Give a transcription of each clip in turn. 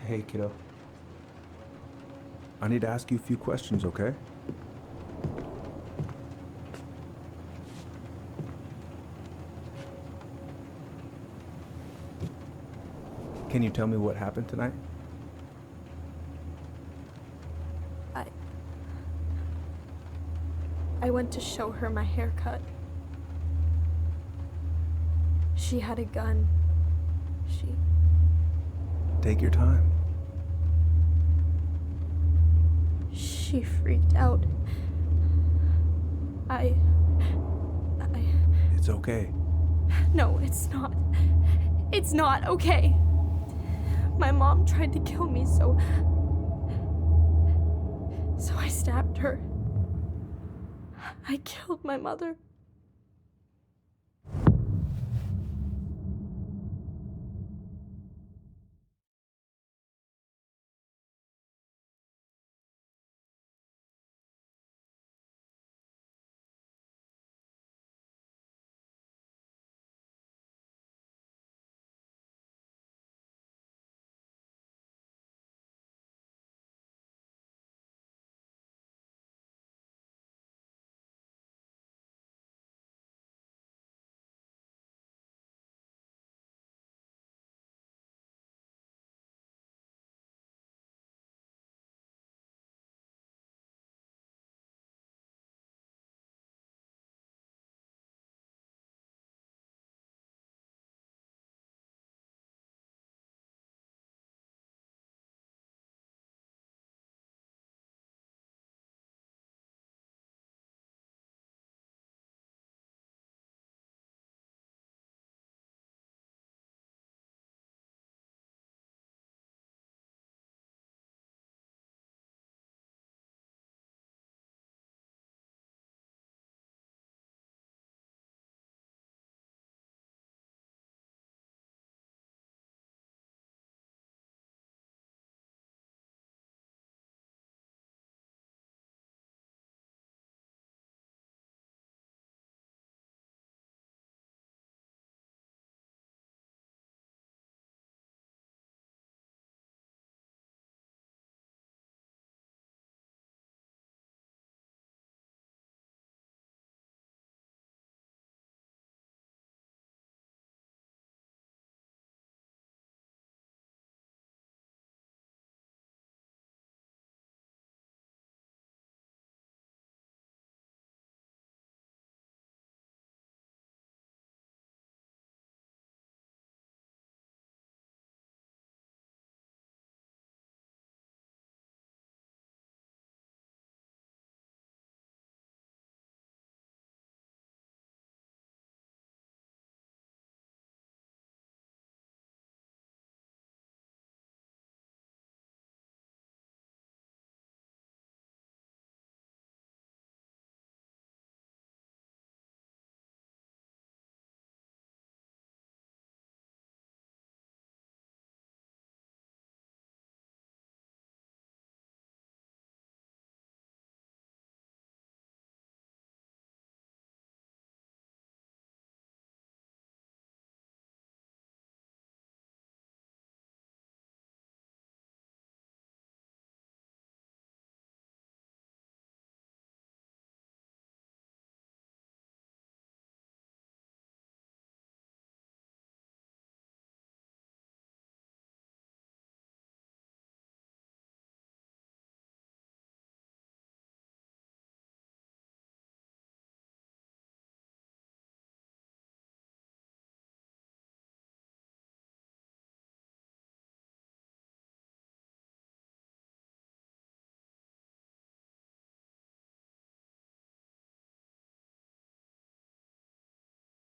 Hey, kiddo. I need to ask you a few questions, okay? Can you tell me what happened tonight? I I went to show her my haircut. She had a gun. She Take your time. she freaked out. I It's okay. No, it's not. It's not okay. My mom tried to kill me, so I stabbed her. I killed my mother.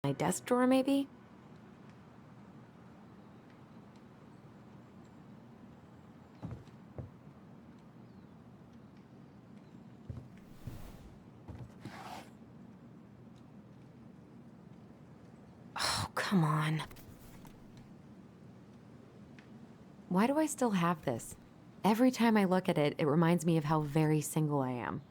My desk drawer, maybe? Oh, come on. Why do I still have this? Every time I look at it, it reminds me of how very single I am.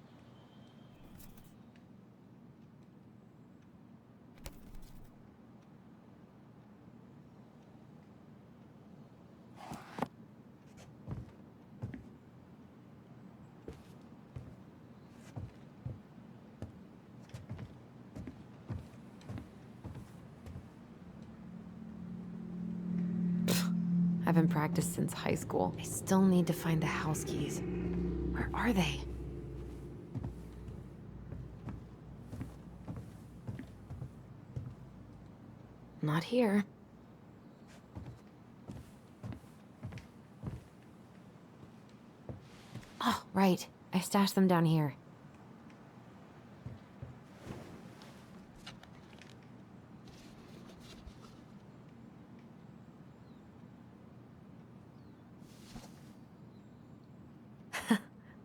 Haven't practiced since high school. I still need to find the house keys. Where are they? Not here. Oh, right. I stashed them down here.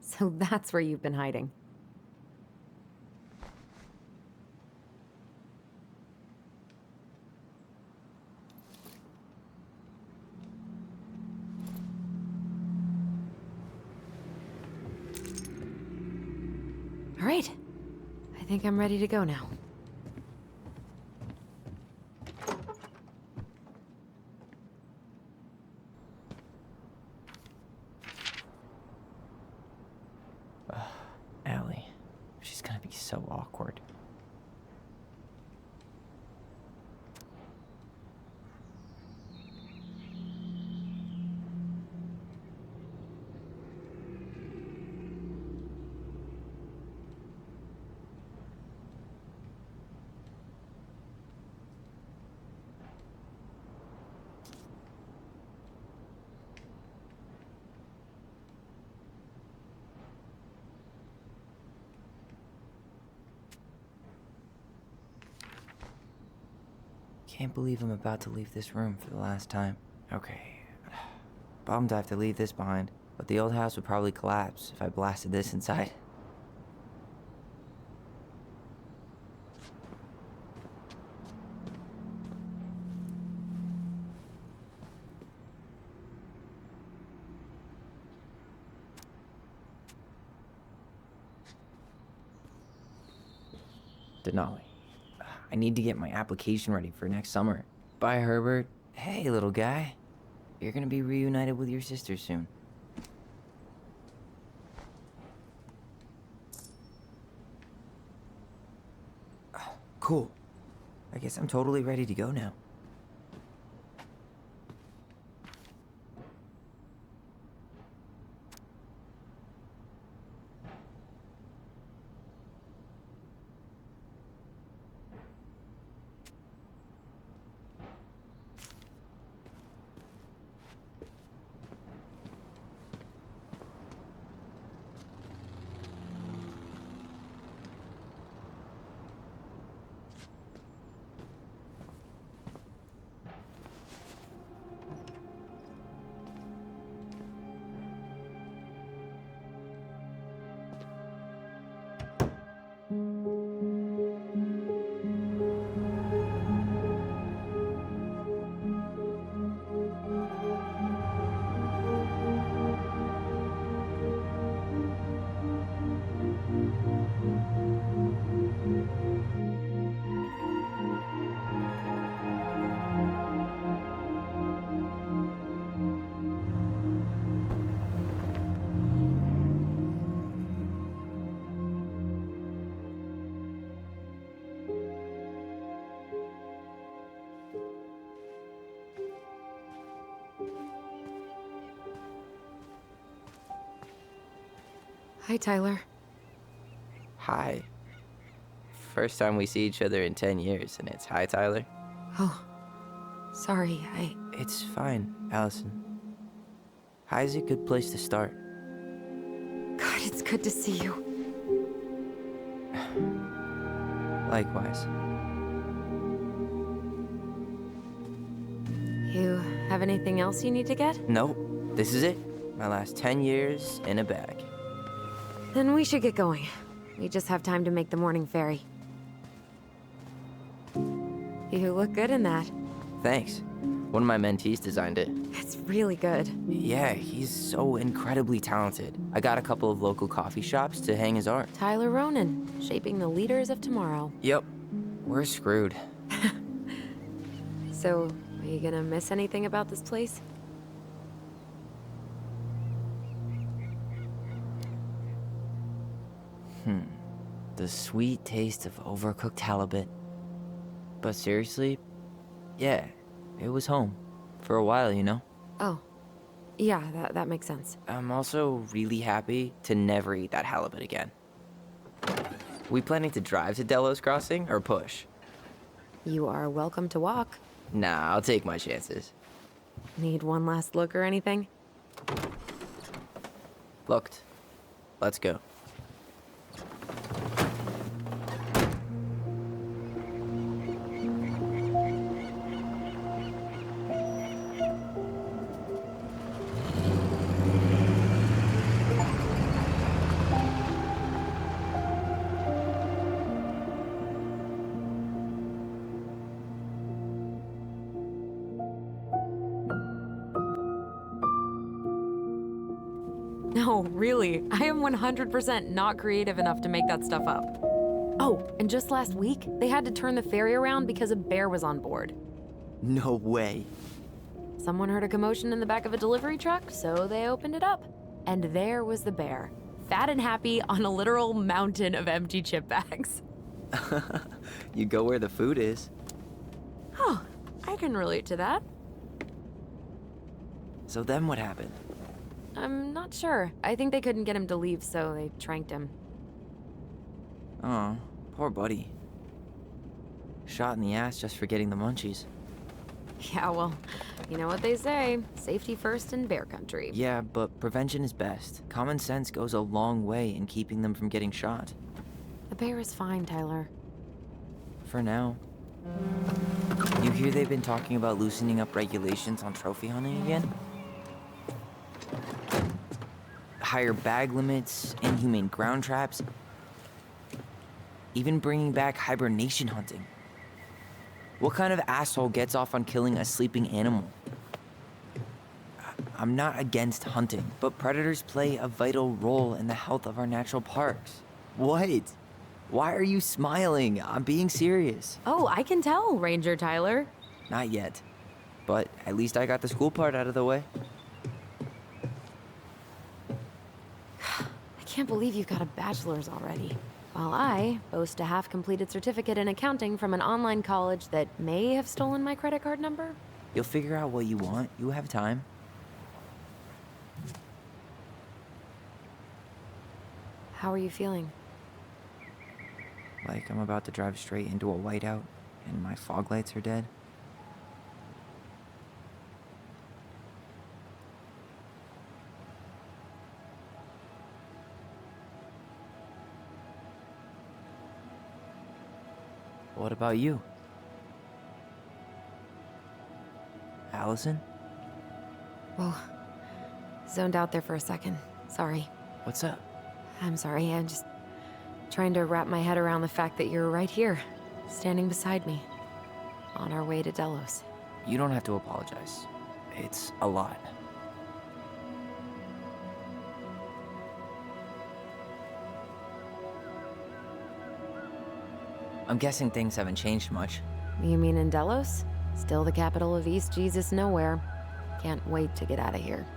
So that's where you've been hiding. All right. I think I'm ready to go now. Allie. She's gonna be so awkward. Can't believe I'm about to leave this room for the last time. Okay. Bummed I have to leave this behind, but the old house would probably collapse if I blasted this inside. Denali. I need to get my application ready for next summer. Bye, Herbert. Hey, little guy. You're gonna be reunited with your sister soon. Cool. I guess I'm totally ready to go now. Hi, Tyler. Hi. First time we see each other in 10 years, and it's hi, Tyler. Oh, sorry, It's fine, Allison. Hi's a good place to start. God, it's good to see you. Likewise. You have anything else you need to get? Nope, this is it. My last 10 years in a bag. Then we should get going. We just have time to make the morning ferry. You look good in that. Thanks. One of my mentees designed it. It's really good. Yeah, he's so incredibly talented. I got a couple of local coffee shops to hang his art. Tyler Ronan, shaping the leaders of tomorrow. Yep, we're screwed. So, are you gonna miss anything about this place? The sweet taste of overcooked halibut. But seriously, yeah, it was home. For a while, you know? Oh, yeah, that makes sense. I'm also really happy to never eat that halibut again. We planning to drive to Delos Crossing or push? You are welcome to walk. Nah, I'll take my chances. Need one last look or anything? Looked. Let's go. No, really, I am 100% not creative enough to make that stuff up. Oh, and just last week, they had to turn the ferry around because a bear was on board. No way. Someone heard a commotion in the back of a delivery truck, so they opened it up. And there was the bear, fat and happy on a literal mountain of empty chip bags. You go where the food is. Oh, I can relate to that. So then what happened? I'm not sure. I think they couldn't get him to leave, so they tranked him. Oh, poor buddy. Shot in the ass just for getting the munchies. Yeah, well, you know what they say. Safety first in bear country. Yeah, but prevention is best. Common sense goes a long way in keeping them from getting shot. The bear is fine, Tyler. For now. You hear they've been talking about loosening up regulations on trophy hunting again? Higher bag limits, inhumane ground traps, even bringing back hibernation hunting. What kind of asshole gets off on killing a sleeping animal? I'm not against hunting, but predators play a vital role in the health of our natural parks. What? Why are you smiling? I'm being serious. Oh, I can tell, Ranger Tyler. Not yet, but at least I got the school part out of the way. I can't believe you've got a bachelor's already. While I boast a half-completed certificate in accounting from an online college that may have stolen my credit card number. You'll figure out what you want. You have time. How are you feeling? Like I'm about to drive straight into a whiteout and my fog lights are dead. What about you? Allison? Whoa. Zoned out there for a second. Sorry. What's up? I'm sorry. I'm just trying to wrap my head around the fact that you're right here, standing beside me, on our way to Delos. You don't have to apologize. It's a lot. I'm guessing things haven't changed much. You mean in Delos? Still the capital of East Jesus Nowhere. Can't wait to get out of here.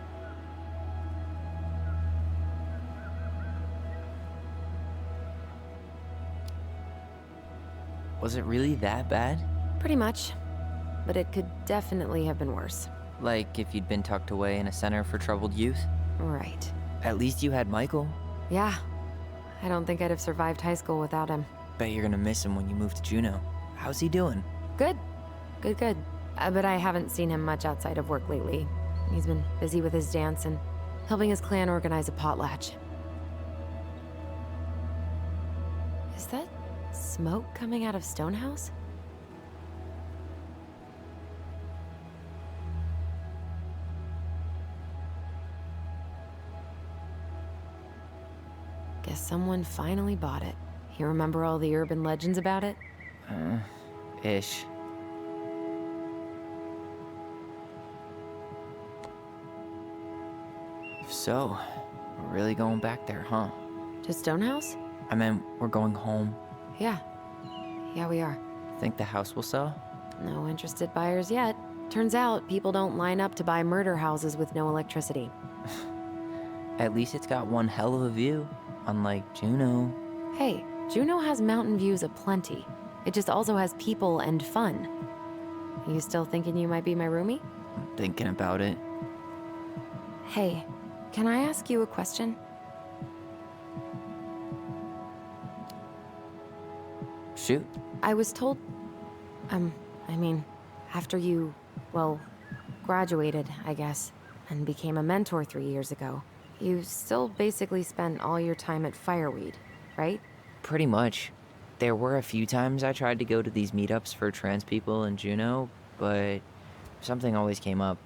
Was it really that bad? Pretty much. But it could definitely have been worse. Like if you'd been tucked away in a center for troubled youth? Right. At least you had Michael. Yeah. I don't think I'd have survived high school without him. Bet you're gonna miss him when you move to Juneau. How's he doing? Good. Good. But I haven't seen him much outside of work lately. He's been busy with his dance and helping his clan organize a potlatch. Is that smoke coming out of Stonehouse? Guess someone finally bought it. You remember all the urban legends about it? Ish. So, we're really going back there, huh? To Stonehouse? I meant, we're going home. Yeah. Yeah, we are. Think the house will sell? No interested buyers yet. Turns out people don't line up to buy murder houses with no electricity. At least it's got one hell of a view, unlike Juneau. Hey, Juneau has mountain views aplenty. It just also has people and fun. You still thinking you might be my roomie? I'm thinking about it. Hey, can I ask you a question? Shoot. I was told... I mean, after you, well, graduated, I guess, and became a mentor 3 years ago, you still basically spent all your time at Fireweed, right? Pretty much. There were a few times I tried to go to these meetups for trans people in Juneau, but something always came up.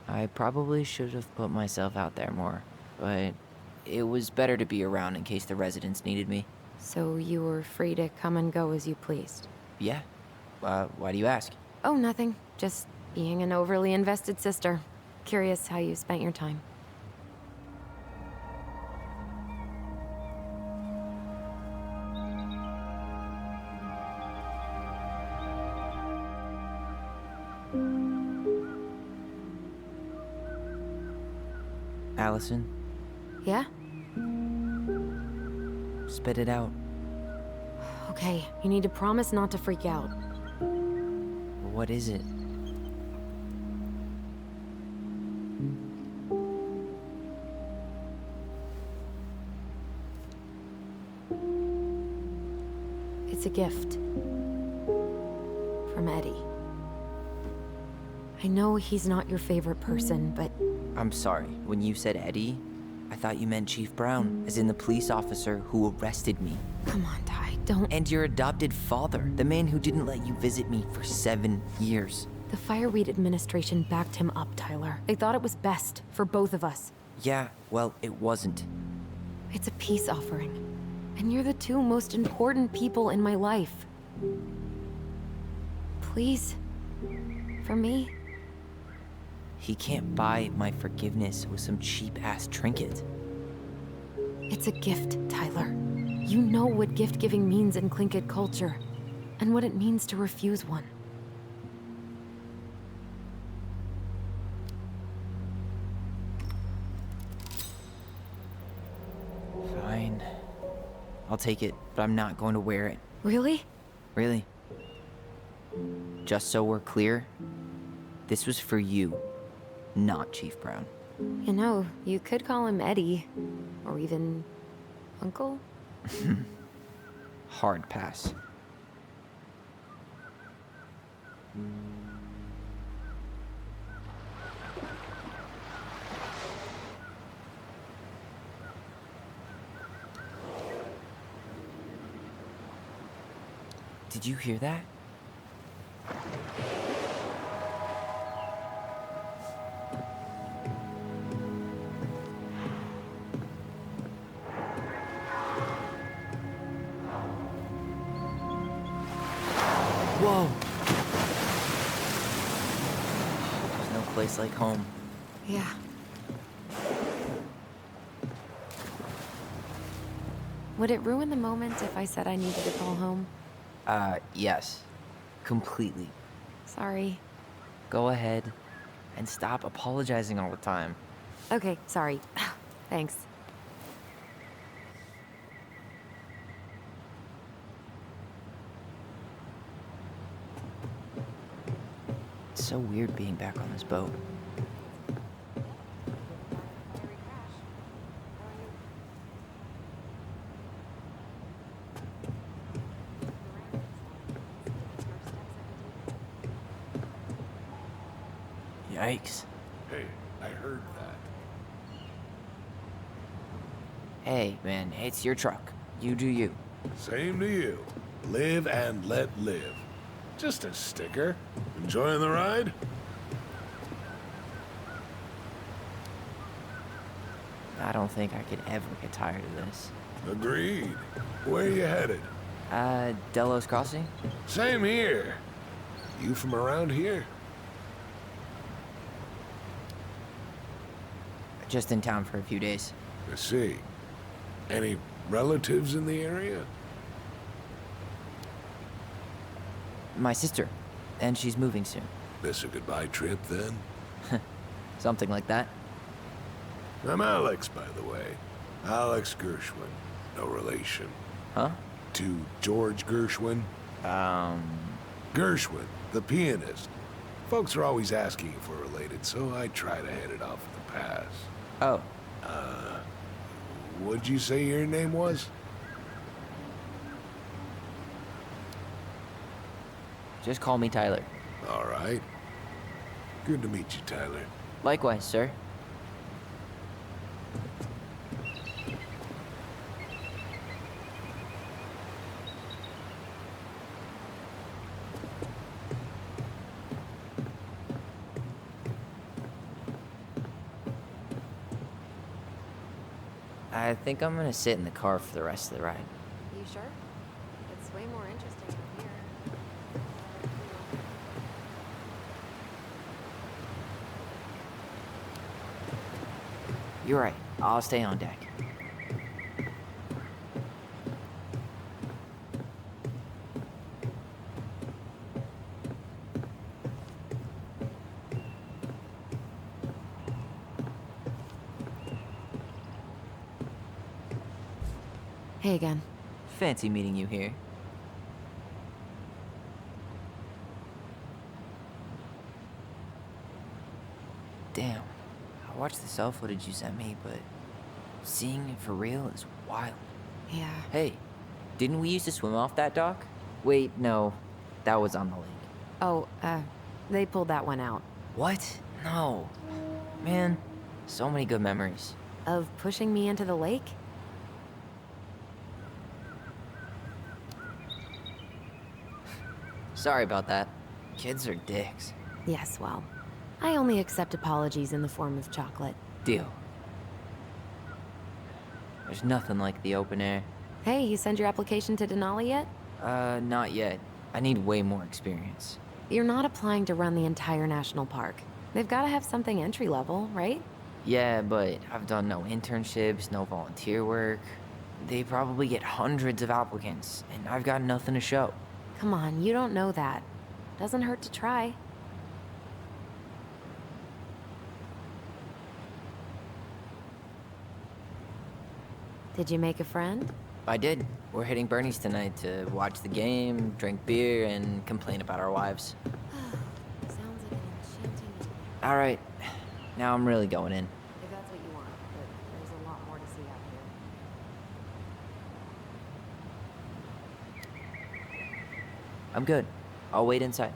I probably should have put myself out there more, but it was better to be around in case the residents needed me. So you were free to come and go as you pleased? Yeah. Why do you ask? Oh, nothing. Just being an overly invested sister. Curious how you spent your time. Allison, Yeah? spit it out. Okay, you need to promise not to freak out. What is it? It's a gift. From Eddie. I know he's not your favorite person, but I'm sorry. When you said Eddie, I thought you meant Chief Brown, as in the police officer who arrested me. come on, Ty, don't... And your adopted father, the man who didn't let you visit me for 7 years. The Fireweed administration backed him up, Tyler. They thought it was best for both of us. Yeah, well, it wasn't. It's a peace offering. And you're the two most important people in my life. Please. For me. He can't buy my forgiveness with some cheap-ass trinket. It's a gift, Tyler. You know what gift-giving means in Tlingit culture. And what it means to refuse one. Fine. I'll take it, but I'm not going to wear it. Really? Really. Just so we're clear, this was for you, not Chief Brown. You know, you could call him Eddie. Or even... Uncle? Hard pass. Did you hear that? Whoa! There's no place like home. Yeah. Would it ruin the moment if I said I needed to call home? Yes. Completely. Sorry. Go ahead and stop apologizing all the time. Okay, sorry. Thanks. It's so weird being back on this boat. Yikes. Hey, I heard that. Hey, man, it's your truck. You do you. Same to you. Live and let live. Just a sticker. Enjoying the ride? I don't think I could ever get tired of this. Agreed. Where you headed? Delos Crossing? Same here. You from around here? Just in town for a few days. I see. Any relatives in the area? My sister. And she's moving soon. This a goodbye trip, then? Something like that. I'm Alex, by the way. Alex Gershwin. No relation. Huh? To George Gershwin. Gershwin, the pianist. Folks are always asking if we're related, so I try to head it off with the pass. Oh, What'd you say your name was? just call me Tyler. All right. Good to meet you, Tyler. Likewise, sir. I think I'm gonna sit in the car for the rest of the ride. You sure? It's way more interesting in here. You're right. I'll stay on deck. Hey again. Fancy meeting you here. Damn. I watched the cell footage you sent me, but seeing it for real is wild. Yeah. Hey, didn't we used to swim off that dock? Wait, no. That was on the lake. Oh, they pulled that one out. What? No. Man, so many good memories. Of pushing me into the lake? Sorry about that. Kids are dicks. Yes, well, I only accept apologies in the form of chocolate. Deal. There's nothing like the open air. Hey, you send your application to Denali yet? Not yet. I need way more experience. You're not applying to run the entire national park. They've got to have something entry level, right? Yeah, but I've done no internships, no volunteer work. They probably get hundreds of applicants, and I've got nothing to show. Come on, you don't know that. Doesn't hurt to try. Did you make a friend? I did. We're hitting Bernie's tonight to watch the game, drink beer, and complain about our wives. Sounds like an enchanting... All right, now I'm really going in. If that's what you want, but there's a lot more to see out here. I'm good. I'll wait inside.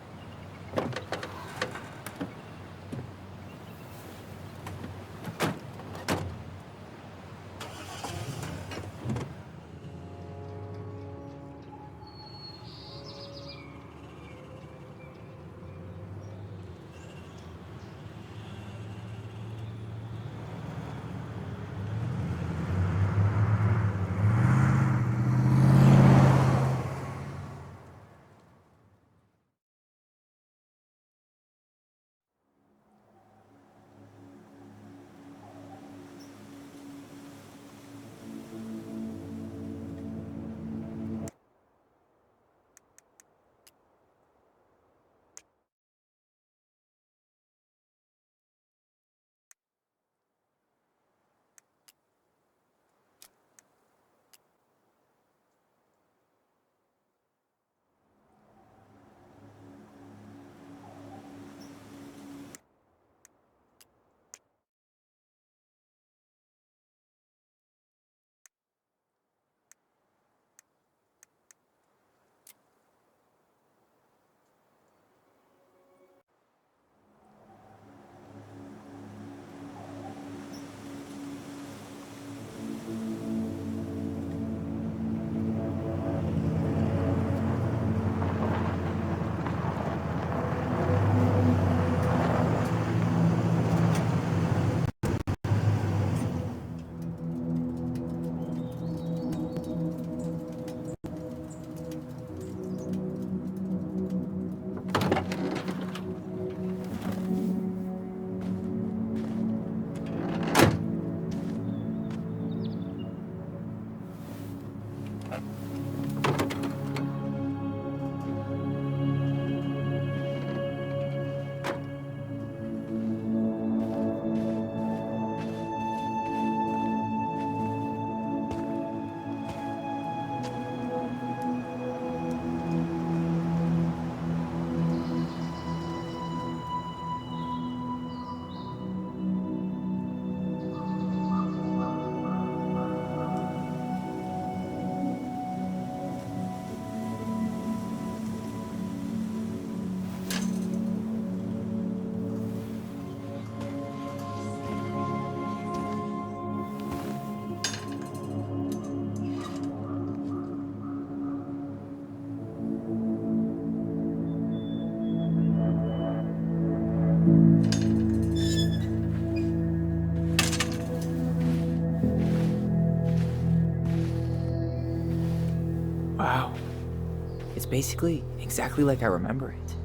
basically exactly like I remember it.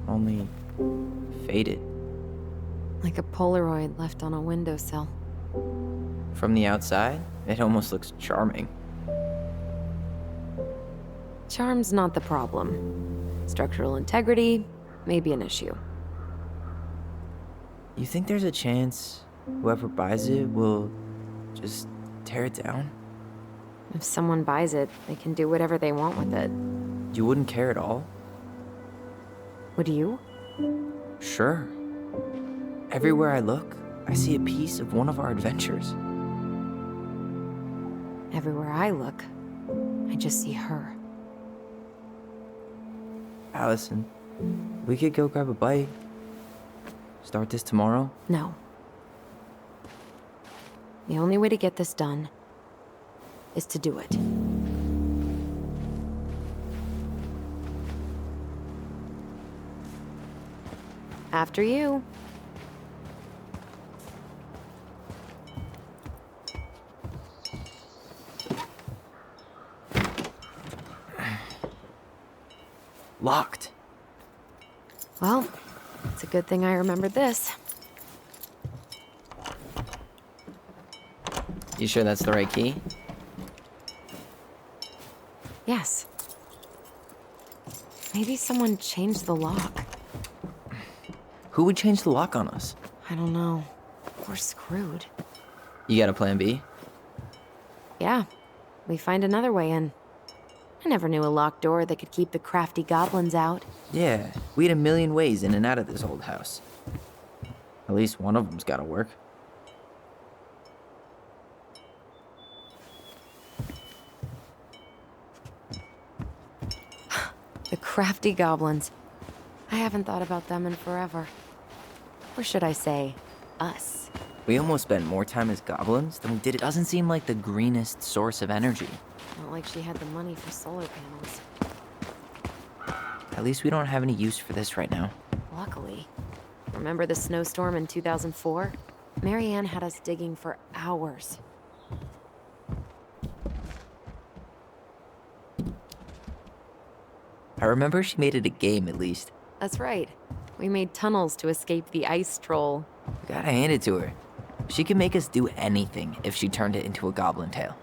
Only faded. Like a Polaroid left on a windowsill. From the outside, it almost looks charming. Charm's not the problem. Structural integrity may be an issue. You think there's a chance whoever buys it will just tear it down? If someone buys it, they can do whatever they want with it. You wouldn't care at all? Would you? Sure. Everywhere I look, I see a piece of one of our adventures. Everywhere I look, I just see her. Allison, we could go grab a bite. Start this tomorrow? No. The only way to get this done is to do it. After you. Locked. Well, it's a good thing I remembered this. You sure that's the right key? Yes. Maybe someone changed the lock. Who would change the lock on us? I don't know. We're screwed. You got a plan B? Yeah, we find another way in. I never knew a locked door that could keep the crafty goblins out. Yeah, we had a million ways in and out of this old house. At least one of them's gotta work. The crafty goblins. I haven't thought about them in forever. Or should I say, us. We almost spent more time as goblins than we did. It doesn't seem like the greenest source of energy. Not like she had the money for solar panels. At least we don't have any use for this right now. Luckily. Remember the snowstorm in 2004? Marianne had us digging for hours. I remember she made it a game at least. That's right. We made tunnels to escape the ice troll. Gotta hand it to her. She could make us do anything if she turned it into a goblin tail.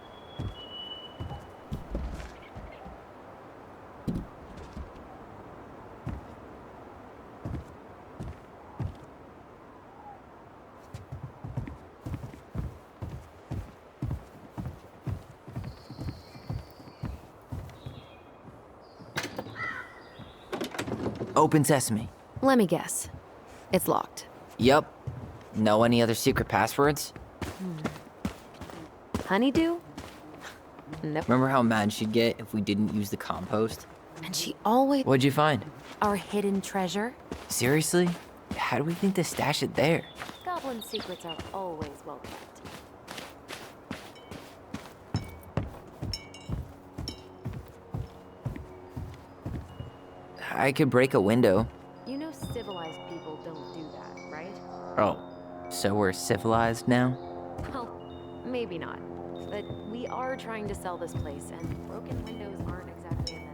Open sesame. Let me guess. It's locked. Yup. Know any other secret passwords? Honeydew? Nope. Remember how mad she'd get if we didn't use the compost? And she always... What'd you find? Our hidden treasure? Seriously? How do we think to stash it there? Goblin secrets are always well kept. I could break a window. You know civilized people don't do that, right? Oh, so we're civilized now? Well, maybe not. But we are trying to sell this place, and broken windows aren't exactly amenities.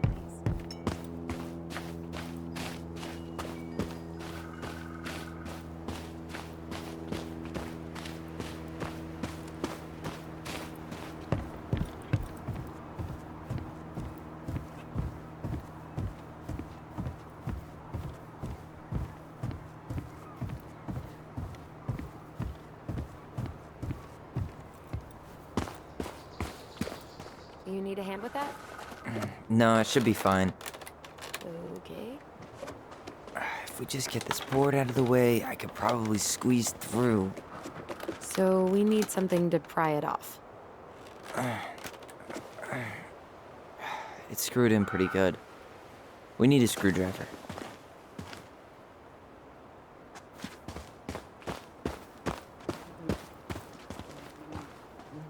You need a hand with that? No, it should be fine. Okay. If we just get this board out of the way, I could probably squeeze through. So we need something to pry it off. It's screwed in pretty good. We need a screwdriver.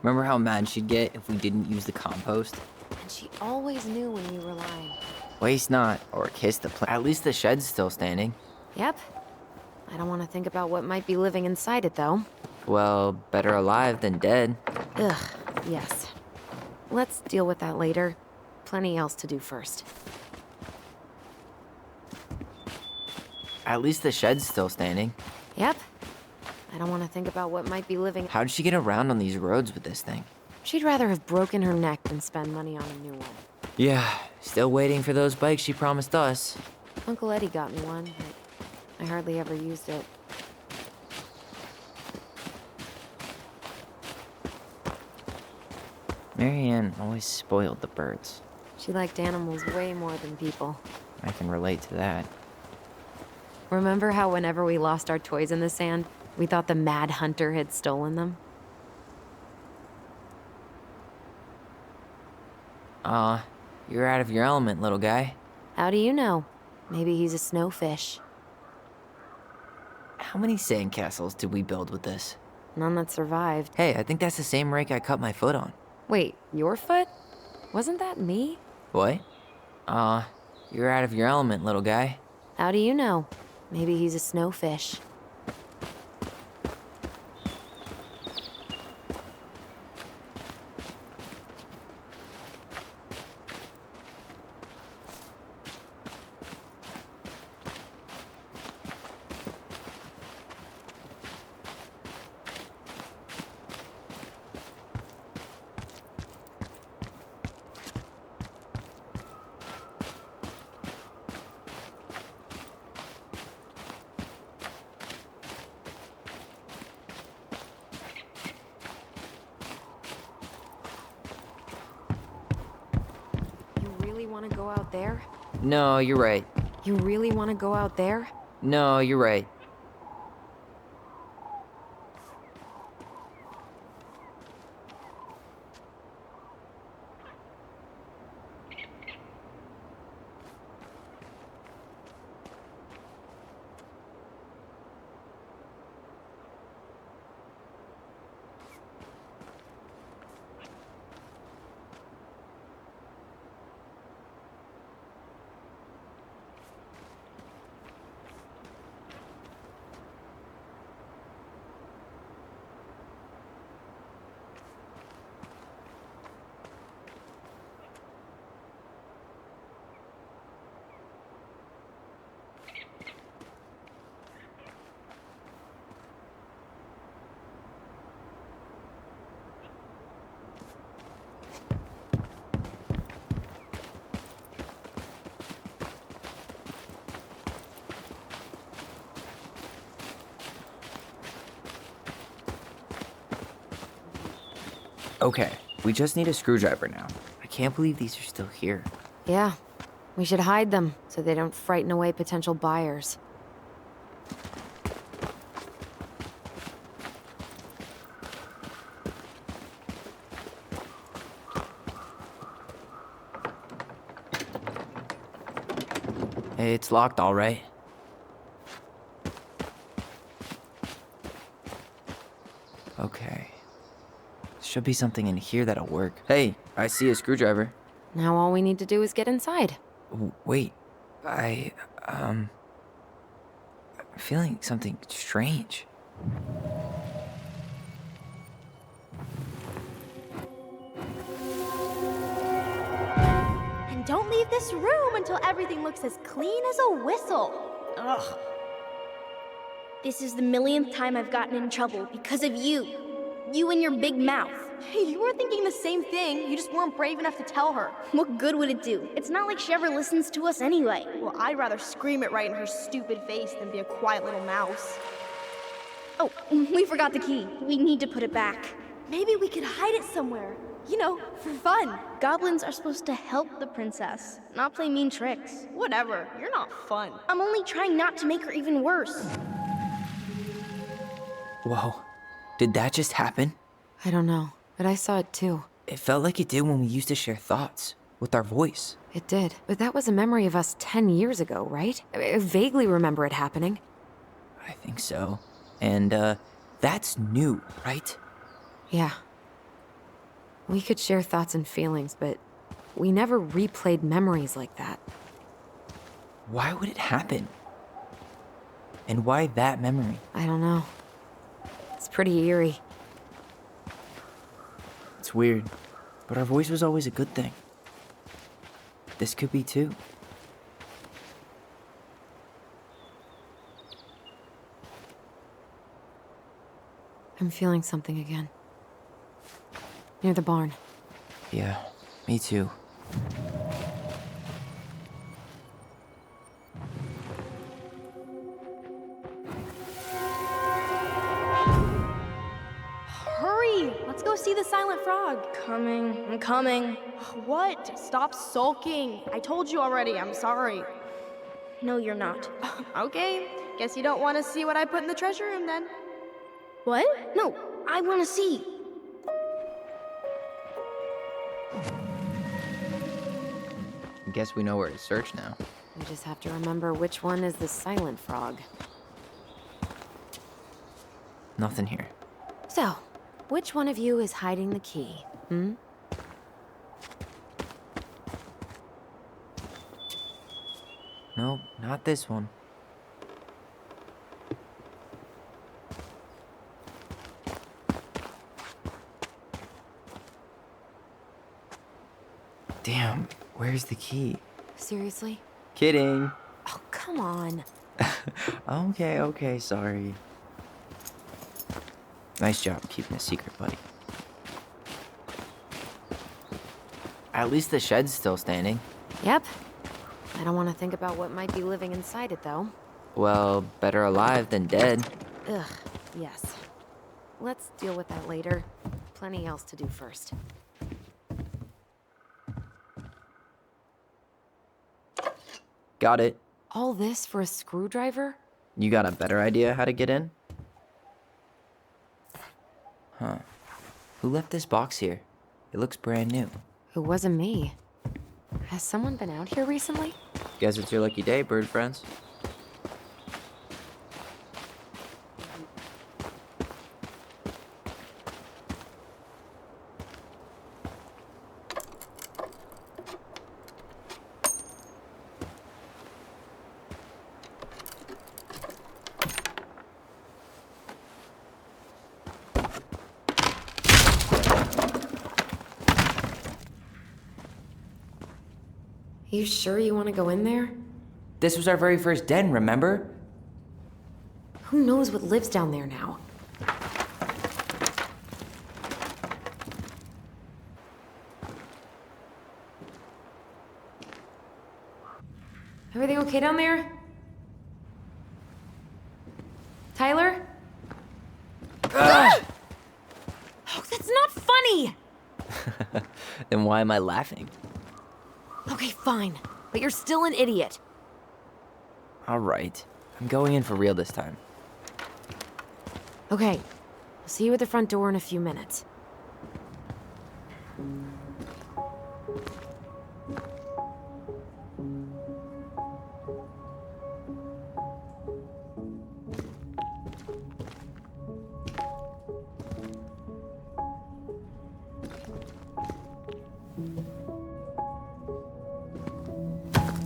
Remember how mad she'd get if we didn't use the compost? And she always knew when we were lying. Waste not, or kiss the plant. At least the shed's still standing. Yep. I don't want to think about what might be living inside it, though. Well, better alive than dead. Ugh, yes. Let's deal with that later. plenty else to do first. At least the shed's still standing. Yep. I don't want to think about what might be living. How did she get around on these roads with this thing? She'd rather have broken her neck than spend money on a new one. Yeah, still waiting for those bikes she promised us. Uncle Eddie got me one, but I hardly ever used it. Marianne always spoiled the birds. She liked animals way more than people. I can relate to that. Remember how whenever we lost our toys in the sand, we thought the Mad Hunter had stolen them? You're out of your element, little guy. How do you know? Maybe he's a snowfish. How many sandcastles did we build with this? None that survived. Hey, I think that's the same rake I cut my foot on. Wait, your foot? Wasn't that me? What? You're out of your element, little guy. How do you know? Maybe he's a snowfish. Want to go out there? No, you're right. You really want to go out there? No, you're right. Okay, we just need a screwdriver now. I can't believe these are still here. Yeah. We should hide them so they don't frighten away potential buyers. It's locked, all right. Okay. Should be something in here that'll work. Hey, I see a screwdriver. Now all we need to do is get inside. Wait, I'm feeling something strange. And don't leave this room until everything looks as clean as a whistle. Ugh. This is the millionth time I've gotten in trouble because of you. You and your big mouth. Hey, you were thinking the same thing. You just weren't brave enough to tell her. What good would it do? It's not like she ever listens to us anyway. Well, I'd rather scream it right in her stupid face than be a quiet little mouse. Oh, we forgot the key. We need to put it back. Maybe we could hide it somewhere. You know, for fun. Goblins are supposed to help the princess, not play mean tricks. Whatever, you're not fun. I'm only trying not to make her even worse. Whoa, did that just happen? I don't know, but I saw it too. It felt like it did when we used to share thoughts with our voice. It did, but that was a memory of us 10 years ago, right? I vaguely remember it happening. I think so. And, that's new, right? Yeah. We could share thoughts and feelings, but we never replayed memories like that. Why would it happen? And why that memory? I don't know. It's pretty eerie. It's weird, but our voice was always a good thing. This could be too. I'm feeling something again. Near the barn. Yeah, me too. Hurry! Let's go see the silent frog. Coming, I'm coming. What? Stop sulking. I told you already, I'm sorry. No, you're not. Okay, guess you don't want to see what I put in the treasure room then. What? No, I want to see. Guess we know where to search now. We just have to remember which one is the silent frog. Nothing here. So, which one of you is hiding the key? Hmm? Nope, not this one. Damn, where's the key? Seriously? Kidding. Oh, come on. Okay, sorry. Nice job keeping a secret, buddy. At least the shed's still standing. Yep. I don't want to think about what might be living inside it, though. Well, better alive than dead. Ugh, yes. Let's deal with that later. Plenty else to do first. Got it. All this for a screwdriver? You got a better idea how to get in? Huh. Who left this box here? It looks brand new. It wasn't me. Has someone been out here recently? Guess it's your lucky day, bird friends. You sure you want to go in there? This was our very first den, remember? Who knows what lives down there now? Everything okay down there? Tyler? Oh, that's not funny! Then why am I laughing? Okay, fine. But you're still an idiot. Alright. I'm going in for real this time. Okay. I'll see you at the front door in a few minutes.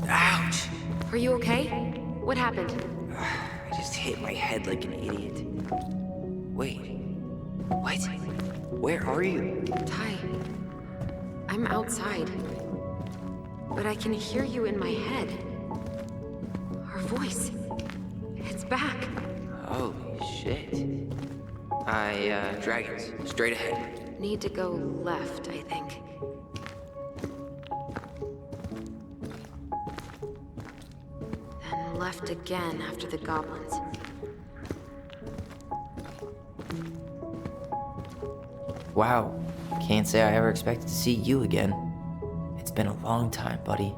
Ouch! Are you okay? What happened? I just hit my head like an idiot. Wait. What? Where are you? Ty, I'm outside. But I can hear you in my head. Our voice. It's back. Holy shit. Dragons. Straight ahead. Need to go left, I think. Then left again after the goblins. Wow. Can't say I ever expected to see you again. It's been a long time, buddy.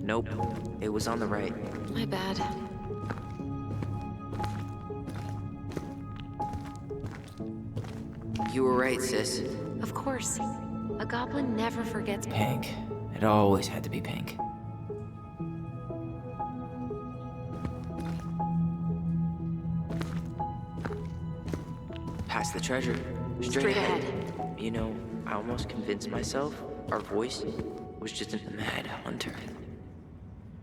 Nope. It was on the right. My bad. You were right, sis. Of course. A goblin never forgets. Pink. It always had to be pink. Past the treasure. Straight ahead. You know, I almost convinced myself our voice, was just a mad hunter.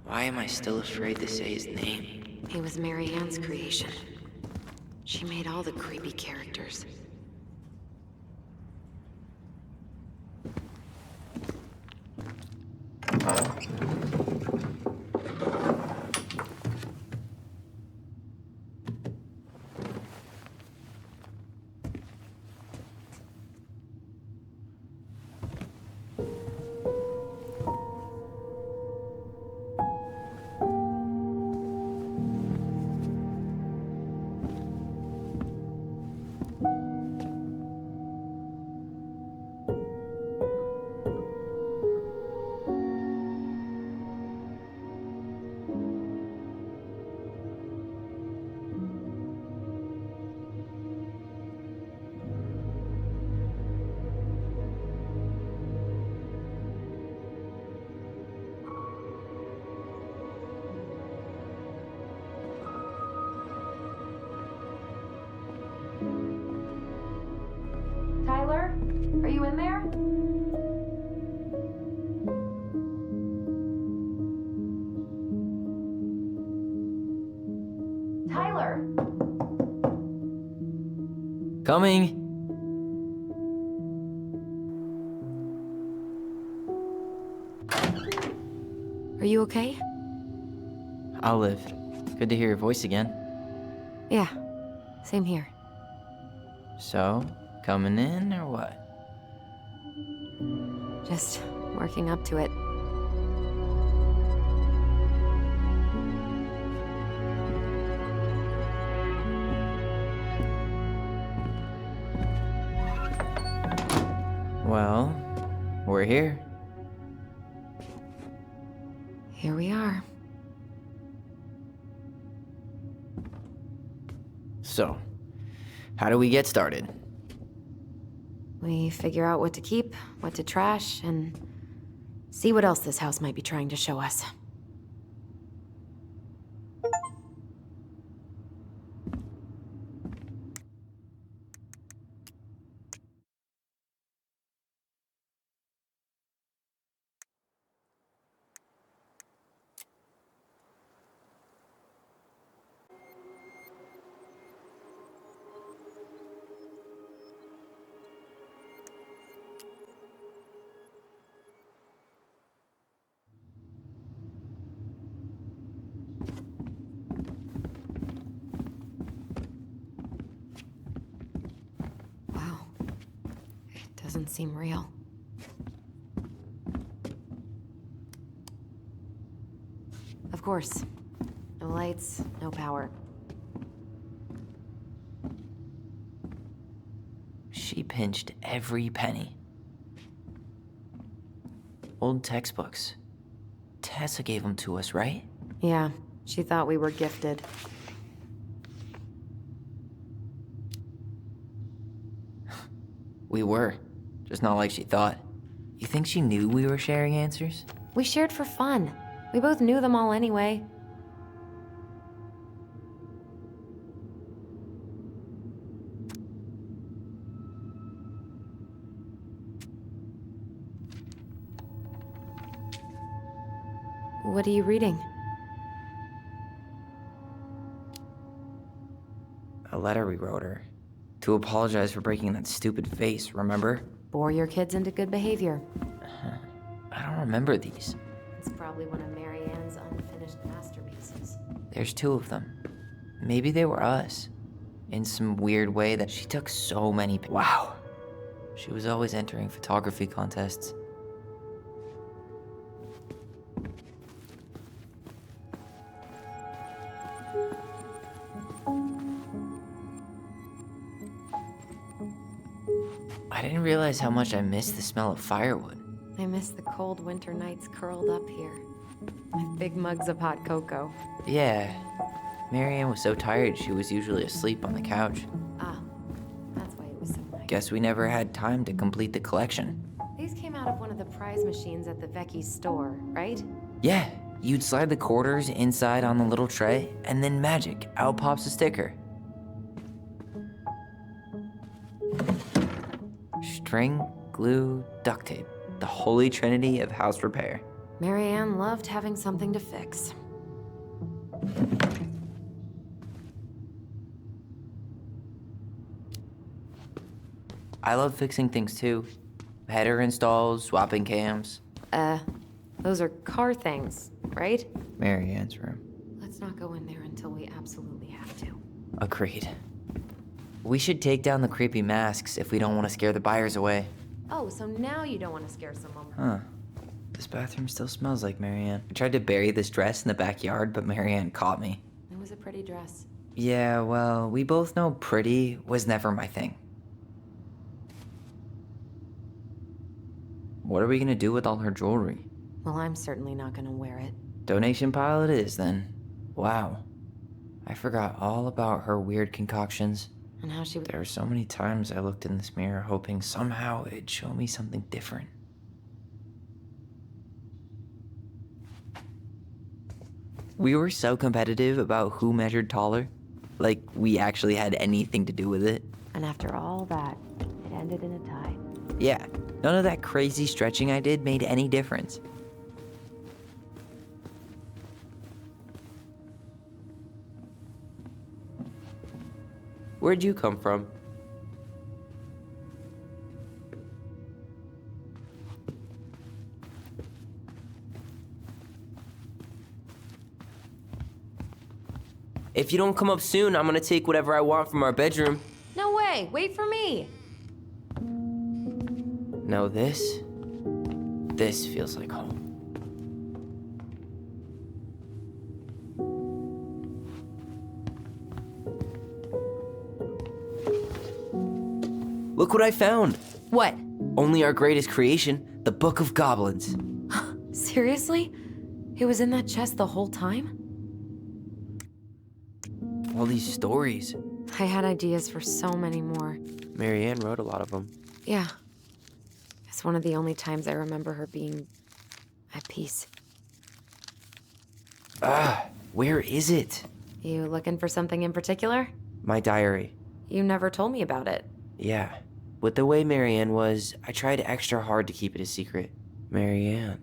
Why am I still afraid to say his name? He was Mary Ann's creation. She made all the creepy characters. Tyler, are you in there? Tyler! Coming! Are you okay? I'll live. Good to hear your voice again. Yeah, same here. So, coming in or what? Just working up to it. Well, we're here. Here we are. So, how do we get started? We figure out what to keep, what to trash, and see what else this house might be trying to show us. Wow. It doesn't seem real. Of course. No lights, no power. She pinched every penny. Old textbooks. Tessa gave them to us, right? Yeah, she thought we were gifted. We were. Just not like she thought. You think she knew we were sharing answers? We shared for fun. We both knew them all anyway. What are you reading? A letter we wrote her. To apologize for breaking that stupid vase, remember? Bore your kids into good behavior. I don't remember these. It's probably one of Mary Ann's unfinished masterpieces. There's 2 of them. Maybe they were us. In some weird way that she took so many Wow. She was always entering photography contests. I didn't realize how much I missed the smell of firewood. I miss the cold winter nights curled up here, with big mugs of hot cocoa. Yeah. Mary Ann was so tired she was usually asleep on the couch. Ah, that's why it was so nice. Guess we never had time to complete the collection. These came out of one of the prize machines at the Vecchi's store, right? Yeah, you'd slide the quarters inside on the little tray, and then magic, out pops a sticker. String, glue, duct tape. The holy trinity of house repair. Marianne loved having something to fix. I love fixing things too. Header installs, swapping cams. Those are car things, right? Marianne's room. Let's not go in there until we absolutely have to. Agreed. We should take down the creepy masks if we don't want to scare the buyers away. Oh, so now you don't want to scare someone. Huh. This bathroom still smells like Marianne. I tried to bury this dress in the backyard, but Marianne caught me. It was a pretty dress. Yeah, well, we both know pretty was never my thing. What are we gonna do with all her jewelry? Well, I'm certainly not gonna wear it. Donation pile it is, then. Wow. I forgot all about her weird concoctions. And how she would. There were so many times I looked in this mirror hoping somehow it'd show me something different. We were so competitive about who measured taller. Like we actually had anything to do with it. And after all that, it ended in a tie. Yeah, none of that crazy stretching I did made any difference. Where'd you come from? If you don't come up soon, I'm gonna take whatever I want from our bedroom. No way! Wait for me! No, this feels like home. Look what I found. What? Only our greatest creation, the Book of Goblins. Seriously? It was in that chest the whole time? All these stories. I had ideas for so many more. Marianne wrote a lot of them. Yeah. It's one of the only times I remember her being at peace. Where is it? You looking for something in particular? My diary. You never told me about it. Yeah. With the way Marianne was, I tried extra hard to keep it a secret. Marianne.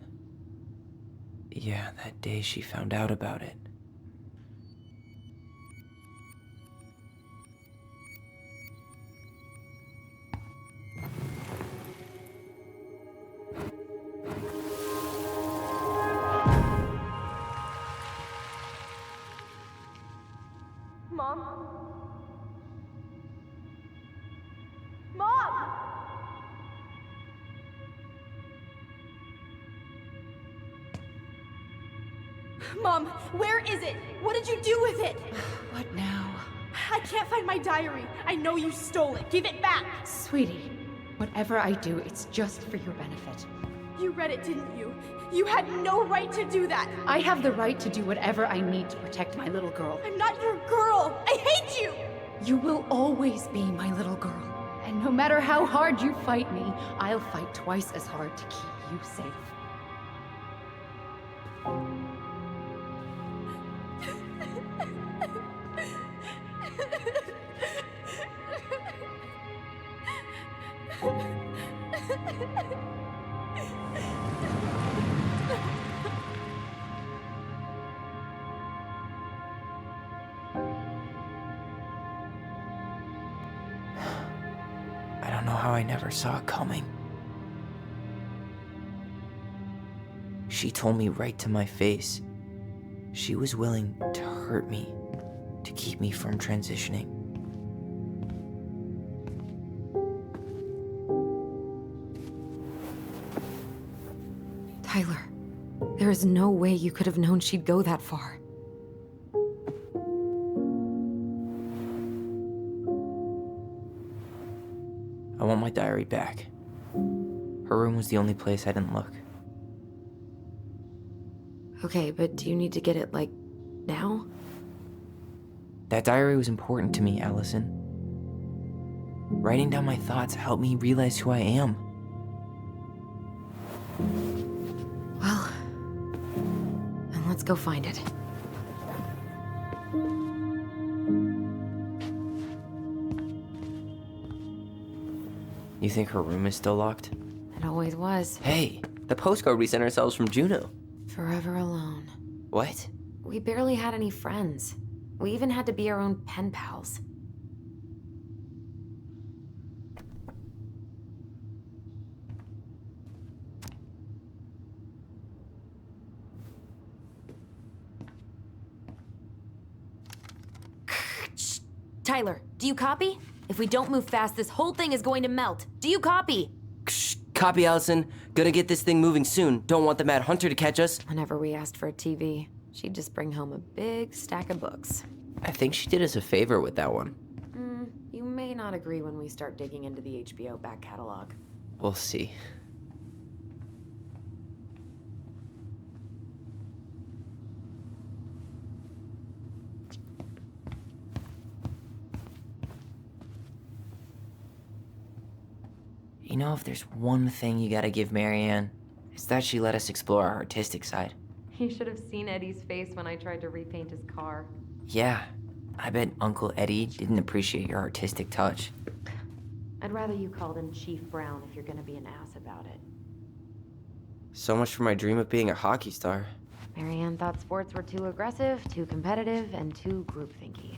Yeah, that day she found out about it. Mom? Mom! Mom, where is it? What did you do with it? What now? I can't find my diary. I know you stole it. Give it back. Sweetie, whatever I do, it's just for your benefit. You read it, didn't you? You had no right to do that. I have the right to do whatever I need to protect my little girl. I'm not your girl. I hate you. You will always be my little girl. And no matter how hard you fight me, I'll fight twice as hard to keep you safe. I don't know how I never saw it coming. She told me right to my face. She was willing to hurt me, to keep me from transitioning. Tyler, there is no way you could have known she'd go that far. I want my diary back. Her room was the only place I didn't look. Okay, but do you need to get it, like, now? That diary was important to me, Allison. Writing down my thoughts helped me realize who I am. Well, then let's go find it. You think her room is still locked? It always was. Hey, the postcard we sent ourselves from Juneau. Forever alone. What? We barely had any friends. We even had to be our own pen pals. Shh. Tyler, do you copy? If we don't move fast, this whole thing is going to melt. Do you copy? Shh, copy, Allison. Gonna get this thing moving soon. Don't want the Mad Hunter to catch us. Whenever we asked for a TV, she'd just bring home a big stack of books. I think she did us a favor with that one. You may not agree when we start digging into the HBO back catalog. We'll see. You know, if there's one thing you gotta give Marianne, it's that she let us explore our artistic side. You should have seen Eddie's face when I tried to repaint his car. Yeah, I bet Uncle Eddie didn't appreciate your artistic touch. I'd rather you called him Chief Brown if you're gonna be an ass about it. So much for my dream of being a hockey star. Marianne thought sports were too aggressive, too competitive, and too groupthinky.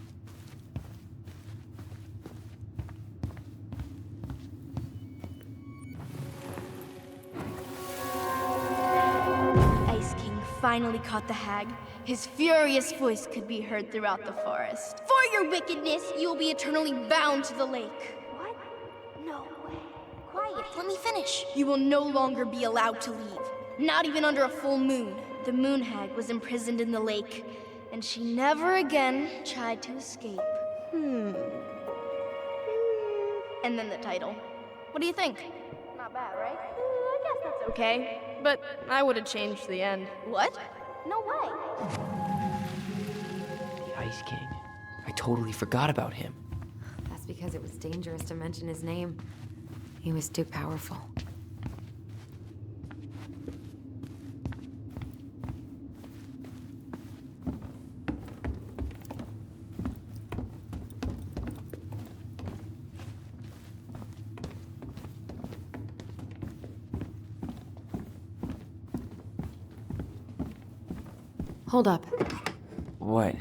Ice King finally caught the hag. His furious voice could be heard throughout the forest. For your wickedness, you will be eternally bound to the lake. What? No way. Quiet, let me finish. You will no longer be allowed to leave. Not even under a full moon. The moon hag was imprisoned in the lake, and she never again tried to escape. And then the title. What do you think? Not bad, right? I guess that's okay. But I would have changed the end. What? No way. The Ice King. I totally forgot about him. That's because it was dangerous to mention his name. He was too powerful. Hold up. What?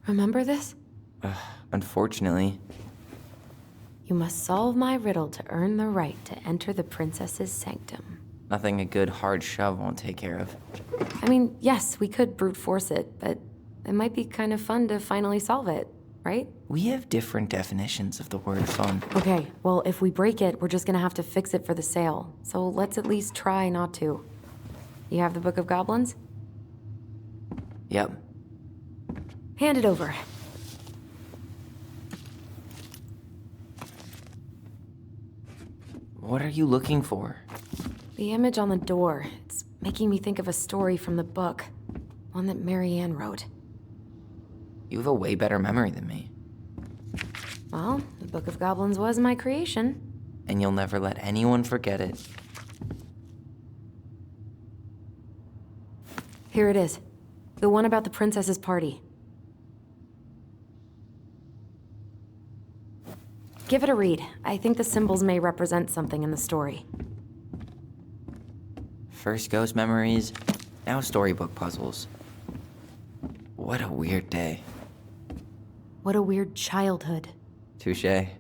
Remember this? Unfortunately. You must solve my riddle to earn the right to enter the princess's sanctum. Nothing a good hard shove won't take care of. I mean, yes, we could brute force it, but it might be kind of fun to finally solve it, right? We have different definitions of the word fun. Okay, well, if we break it, we're just gonna have to fix it for the sale. So let's at least try not to. You have the Book of Goblins? Yep. Hand it over. What are you looking for? The image on the door. It's making me think of a story from the book. One that Marianne wrote. You have a way better memory than me. Well, the Book of Goblins was my creation. And you'll never let anyone forget it. Here it is. The one about the princess's party. Give it a read. I think the symbols may represent something in the story. First ghost memories, now storybook puzzles. What a weird day. What a weird childhood. Touché.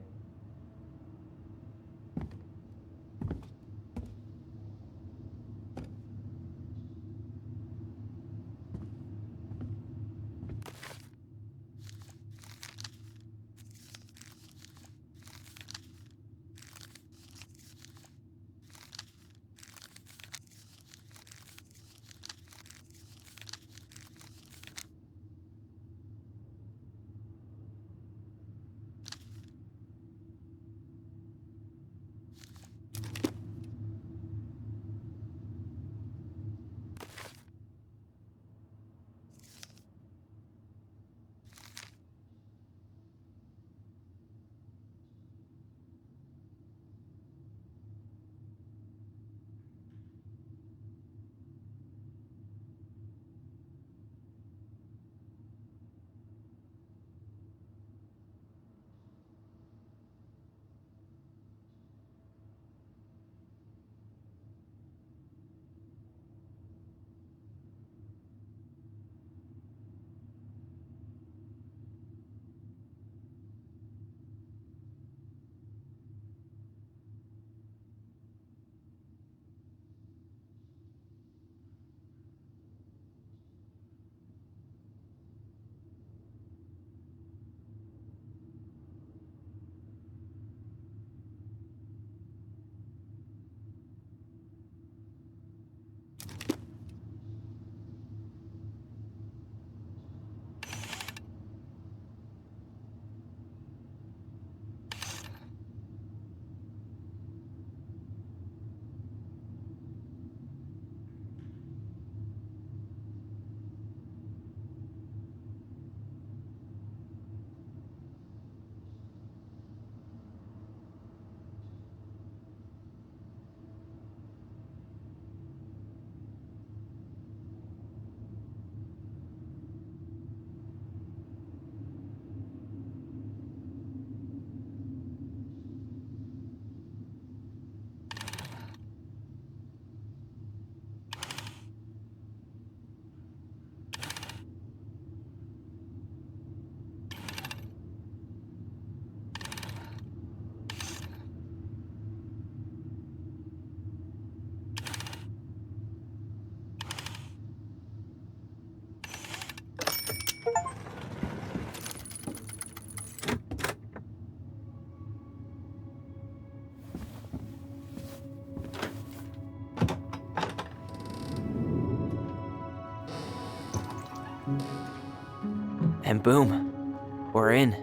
And boom, we're in.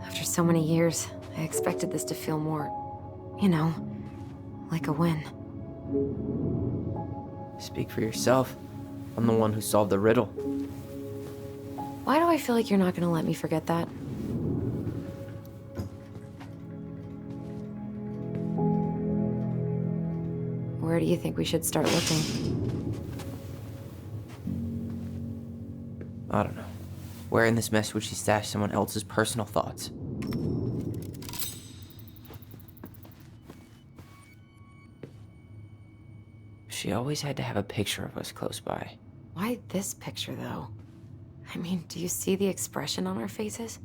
After so many years, I expected this to feel more, you know, like a win. Speak for yourself. I'm the one who solved the riddle. Why do I feel like you're not gonna let me forget that? Where do you think we should start looking? I don't know. Where in this mess would she stash someone else's personal thoughts? She always had to have a picture of us close by. Why this picture, though? I mean, do you see the expression on our faces?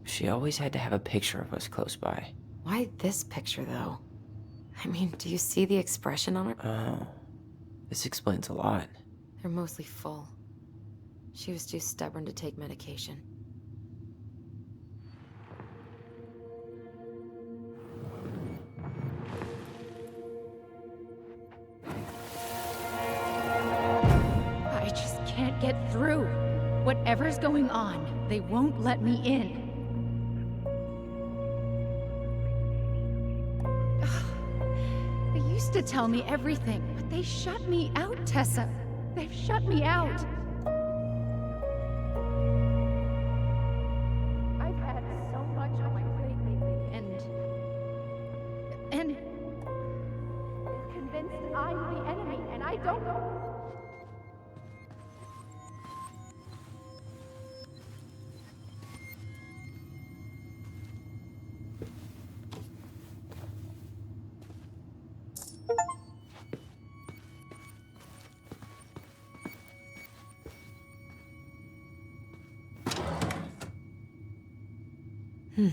She always had to have a picture of us close by. Why this picture, though? I mean, do you see the expression on our... Oh, this explains a lot. They're mostly full. She was too stubborn to take medication. I just can't get through. Whatever's going on, they won't let me in. They used to tell me everything, but they shut me out, Tessa. They've shut me out. I've had so much on my plate lately, and they're convinced I'm the enemy, and I don't know.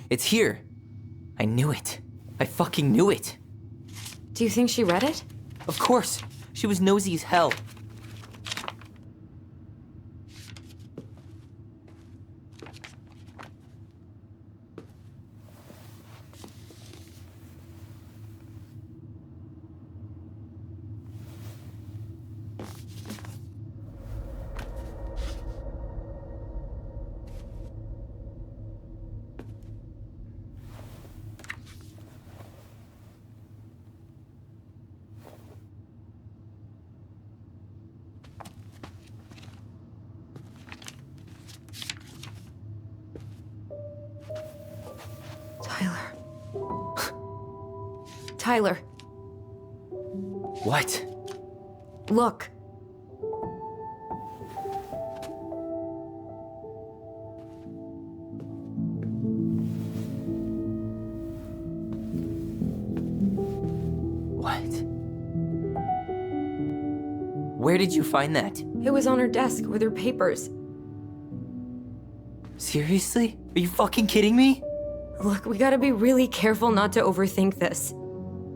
It's here. I knew it. I fucking knew it. Do you think she read it? Of course. She was nosy as hell. Tyler, What? look. What? Where did you find that? It was on her desk with her papers. Seriously? Are you fucking kidding me? Look, we gotta be really careful not to overthink this.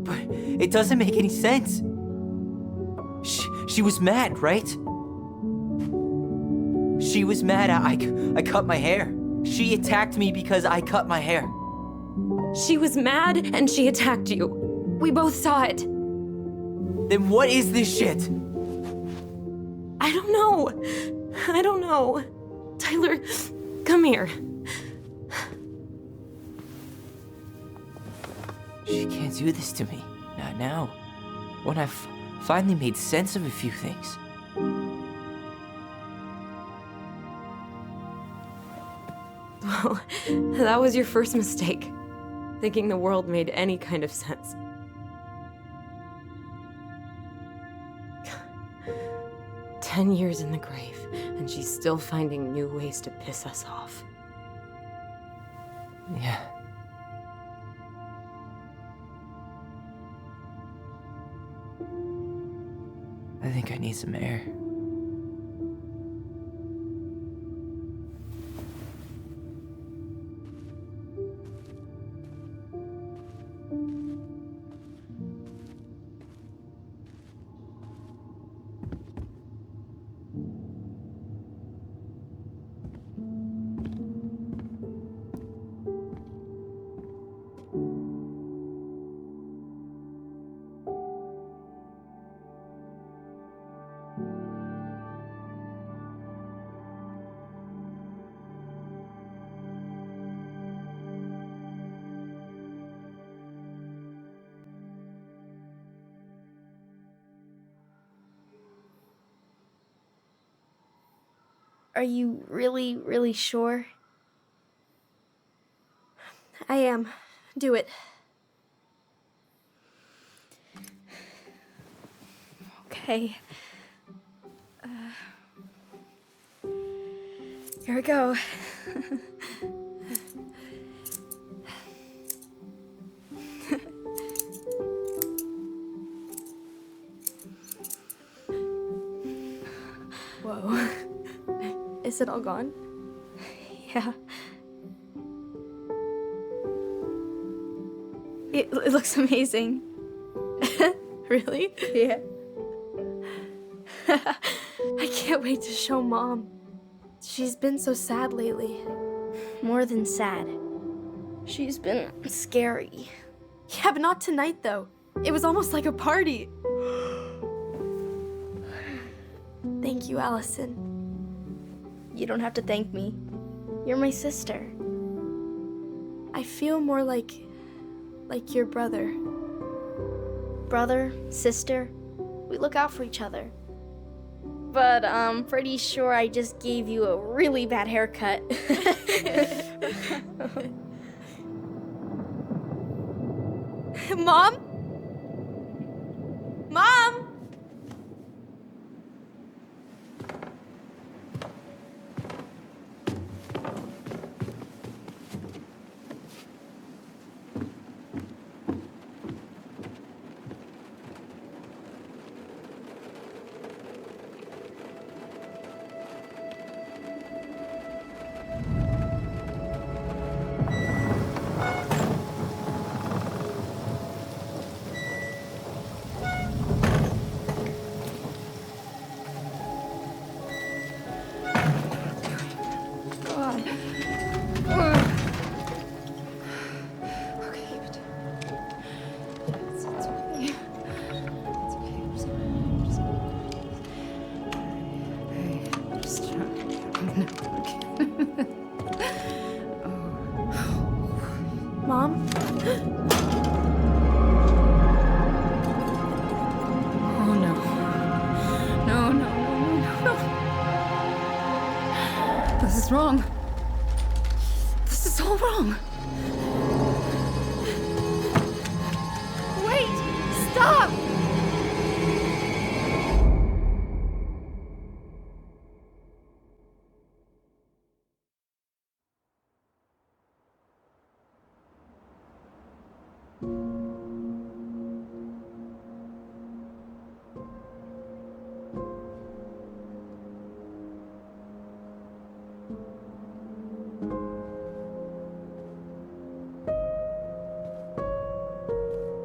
But it doesn't make any sense. She was mad, right? She was mad I cut my hair. She attacked me because I cut my hair. She was mad and she attacked you. We both saw it. Then what is this shit? I don't know. I don't know. Tyler, come here. She can't do this to me. Not now. When I've finally made sense of a few things. Well, that was your first mistake. Thinking the world made any kind of sense. "10 years in the grave, and she's still finding new ways to piss us off." Yeah. I think I need some air. Are you really, really sure? I am. Do it. Okay. Here we go. Whoa. Is it all gone? Yeah. It looks amazing. Really? Yeah. I can't wait to show Mom. She's been so sad lately. More than sad. She's been scary. Yeah, but not tonight, though. It was almost like a party. Thank you, Allison. You don't have to thank me. You're my sister. I feel more like your brother. Brother, sister, we look out for each other. But I'm pretty sure I just gave you a really bad haircut. Mom? Mom? Mom? Oh no. No, no, no, no, no. This is wrong. This is all wrong. Wait! Stop!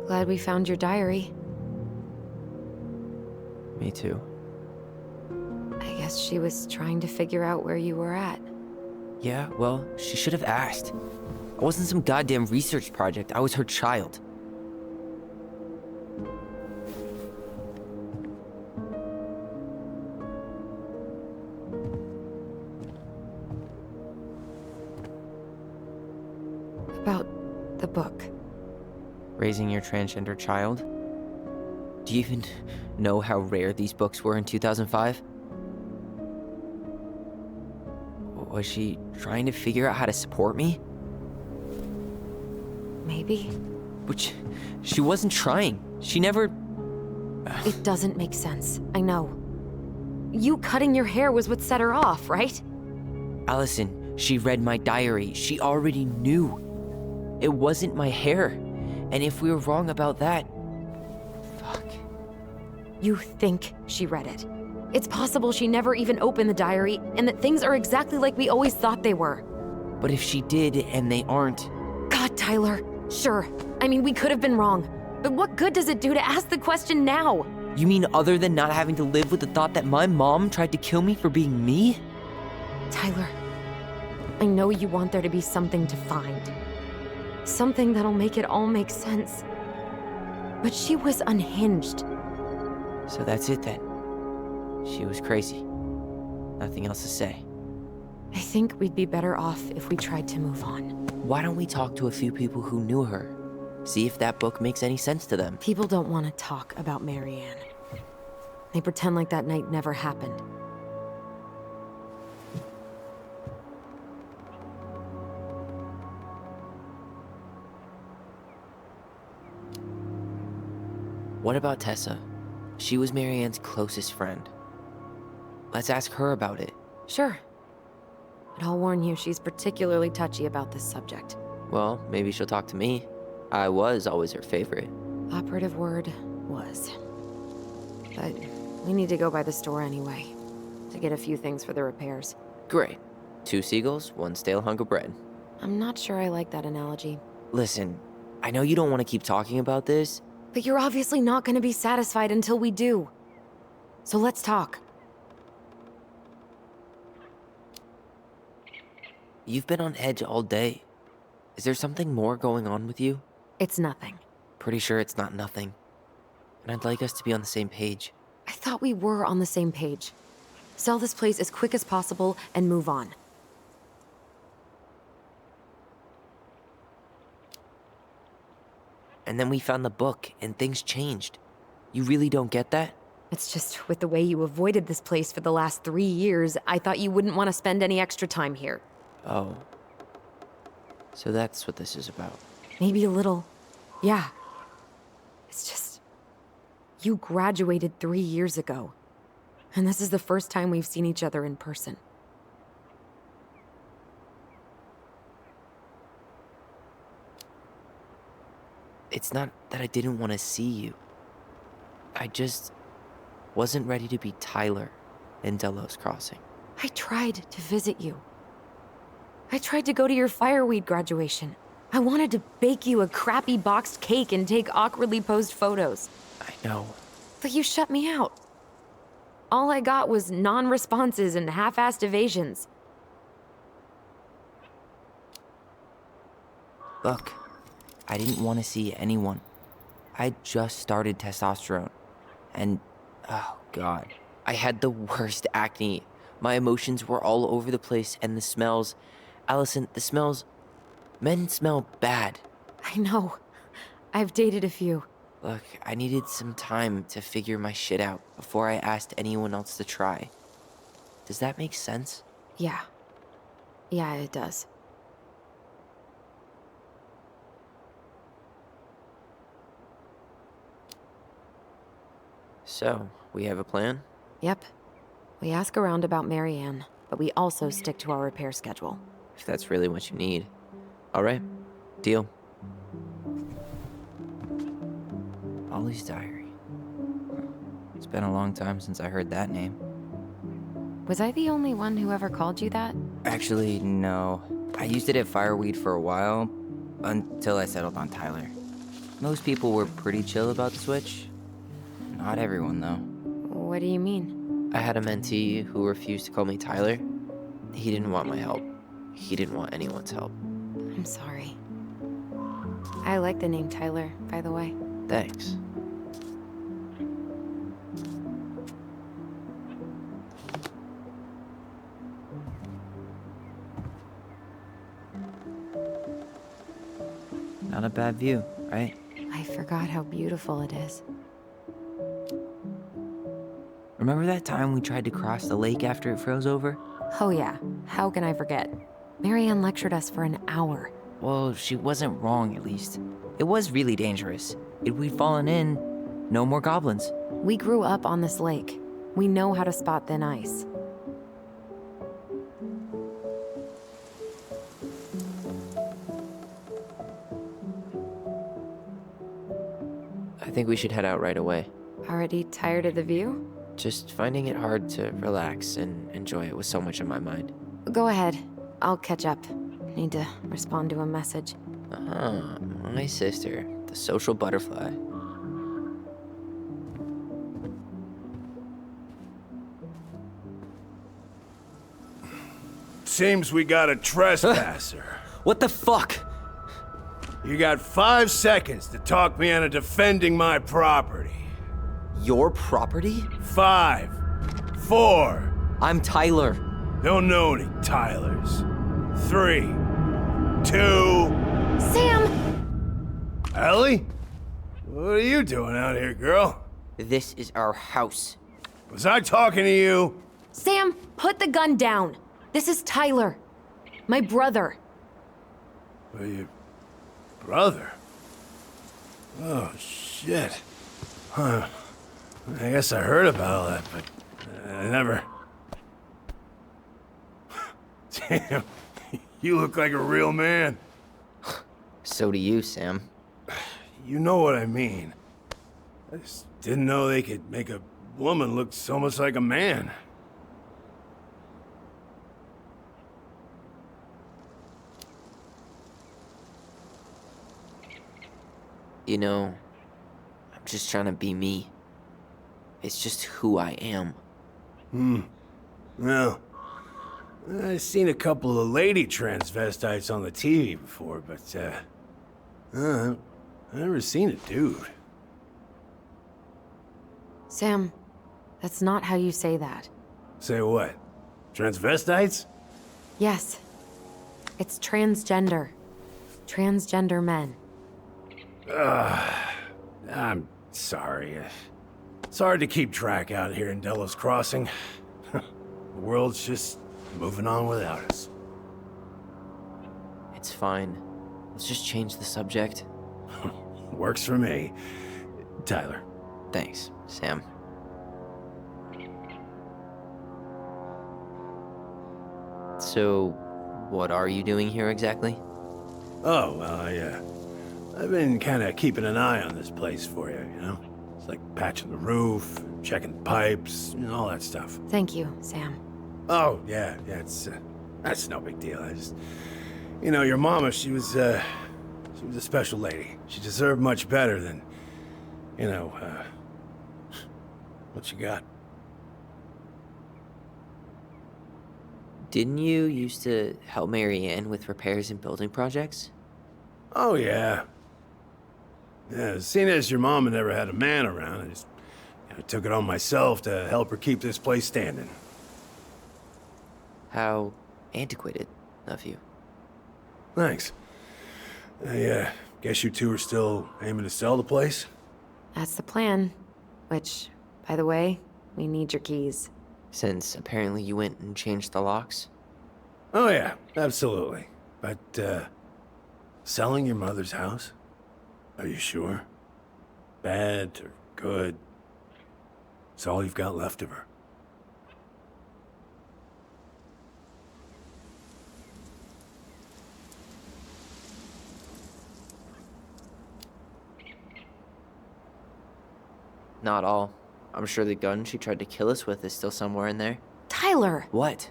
Glad we found your diary. Me too. I guess she was trying to figure out where you were at. Yeah, well, she should have asked. I wasn't some goddamn research project. I was her child. About the book. Raising your transgender child? Do you even know how rare these books were in 2005? Was she trying to figure out how to support me? Maybe. Which, she wasn't trying. She never... It doesn't make sense. I know. You cutting your hair was what set her off, right? Allison, she read my diary. She already knew. It wasn't my hair. And if we were wrong about that... Fuck. You think she read it. It's possible she never even opened the diary, and that things are exactly like we always thought they were. But if she did, and they aren't... God, Tyler. Sure. I mean, we could have been wrong. But what good does it do to ask the question now? You mean other than not having to live with the thought that my mom tried to kill me for being me? Tyler, I know you want there to be something to find. Something that'll make it all make sense. But she was unhinged. So that's it then. She was crazy. Nothing else to say. I think we'd be better off if we tried to move on. Why don't we talk to a few people who knew her? See if that book makes any sense to them. People don't want to talk about Marianne. They pretend like that night never happened. What about Tessa? She was Marianne's closest friend. Let's ask her about it. Sure. But I'll warn you, she's particularly touchy about this subject. Well, maybe she'll talk to me. I was always her favorite. Operative word was. But we need to go by the store anyway, to get a few things for the repairs. Great. 2 seagulls, 1 stale hunk of bread. I'm not sure I like that analogy. Listen, I know you don't want to keep talking about this. But you're obviously not going to be satisfied until we do. So let's talk. You've been on edge all day. Is there something more going on with you? It's nothing. Pretty sure it's not nothing. And I'd like us to be on the same page. I thought we were on the same page. Sell this place as quick as possible and move on. And then we found the book, and things changed. You really don't get that? It's just with the way you avoided this place for the last 3 years, I thought you wouldn't want to spend any extra time here. Oh. So that's what this is about. Maybe a little. Yeah. It's just... You graduated 3 years ago. And this is the first time we've seen each other in person. It's not that I didn't want to see you. I just wasn't ready to be Tyler in Delos Crossing. I tried to visit you. I tried to go to your fireweed graduation. I wanted to bake you a crappy boxed cake and take awkwardly posed photos. I know. But you shut me out. All I got was non-responses and half-assed evasions. Look, I didn't want to see anyone. I just started testosterone. And, oh god, I had the worst acne. My emotions were all over the place, and the smells... Allison, the smells... Men smell bad. I know. I've dated a few. Look, I needed some time to figure my shit out before I asked anyone else to try. Does that make sense? Yeah. Yeah, it does. So, we have a plan? Yep. We ask around about Marianne, but we also stick to our repair schedule. If that's really what you need. Alright, deal. Ollie's Diary. It's been a long time since I heard that name. Was I the only one who ever called you that? Actually, no. I used it at Fireweed for a while, until I settled on Tyler. Most people were pretty chill about the switch. Not everyone, though. What do you mean? I had a mentee who refused to call me Tyler. He didn't want my help. He didn't want anyone's help. I'm sorry. I like the name Tyler, by the way. Thanks. Not a bad view, right? I forgot how beautiful it is. Remember that time we tried to cross the lake after it froze over? Oh yeah, how can I forget? Marianne lectured us for an hour. Well, she wasn't wrong, at least. It was really dangerous. If we'd fallen in, no more goblins. We grew up on this lake. We know how to spot thin ice. I think we should head out right away. Already tired of the view? Just finding it hard to relax and enjoy it with so much on my mind. Go ahead. I'll catch up. Need to respond to a message. Ah, my sister, the social butterfly. Seems we got a trespasser. What the fuck? You got 5 seconds to talk me into defending my property. Your property? 5, 4. I'm Tyler. Don't know any Tylers. 3, 2. Sam! Ellie? What are you doing out here, girl? This is our house. Was I talking to you? Sam, put the gun down. This is Tyler. My brother. Well, your brother? Oh, shit. Huh. I guess I heard about all that, but I never... Damn, you look like a real man. So do you, Sam. You know what I mean. I just didn't know they could make a woman look so much like a man. You know, I'm just trying to be me. It's just who I am. Well, I've seen a couple of lady transvestites on the TV before, but, I've never seen a dude. Sam, that's not how you say that. Say what? Transvestites? Yes. It's transgender. Transgender men. I'm sorry. It's hard to keep track out here in Delos Crossing. The world's just moving on without us. It's fine. Let's just change the subject. Works for me. Tyler. Thanks, Sam. So, what are you doing here exactly? Oh, well, I've been kind of keeping an eye on this place for you, you know? It's like patching the roof, checking the pipes, you know, all that stuff. Thank you, Sam. Oh, yeah, that's no big deal. I just, you know, your mama, she was a special lady. She deserved much better than, you know, what you got. Didn't you used to help Mary Ann with repairs and building projects? Oh, yeah. Yeah, seeing as your mama never had a man around, I just took it on myself to help her keep this place standing. How antiquated of you. Thanks. I guess you two are still aiming to sell the place? That's the plan. Which, by the way, we need your keys. Since apparently you went and changed the locks? Oh, yeah, absolutely. But, selling your mother's house? Are you sure? Bad or good? It's all you've got left of her. Not all. I'm sure the gun she tried to kill us with is still somewhere in there. Tyler! What?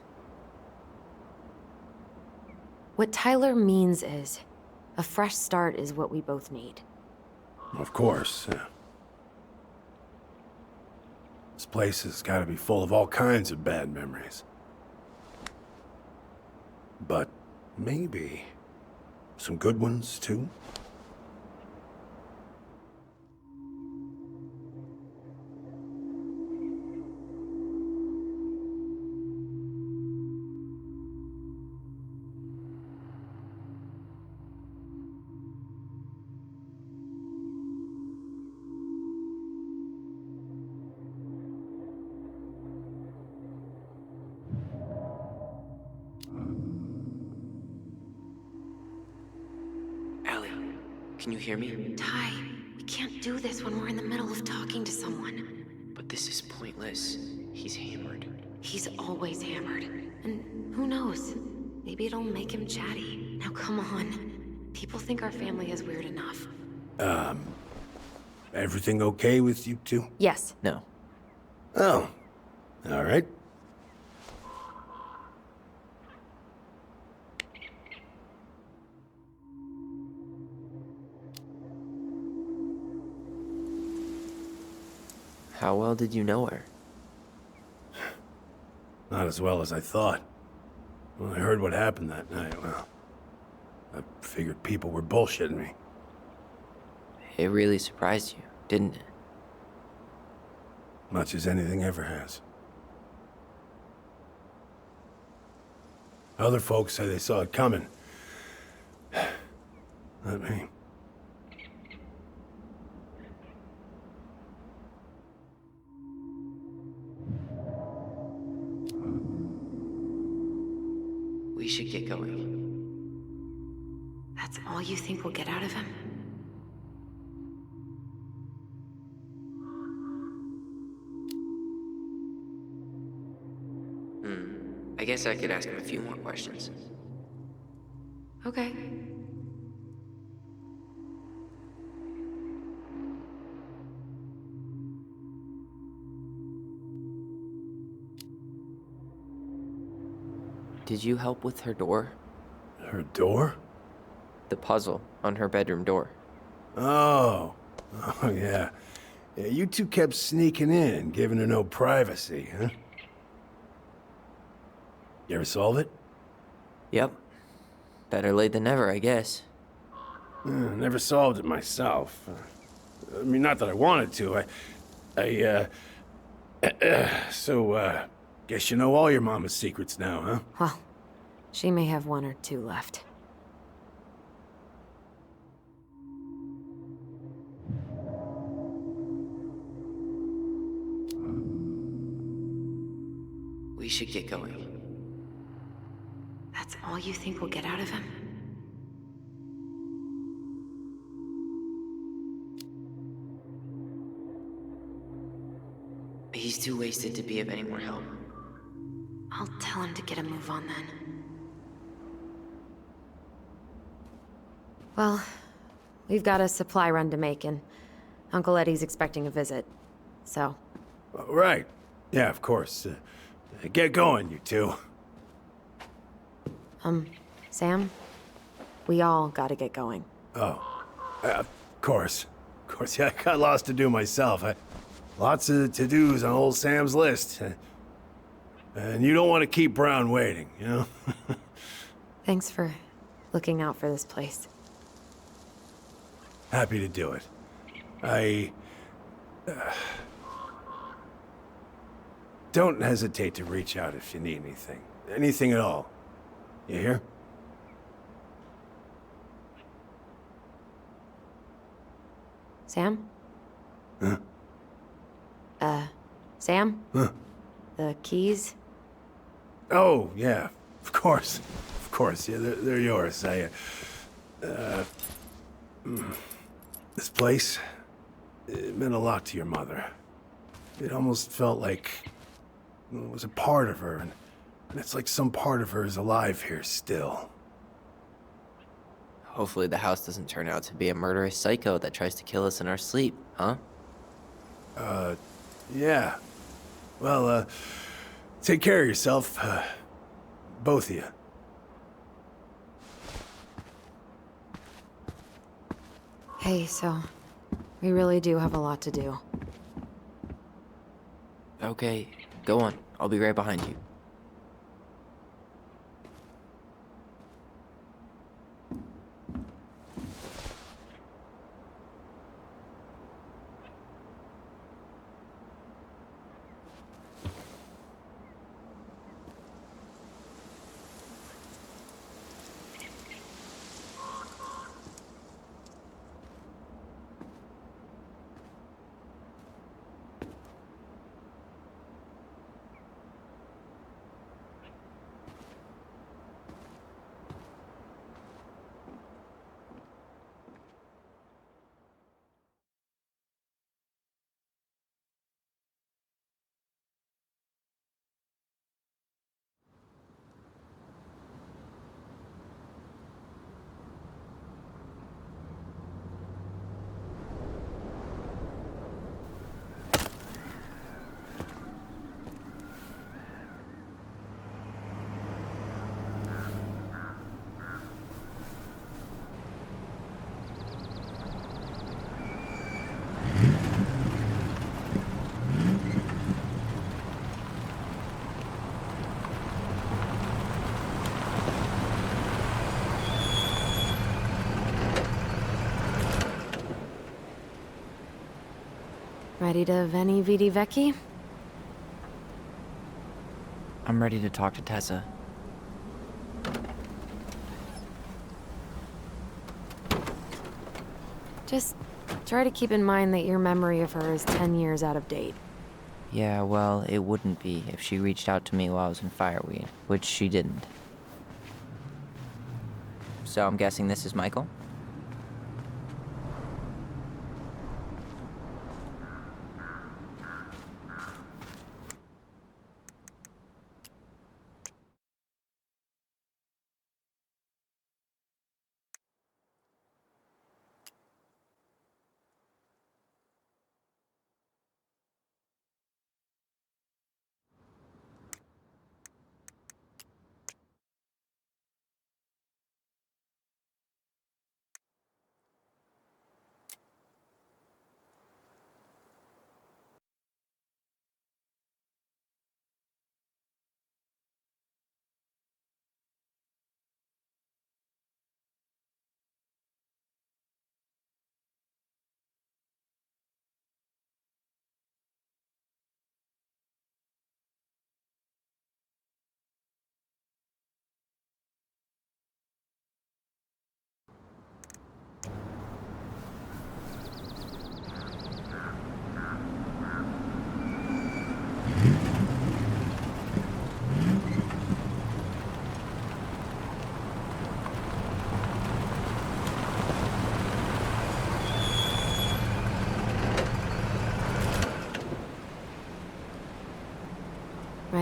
What Tyler means is, a fresh start is what we both need. Of course, yeah. This place has got to be full of all kinds of bad memories. But maybe some good ones, too? Can you hear me? Ty, we can't do this when we're in the middle of talking to someone. But this is pointless. He's hammered. He's always hammered. And who knows? Maybe it'll make him chatty. Now come on. People think our family is weird enough. Everything okay with you two? Yes. No. Oh, all right. How well did you know her? Not as well as I thought. When I heard what happened that night, well, I figured people were bullshitting me. It really surprised you, didn't it? Much as anything ever has. Other folks say they saw it coming. Not me. We should get going. That's all you think we'll get out of him? I guess I could ask him a few more questions. Okay. Did you help with her door? Her door? The puzzle on her bedroom door. Oh. Oh, yeah. Yeah, you two kept sneaking in, giving her no privacy, huh? You ever solve it? Yep. Better late than never, I guess. Never solved it myself. I mean, not that I wanted to. So, guess you know all your mama's secrets now, huh? Well, she may have one or two left. We should get going. That's all you think we'll get out of him? He's too wasted to be of any more help. I'll tell him to get a move on then. Well, we've got a supply run to make, and Uncle Eddie's expecting a visit. So, Right. Yeah, of course. Get going, you two. Sam? We all gotta get going. Oh, of course. Of course, yeah, I got lots to do myself. Lots of to-dos on old Sam's list. And you don't want to keep Brown waiting, you know? Thanks for looking out for this place. Happy to do it. I... don't hesitate to reach out if you need anything. Anything at all. You hear? Sam? Huh? Sam? Huh? The keys? Oh, yeah. Of course. Of course. Yeah, they're yours. This place, it meant a lot to your mother. It almost felt like it was a part of her, and it's like some part of her is alive here still. Hopefully the house doesn't turn out to be a murderous psycho that tries to kill us in our sleep, huh? Yeah. Well, take care of yourself. Both of you. Hey, so we really do have a lot to do. Okay, go on. I'll be right behind you. Ready to Veni Vidi Vecchi? I'm ready to talk to Tessa. Just try to keep in mind that your memory of her is 10 years out of date. Yeah, well, it wouldn't be if she reached out to me while I was in Fireweed, which she didn't. So I'm guessing this is Michael?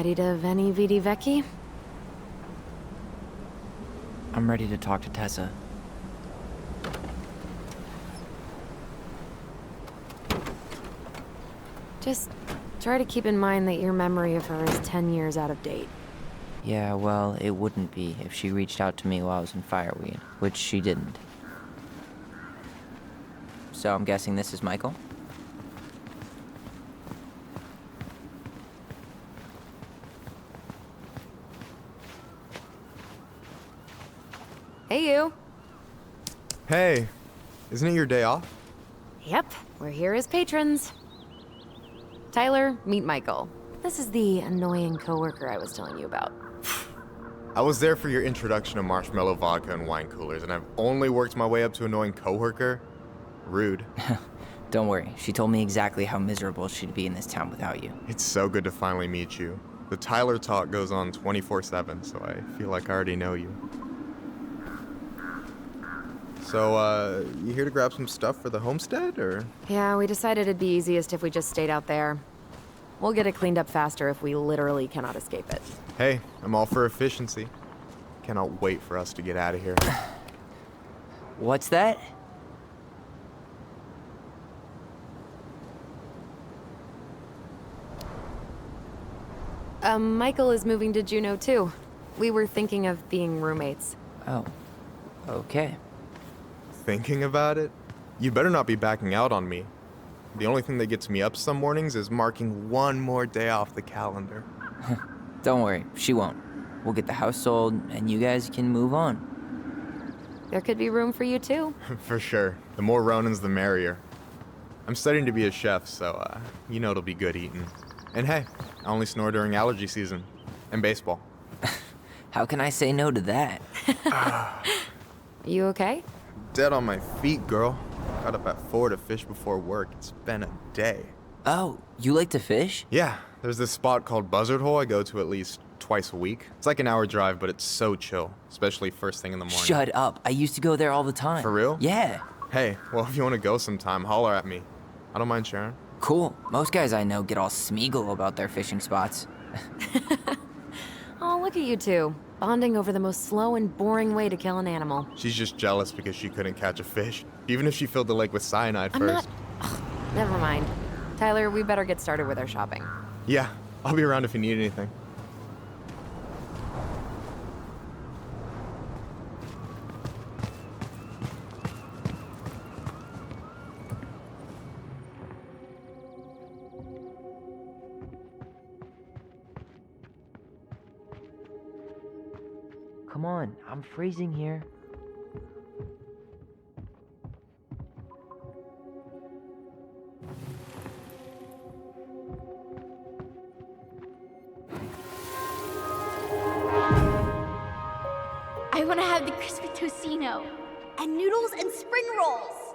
Ready to Veni Vidi Vici? I'm ready to talk to Tessa. Just try to keep in mind that your memory of her is 10 years out of date. Yeah, well, it wouldn't be if she reached out to me while I was in Fireweed, which she didn't. So I'm guessing this is Michael? Hey, you. Hey, isn't it your day off? Yep, we're here as patrons. Tyler, meet Michael. This is the annoying coworker I was telling you about. I was there for your introduction to marshmallow vodka and wine coolers, and I've only worked my way up to annoying coworker. Rude. Don't worry, she told me exactly how miserable she'd be in this town without you. It's so good to finally meet you. The Tyler talk goes on 24/7, so I feel like I already know you. So, you here to grab some stuff for the homestead, or? Yeah, we decided it'd be easiest if we just stayed out there. We'll get it cleaned up faster if we literally cannot escape it. Hey, I'm all for efficiency. Cannot wait for us to get out of here. What's that? Michael is moving to Juneau too. We were thinking of being roommates. Oh, okay. Thinking about it? You better not be backing out on me. The only thing that gets me up some mornings is marking one more day off the calendar. Don't worry, she won't. We'll get the house sold, and you guys can move on. There could be room for you too. For sure. The more Ronins, the merrier. I'm studying to be a chef, so, you know it'll be good eating. And hey, I only snore during allergy season. And baseball. How can I say no to that? You okay? Dead on my feet, girl. Got up at 4 to fish before work. It's been a day. Oh, you like to fish? Yeah, there's this spot called Buzzard Hole I go to at least twice a week. It's like an hour drive, but it's so chill, especially first thing in the morning. Shut up. I used to go there all the time. For real? Yeah. Hey, well, if you want to go sometime, holler at me. I don't mind sharing. Cool. Most guys I know get all Smeagol about their fishing spots. Oh, look at you two. Bonding over the most slow and boring way to kill an animal. She's just jealous because she couldn't catch a fish, even if she filled the lake with cyanide I'm first. not... Ugh, never mind. Tyler, we better get started with our shopping. Yeah, I'll be around if you need anything. Come on, I'm freezing here. I want to have the crispy tocino, and noodles and spring rolls.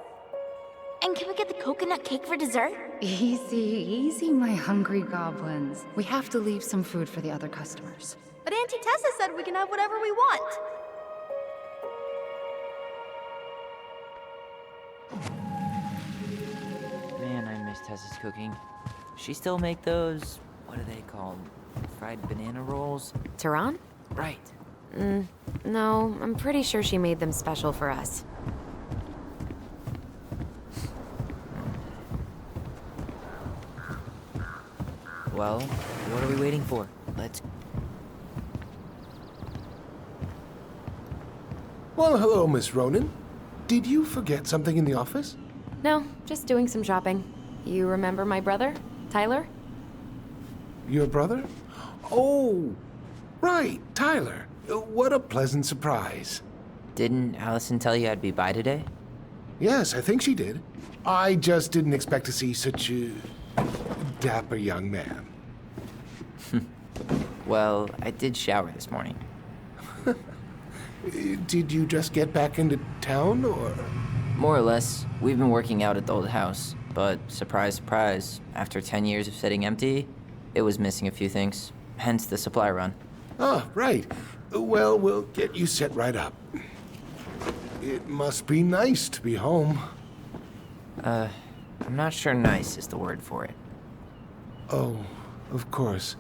And can we get the coconut cake for dessert? Easy, easy, my hungry goblins. We have to leave some food for the other customers. But Auntie Tessa said we can have whatever we want. Man, I miss Tessa's cooking. She still make those, what are they called? Fried banana rolls? Tehran? Right. No, I'm pretty sure she made them special for us. Well, what are we waiting for? Let's... Well, hello, Miss Ronan. Did you forget something in the office? No, just doing some shopping. You remember my brother, Tyler? Your brother? Oh, right, Tyler. What a pleasant surprise. Didn't Allison tell you I'd be by today? Yes, I think she did. I just didn't expect to see such a dapper young man. Well, I did shower this morning. Did you just get back into town, or? More or less. We've been working out at the old house, but surprise, surprise, after 10 years of sitting empty, it was missing a few things, hence the supply run. Ah, right. Well, we'll get you set right up. It must be nice to be home. I'm not sure nice is the word for it. Oh, of course.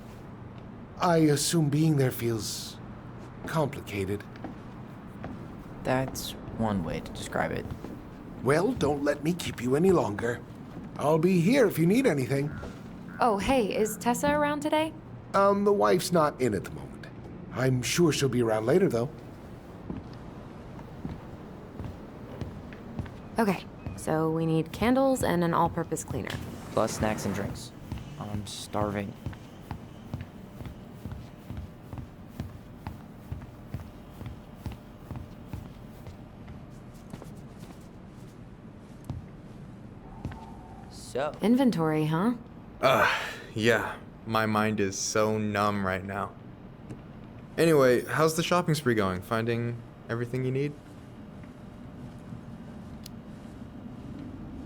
I assume being there feels complicated. That's one way to describe it. Well, don't let me keep you any longer. I'll be here if you need anything. Oh, hey, is Tessa around today? The wife's not in at the moment. I'm sure she'll be around later, though. Okay, so we need candles and an all-purpose cleaner. Plus snacks and drinks. I'm starving. So, Inventory, huh? Yeah. My mind is so numb right now. Anyway, how's the shopping spree going? Finding everything you need?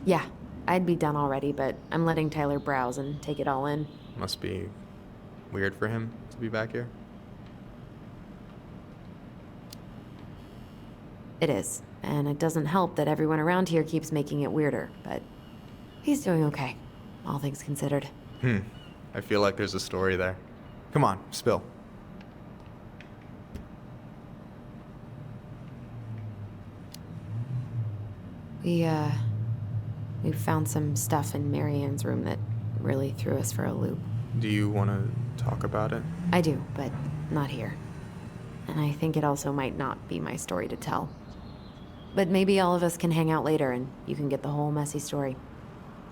Yeah, I'd be done already, but I'm letting Tyler browse and take it all in. Must be weird for him to be back here. It is, and it doesn't help that everyone around here keeps making it weirder, but he's doing okay, all things considered. I feel like there's a story there. Come on, spill. We found some stuff in Marianne's room that really threw us for a loop. Do you want to talk about it? I do, but not here. And I think it also might not be my story to tell. But maybe all of us can hang out later and you can get the whole messy story.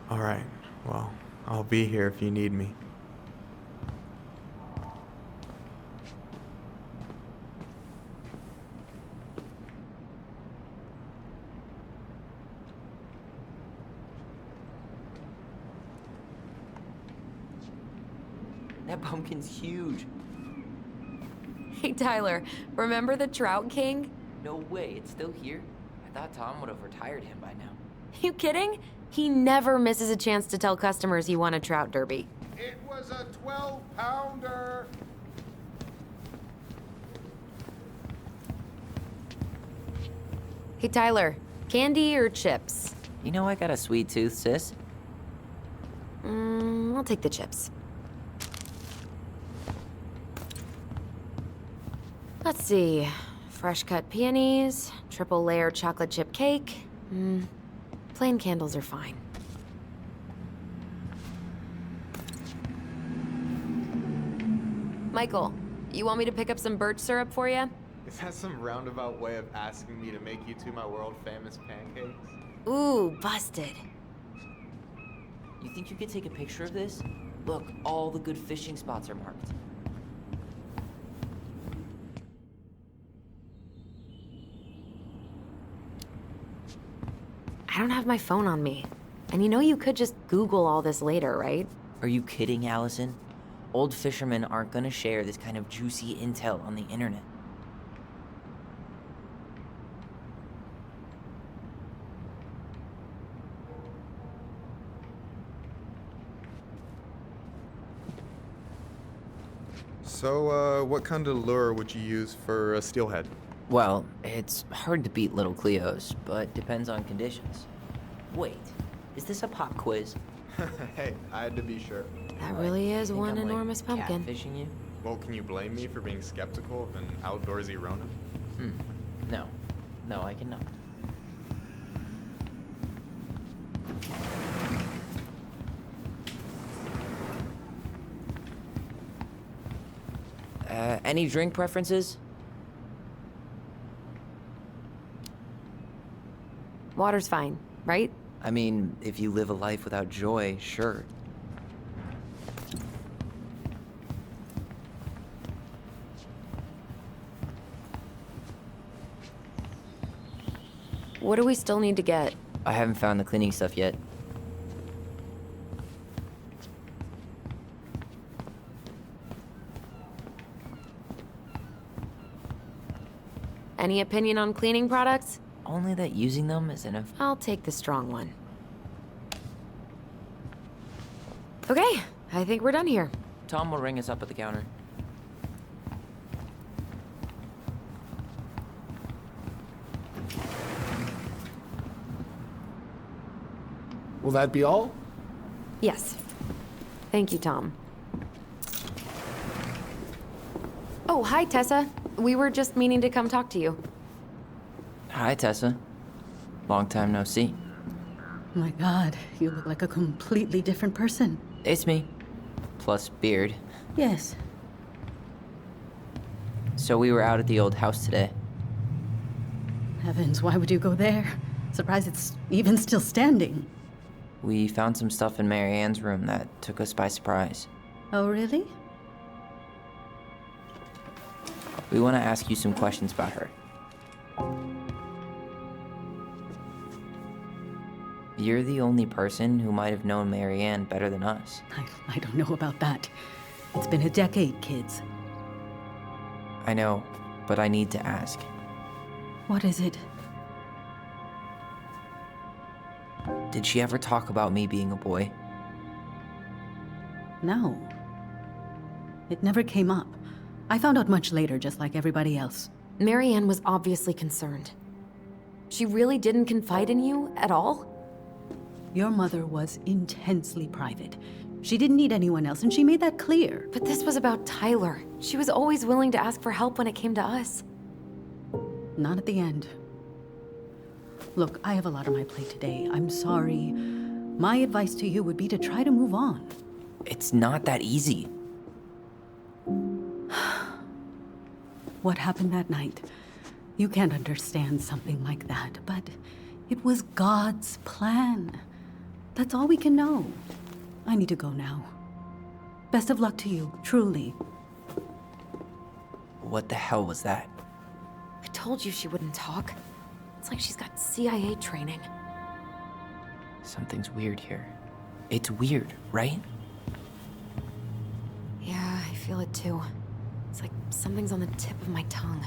All right. Well, I'll be here if you need me. that pumpkin's huge. Hey, Tyler, remember the Trout King? No way, it's still here? I thought Tom would have retired him by now. You kidding? He never misses a chance to tell customers he won a trout derby. It was a 12-pounder. Hey, Tyler, candy or chips? You know I got a sweet tooth, sis. I'll take the chips. Let's see. Fresh cut peonies, triple layer chocolate chip cake. Plain candles are fine. Michael, you want me to pick up some birch syrup for you? Is that some roundabout way of asking me to make you two my world famous pancakes? Ooh, busted. You think you could take a picture of this? Look, all the good fishing spots are marked. I don't have my phone on me. And you know you could just Google all this later, right? Are you kidding, Allison? Old fishermen aren't gonna share this kind of juicy intel on the internet. So, what kind of lure would you use for a steelhead? Well, it's hard to beat Little Cleo's, but depends on conditions. Wait, is this a pop quiz? Hey, I had to be sure. That really is Think one I'm, like, enormous pumpkin. Catfishing you? Well, can you blame me for being skeptical of an outdoorsy Ronin? No. No, I cannot. Any drink preferences? Water's fine, right? I mean, if you live a life without joy, sure. What do we still need to get? I haven't found the cleaning stuff yet. Any opinion on cleaning products? Only that using them is enough. I'll take the strong one. Okay, I think we're done here. Tom will ring us up at the counter. Will that be all? Yes. Thank you, Tom. Oh, hi, Tessa. We were just meaning to come talk to you. Hi, Tessa. Long time no see. My God, you look like a completely different person. It's me. Plus beard. Yes. So we were out at the old house today. Heavens, why would you go there? Surprised it's even still standing. We found some stuff in Mary Ann's room that took us by surprise. Oh, really? We want to ask you some questions about her. You're the only person who might have known Mary Ann better than us. I don't know about that. It's been a decade, kids. I know, but I need to ask. What is it? Did she ever talk about me being a boy? No. It never came up. I found out much later, just like everybody else. Mary Ann was obviously concerned. She really didn't confide in you at all? Your mother was intensely private. She didn't need anyone else, and she made that clear. But this was about Tyler. She was always willing to ask for help when it came to us. Not at the end. Look, I have a lot on my plate today. I'm sorry. My advice to you would be to try to move on. It's not that easy. What happened that night? You can't understand something like that, but it was God's plan. That's all we can know. I need to go now. Best of luck to you, truly. What the hell was that? I told you she wouldn't talk. It's like she's got CIA training. Something's weird here. It's weird, right? Yeah, I feel it too. It's like something's on the tip of my tongue.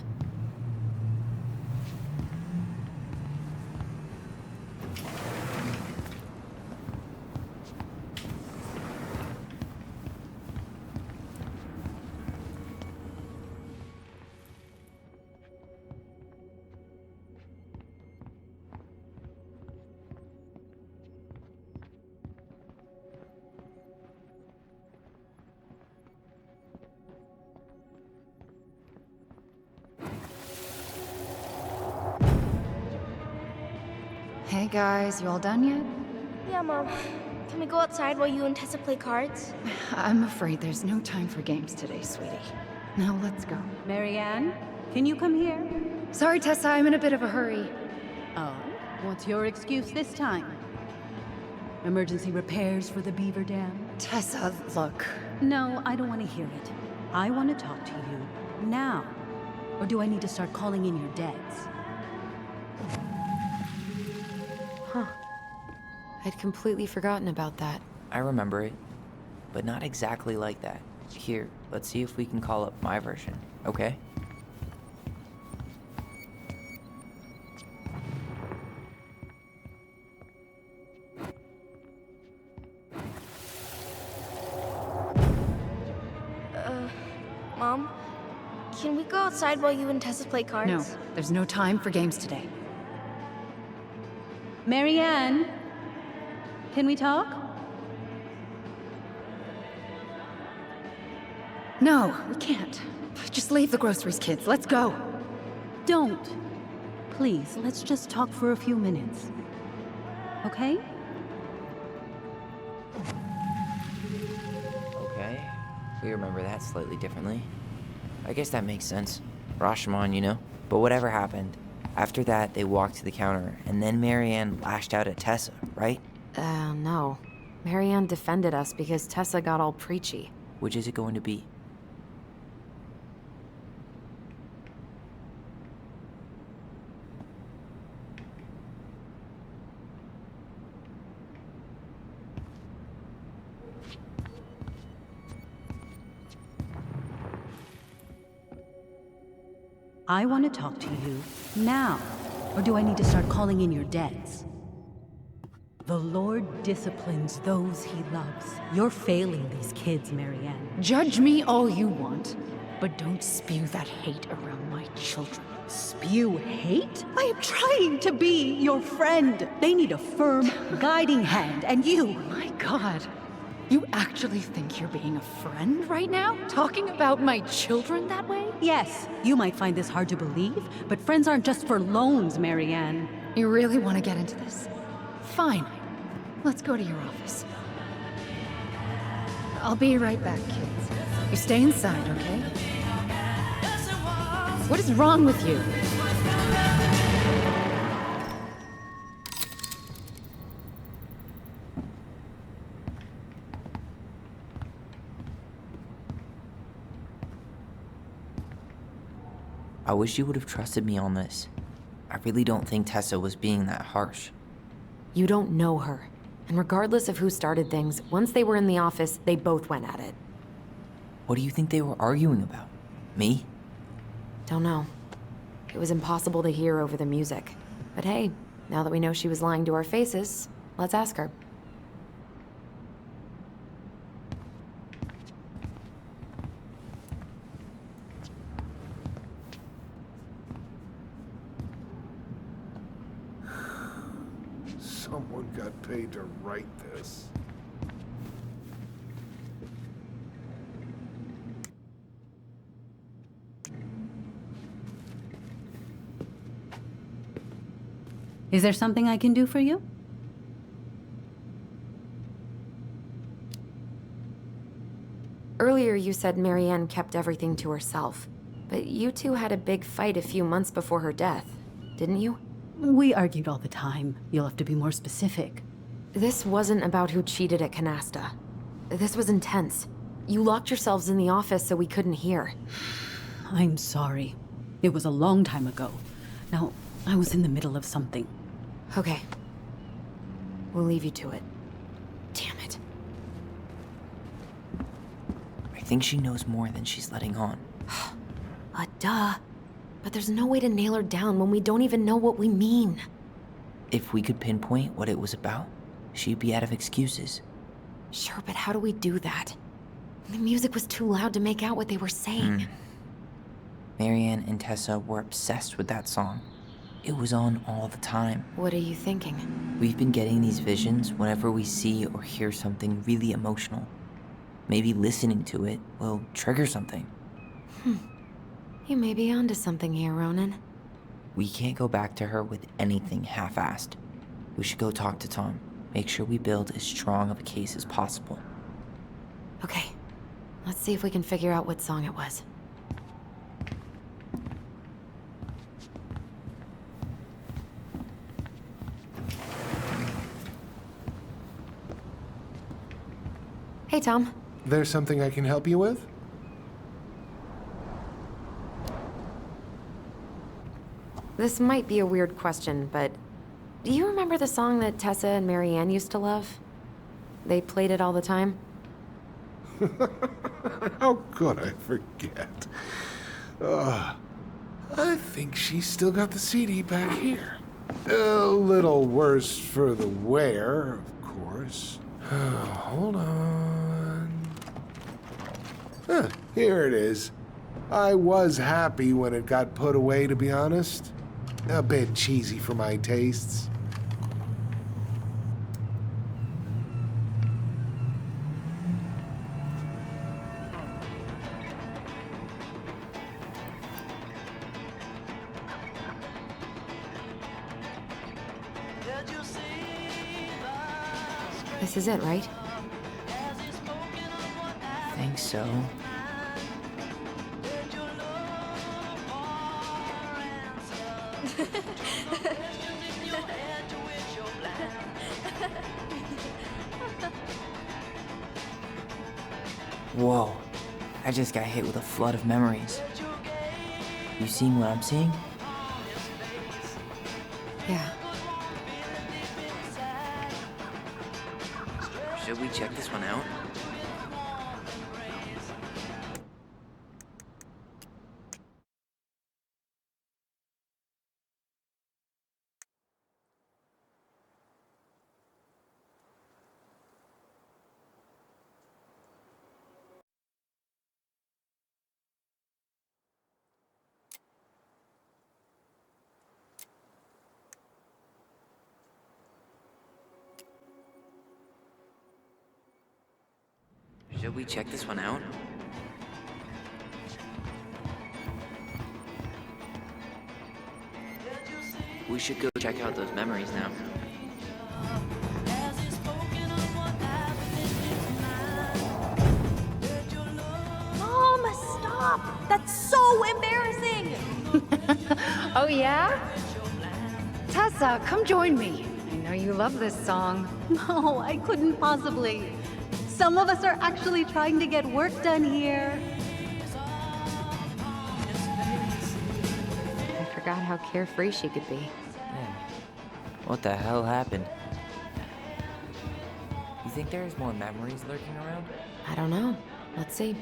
Hey guys, you all done yet? Yeah, Mom. Can we go outside while you and Tessa play cards? I'm afraid there's no time for games today, sweetie. Now let's go. Mary Ann, can you come here? Sorry, Tessa, I'm in a bit of a hurry. Oh, what's your excuse this time? Emergency repairs for the beaver dam? Tessa, look. No, I don't want to hear it. I want to talk to you now. Or do I need to start calling in your dads? Huh. I'd completely forgotten about that. I remember it, but not exactly like that. Here, let's see if we can call up my version, okay? Mom? Can we go outside while you and Tessa play cards? No, there's no time for games today. Mary Ann, can we talk? No, we can't. Just leave the groceries, kids. Let's go. Don't. Please, let's just talk for a few minutes. Okay? Okay, we remember that slightly differently. I guess that makes sense. Rashomon, you know? But whatever happened, after that, they walked to the counter, and then Mary Ann lashed out at Tessa, right? No. Mary Ann defended us because Tessa got all preachy. Which is it going to be? I want to talk to you now. Or do I need to start calling in your dads? The Lord disciplines those he loves. You're failing these kids, Mary Ann. Judge me all you want, but don't spew that hate around my children. Spew hate? I am trying to be your friend. They need a firm, guiding hand, and you... My God. You actually think you're being a friend right now? Talking about my children that way? Yes, you might find this hard to believe, but friends aren't just for loans, Marianne. You really want to get into this? Fine. Let's go to your office. I'll be right back, kids. You stay inside, okay? What is wrong with you? I wish you would have trusted me on this. I really don't think Tessa was being that harsh. You don't know her. And regardless of who started things, once they were in the office, they both went at it. What do you think they were arguing about? Me? Don't know. It was impossible to hear over the music. But hey, now that we know she was lying to our faces, let's ask her. Someone got paid to write this. Is there something I can do for you? Earlier you said Marianne kept everything to herself. But you two had a big fight a few months before her death, didn't you? We argued all the time. You'll have to be more specific. This wasn't about who cheated at Canasta. This was intense. You locked yourselves in the office so we couldn't hear. I'm sorry. It was a long time ago. Now, I was in the middle of something. Okay. We'll leave you to it. Damn it. I think she knows more than she's letting on. Duh. But there's no way to nail her down when we don't even know what we mean. If we could pinpoint what it was about, she'd be out of excuses. Sure, but how do we do that? The music was too loud to make out what they were saying. Marianne and Tessa were obsessed with that song. It was on all the time. What are you thinking? We've been getting these visions whenever we see or hear something really emotional. Maybe listening to it will trigger something. You may be onto something here, Ronan. We can't go back to her with anything half-assed. We should go talk to Tom. Make sure we build as strong of a case as possible. Okay. Let's see if we can figure out what song it was. Hey, Tom. There's something I can help you with? This might be a weird question, but do you remember the song that Tessa and Marianne used to love? They played it all the time. How could I forget? I think she's still got the CD back here. A little worse for the wear, of course. Hold on. Here it is. I was happy when it got put away, to be honest. A bit cheesy for my tastes. This is it, right? Think so. Whoa. I just got hit with a flood of memories. You seeing what I'm seeing? Yeah. Should we check this one out? Should we check this one out? We should go check out those memories now. Mom, stop! That's so embarrassing! Oh, yeah? Tessa, come join me. I know you love this song. No, I couldn't possibly. Some of us are actually trying to get work done here. I forgot how carefree she could be. Man, what the hell happened? You think there's more memories lurking around? I don't know. Let's see.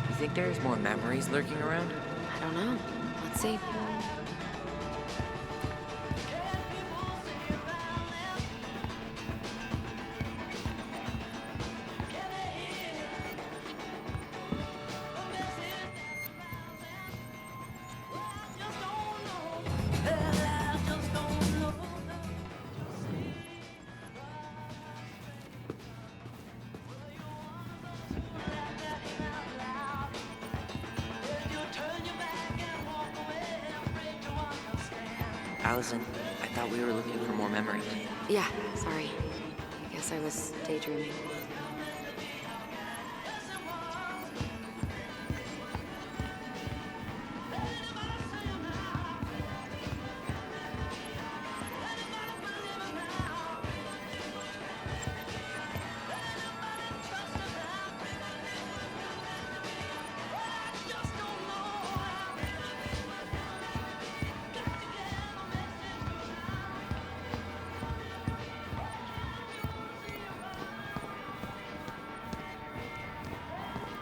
You think there's more memories lurking around? I don't know. Let's see. Allison, I thought we were looking for more memories. Yeah, sorry. I guess I was daydreaming.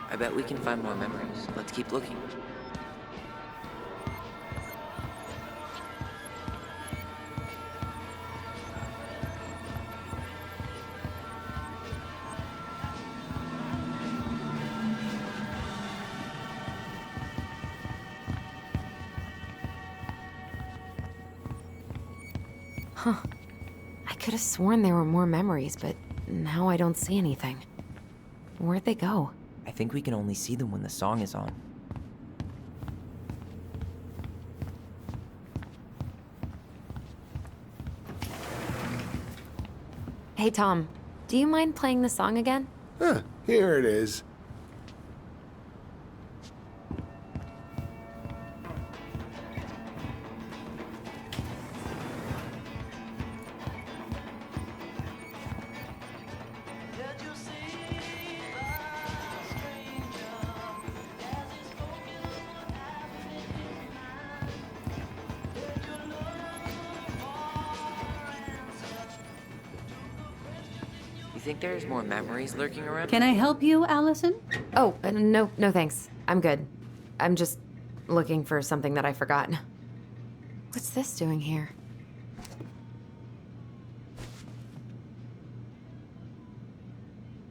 I bet we can find more memories. Let's keep looking. Huh. I could have sworn there were more memories, but now I don't see anything. Where'd they go? I think we can only see them when the song is on. Hey, Tom. Do you mind playing the song again? Huh, here it is. You think there's more memories lurking around? Can I help you, Allison? Oh, no, no thanks. I'm good. I'm just looking for something that I forgot. What's this doing here?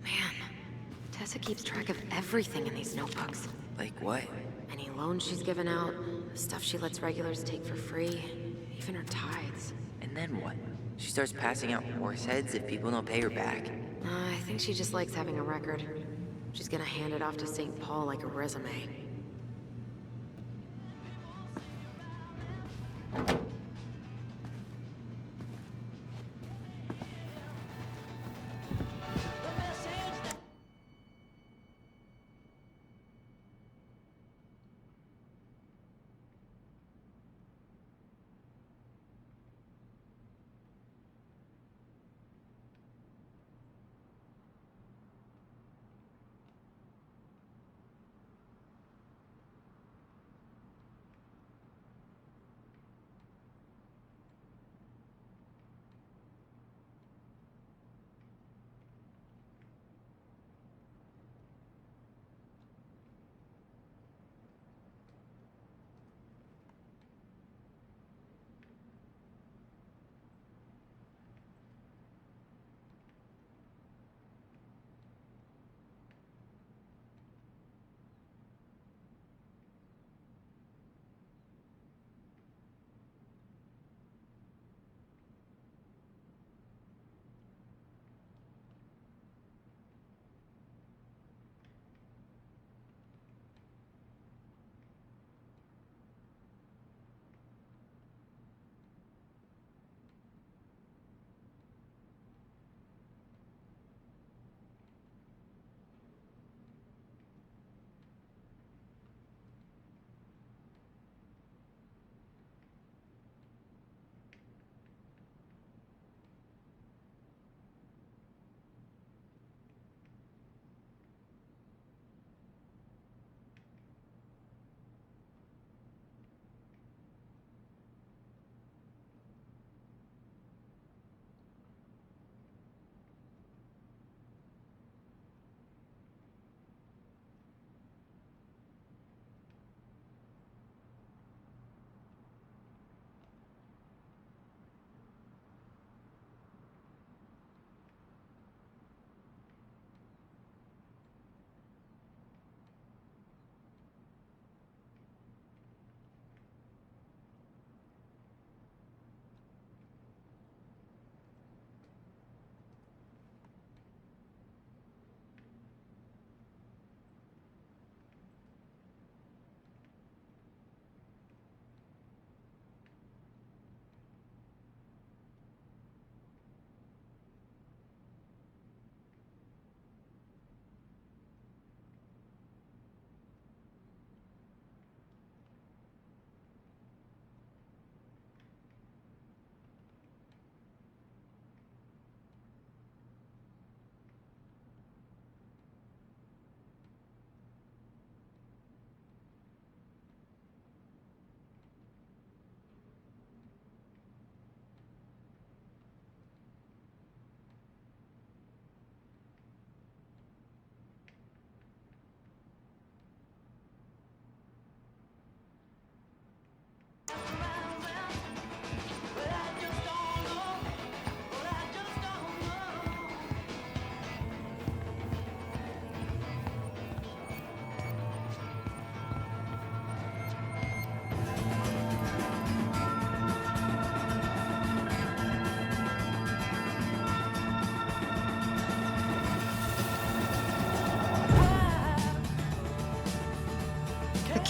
Man, Tessa keeps track of everything in these notebooks. Like what? Any loans she's given out, stuff she lets regulars take for free, even her tithes. And then what? She starts passing out horse heads if people don't pay her back. I think she just likes having a record. She's gonna hand it off to St. Paul like a resume.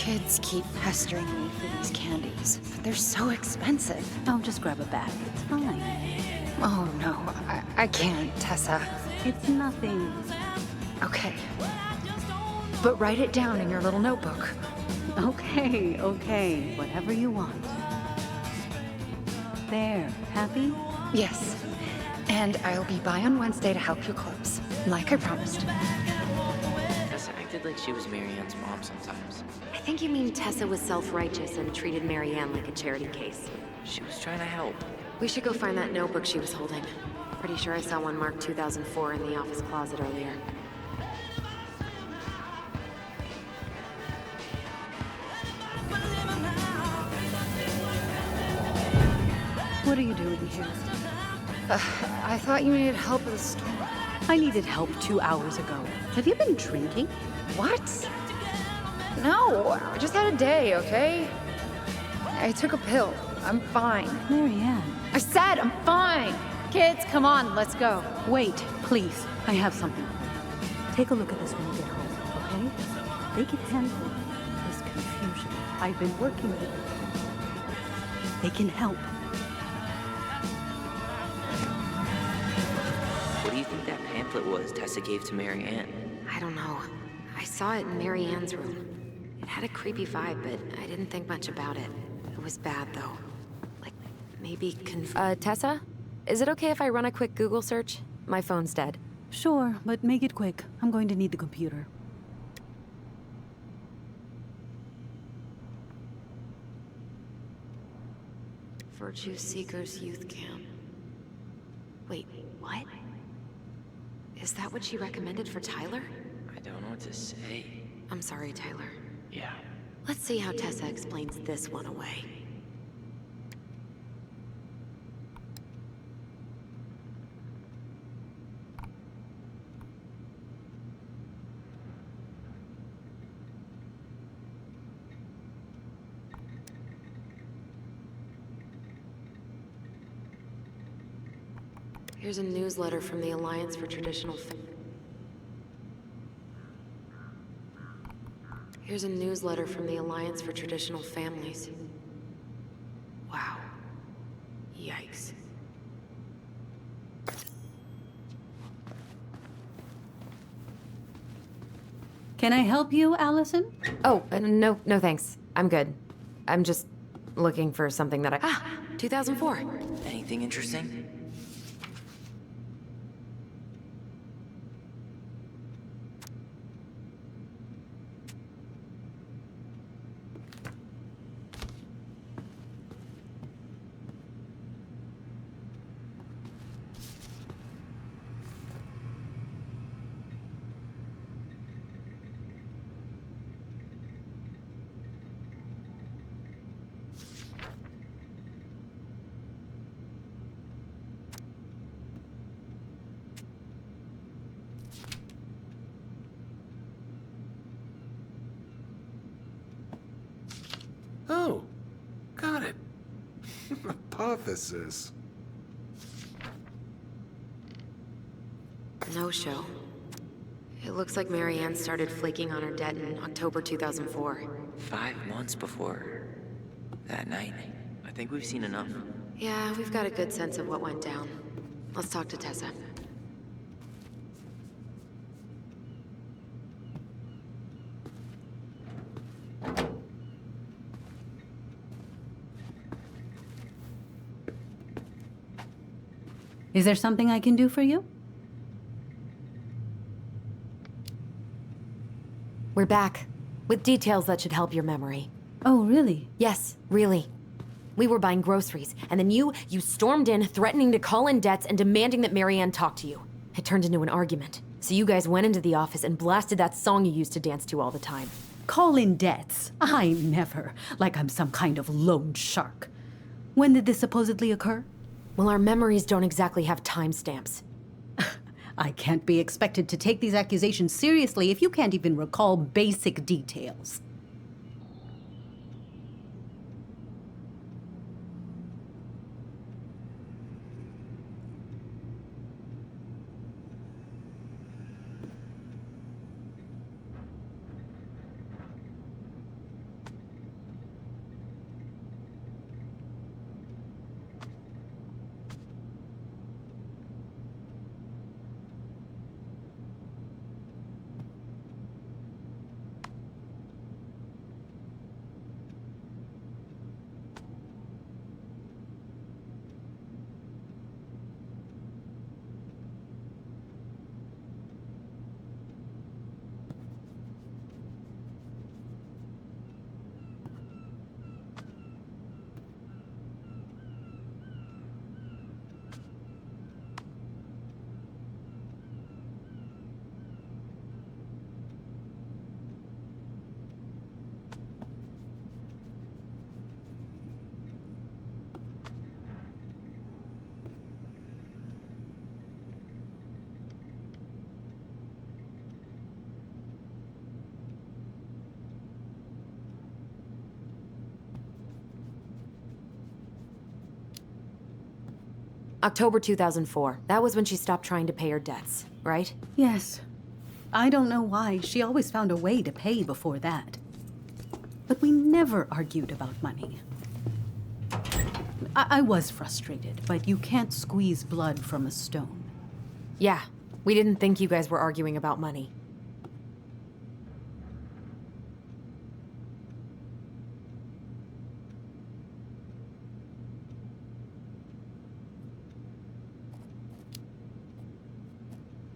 Kids keep pestering me for these candies, but they're so expensive. I'll just grab a bag. It's fine. Oh no, I can't, Tessa. It's nothing. Okay. But write it down in your little notebook. Okay, okay. Whatever you want. There. Happy? Yes. And I'll be by on Wednesday to help you close, like I promised. Tessa acted like she was Marianne's mom sometimes. I think you mean Tessa was self-righteous and treated Marianne like a charity case. She was trying to help. We should go find that notebook she was holding. Pretty sure I saw one marked 2004 in the office closet earlier. What are you doing here? I thought you needed help with the store. I needed help 2 hours ago. Have you been drinking? What? No, I just had a day, okay? I took a pill. I'm fine. Marianne. I said I'm fine. Kids, come on, let's go. Wait, please. I have something. Take a look at this when you get home, okay? They can handle this confusion. I've been working with them. They can help. What do you think that pamphlet was Tessa gave to Marianne? I don't know. I saw it in Marianne's room. It had a creepy vibe, but I didn't think much about it. It was bad, though. Like, maybe Tessa? Is it okay if I run a quick Google search? My phone's dead. Sure, but make it quick. I'm going to need the computer. Virtue Seekers Youth Camp. Wait, what? Is that what she recommended for Tyler? I don't know what to say. I'm sorry, Tyler. Yeah. Let's see how Tessa explains this one away. Here's a newsletter from the Alliance for Traditional Here's a newsletter from the Alliance for Traditional Families. Wow. Yikes. Can I help you, Allison? Oh, no thanks. I'm good. I'm just looking for something that 2004. Anything interesting? Oh, got it. Hypothesis. No show. It looks like Marianne started flaking on her debt in October 2004. 5 months before that night. I think we've seen enough. Yeah, we've got a good sense of what went down. Let's talk to Tessa. Is there something I can do for you? We're back, with details that should help your memory. Oh, really? Yes, really. We were buying groceries, and then you stormed in, threatening to call in debts and demanding that Marianne talk to you. It turned into an argument. So you guys went into the office and blasted that song you used to dance to all the time. Call in debts? I never. Like I'm some kind of loan shark. When did this supposedly occur? Well, our memories don't exactly have timestamps. I can't be expected to take these accusations seriously if you can't even recall basic details. October 2004. That was when she stopped trying to pay her debts, right? Yes. I don't know why. She always found a way to pay before that. But we never argued about money. I was frustrated, but you can't squeeze blood from a stone. Yeah, we didn't think you guys were arguing about money.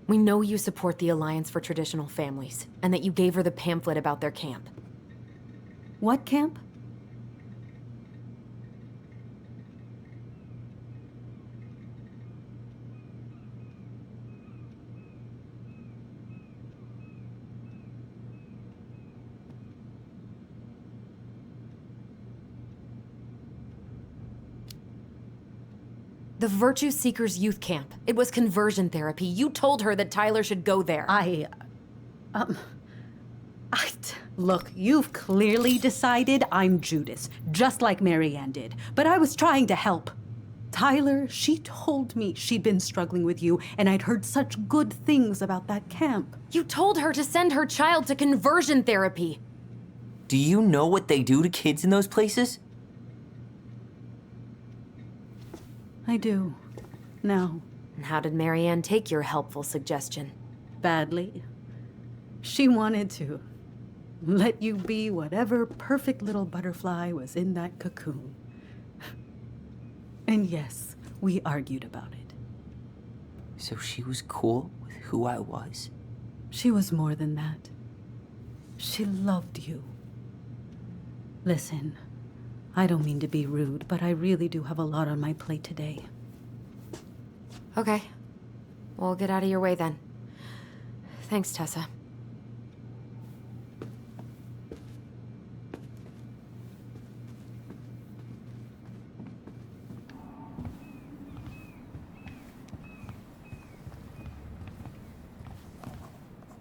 We know you support the Alliance for Traditional Families, and that you gave her the pamphlet about their camp. What camp? The Virtue Seekers Youth Camp. It was conversion therapy. You told her that Tyler should go there. Look, you've clearly decided I'm Judas, just like Marianne did. But I was trying to help. Tyler, she told me she'd been struggling with you, and I'd heard such good things about that camp. You told her to send her child to conversion therapy. Do you know what they do to kids in those places? I do. Now. And how did Marianne take your helpful suggestion? Badly. She wanted to let you be whatever perfect little butterfly was in that cocoon. And yes, we argued about it. So she was cool with who I was? She was more than that. She loved you. Listen, I don't mean to be rude, but I really do have a lot on my plate today. Okay. We'll get out of your way then. Thanks, Tessa.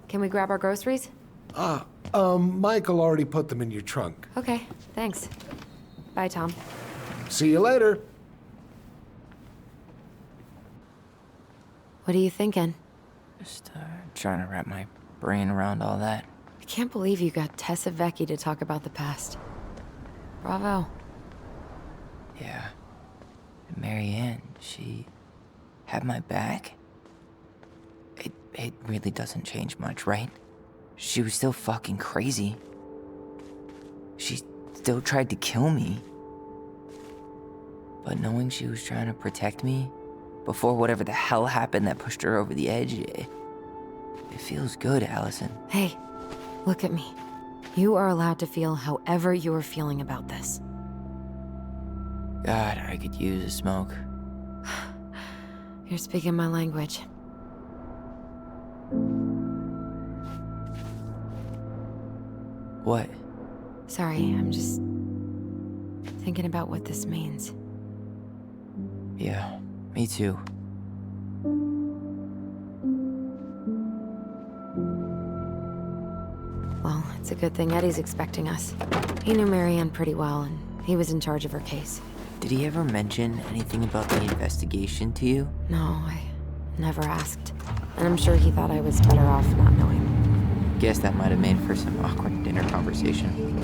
Can we grab our groceries? Michael already put them in your trunk. Okay, thanks. Bye, Tom. See you later. What are you thinking? Just trying to wrap my brain around all that. I can't believe you got Tessa Vecchi to talk about the past. Bravo. Yeah. And Marianne, she had my back. It really doesn't change much, right? She was still fucking crazy. She still tried to kill me. But knowing she was trying to protect me before whatever the hell happened that pushed her over the edge, it feels good, Allison. Hey, look at me. You are allowed to feel however you are feeling about this. God, I could use a smoke. You're speaking my language. What? Sorry, I'm just thinking about what this means. Yeah, me too. Well, it's a good thing Eddie's expecting us. He knew Marianne pretty well, and he was in charge of her case. Did he ever mention anything about the investigation to you? No, I never asked. And I'm sure he thought I was better off not knowing. Guess that might have made for some awkward dinner conversation.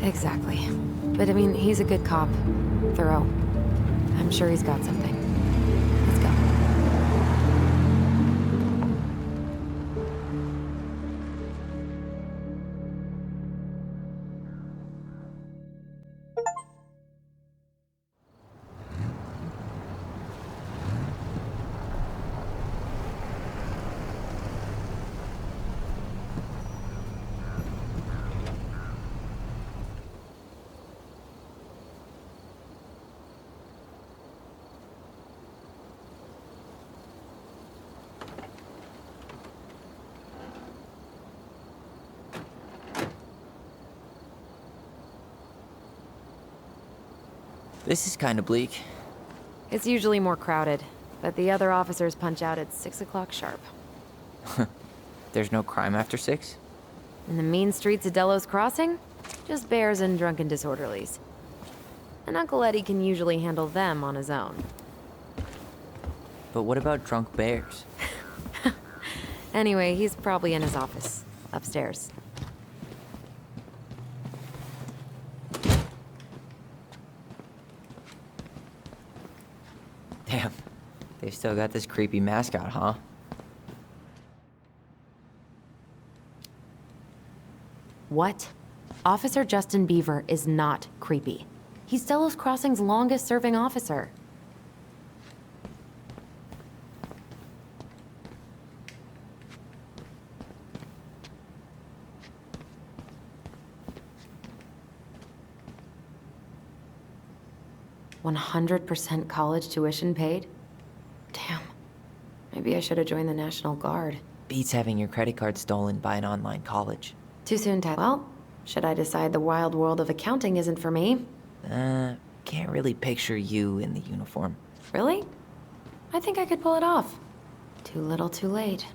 Exactly. But I mean, he's a good cop. Thorough. I'm sure he's got something. Let's go. This is kind of bleak. It's usually more crowded, but the other officers punch out at 6 o'clock sharp. There's no crime after 6? In the mean streets of Delos Crossing, just bears and drunken disorderlies. And Uncle Eddie can usually handle them on his own. But what about drunk bears? Anyway, he's probably in his office, upstairs. Damn, they've still got this creepy mascot, huh? What? Officer Justin Beaver is not creepy. He's Delos Crossing's longest-serving officer. $100% college tuition paid? Damn. Maybe I should have joined the National Guard. Beats having your credit card stolen by an online college. Too soon, Ty. Well, should I decide the wild world of accounting isn't for me? Can't really picture you in the uniform. Really? I think I could pull it off. Too little, too late.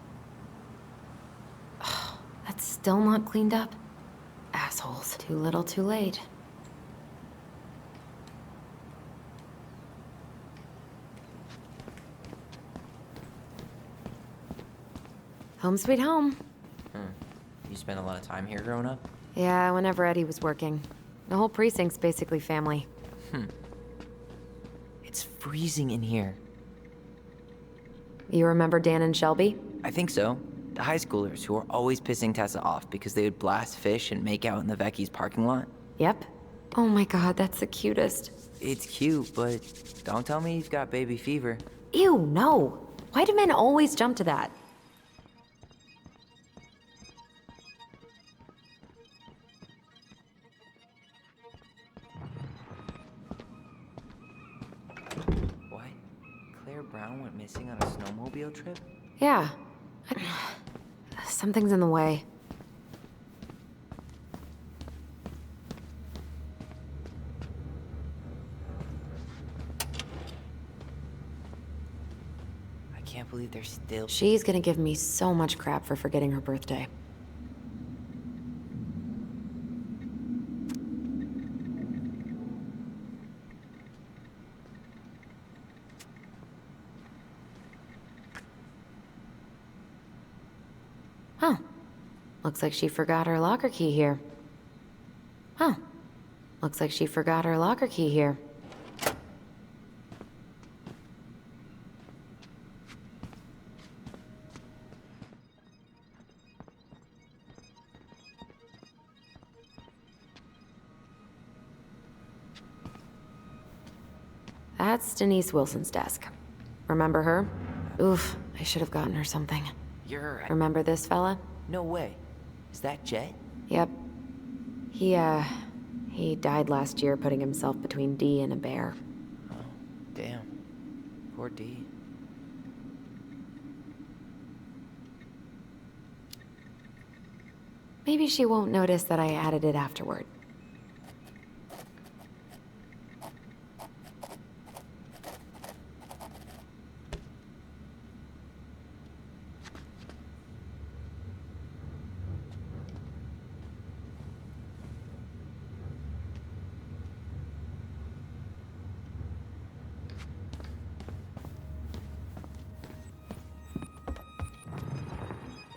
That's still not cleaned up. Assholes. Too little, too late. Home sweet home. You spent a lot of time here growing up? Yeah, whenever Eddie was working. The whole precinct's basically family. It's freezing in here. You remember Dan and Shelby? I think so. The high schoolers who were always pissing Tessa off because they would blast fish and make out in the Vecchi's parking lot. Yep. Oh my god, that's the cutest. It's cute, but don't tell me you've got baby fever. Ew, no. Why do men always jump to that? What? Claire Brown went missing on a snowmobile trip? Yeah. Something's in the way. I can't believe they're still... She's gonna give me so much crap for forgetting her birthday. Huh. Looks like she forgot her locker key here. Huh. Looks like she forgot her locker key here. That's Denise Wilson's desk. Remember her? Oof, I should have gotten her something. You're... Remember this fella? No way. Is that Jet? Yep. He died last year putting himself between Dee and a bear. Oh, damn. Poor Dee. Maybe she won't notice that I added it afterward.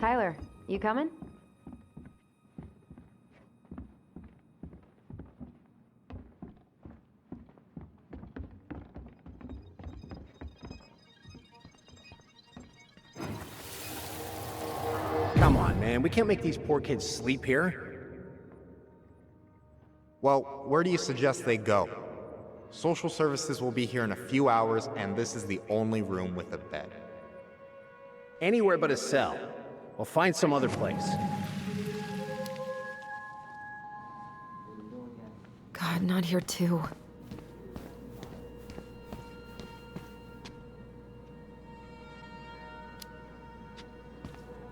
Tyler, you coming? Come on, man. We can't make these poor kids sleep here. Well, where do you suggest they go? Social services will be here in a few hours, and this is the only room with a bed. Anywhere but a cell. We'll find some other place. God, not here too.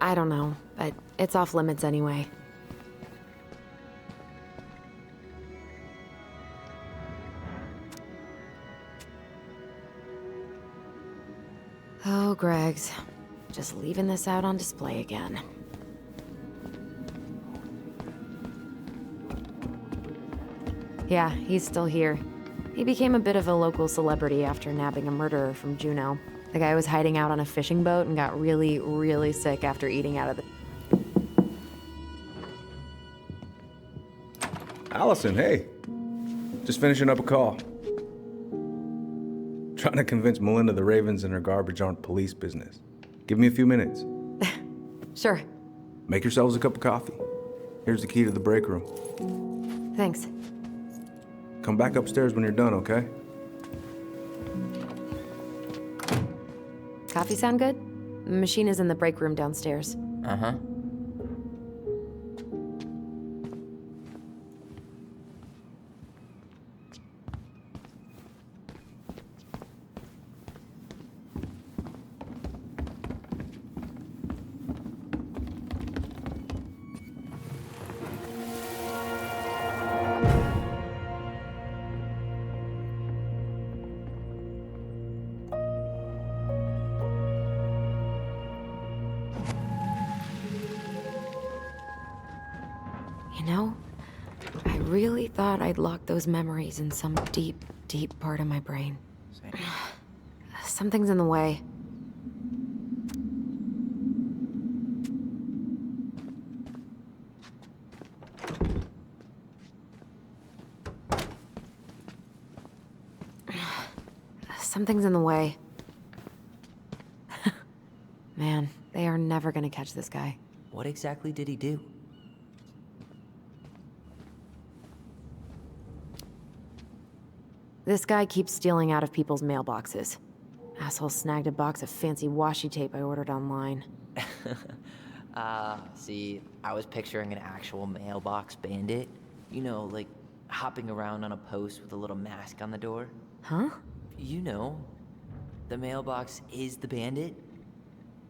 I don't know, but it's off limits anyway. Oh, Greg's. Just leaving this out on display again. Yeah, he's still here. He became a bit of a local celebrity after nabbing a murderer from Juneau. The guy was hiding out on a fishing boat and got really, really sick after eating out of the... Allison, hey. Just finishing up a call. Trying to convince Melinda the Ravens and her garbage aren't police business. Give me a few minutes. Sure. Make yourselves a cup of coffee. Here's the key to the break room. Thanks. Come back upstairs when you're done, okay? Coffee sound good? The machine is in the break room downstairs. Uh-huh. You know, I really thought I'd locked those memories in some deep, deep part of my brain. Something's in the way. Something's in the way. Man, they are never gonna catch this guy. What exactly did he do? This guy keeps stealing out of people's mailboxes. Asshole snagged a box of fancy washi tape I ordered online. See, I was picturing an actual mailbox bandit. You know, like hopping around on a post with a little mask on the door. Huh? You know, the mailbox is the bandit.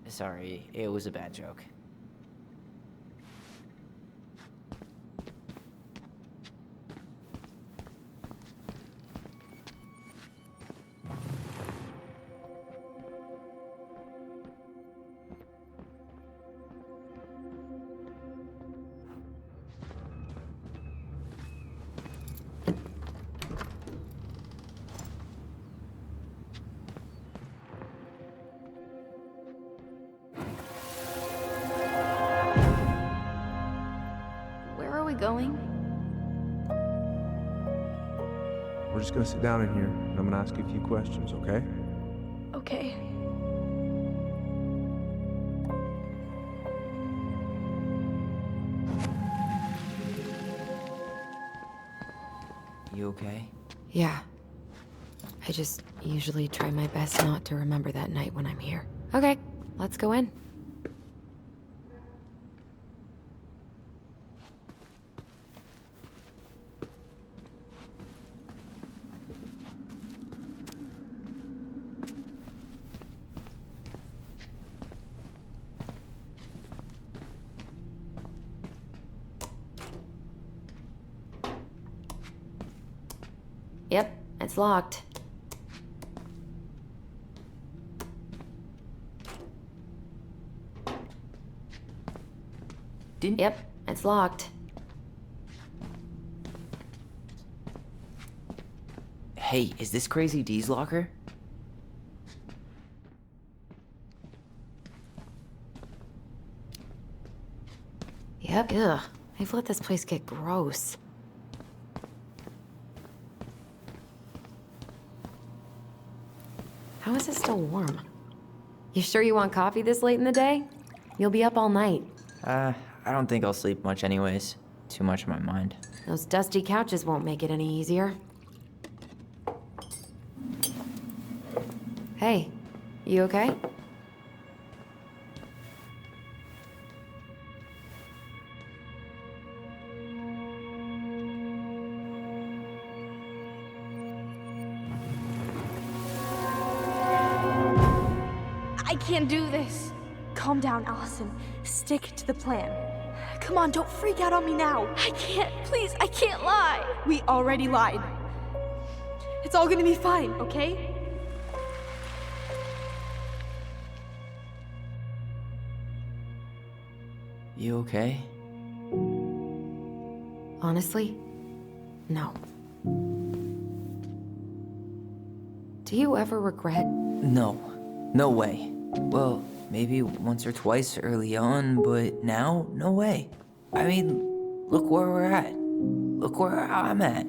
Sorry, it was a bad joke. Going? We're just gonna sit down in here, and I'm gonna ask you a few questions, okay? Okay. You okay? Yeah. I just usually try my best not to remember that night when I'm here. Okay, let's go in. Yep, it's locked. Yep, it's locked. Hey, is this Crazy D's locker? Yep, ugh. They've let this place get gross. How is it still warm? You sure you want coffee this late in the day? You'll be up all night. I don't think I'll sleep much anyways. Too much on my mind. Those dusty couches won't make it any easier. Hey, you okay? I can't do this. Calm down, Allison. Stick to the plan. Come on, don't freak out on me now. I can't, please, I can't lie. We already lied. It's all gonna be fine, okay? You okay? Honestly, no. Do you ever regret? No. No way. Well, maybe once or twice early on, but now, no way. I mean, look where we're at. Look where I'm at.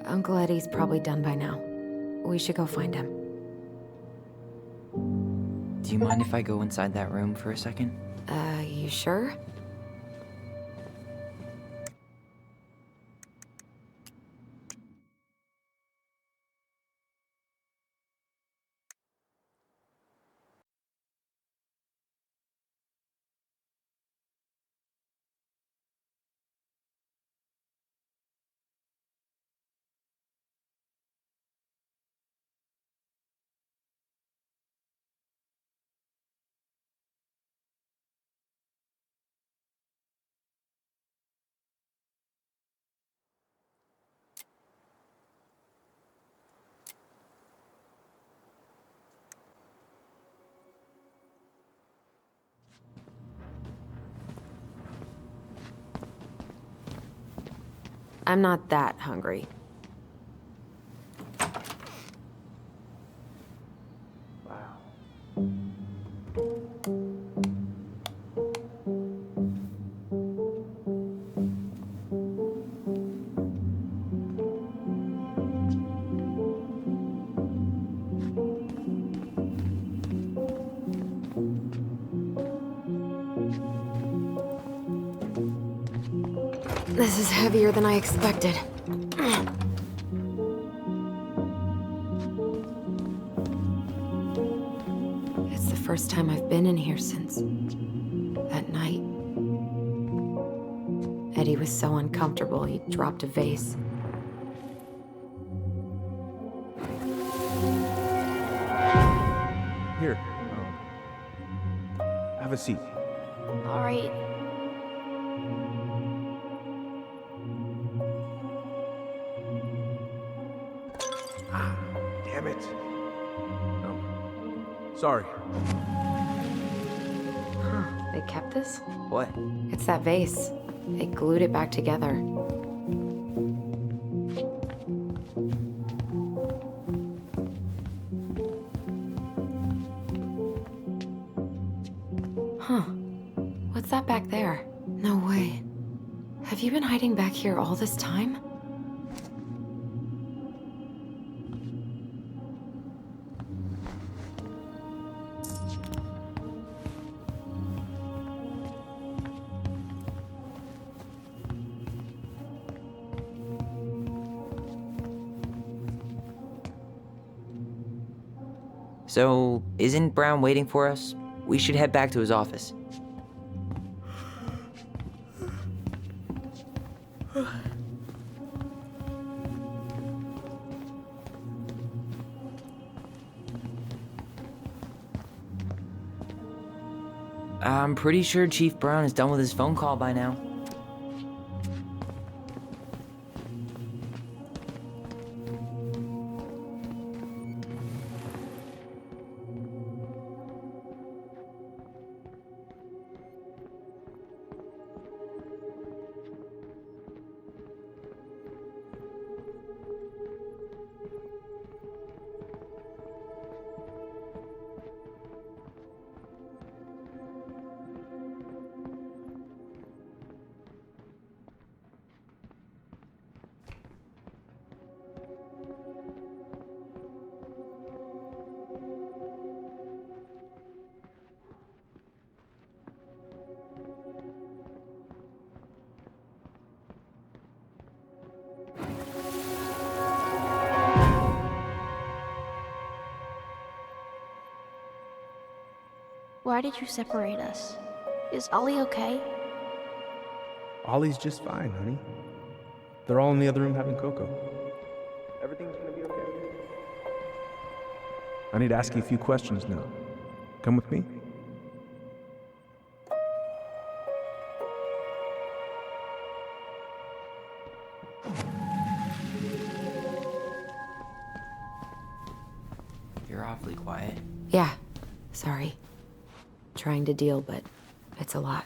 Uncle Eddie's probably done by now. We should go find him. Do you mind if I go inside that room for a second? You sure? I'm not that hungry. This is heavier than I expected. It's the first time I've been in here since that night. Eddie was so uncomfortable, he dropped a vase. Here. Have a seat. All right. Damn it. Oh. Sorry. They kept this? What? It's that vase. They glued it back together. Huh. What's that back there? No way. Have you been hiding back here all this time? So, isn't Brown waiting for us? We should head back to his office. I'm pretty sure Chief Brown is done with his phone call by now. Why did you separate us? Is Ollie okay? Ollie's just fine, honey. They're all in the other room having cocoa. Everything's gonna be okay. I need to ask you a few questions now. Come with me? You're awfully quiet. Yeah. Sorry. Trying to deal, but it's a lot.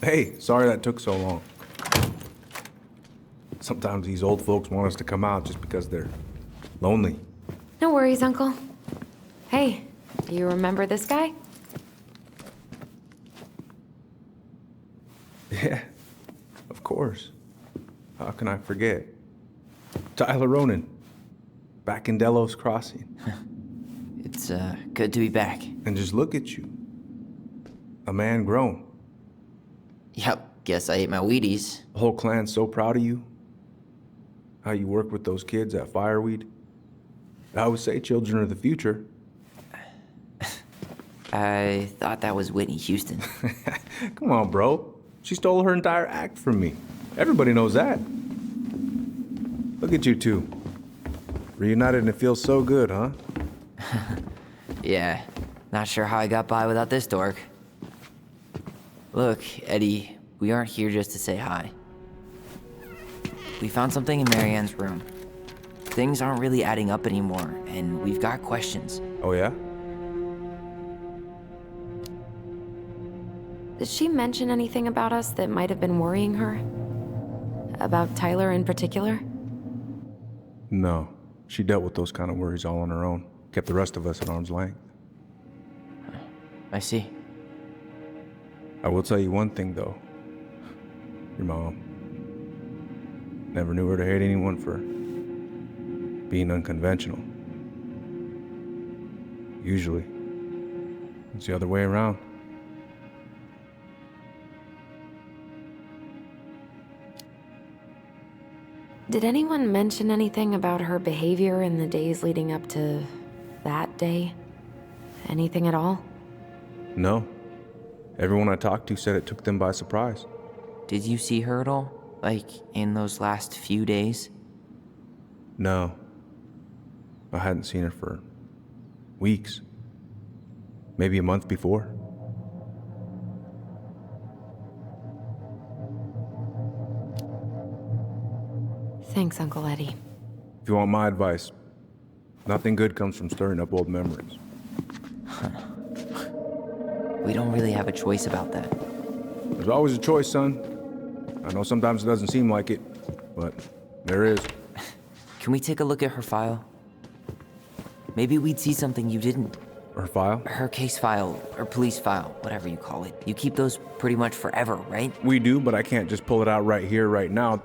Hey, sorry that took so long. Sometimes these old folks want us to come out just because they're lonely. No worries, Uncle. Hey, do you remember this guy? Yeah, of course. How can I forget? Tyler Ronan, back in Delos Crossing. It's good to be back. And just look at you. A man grown. Yep, guess I ate my Wheaties. The whole clan's so proud of you. How you work with those kids at Fireweed. I always say children are the future. I thought that was Whitney Houston. Come on, bro. She stole her entire act from me. Everybody knows that. Look at you two. Reunited and it feels so good, huh? Yeah, not sure how I got by without this dork. Look, Eddie, we aren't here just to say hi. We found something in Marianne's room. Things aren't really adding up anymore, and we've got questions. Oh, yeah? Did she mention anything about us that might have been worrying her? About Tyler in particular? No. She dealt with those kind of worries all on her own. Kept the rest of us at arm's length. I see. I will tell you one thing, though. Your mom. Never knew her to hate anyone for being unconventional. Usually, it's the other way around. Did anyone mention anything about her behavior in the days leading up to that day? Anything at all? No. Everyone I talked to said it took them by surprise. Did you see her at all? Like, in those last few days? No. I hadn't seen her for weeks. Maybe a month before. Thanks, Uncle Eddie. If you want my advice, nothing good comes from stirring up old memories. We don't really have a choice about that. There's always a choice, son. I know sometimes it doesn't seem like it, but there is. Can we take a look at her file? Maybe we'd see something you didn't. Her file? Her case file, or police file, whatever you call it. You keep those pretty much forever, right? We do, but I can't just pull it out right here, right now.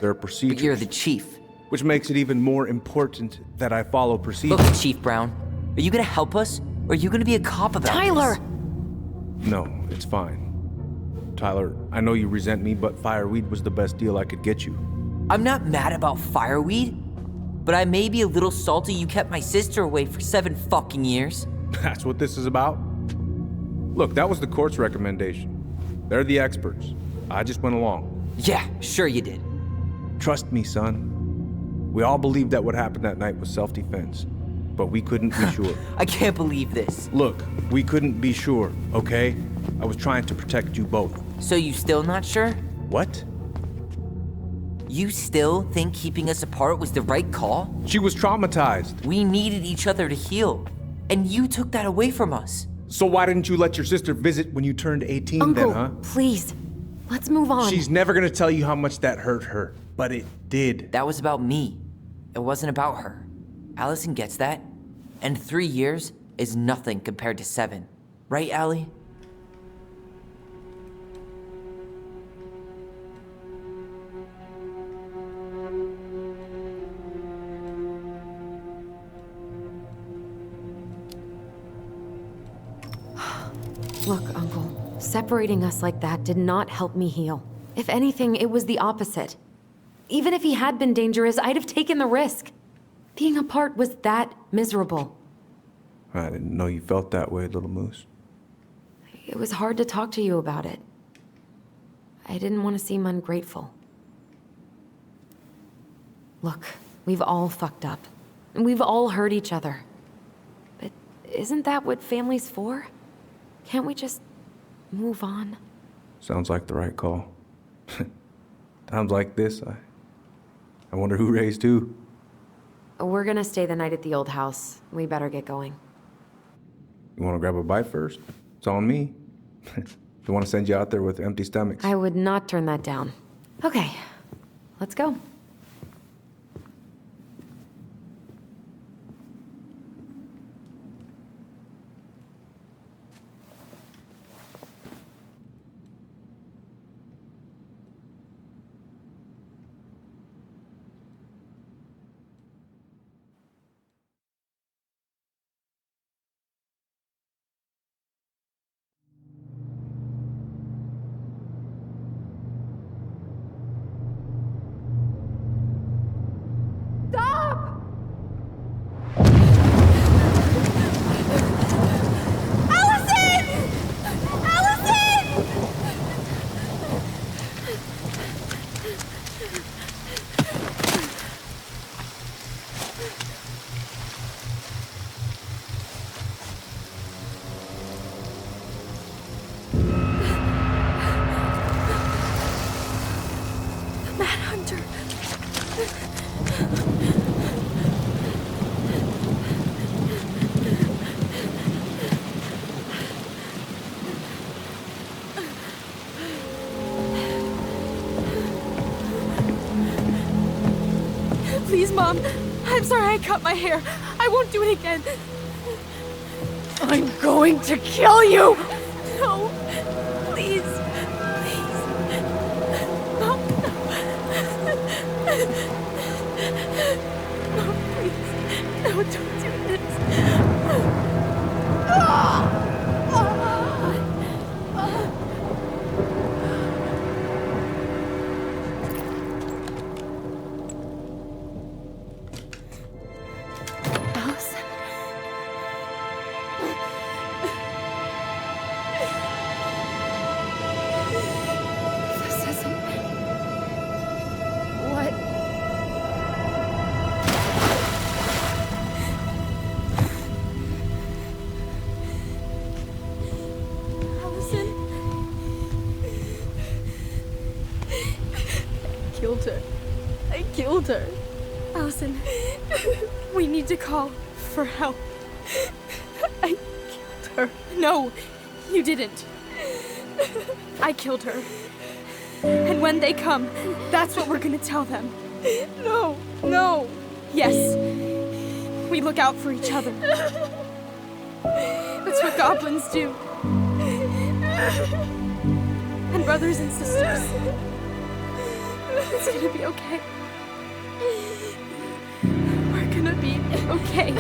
There are procedures. But you're the chief. Which makes it even more important that I follow procedures. Look, Chief Brown, are you gonna help us? Or are you gonna be a cop about Tyler! this? No, it's fine. Tyler, I know you resent me, but Fireweed was the best deal I could get you. I'm not mad about Fireweed, but I may be a little salty you kept my sister away for 7 fucking years. That's what this is about? Look, that was the court's recommendation. They're the experts. I just went along. Yeah, sure you did. Trust me, son. We all believed that what happened that night was self-defense, but we couldn't be sure. I can't believe this. Look, we couldn't be sure, okay? I was trying to protect you both. So you still not sure? What? You still think keeping us apart was the right call? She was traumatized. We needed each other to heal, and you took that away from us. So why didn't you let your sister visit when you turned 18 Uncle, then, huh? Please. Let's move on. She's never gonna tell you how much that hurt her, but it did. That was about me. It wasn't about her. Allison gets that. And 3 years is nothing compared to 7. Right, Allie? Look, Uncle, separating us like that did not help me heal. If anything, it was the opposite. Even if he had been dangerous, I'd have taken the risk. Being apart was that miserable. I didn't know you felt that way, little moose. It was hard to talk to you about it. I didn't want to seem ungrateful. Look, we've all fucked up. And we've all hurt each other. But isn't that what family's for? Can't we just move on? Sounds like the right call. Times like this, I wonder who raised who. We're gonna stay the night at the old house. We better get going. You wanna grab a bite first? It's on me. Don't want to send you out there with empty stomachs. I would not turn that down. Okay, let's go. Please, Mom. I'm sorry I cut my hair. I won't do it again. I'm going to kill you! No. Please. Please. Mom, no. Mom, please. No, don't do this. Allison. This isn't... What? Allison. I killed her. I killed her. Allison, we need to call for help. I killed her. No, you didn't. I killed her. And when they come, that's what we're gonna tell them. No, no. Yes, we look out for each other. That's what goblins do. And brothers and sisters. It's gonna be okay. We're gonna be okay.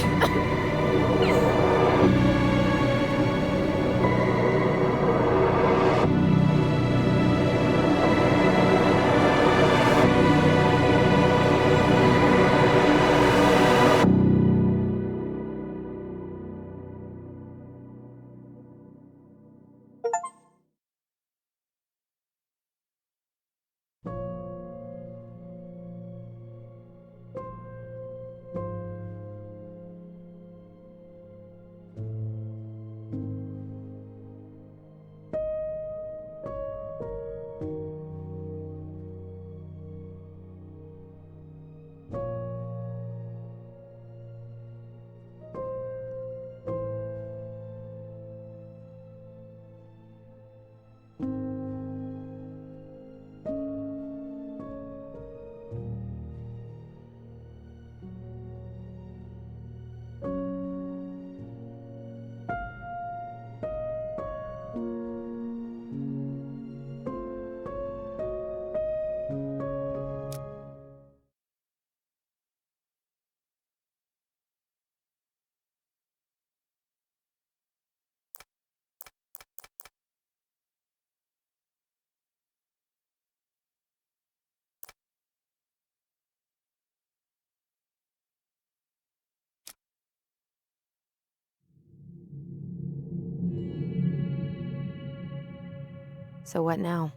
So what now?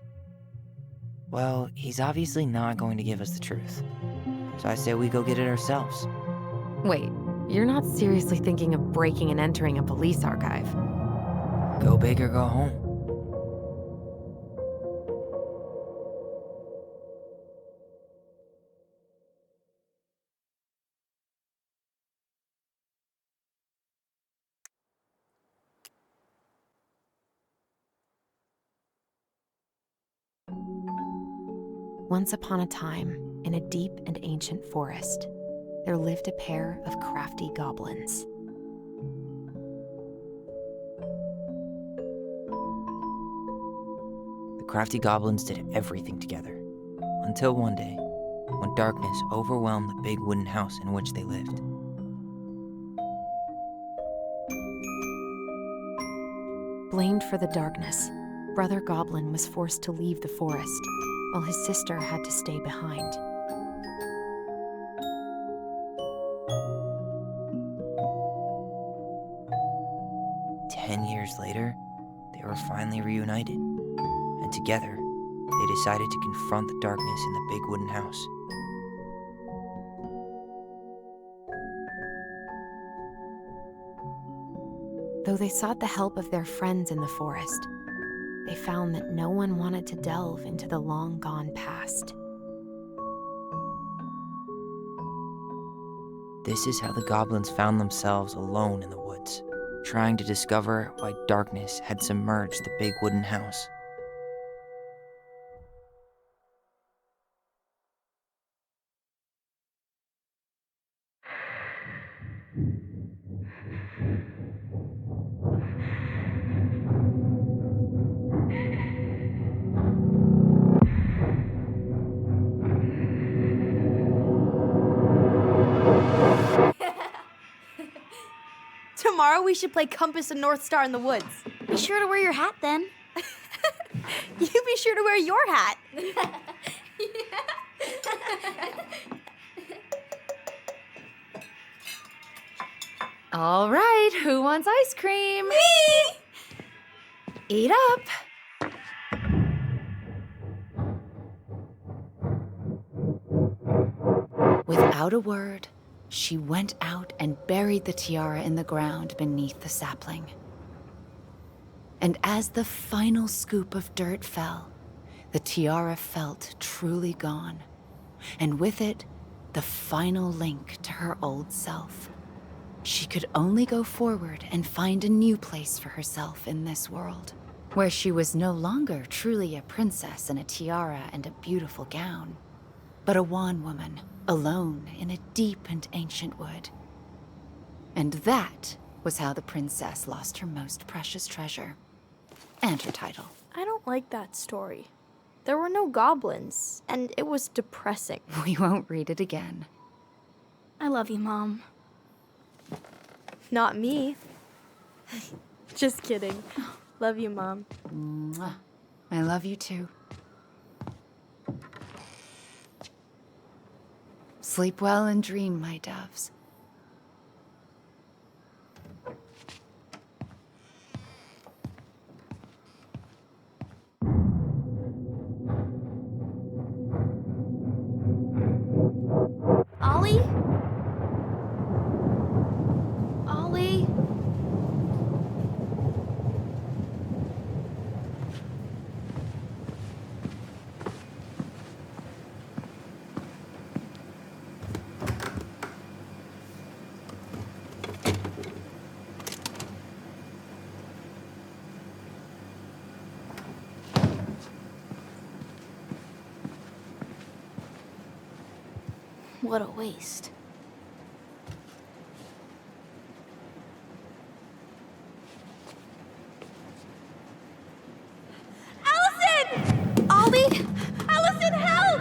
Well, he's obviously not going to give us the truth. So I say we go get it ourselves. Wait, you're not seriously thinking of breaking and entering a police archive? Go big or go home. Once upon a time, in a deep and ancient forest, there lived a pair of crafty goblins. The crafty goblins did everything together, until one day, when darkness overwhelmed the big wooden house in which they lived. Blamed for the darkness, Brother Goblin was forced to leave the forest, while his sister had to stay behind. Years later, they were finally reunited, and together, they decided to confront the darkness in the big wooden house. Though they sought the help of their friends in the forest, they found that no one wanted to delve into the long-gone past. This is how the goblins found themselves alone in the woods, trying to discover why darkness had submerged the big wooden house. Tomorrow we should play Compass and North Star in the woods. Be sure to wear your hat then. You be sure to wear your hat. All right, who wants ice cream? Me! Eat up. Without a word, she went out and buried the tiara in the ground beneath the sapling. And as the final scoop of dirt fell, the tiara felt truly gone, and with it, the final link to her old self. She could only go forward and find a new place for herself in this world, where she was no longer truly a princess in a tiara and a beautiful gown, but a wan woman, alone in a deep and ancient wood. And that was how the princess lost her most precious treasure, and her title. I don't like that story. There were no goblins, and it was depressing. We won't read it again. I love you, Mom. Not me. Just kidding. Love you, Mom. Mwah. I love you too. Sleep well and dream, my doves. Ollie? Ollie? What a waste. Allison! Ollie! Allison, help!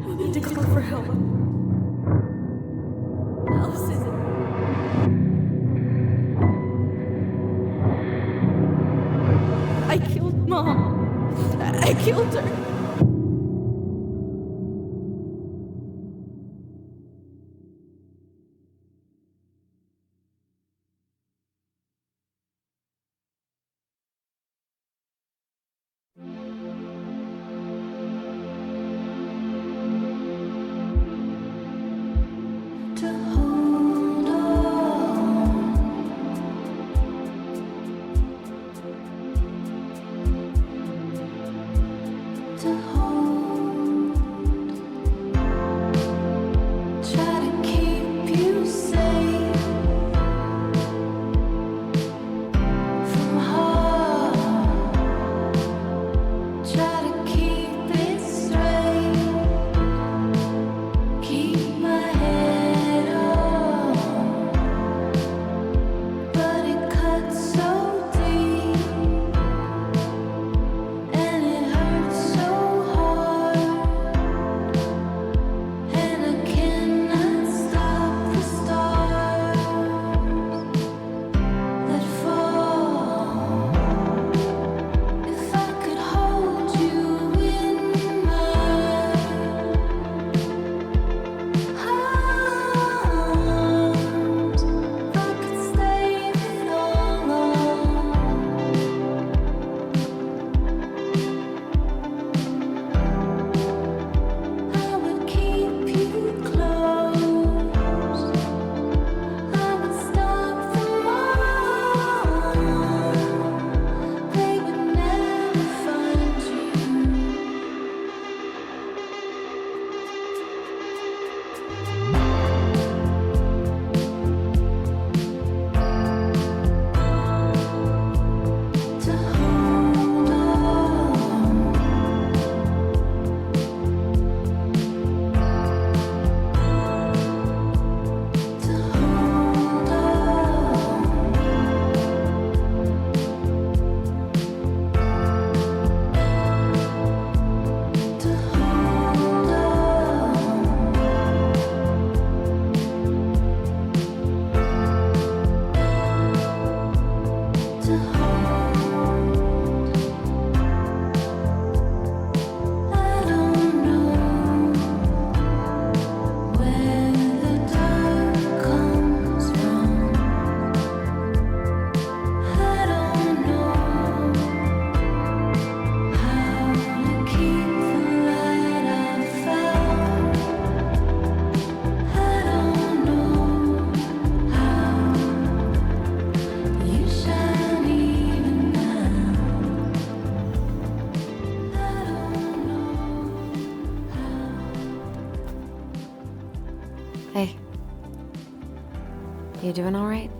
We need to call for help. killed her. Hey. You doing all right?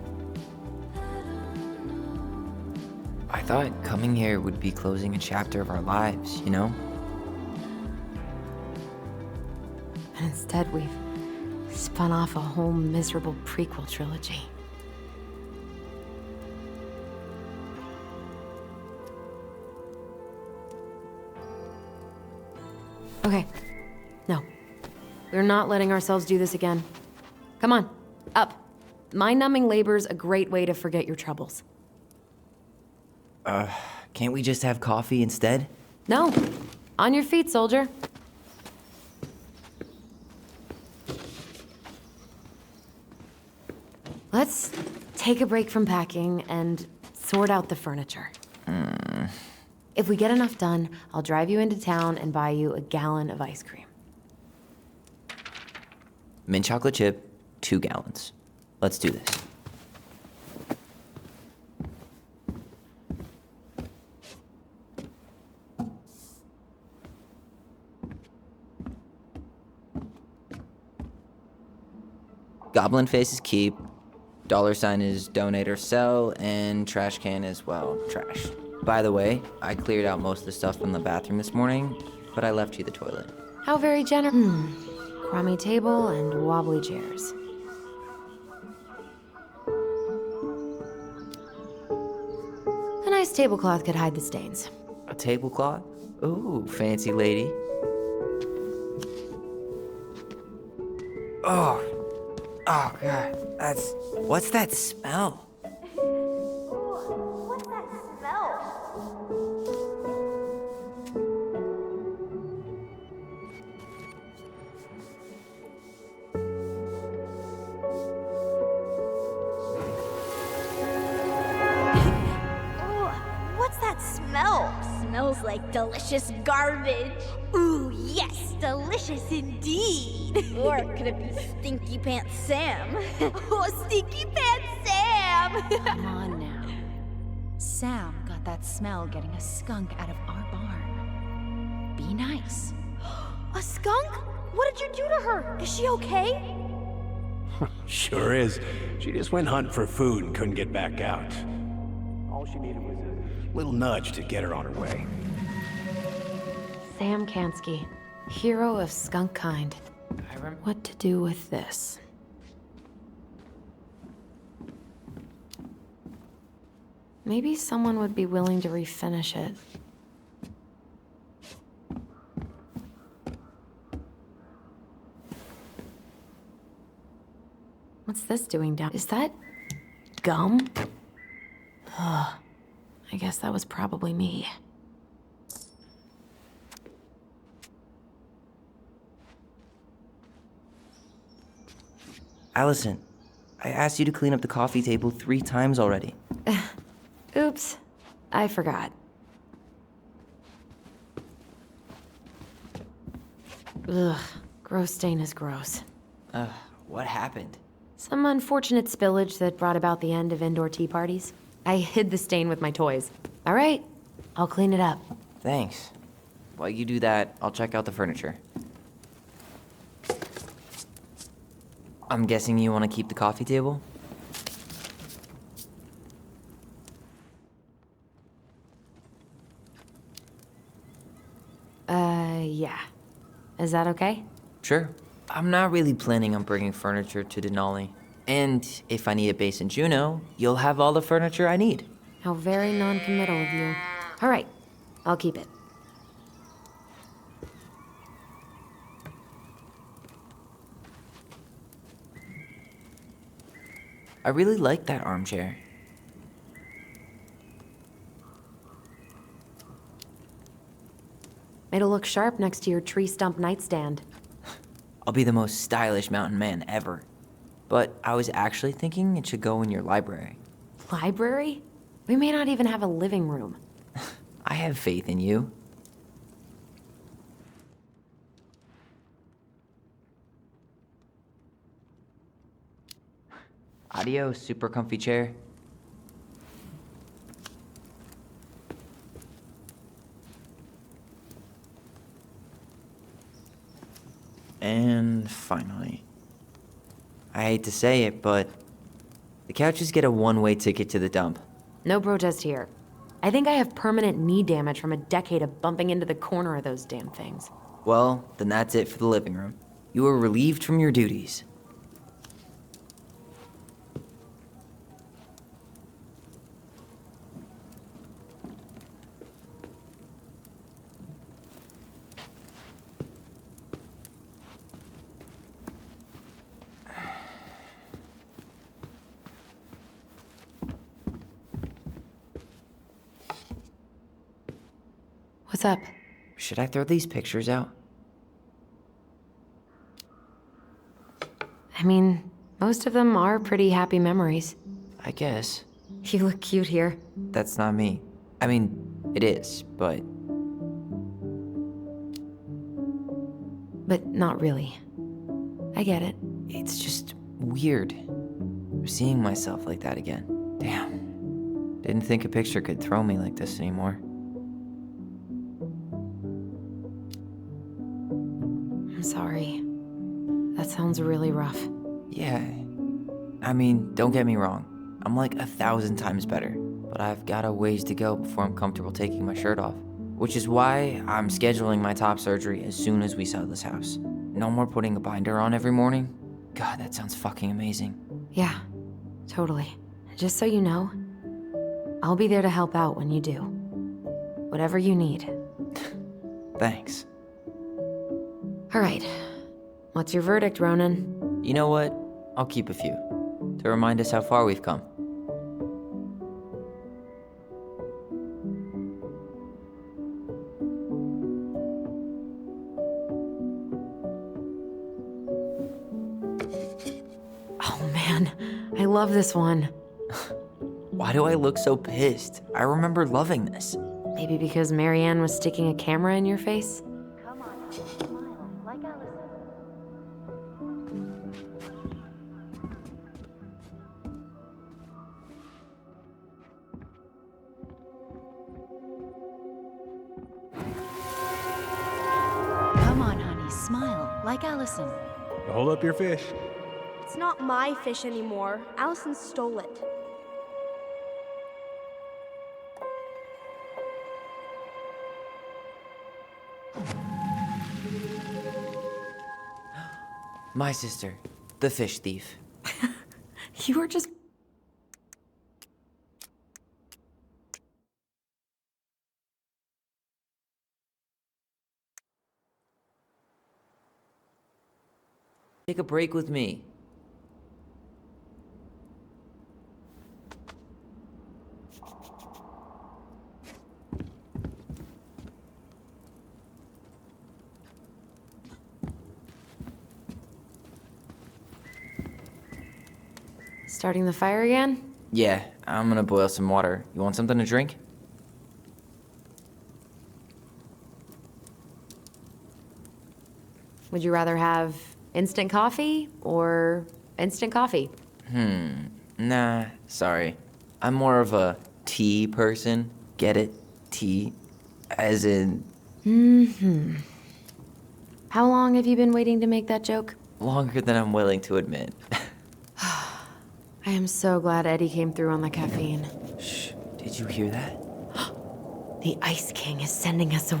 I thought coming here would be closing a chapter of our lives, you know? And instead, we've spun off a whole miserable prequel trilogy. Okay. No. We're not letting ourselves do this again. Come on, up. Mind-numbing labor's a great way to forget your troubles. Can't we just have coffee instead? No. On your feet, soldier. Let's take a break from packing and sort out the furniture. If we get enough done, I'll drive you into town and buy you a gallon of ice cream. Mint chocolate chip, 2 gallons. Let's do this. Goblin face is keep, $sign is donate or sell, and trash can is, well, trash. By the way, I cleared out most of the stuff from the bathroom this morning, but I left you the toilet. How very generous. Crummy table and wobbly chairs. A nice tablecloth could hide the stains. A tablecloth? Ooh, fancy lady. Oh, God, what's that smell? What's that smell? like delicious garbage. Ooh, yes, delicious indeed. Or could it be Stinky Pants Sam? Oh, Stinky Pants Sam! Come on now. Sam got that smell getting a skunk out of our barn. Be nice. A skunk? What did you do to her? Is she okay? Sure is. She just went hunting for food and couldn't get back out. All she needed was a little nudge to get her on her way. Sam Kansky, hero of skunk kind. What to do with this? Maybe someone would be willing to refinish it. What's this doing down? Is that gum? Ugh. I guess that was probably me. Allison, I asked you to clean up the coffee table 3 times already. Oops. I forgot. Ugh. Gross stain is gross. What happened? Some unfortunate spillage that brought about the end of indoor tea parties. I hid the stain with my toys. All right, I'll clean it up. Thanks. While you do that, I'll check out the furniture. I'm guessing you want to keep the coffee table? Yeah. Is that okay? Sure. I'm not really planning on bringing furniture to Denali. And if I need a base in Juneau, you'll have all the furniture I need. How very non-committal of you. All right, I'll keep it. I really like that armchair. It'll look sharp next to your tree stump nightstand. I'll be the most stylish mountain man ever. But I was actually thinking it should go in your library. Library? We may not even have a living room. I have faith in you. Adios, super comfy chair. And finally, I hate to say it, but the couches get a one-way ticket to the dump. No protest here. I think I have permanent knee damage from a decade of bumping into the corner of those damn things. Well, then that's it for the living room. You are relieved from your duties. What's up? Should I throw these pictures out? I mean, most of them are pretty happy memories. I guess. You look cute here. That's not me. I mean, it is, but... But not really. I get it. It's just weird. Seeing myself like that again. Damn. Didn't think a picture could throw me like this anymore. I'm sorry. That sounds really rough. Yeah. I mean, don't get me wrong. I'm like 1,000 times better. But I've got a ways to go before I'm comfortable taking my shirt off. Which is why I'm scheduling my top surgery as soon as we sell this house. No more putting a binder on every morning. God, that sounds fucking amazing. Yeah, totally. Just so you know, I'll be there to help out when you do. Whatever you need. Thanks. All right. What's your verdict, Ronan? You know what? I'll keep a few. To remind us how far we've come. Oh man, I love this one. Why do I look so pissed? I remember loving this. Maybe because Marianne was sticking a camera in your face? Come on, smile, like Allison. Come on, honey, smile, like Allison. Hold up your fish. It's not my fish anymore. Allison stole it. My sister, the fish thief. You were just... Take a break with me. Starting the fire again? Yeah, I'm gonna boil some water. You want something to drink? Would you rather have instant coffee or instant coffee? Nah, sorry. I'm more of a tea person. Get it? Tea. As in, How long have you been waiting to make that joke? longer than I'm willing to admit. I am so glad Eddie came through on the caffeine. Shh, did you hear that? The Ice King is sending us a...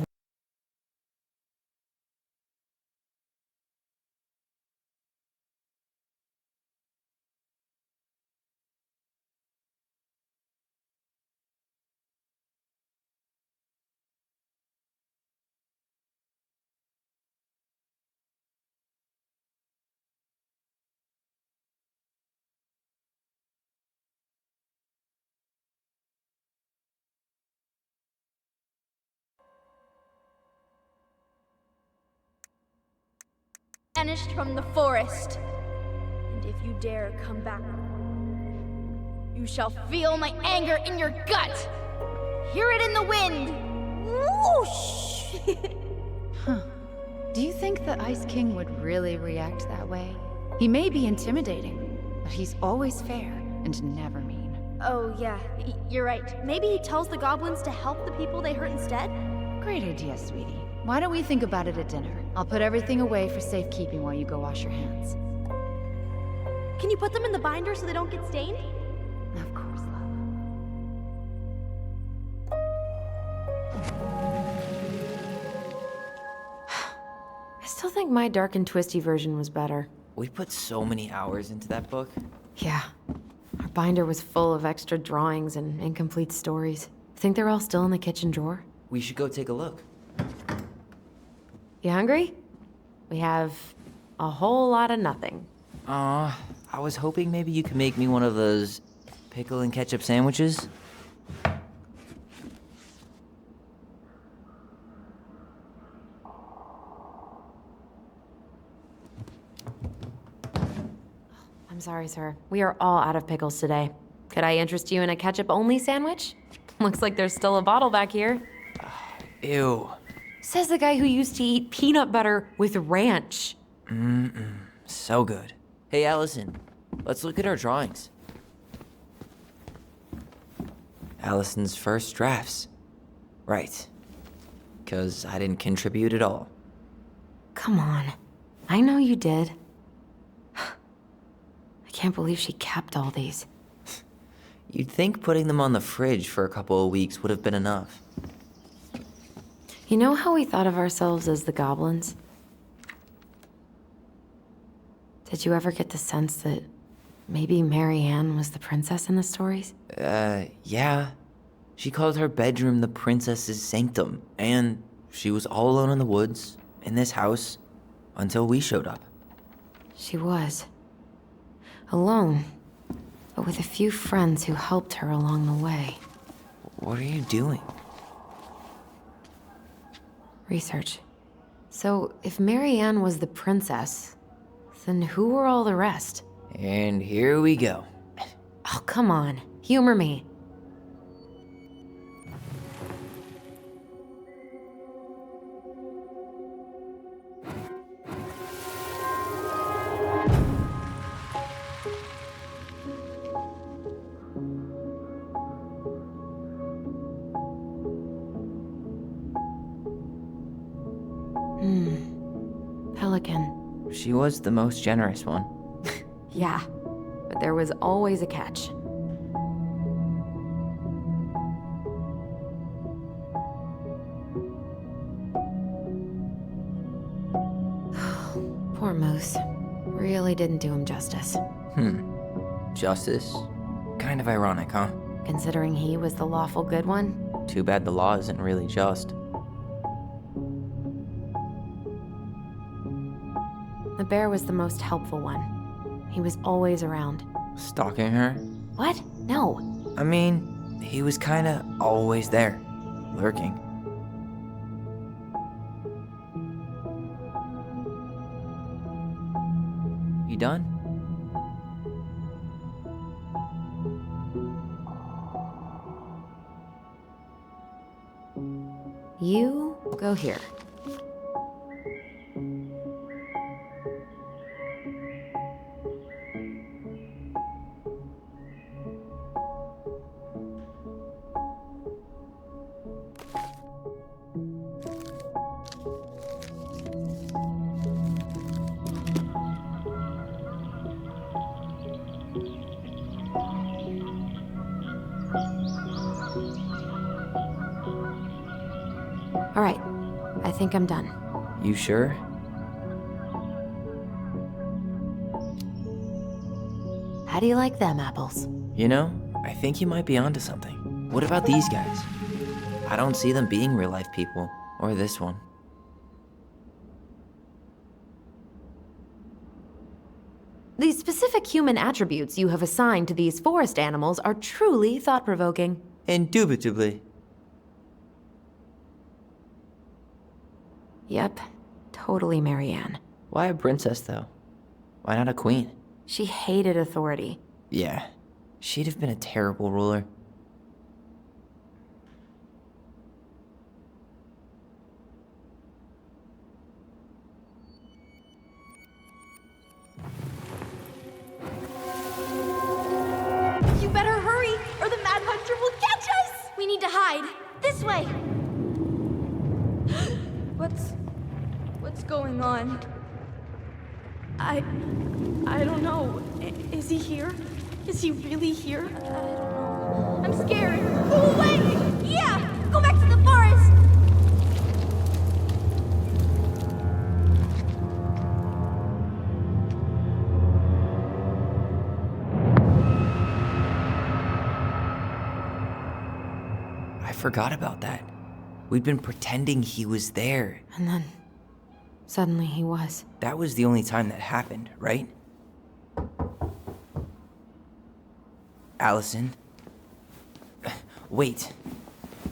Banished from the forest. And if you dare come back, you shall feel my anger in your gut. Hear it in the wind. Whoosh! Do you think the Ice King would really react that way? He may be intimidating, but he's always fair and never mean. Oh, yeah, you're right. Maybe he tells the goblins to help the people they hurt instead? Great idea, sweetie. Why don't we think about it at dinner? I'll put everything away for safekeeping while you go wash your hands. Can you put them in the binder so they don't get stained? Of course, love. I still think my dark and twisty version was better. We put so many hours into that book. Yeah. Our binder was full of extra drawings and incomplete stories. Think they're all still in the kitchen drawer? We should go take a look. You hungry? We have a whole lot of nothing. I was hoping maybe you could make me one of those pickle and ketchup sandwiches. I'm sorry, sir. We are all out of pickles today. Could I interest you in a ketchup-only sandwich? Looks like there's still a bottle back here. Ew. Says the guy who used to eat peanut butter with ranch. So good. Hey, Allison, let's look at our drawings. Allison's first drafts. Right. 'Cause I didn't contribute at all. Come on. I know you did. I can't believe she kept all these. You'd think putting them on the fridge for a couple of weeks would have been enough. You know how we thought of ourselves as the goblins? Did you ever get the sense that maybe Marianne was the princess in the stories? Yeah. She called her bedroom the princess's sanctum, and she was all alone in the woods, in this house, until we showed up. She was. Alone, but with a few friends who helped her along the way. What are you doing? Research. So, if Marianne was the princess, then who were all the rest? And here we go. Oh, come on. Humor me. She was the most generous one. Yeah, but there was always a catch. Poor Moose. Really didn't do him justice. Justice? Kind of ironic, huh? Considering he was the lawful good one. Too bad the law isn't really just. The bear was the most helpful one. He was always around. Stalking her? What? No. I mean, he was kinda always there. Lurking. You done? You go here. All right, I think I'm done. You sure? How do you like them apples? You know, I think you might be onto something. What about these guys? I don't see them being real-life people. Or this one. The specific human attributes you have assigned to these forest animals are truly thought-provoking. Indubitably. Yep, totally Marianne. Why a princess, though? Why not a queen? She hated authority. Yeah, she'd have been a terrible ruler. You better hurry, or the Mad Hunter will catch us! We need to hide. This way. What's going on? I don't know. Is he here? Is he really here? I don't know. I'm scared. Go away! Yeah! Go back to the forest! I forgot about that. We'd been pretending he was there. And then, suddenly he was. That was the only time that happened, right? Allison? Wait.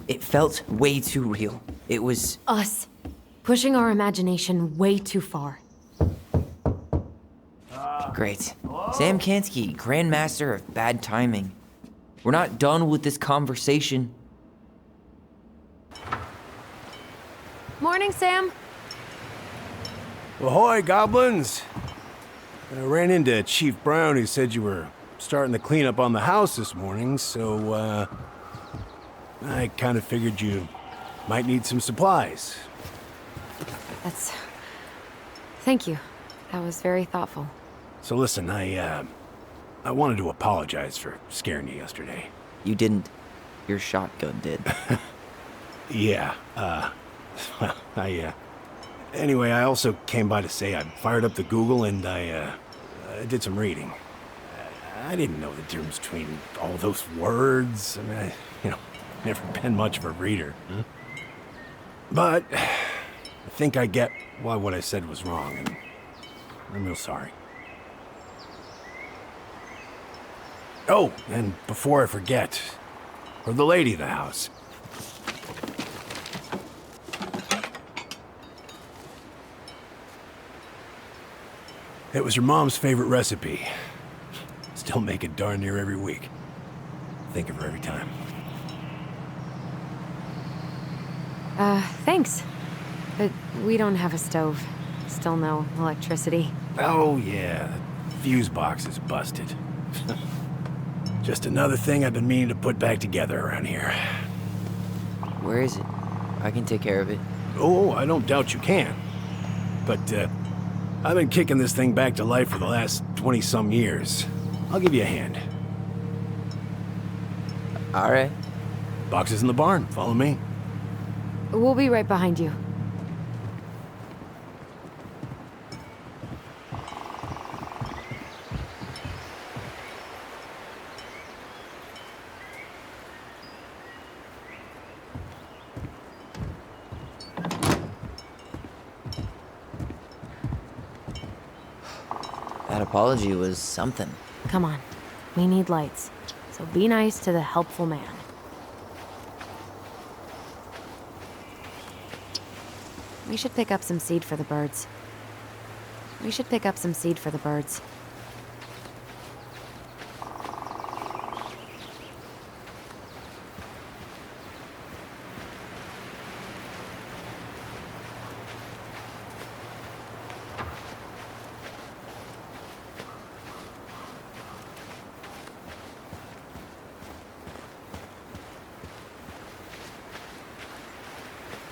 It felt way too real. It was... Us. Pushing our imagination way too far. Great. Sam Kansky, Grandmaster of Bad Timing. We're not done with this conversation. Morning, Sam. Ahoy, goblins! I ran into Chief Brown, who said you were starting to clean up on the house this morning, so, I kind of figured you might need some supplies. Thank you. That was very thoughtful. So listen, I wanted to apologize for scaring you yesterday. You didn't. Your shotgun did. Yeah, well, anyway, I also came by to say I fired up the Google and I did some reading. I didn't know the difference between all those words. I mean, never been much of a reader. Huh? But I think I get why what I said was wrong, and I'm real sorry. Oh, and before I forget, for the lady of the house. It was her mom's favorite recipe. Still make it darn near every week. Think of her every time. Thanks. But we don't have a stove. Still no electricity. Oh, yeah. The fuse box is busted. Just another thing I've been meaning to put back together around here. Where is it? I can take care of it. Oh, I don't doubt you can. But, I've been kicking this thing back to life for the last 20-some years. I'll give you a hand. All right. Boxes in the barn. Follow me. We'll be right behind you. That apology was something. Come on. We need lights. So be nice to the helpful man. We should pick up some seed for the birds.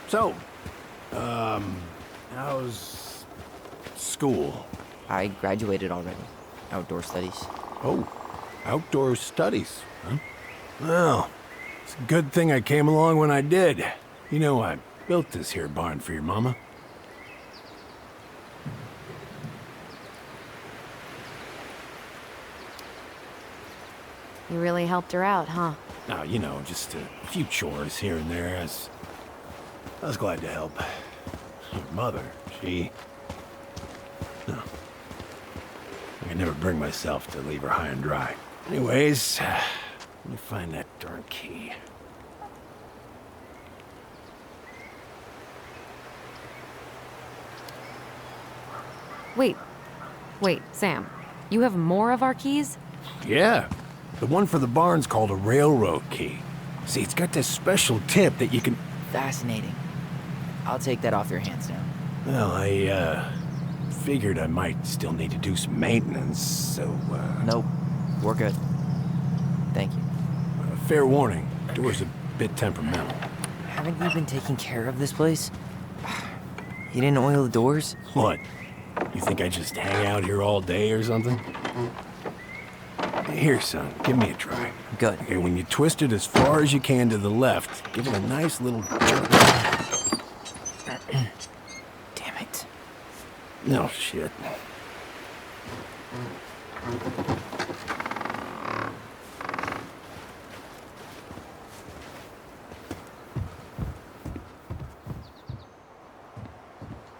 So, how's school? I graduated already. Outdoor studies. Oh, outdoor studies, huh? Well, it's a good thing I came along when I did. You know, I built this here barn for your mama. You really helped her out, huh? Now, you know, just a few chores here and there. I was glad to help. Your mother, she... No. I could never bring myself to leave her high and dry. Anyways, let me find that darn key. Wait, Sam. You have more of our keys? Yeah. The one for the barn's called a railroad key. See, it's got this special tip that you can... Fascinating. I'll take that off your hands now. Well, I, figured I might still need to do some maintenance, so, Nope. We're good. Thank you. Fair warning. Door's a bit temperamental. Haven't you been taking care of this place? You didn't oil the doors? What? You think I just hang out here all day or something? Here, son, give me a try. Good. Okay, when you twist it as far as you can to the left, give it a nice little jerk. Damn it. No shit.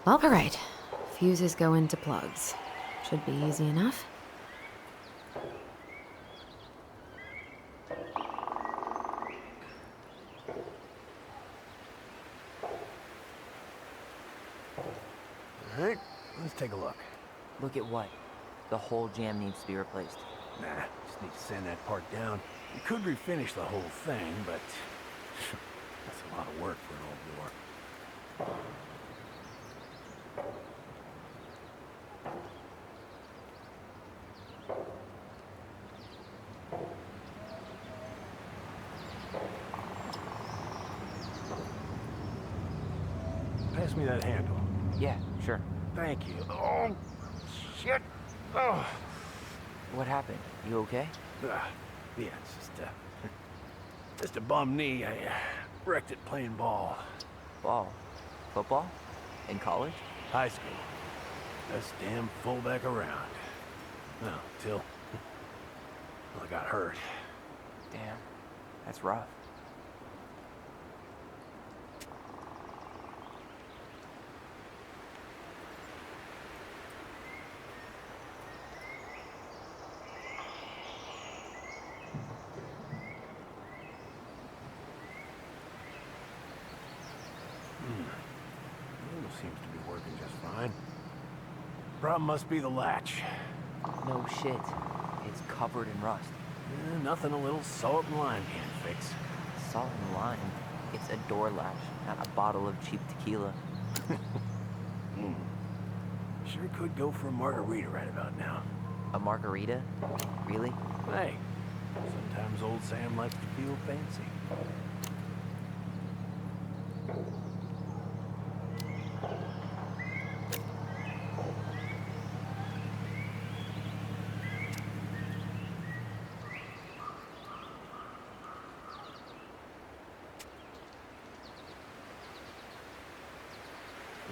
Well, all right. Fuses go into plugs. Should be easy enough. All right, let's take a look. Look at what? The whole jam needs to be replaced. Nah, just need to sand that part down. You could refinish the whole thing, but that's a lot of work for an old door. Pass me that handle. Yeah, sure. Thank you. Oh, shit. Oh. What happened? You okay? Yeah, it's just a bum knee. I wrecked it playing ball. Ball? Football? In college? High school. Best damn fullback around. Well, till I got hurt. Damn. That's rough. Seems to be working just fine. Problem must be the latch. No shit. It's covered in rust. Nothing a little salt and lime can't fix. Salt and lime? It's a door latch, not a bottle of cheap tequila. Sure could go for a margarita right about now. A margarita? Really? Hey, sometimes old Sam likes to feel fancy.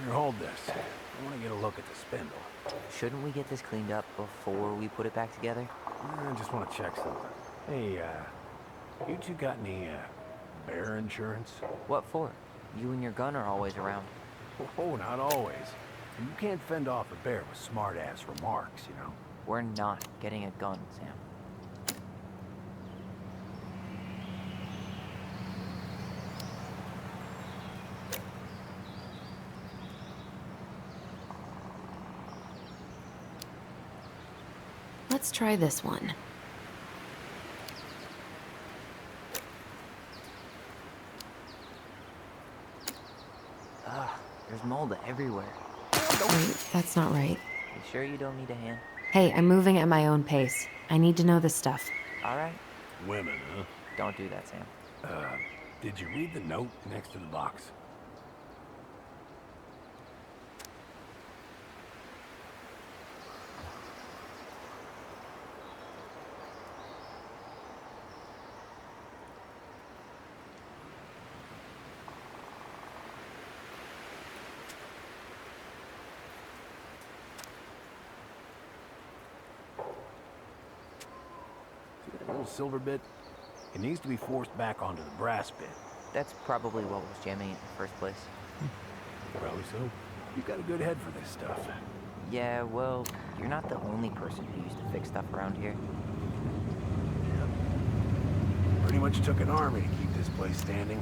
Here, hold this. I want to get a look at the spindle. Shouldn't we get this cleaned up before we put it back together? I just want to check something. Hey, you two got any, bear insurance? What for? You and your gun are always around. Oh, not always. You can't fend off a bear with smart-ass remarks, you know? We're not getting a gun, Sam. Let's try this one. Ugh, there's mold everywhere. Wait, that's not right. You sure you don't need a hand? Hey, I'm moving at my own pace. I need to know this stuff. All right. Women, huh? Don't do that, Sam. Did you read the note next to the box? See that little silver bit? It needs to be forced back onto the brass bit. That's probably what was jamming it in the first place. Probably so. You've got a good head for this stuff. Yeah, well, you're not the only person who used to fix stuff around here. Pretty much took an army to keep this place standing.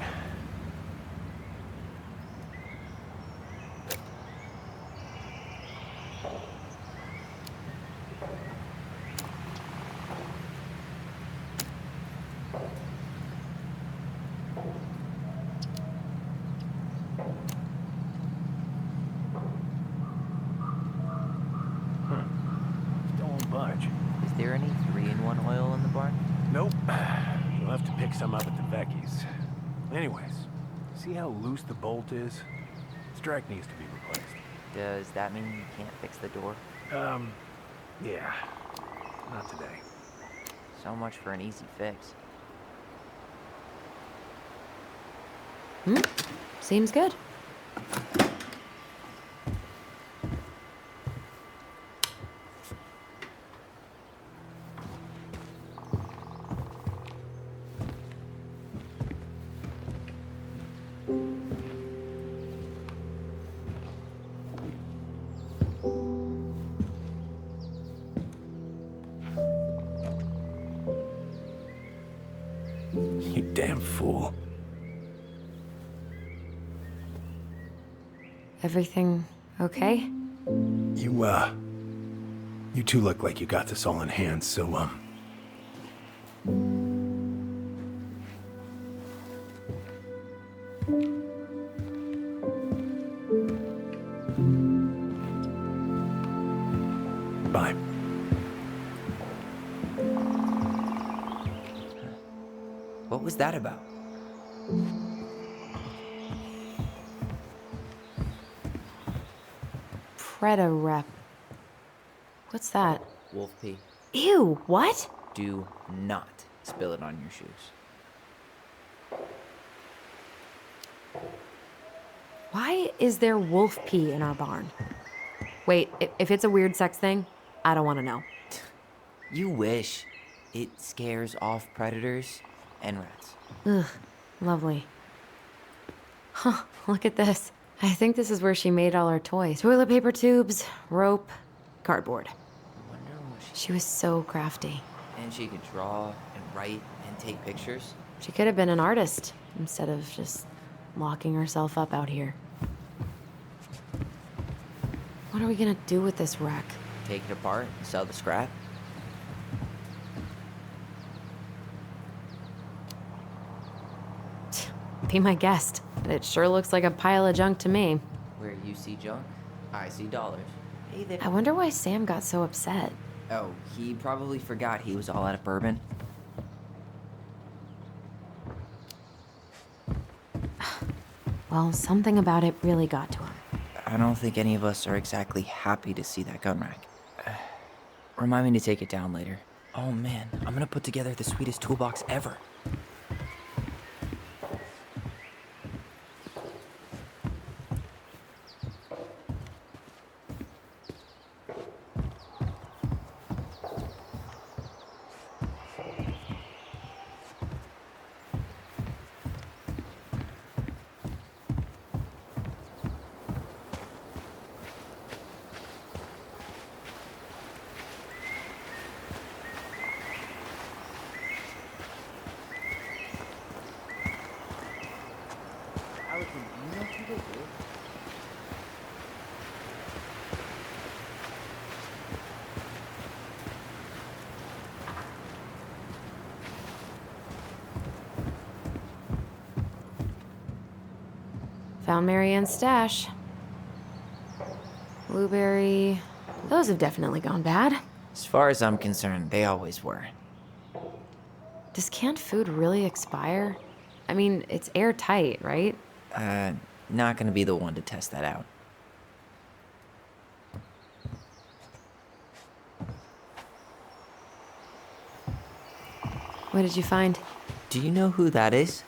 Don't budge. Is there any 3-in-1 oil in the barn? Nope. You'll have to pick some up at the Vecchi's. Anyways, see how loose the bolt is? Strike needs to be replaced. Does that mean you can't fix the door? Yeah. Not today. So much for an easy fix. Seems good. You damn fool. Everything okay? You two look like you got this all in hand, so, bye. What was that about? Predarep. What's that? Wolf pee. Ew, what? Do not spill it on your shoes. Why is there wolf pee in our barn? Wait, if it's a weird sex thing, I don't want to know. You wish. It scares off predators and rats. Ugh, lovely. Huh, look at this. I think this is where she made all her toys. Toilet paper tubes, rope, cardboard. Wonder what She was so crafty. And she could draw and write and take pictures. She could have been an artist instead of just locking herself up out here. What are we gonna do with this wreck? Take it apart and sell the scrap. Be my guest. It sure looks like a pile of junk to me. Where you see junk, I see dollars. Hey there. I wonder why Sam got so upset. Oh, he probably forgot he was all out of bourbon. Well, something about it really got to him. I don't think any of us are exactly happy to see that gun rack. Remind me to take it down later. Oh man, I'm gonna put together the sweetest toolbox ever. Found Marianne's stash. Blueberry. Those have definitely gone bad. As far as I'm concerned, they always were. Does canned food really expire? I mean, it's airtight, right? Not gonna be the one to test that out. What did you find? Do you know who that is?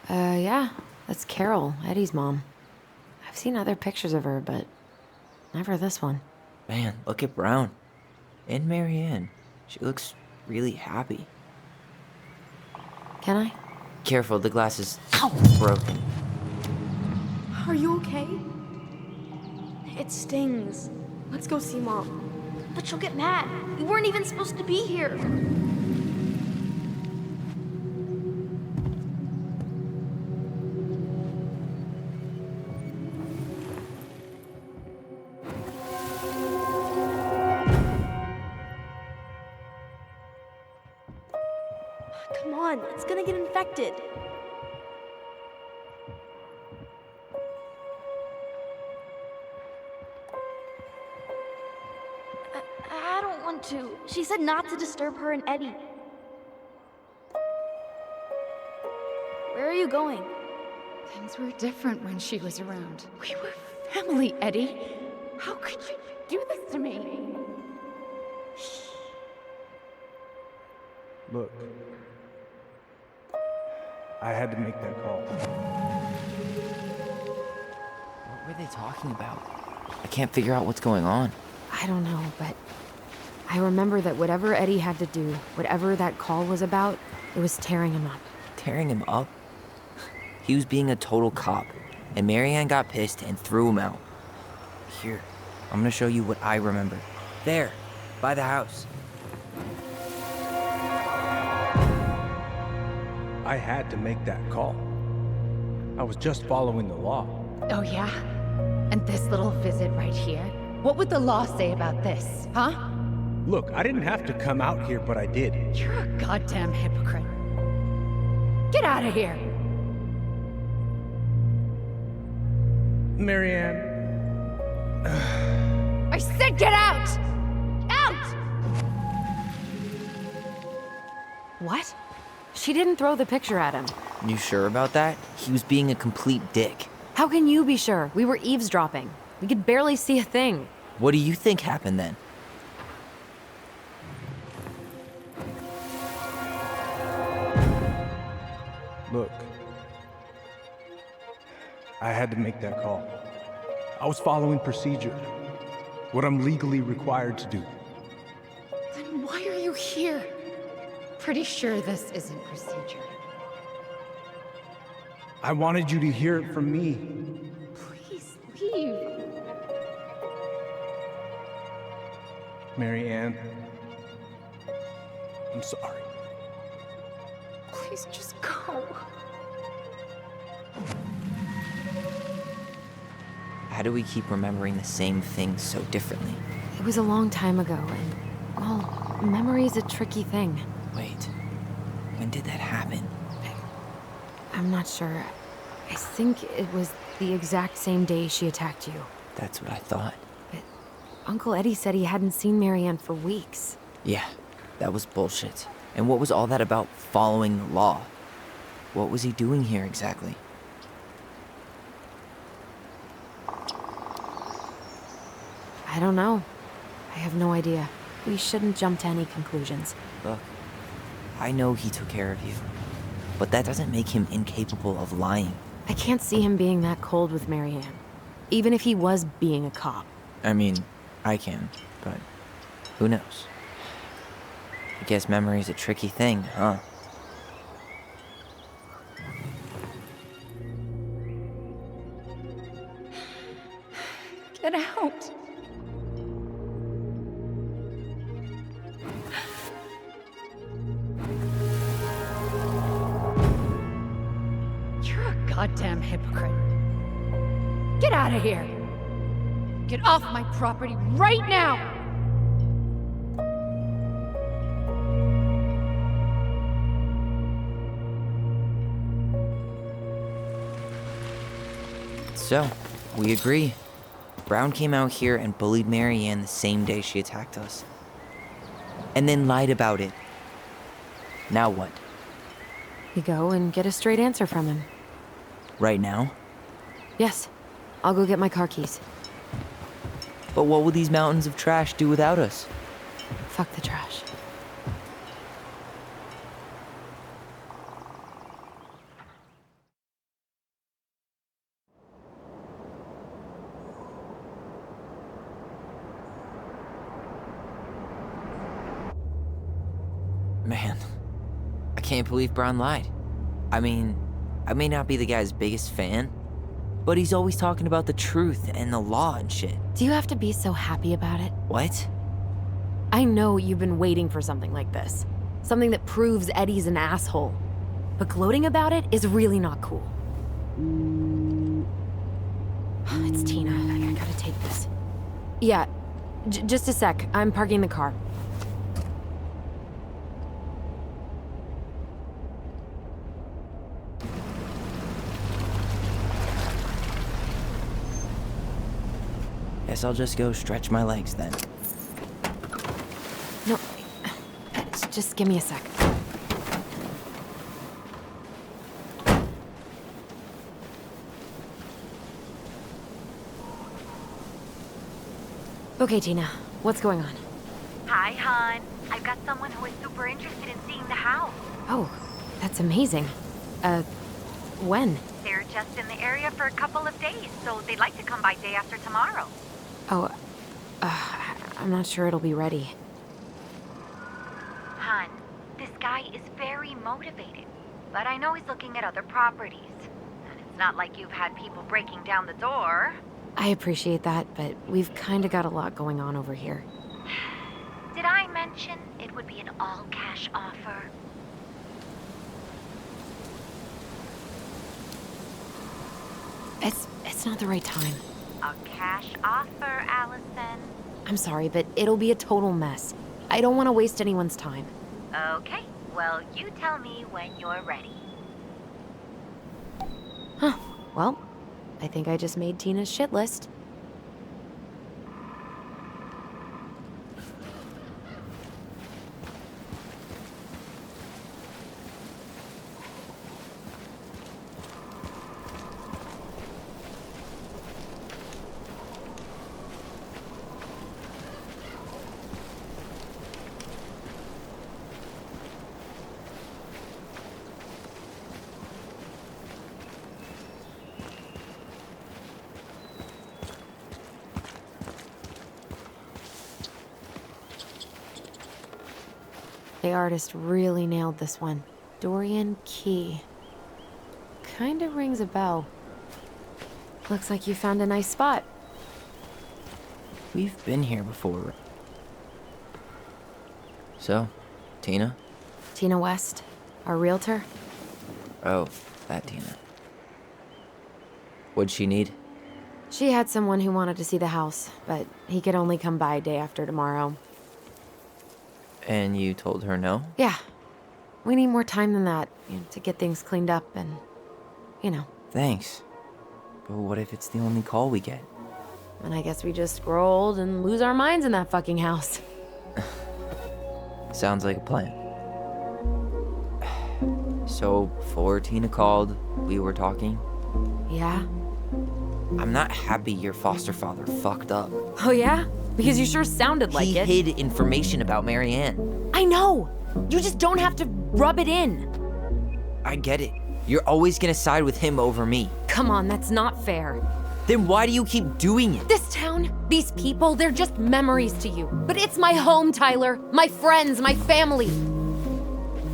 Yeah. That's Carol, Eddie's mom. I've seen other pictures of her, but never this one. Man, look at Brown. And Marianne. She looks really happy. Can I? Careful, the glass is broken. Are you okay? It stings. Let's go see Mom. But she'll get mad. You weren't even supposed to be here. Come on, it's gonna get infected. I don't want to. She said not to disturb her and Eddie. Where are you going? Things were different when she was around. We were family, Eddie. How could you do this to me? Look, I had to make that call. What were they talking about? I can't figure out what's going on. I don't know, but I remember that whatever Eddie had to do, whatever that call was about, it was tearing him up. Tearing him up? He was being a total cop, and Marianne got pissed and threw him out. Here, I'm gonna show you what I remember. There, by the house. I had to make that call. I was just following the law. Oh, yeah? And this little visit right here? What would the law say about this, huh? Look, I didn't have to come out here, but I did. You're a goddamn hypocrite. Get out of here! Marianne. I said get out! Out! What? She didn't throw the picture at him. You sure about that? He was being a complete dick. How can you be sure? We were eavesdropping. We could barely see a thing. What do you think happened then? Look, I had to make that call. I was following procedure, what I'm legally required to do. Then why are you here? Pretty sure this isn't procedure. I wanted you to hear it from me. Please leave. Marianne, I'm sorry. Please just go. How do we keep remembering the same things so differently? It was a long time ago, and, well, memory's a tricky thing. Wait, when did that happen? I'm not sure. I think it was the exact same day she attacked you. That's what I thought. But Uncle Eddie said he hadn't seen Marianne for weeks. Yeah, that was bullshit. And what was all that about following the law? What was he doing here exactly? I don't know. I have no idea. We shouldn't jump to any conclusions. Look, I know he took care of you, but that doesn't make him incapable of lying. I can't see him being that cold with Marianne, even if he was being a cop. I mean, I can, but who knows? I guess memory's a tricky thing, huh? Get out. You're a goddamn hypocrite. Get out of here. Get off my property right now. So, we agree. Brown came out here and bullied Marianne the same day she attacked us. And then lied about it. Now what? We go and get a straight answer from him. Right now? Yes. I'll go get my car keys. But what will these mountains of trash do without us? Fuck the trash. Man, I can't believe Brown lied. I mean, I may not be the guy's biggest fan, but he's always talking about the truth and the law and shit. Do you have to be so happy about it? What? I know you've been waiting for something like this. Something that proves Eddie's an asshole. But gloating about it is really not cool. It's Tina. I gotta take this. Yeah, just a sec. I'm parking the car. Guess I'll just go stretch my legs then. No, just give me a sec. Okay, Tina, what's going on? Hi, hon. I've got someone who is super interested in seeing the house. Oh, that's amazing. When? They're just in the area for a couple of days, so they'd like to come by day after tomorrow. Oh, I'm not sure it'll be ready. Hon, this guy is very motivated, but I know he's looking at other properties. And it's not like you've had people breaking down the door. I appreciate that, but we've kind of got a lot going on over here. Did I mention it would be an all-cash offer? It's not the right time. A cash offer, Allison. I'm sorry, but it'll be a total mess. I don't want to waste anyone's time. Okay, well, you tell me when you're ready. Huh. Well, I think I just made Tina's shit list. The artist really nailed this one. Dorian Key. Kinda rings a bell. Looks like you found a nice spot. We've been here before. So, Tina? Tina West, our realtor. Oh, that Tina. What'd she need? She had someone who wanted to see the house, but he could only come by day after tomorrow. And you told her no? Yeah. We need more time than that, to get things cleaned up and, Thanks. But what if it's the only call we get? And I guess we just grow old and lose our minds in that fucking house. Sounds like a plan. So, before Tina called, we were talking? Yeah? I'm not happy your foster father fucked up. Oh yeah? Because you sure sounded like it. He hid information about Marianne. I know! You just don't have to rub it in. I get it. You're always gonna side with him over me. Come on, that's not fair. Then why do you keep doing it? This town, these people, they're just memories to you. But it's my home, Tyler. My friends, my family.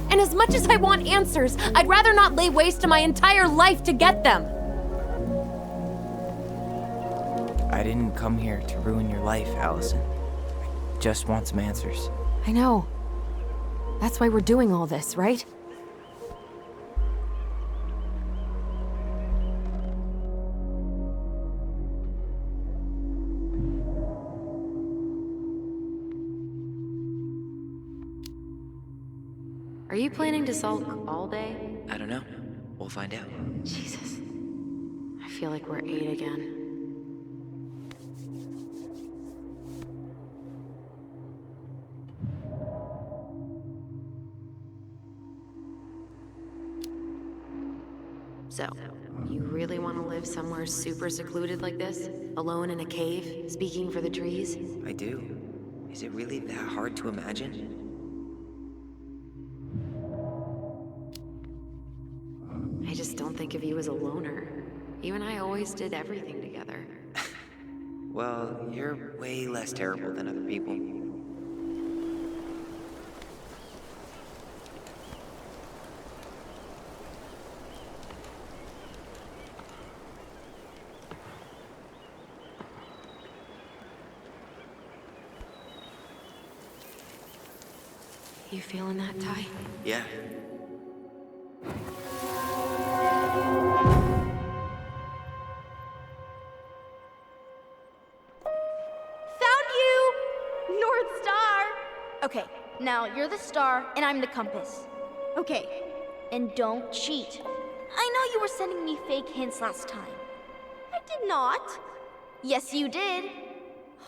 And as much as I want answers, I'd rather not lay waste to my entire life to get them. I didn't come here to ruin your life, Allison. I just want some answers. I know. That's why we're doing all this, right? Are you planning to sulk all day? I don't know. We'll find out. Jesus. I feel like we're 8 again. So, you really want to live somewhere super secluded like this? Alone in a cave, speaking for the trees? I do. Is it really that hard to imagine? I just don't think of you as a loner. You and I always did everything together. Well, you're way less terrible than other people. You feeling that, Ty? Yeah. Found you! North Star! Okay, now you're the star and I'm the compass. Okay, and don't cheat. I know you were sending me fake hints last time. I did not. Yes, you did.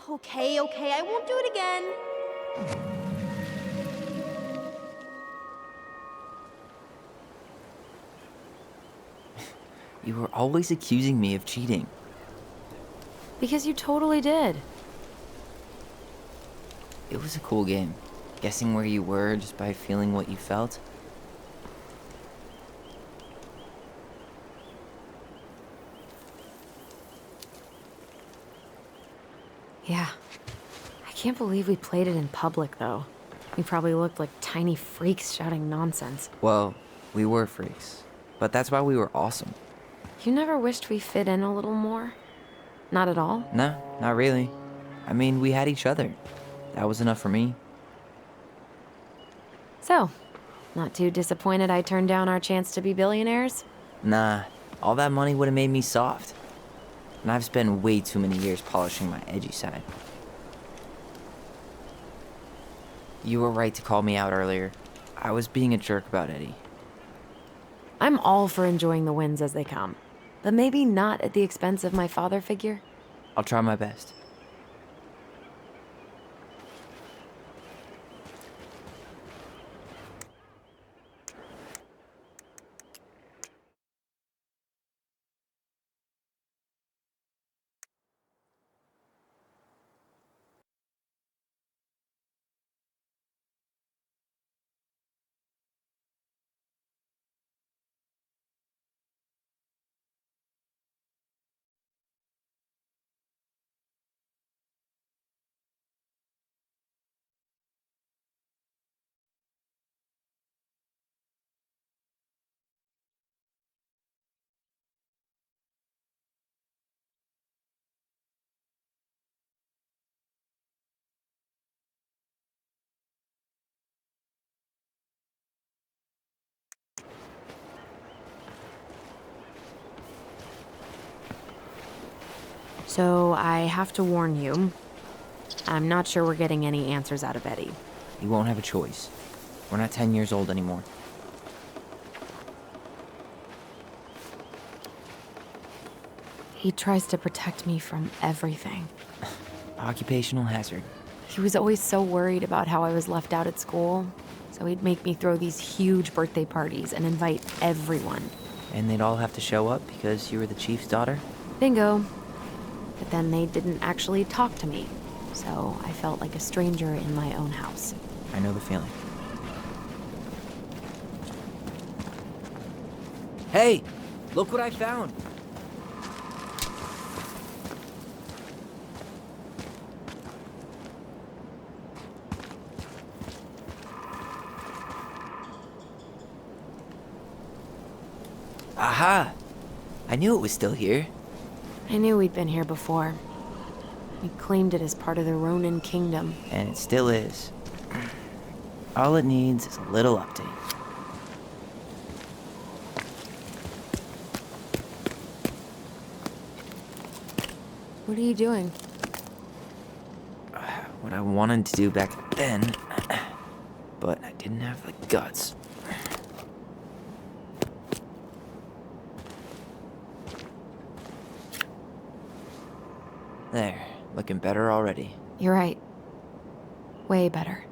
Okay, I won't do it again. You were always accusing me of cheating. Because you totally did. It was a cool game. Guessing where you were just by feeling what you felt. Yeah. I can't believe we played it in public, though. We probably looked like tiny freaks shouting nonsense. Well, we were freaks. But that's why we were awesome. You never wished we fit in a little more? Not at all? No, not really. I mean, we had each other. That was enough for me. So, not too disappointed I turned down our chance to be billionaires? Nah, all that money would have made me soft. And I've spent way too many years polishing my edgy side. You were right to call me out earlier. I was being a jerk about Eddie. I'm all for enjoying the wins as they come, but maybe not at the expense of my father figure. I'll try my best. So I have to warn you, I'm not sure we're getting any answers out of Eddie. You won't have a choice. We're not 10 years old anymore. He tries to protect me from everything. Occupational hazard. He was always so worried about how I was left out at school, so he'd make me throw these huge birthday parties and invite everyone. And they'd all have to show up because you were the chief's daughter? Bingo. But then they didn't actually talk to me, so I felt like a stranger in my own house. I know the feeling. Hey! Look what I found! Aha! I knew it was still here. I knew we'd been here before. We claimed it as part of the Ronin Kingdom. And it still is. All it needs is a little update. What are you doing? What I wanted to do back then, but I didn't have the guts. There, looking better already. You're right. Way better.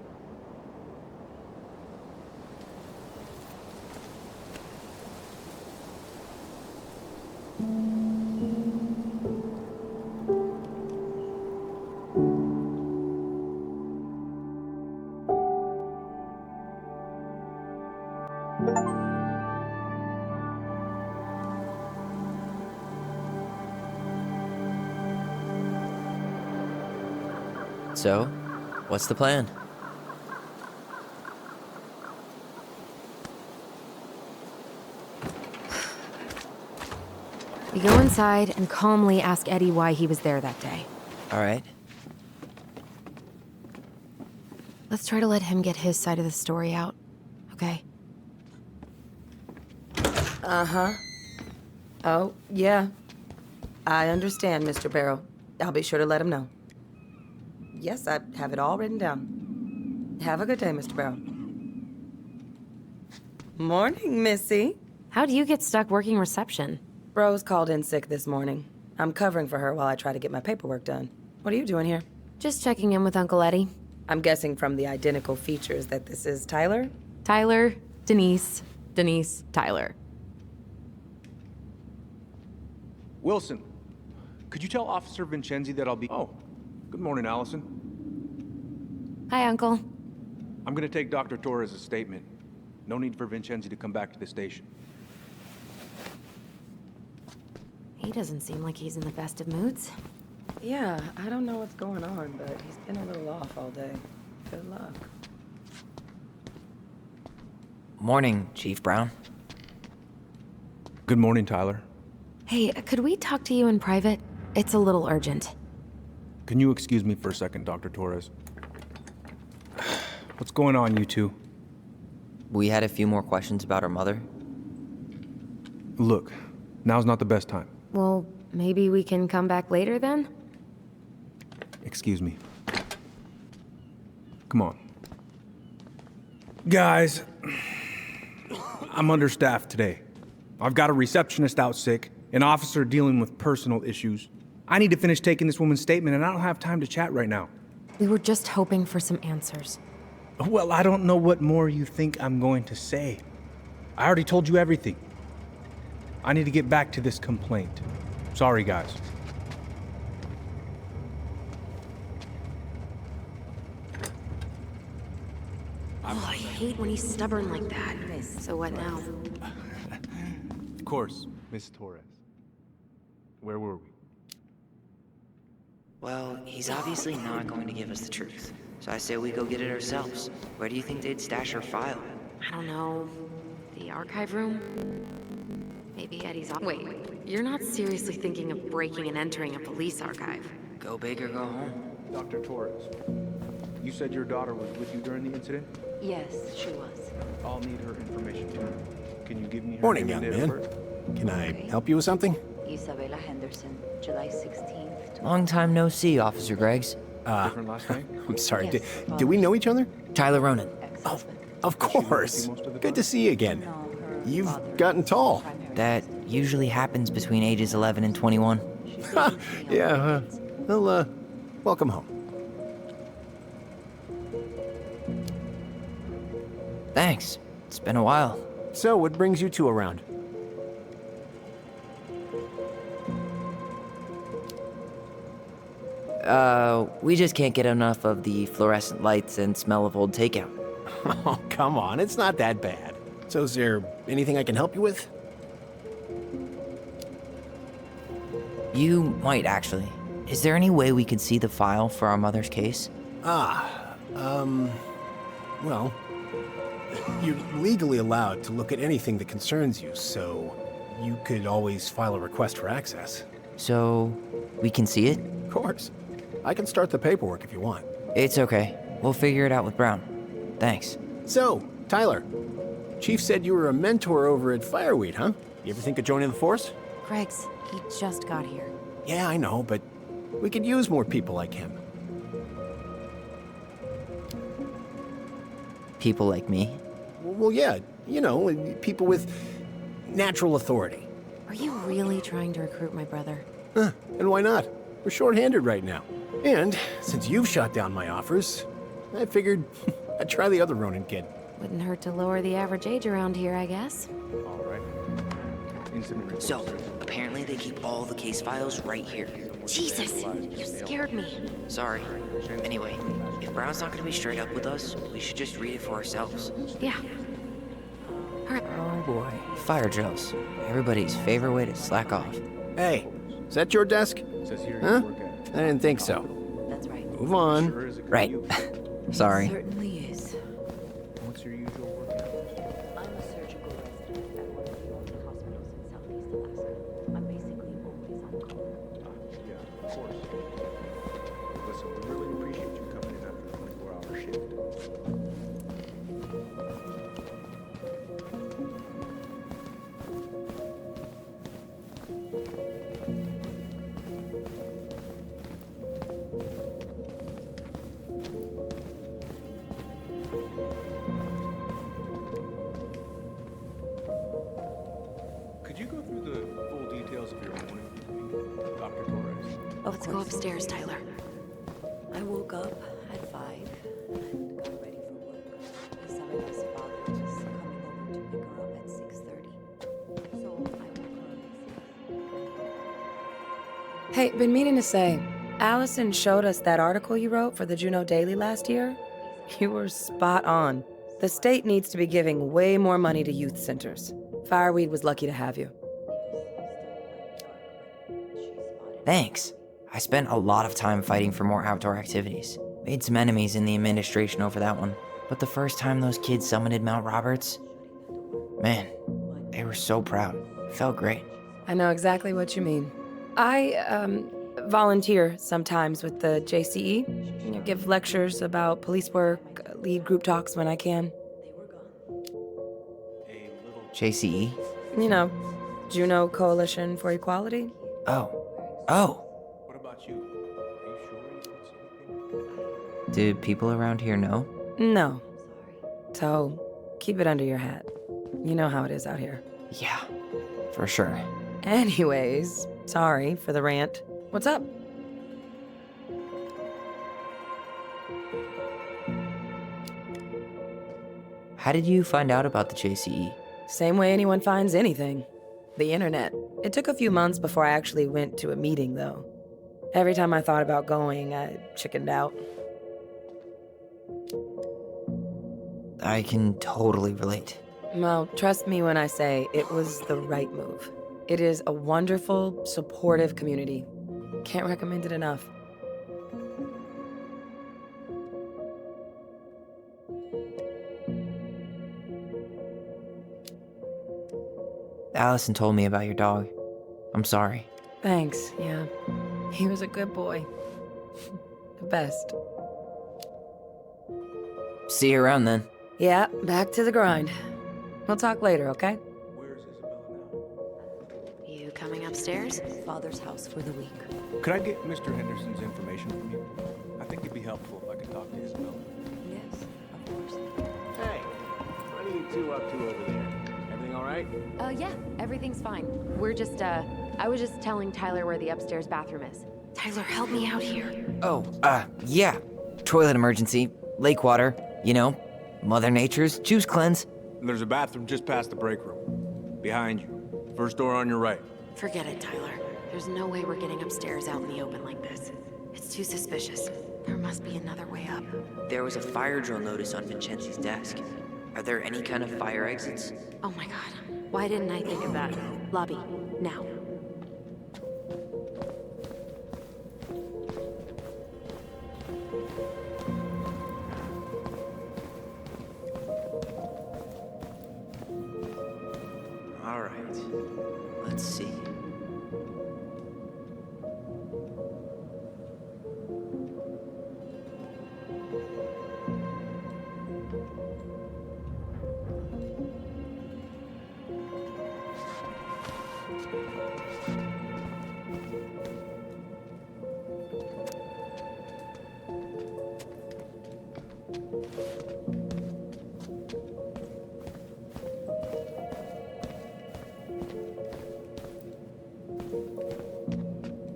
So, what's the plan? We go inside and calmly ask Eddie why he was there that day. All right. Let's try to let him get his side of the story out, okay? Uh-huh. Oh, yeah. I understand, Mr. Barrow. I'll be sure to let him know. Yes, I have it all written down. Have a good day, Mr. Barrow. Morning, Missy. How'd you get stuck working reception? Rose called in sick this morning. I'm covering for her while I try to get my paperwork done. What are you doing here? Just checking in with Uncle Eddie. I'm guessing from the identical features that this is Tyler? Tyler, Denise, Denise, Tyler. Wilson, could you tell Officer Vincenzi that I'll be... Oh, good morning, Allison. Hi, Uncle. I'm gonna take Dr. Torres' statement. No need for Vincenzi to come back to the station. He doesn't seem like he's in the best of moods. Yeah, I don't know what's going on, but he's been a little off all day. Good luck. Morning, Chief Brown. Good morning, Tyler. Hey, could we talk to you in private? It's a little urgent. Can you excuse me for a second, Dr. Torres? What's going on, you two? We had a few more questions about our mother. Look, now's not the best time. Well, maybe we can come back later then? Excuse me. Come on. Guys, I'm understaffed today. I've got a receptionist out sick, an officer dealing with personal issues. I need to finish taking this woman's statement, and I don't have time to chat right now. We were just hoping for some answers. Well, I don't know what more you think I'm going to say. I already told you everything. I need to get back to this complaint. Sorry, guys. Oh, I hate when he's stubborn like that. So what now? Of course, Miss Torres. Where were we? Well, he's obviously not going to give us the truth. So I say we go get it ourselves. Where do you think they'd stash her file? I don't know. The archive room? Maybe Eddie's off. Wait, you're not seriously thinking of breaking and entering a police archive? Go big or go home. Dr. Torres, you said your daughter was with you during the incident? Yes, she was. I'll need her information too. Can you give me her Morning, name young and date of man. birth? Can I help you with something? Isabella Henderson, July 16th. Long time no see, Officer Greggs. Different last name? I'm sorry. Yes, Do we know each other? Tyler Ronan. Oh, of course. Good to see you again. You've gotten tall. That usually happens between ages 11 and 21. Yeah, well, welcome home. Thanks. It's been a while. So, what brings you two around? We just can't get enough of the fluorescent lights and smell of old takeout. Oh, come on. It's not that bad. So, is there anything I can help you with? You might, actually. Is there any way we could see the file for our mother's case? Well, you're legally allowed to look at anything that concerns you, so you could always file a request for access. So, we can see it? Of course. I can start the paperwork if you want. It's okay. We'll figure it out with Brown. Thanks. So, Tyler, Chief said you were a mentor over at Fireweed, huh? You ever think of joining the force? Greggs, he just got here. Yeah, I know, but we could use more people like him. People like me? Well, yeah, you know, people with natural authority. Are you really trying to recruit my brother? Huh, and why not? We're short-handed right now. And since you've shot down my offers, I figured I'd try the other Ronin kid. Wouldn't hurt to lower the average age around here, I guess. All right. Incident report. So, apparently they keep all the case files right here. Jesus, you scared me. Sorry. Anyway, if Brown's not gonna be straight up with us, we should just read it for ourselves. Yeah. Oh boy. Fire drills. Everybody's favorite way to slack off. Hey, is that your desk? Huh? I didn't think so. That's right. Move on. Right. Sorry. Certainly is. What's your usual work hours? I'm a surgical resident at one of the only hospitals in Southeast Alaska. I'm basically always on call. Yeah, of course. Listen, we really appreciate you coming in after a 24-hour shift. Could you go through the full details of your morning with me, Dr. Torres? Let's go upstairs, Tyler. I woke up at 5 and got ready for work. Isabella's father was coming over to pick her up at 6:30. So I woke her up at 6. Hey, been meaning to say, Allison showed us that article you wrote for the Juneau Daily last year. You were spot on. The state needs to be giving way more money to youth centers. Fireweed was lucky to have you. Thanks. I spent a lot of time fighting for more outdoor activities. Made some enemies in the administration over that one. But the first time those kids summited Mount Roberts, man, they were so proud. It felt great. I know exactly what you mean. I volunteer sometimes with the JCE. You know, give lectures about police work, lead group talks when I can. JCE? You know, Juneau Coalition for Equality. Oh. Oh. What about you? Are you sure you want something? Do people around here know? No. So, keep it under your hat. You know how it is out here. Yeah, for sure. Anyways, sorry for the rant. What's up? How did you find out about the JCE? Same way anyone finds anything. The internet. It took a few months before I actually went to a meeting, though. Every time I thought about going, I chickened out. I can totally relate. Well, trust me when I say it was the right move. It is a wonderful, supportive community. Can't recommend it enough. Allison told me about your dog. I'm sorry. Thanks, yeah. He was a good boy. The best. See you around then. Yeah, back to the grind. We'll talk later, okay? Where's Isabella now? You coming upstairs? Father's house for the week. Could I get Mr. Henderson's information from you? I think it'd be helpful if I could talk to Isabella. Yes, of course. Hey, what are you two up to over there? Everything all right? Yeah, everything's fine. We're just, I was just telling Tyler where the upstairs bathroom is. Tyler, help me out here. Oh, yeah. Toilet emergency, lake water, you know, Mother Nature's juice cleanse. There's a bathroom just past the break room. Behind you. First door on your right. Forget it, Tyler. There's no way we're getting upstairs out in the open like this. It's too suspicious. There must be another way up. There was a fire drill notice on Vincenzi's desk. Are there any kind of fire exits? Oh my god. Why didn't I think of that? Lobby, now. All right. Let's see.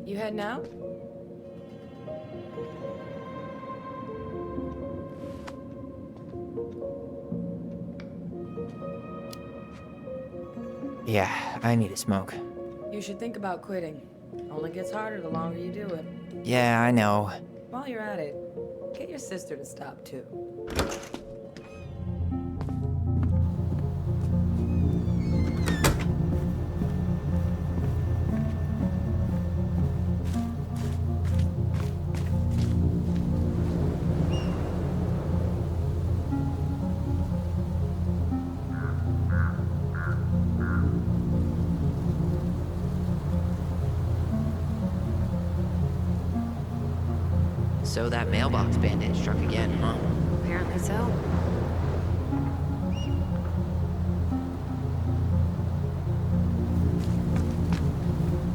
You heading out? Yeah, I need a smoke. You should think about quitting. Only gets harder the longer you do it. Yeah, I know. While you're at it, get your sister to stop too. So that mailbox bandit struck again, huh? Apparently so.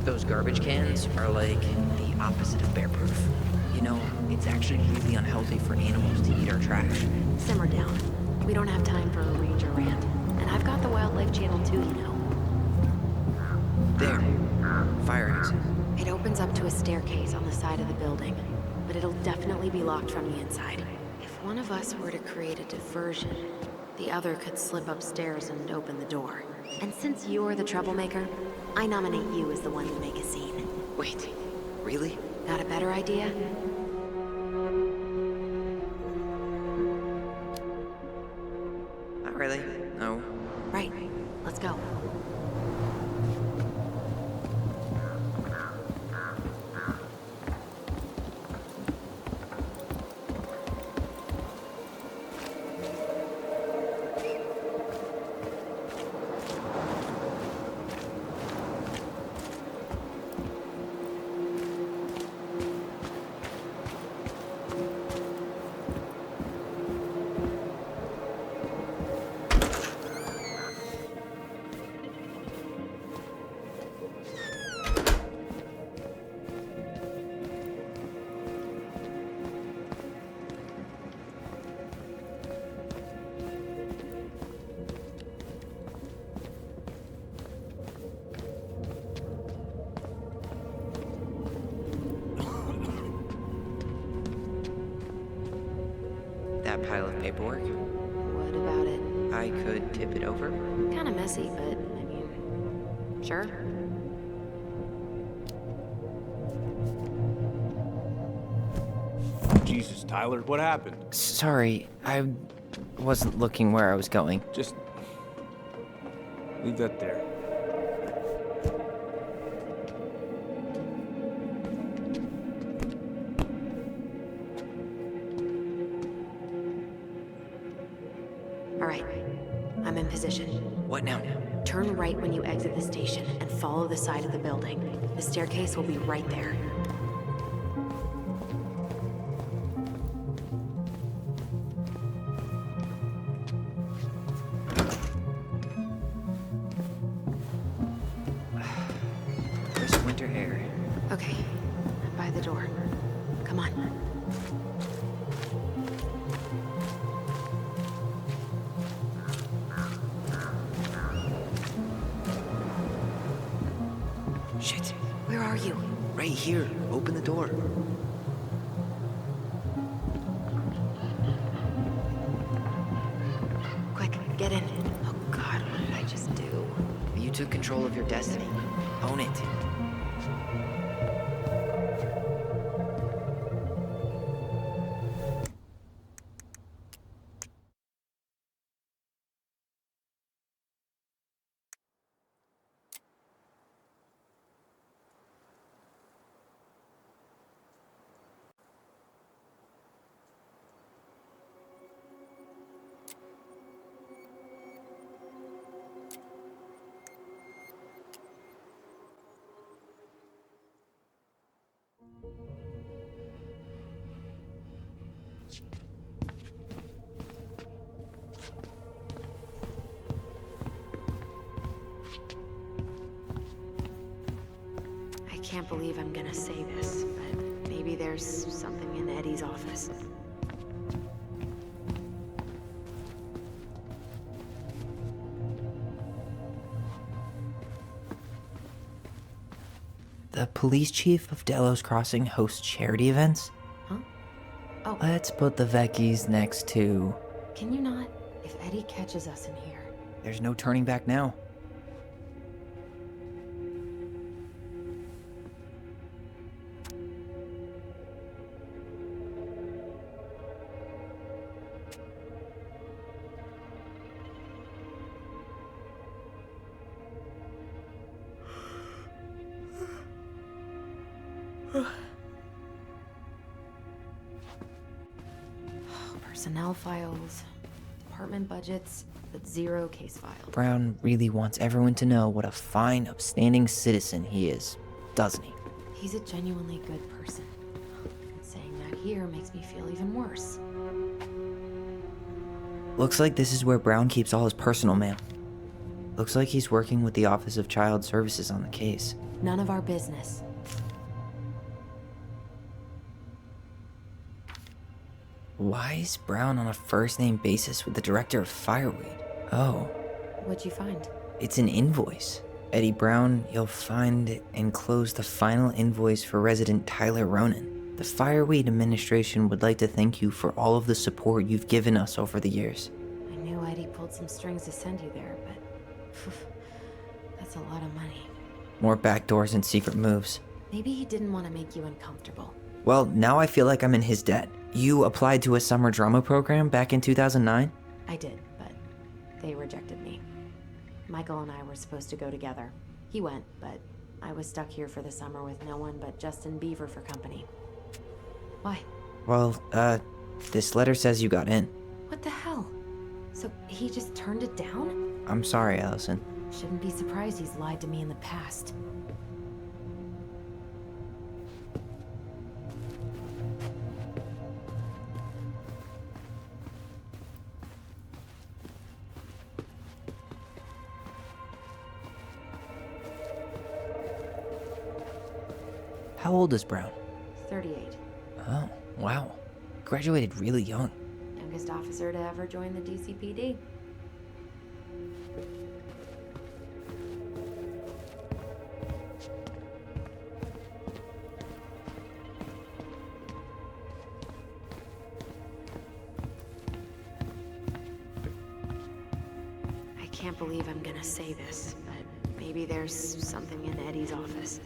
Those garbage cans are like the opposite of bear-proof. You know, it's actually really unhealthy for animals to eat our trash. Simmer down. We don't have time for a ranger rant. And I've got the Wildlife Channel too, you know. There. Fire exit. It opens up to a staircase on the side of the building, but it'll definitely be locked from the inside. If one of us were to create a diversion, the other could slip upstairs and open the door. And since you're the troublemaker, I nominate you as the one to make a scene. Wait, really? Got a better idea? Not really, no. Right. Let's go. That pile of paperwork? What about it? I could tip it over. Kinda messy, but I mean, sure. Jesus, Tyler, what happened? Sorry, I wasn't looking where I was going. Just leave that there. All right. I'm in position. What now? Turn right when you exit the station and follow the side of the building. The staircase will be right there. There's winter air. Okay. I'm by the door. Come on. Shit. Where are you? Right here. Open the door. Quick, get in. Oh God, what did I just do? You took control of your destiny. Own it. I can't believe I'm gonna say this, but maybe there's something in Eddie's office. The police chief of Delos Crossing hosts charity events? Huh? Oh. Let's put the Vecchies next to... Can you not? If Eddie catches us in here. There's no turning back now. Personnel files, department budgets, but zero case files. Brown really wants everyone to know what a fine, upstanding citizen he is, doesn't he? He's a genuinely good person. And saying that here makes me feel even worse. Looks like this is where Brown keeps all his personal mail. Looks like he's working with the Office of Child Services on the case. None of our business. Why is Brown on a first-name basis with the director of Fireweed? Oh, What'd you find? it's an invoice. Eddie Brown, you'll find enclosed the final invoice for resident Tyler Ronan. The Fireweed administration would like to thank you for all of the support you've given us over the years. I knew Eddie pulled some strings to send you there, but that's a lot of money. More backdoors and secret moves. Maybe he didn't want to make you uncomfortable. Well, now I feel like I'm in his debt. You applied to a summer drama program back in 2009? I did, but they rejected me. Michael and I were supposed to go together. He went, but I was stuck here for the summer with no one but Justin Beaver for company. Why? Well, this letter says you got in. What the hell? So he just turned it down? I'm sorry, Allison. Shouldn't be surprised he's lied to me in the past. How old is Brown? 38. Oh, wow. Graduated really young. Youngest officer to ever join the DCPD. I can't believe I'm gonna say this, but maybe there's something in Eddie's office.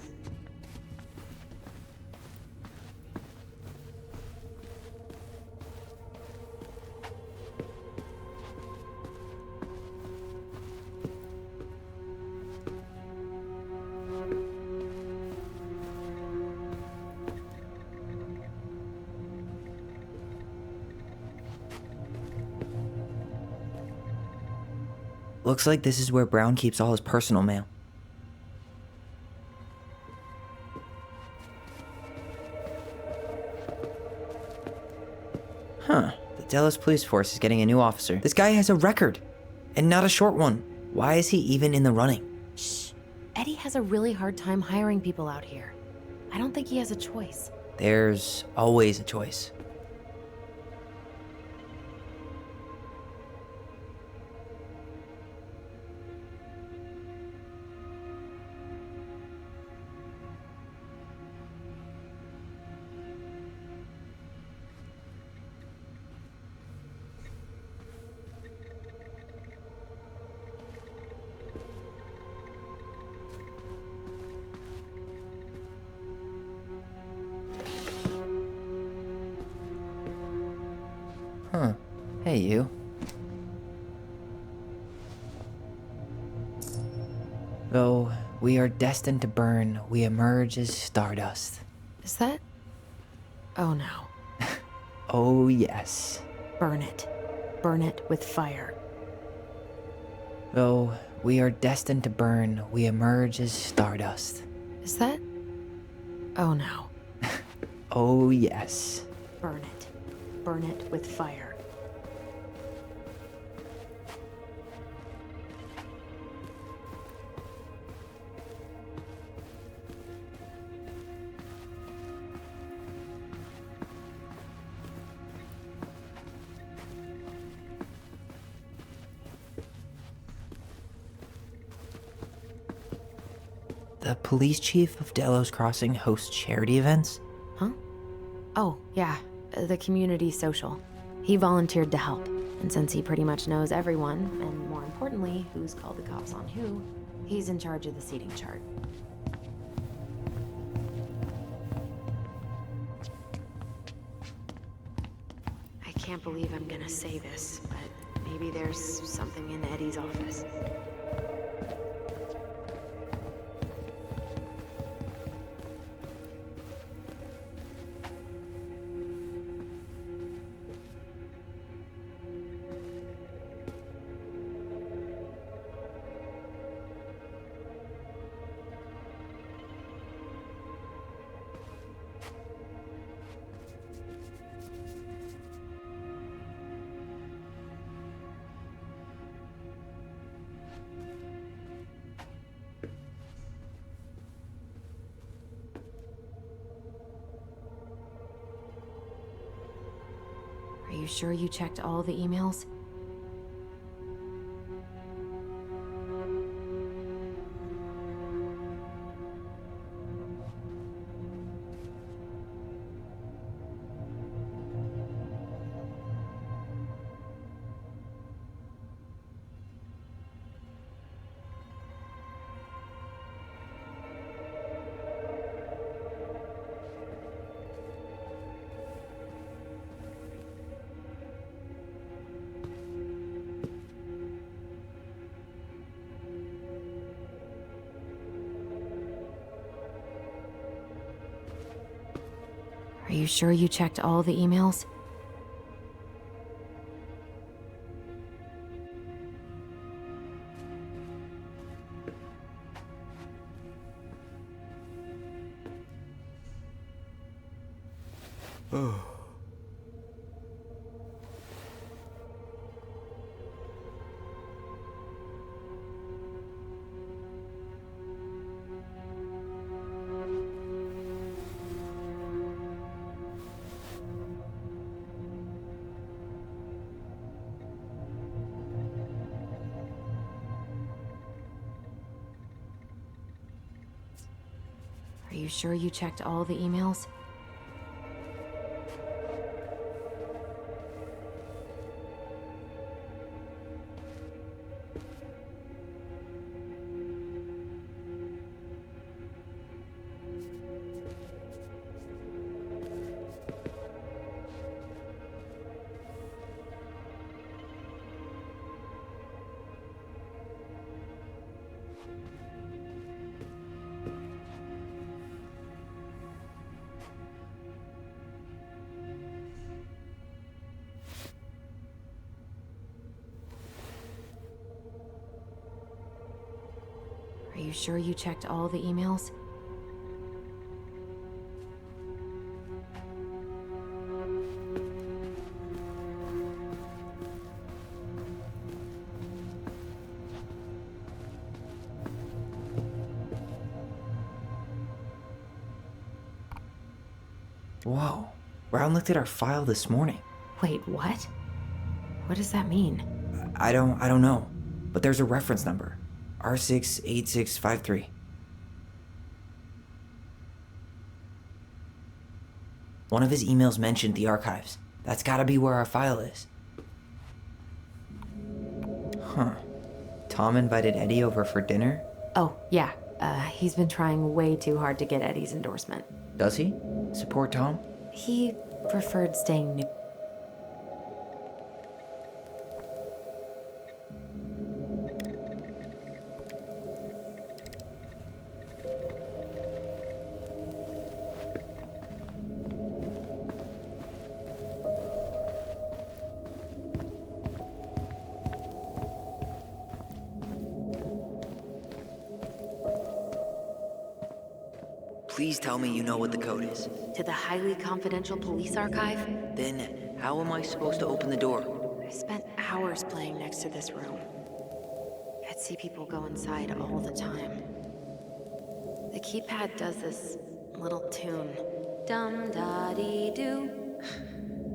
Looks like this is where Brown keeps all his personal mail. Huh. The Dallas Police Force is getting a new officer. This guy has a record, and not a short one. Why is he even in the running? Shh. Eddie has a really hard time hiring people out here. I don't think he has a choice. There's always a choice. Huh. Hey, you. Though we are destined to burn, we emerge as stardust. Is that? Oh no. Oh, yes. Burn it. Burn it with fire. Though we are destined to burn, we emerge as stardust. Is that? Oh no. Oh, yes. Burn it. Burn it with fire. The police chief of Delos Crossing hosts charity events? Huh? Oh, yeah. The community social. He volunteered to help. And since he pretty much knows everyone, and more importantly, who's called the cops on who, he's in charge of the seating chart. I can't believe I'm gonna say this, but maybe there's something in Eddie's office. you sure you checked all the emails? Are you sure you checked all the emails? Oh. Are you sure you checked all the emails? Are you sure you checked all the emails? Whoa. Brown looked at our file this morning. Wait, what? What does that mean? I don't know. But there's a reference number. R68653. One of his emails mentioned the archives. That's gotta be where our file is. Huh. Tom invited Eddie over for dinner? Oh, yeah. He's been trying way too hard to get Eddie's endorsement. Does he? Support Tom? He preferred staying new. Please tell me you know what the code is. To the highly confidential police archive? Then, how am I supposed to open the door? I spent hours playing next to this room. I'd see people go inside all the time. The keypad does this little tune. Dum-da-dee-doo.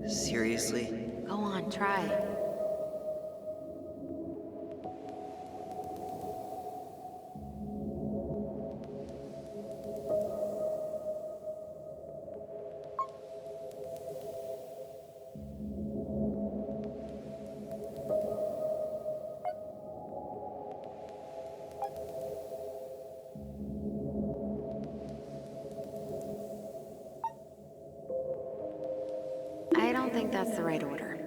Seriously? Go on, try. I don't think that's the right order.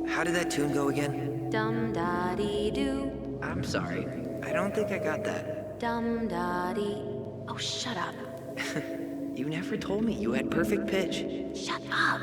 How did that tune go again? Dum-da-dee-doo. I'm sorry. I don't think I got that. Dum-da-dee. Oh, shut up. You never told me you had perfect pitch. Shut up.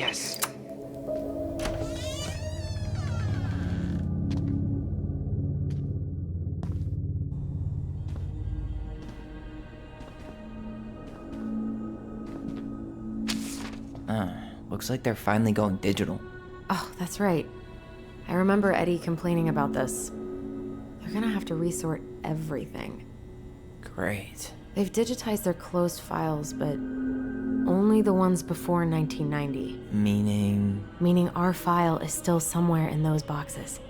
Yes. Looks like they're finally going digital. Oh, that's right. I remember Eddie complaining about this. They're gonna have to resort everything. Great. They've digitized their closed files, but only the ones before 1990. Meaning? Meaning our file is still somewhere in those boxes.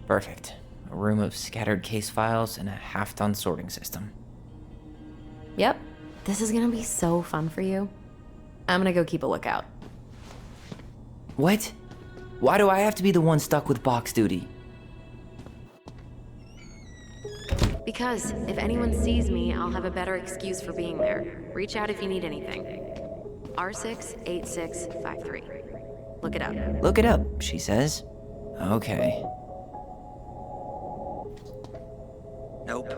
Perfect. A room of scattered case files and a half-done sorting system. Yep. This is gonna be so fun for you. I'm gonna go keep a lookout. What? Why do I have to be the one stuck with box duty? Because if anyone sees me, I'll have a better excuse for being there. Reach out if you need anything. R68653. Look it up. Look it up, she says. Okay. Nope.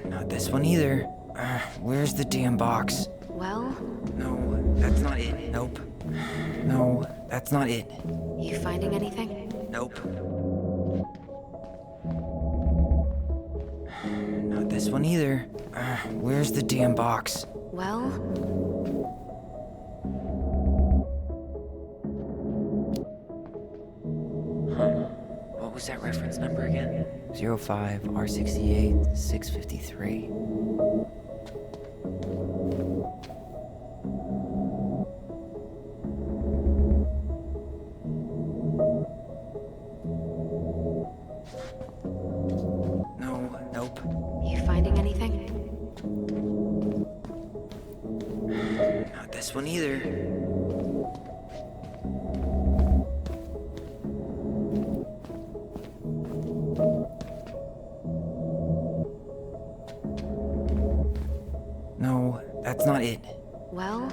Not this one either. Where's the damn box? Well? No, that's not it. Nope. No, that's not it. You finding anything? Nope. Not this one either. Where's the damn box? Well? What was that reference number again? 05 R68 653. Nope. You finding anything? Not this one either. No, that's not it. Well?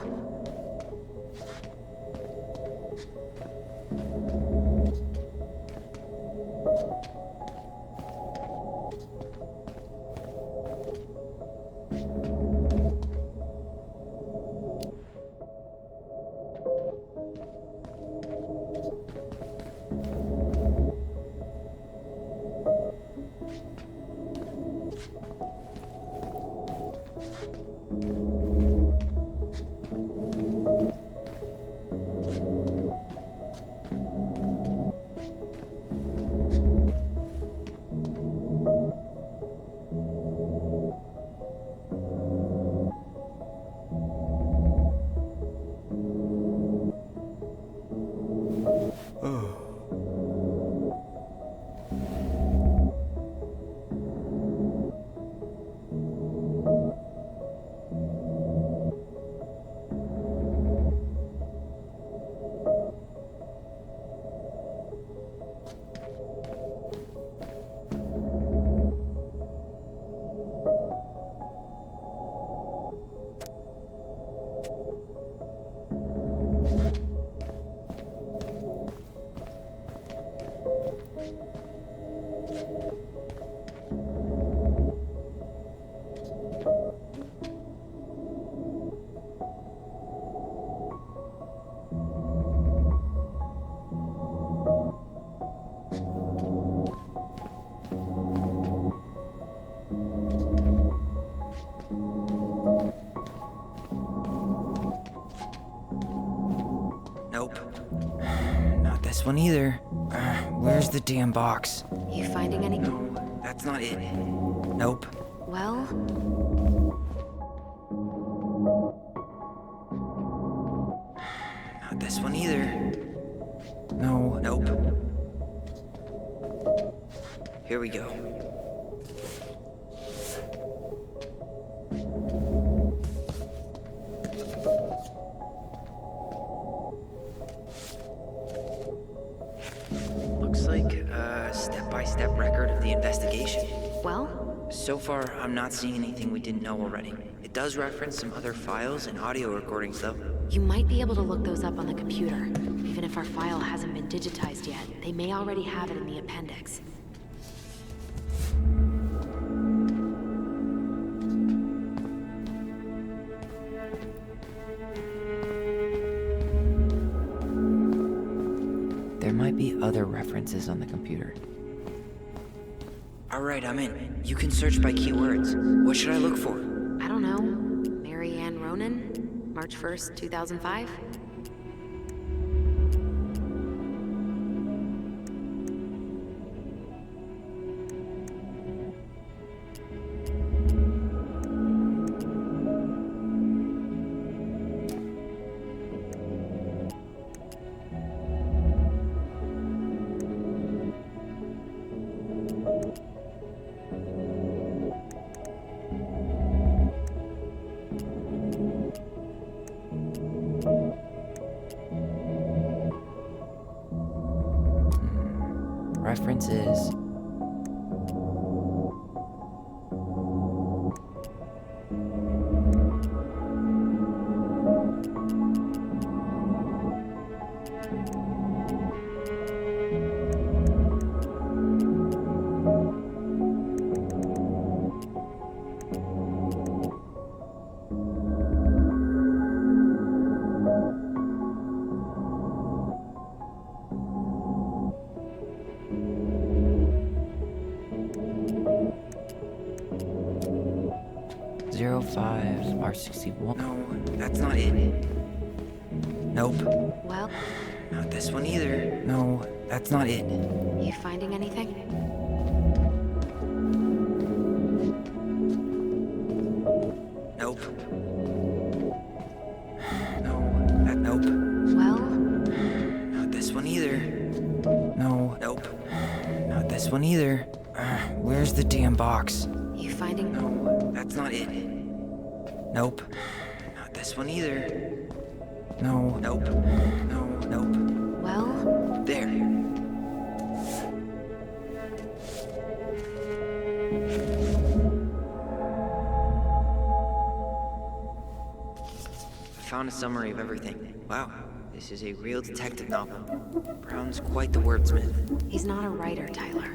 Nope. Not this one either. Where's the damn box? You finding any? No, that's not it. Nope. Well? Not this one either. No, nope. Here we go. Looks like a step-by-step record of the investigation. Well? So far, I'm not seeing anything we didn't know already. It does reference some other files and audio recordings, though. You might be able to look those up on the computer. Even if our file hasn't been digitized yet, they may already have it in the appendix. other references on the computer. Alright, I'm in. You can search by keywords. What should I look for? I don't know. Mary Ann Ronan? March 1st, 2005? References. R61. No, that's not it. Nope. Well? Not this one either. No, that's not it. You finding anything? Nope. Nope. Well? Not this one either. No. Nope. Not this one either. Where's the damn box? You finding? No, that's not it. Nope. Not this one either. No. Nope. Nope. Well? There. I found a summary of everything. Wow, this is a real detective novel. Brown's quite the wordsmith. He's not a writer, Tyler.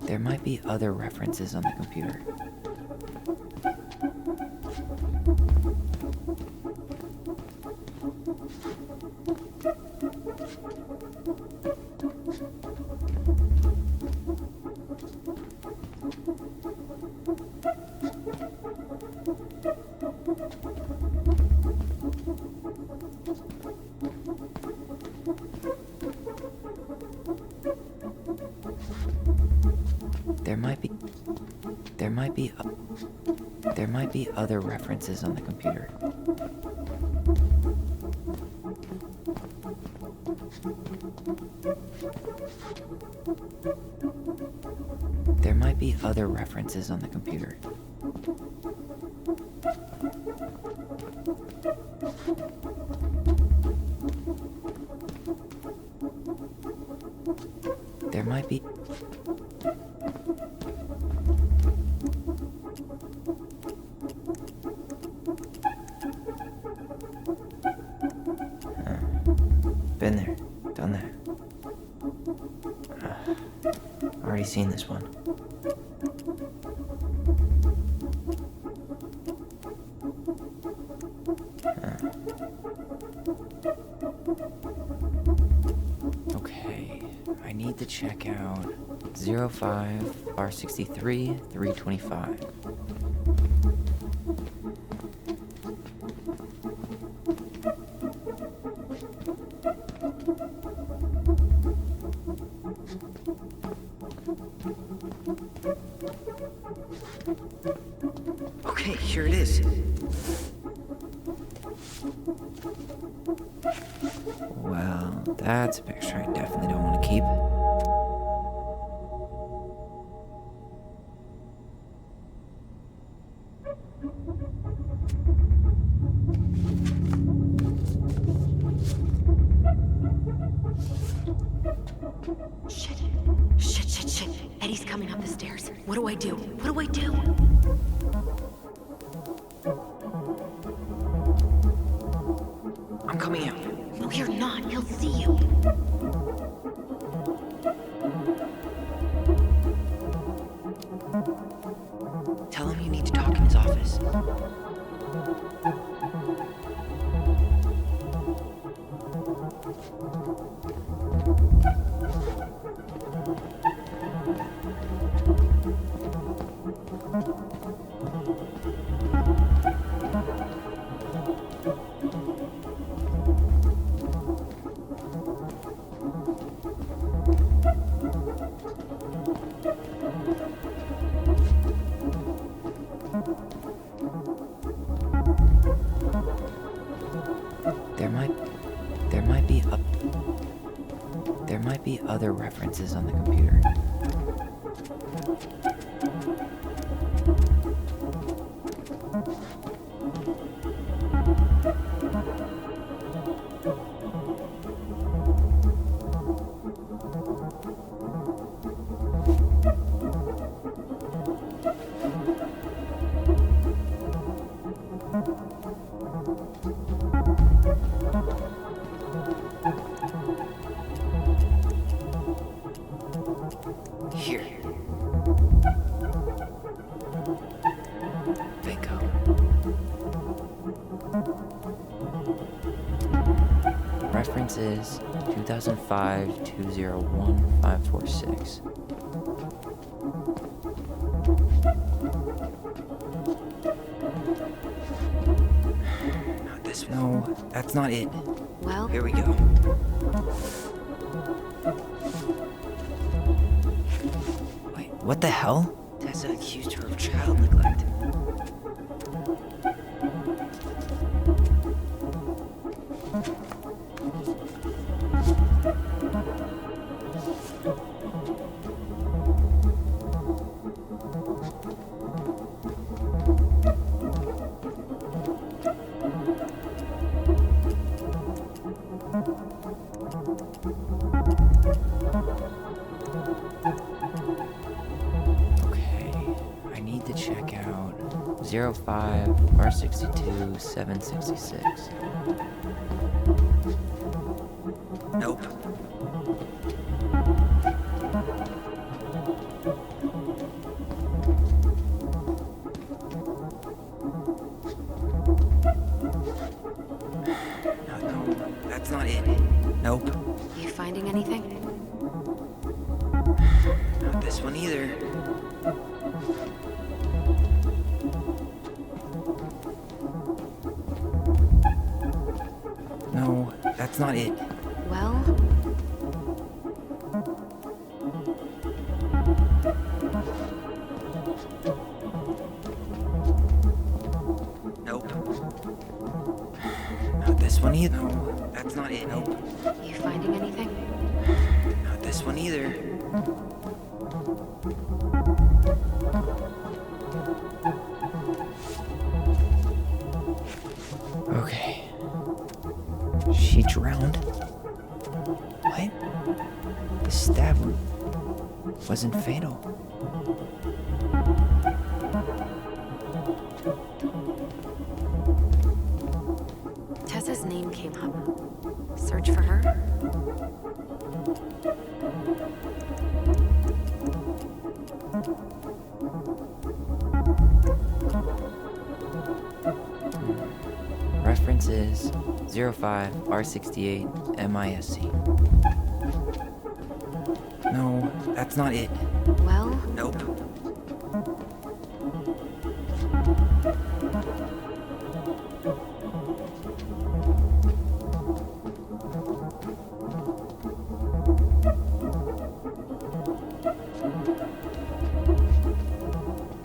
There might be other references on the computer. There might be other references on the computer. There might be other references on the computer. There might be... Been there, done that. Already seen this one. Okay, I need to check out 05 R63 325. Okay, here it is. Well, that's a picture I definitely don't want to keep. upstairs. What do I do? What do I do? I'm coming out. No, you're not. He'll see you. Tell him you need to talk in his office. There might be other references on the computer. Here. Bingo. Reference is 2005-201-546. Not this one. No, that's not it. Well, here we go. Wait, what the hell? Tessa accused her of child neglect. I need to check out 05 R62 766. Nope. No, that's not it. Nope. You finding anything? Not this one either. No, that's not it. Well, nope. Not this one either. No, that's not it. Nope. you finding anything? Not this one either. Okay. She drowned. What? The stab wound wasn't fatal. Tessa's name came up. Search for her? Reference is 05 R68 MISC. No, that's not it. Well, Nope.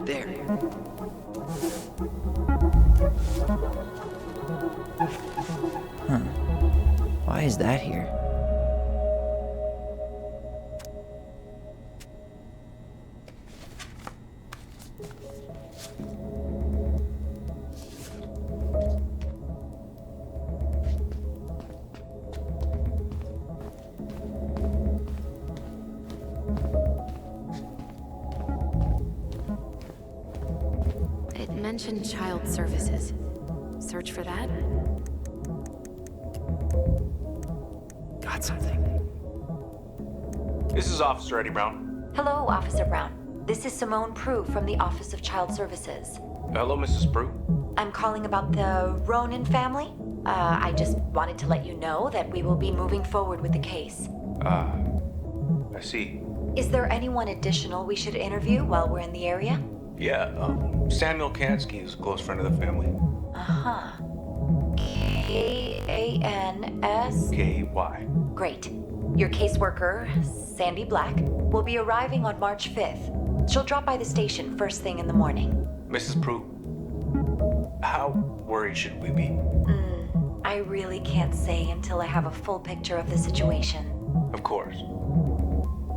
There. Huh. Why is that here? mentioned child services. Search for that? Got something. This is Officer Eddie Brown. Hello, Officer Brown. This is Simone Prue from the Office of Child Services. Hello, Mrs. Prue. I'm calling about the Ronan family. I just wanted to let you know that we will be moving forward with the case. I see. Is there anyone additional we should interview while we're in the area? Yeah, Samuel Kansky is a close friend of the family. Uh-huh. K-A-N-S? K-Y. Great. Your caseworker, Sandy Black, will be arriving on March 5th. She'll drop by the station first thing in the morning. Mrs. Prue, how worried should we be? I really can't say until I have a full picture of the situation. Of course.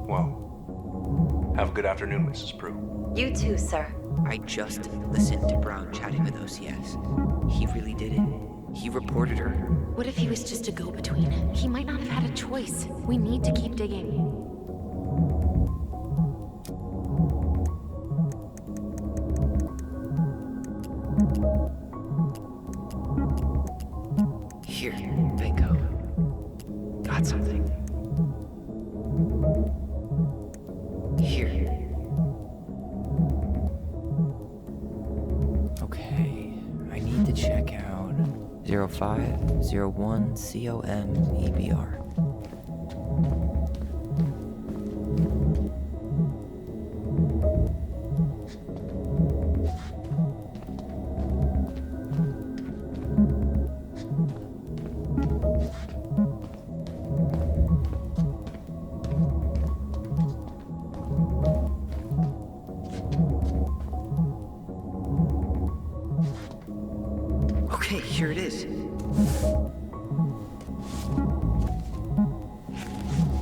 Well, have a good afternoon, Mrs. Prue. You too, sir. I just listened to Brown chatting with OCS. He really did it. He reported her. What if he was just a go-between? He might not have had a choice. We need to keep digging. Here, bingo. Got something. Here. Okay, I need to check out 0501 COM-EBR. Okay, here it is.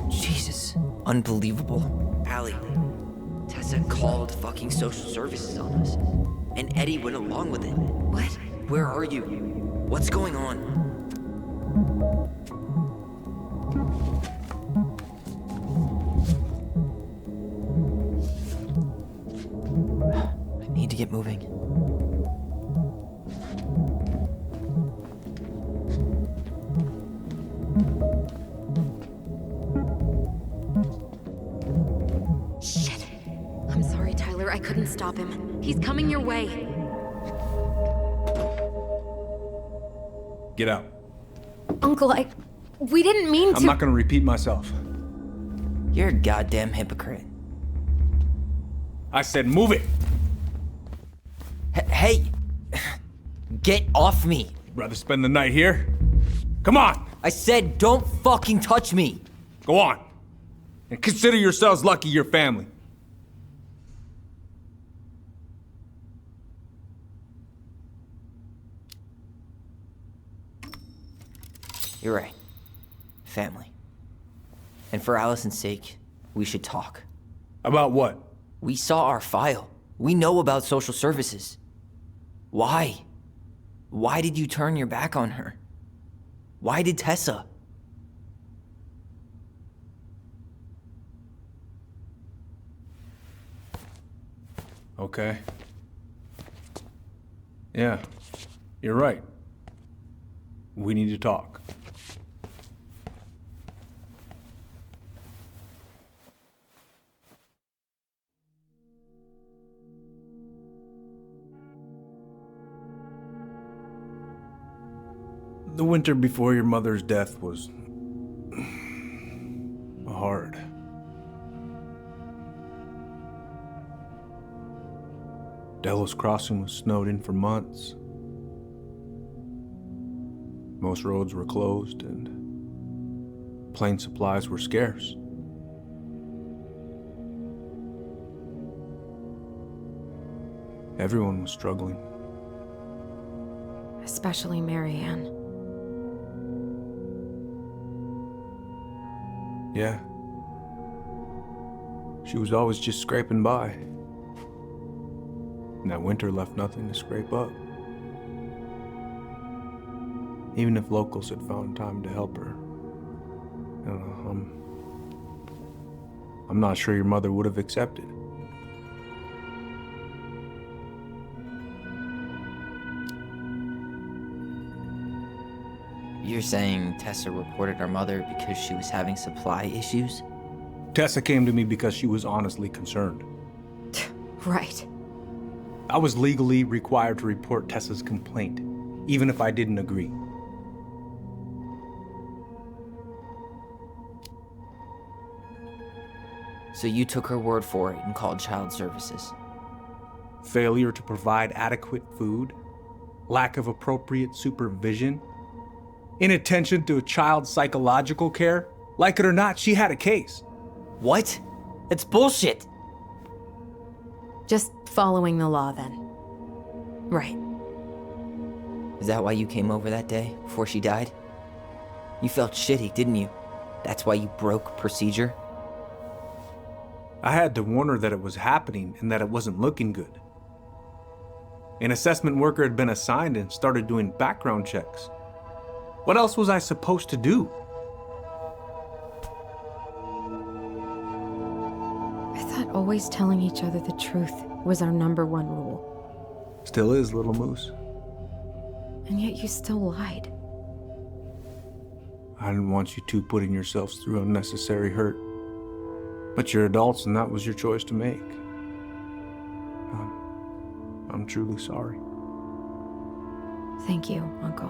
Jesus. Unbelievable. Allie, Tessa called fucking social services on us. And Eddie went along with it. What? Where are you? What's going on? I need to get moving. Shit. I'm sorry, Tyler. I couldn't stop him. He's coming your way. Get out. Uncle, we didn't mean to. I'm not gonna repeat myself. You're a goddamn hypocrite. I said move it! Hey! Get off me! Rather spend the night here? Come on! I said don't fucking touch me! Go on. And consider yourselves lucky you're family. You're right. Family. And for Allison's sake, we should talk. About what? We saw our file. We know about social services. Why? Why did you turn your back on her? Why did Tessa? Okay. Yeah, you're right. We need to talk. The winter before your mother's death was hard. Delos Crossing was snowed in for months. Most roads were closed and plane supplies were scarce. Everyone was struggling. Especially Marianne. Yeah. She was always just scraping by. And that winter left nothing to scrape up. Even if locals had found time to help her. I don't know, I'm not sure your mother would have accepted. You're saying Tessa reported her mother because she was having supply issues? Tessa came to me because she was honestly concerned. Right. I was legally required to report Tessa's complaint, even if I didn't agree. So you took her word for it and called child services? Failure to provide adequate food, lack of appropriate supervision, inattention to a child's psychological care. Like it or not, she had a case. What? That's bullshit! Just following the law then. Right. Is that why you came over that day, before she died? You felt shitty, didn't you? That's why you broke procedure? I had to warn her that it was happening and that it wasn't looking good. An assessment worker had been assigned and started doing background checks. What else was I supposed to do? I thought always telling each other the truth was our number one rule. Still is, little moose. And yet you still lied. I didn't want you two putting yourselves through unnecessary hurt. But you're adults and that was your choice to make. I'm truly sorry. Thank you, Uncle.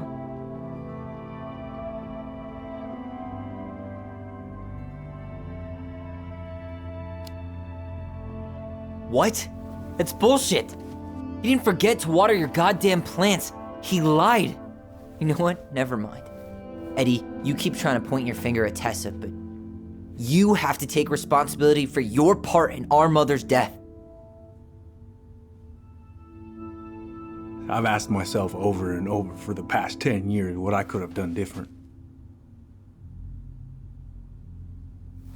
What? That's bullshit! He didn't forget to water your goddamn plants. He lied. You know what? Never mind. Eddie, you keep trying to point your finger at Tessa, but you have to take responsibility for your part in our mother's death. I've asked myself over and over for the past 10 years what I could have done different.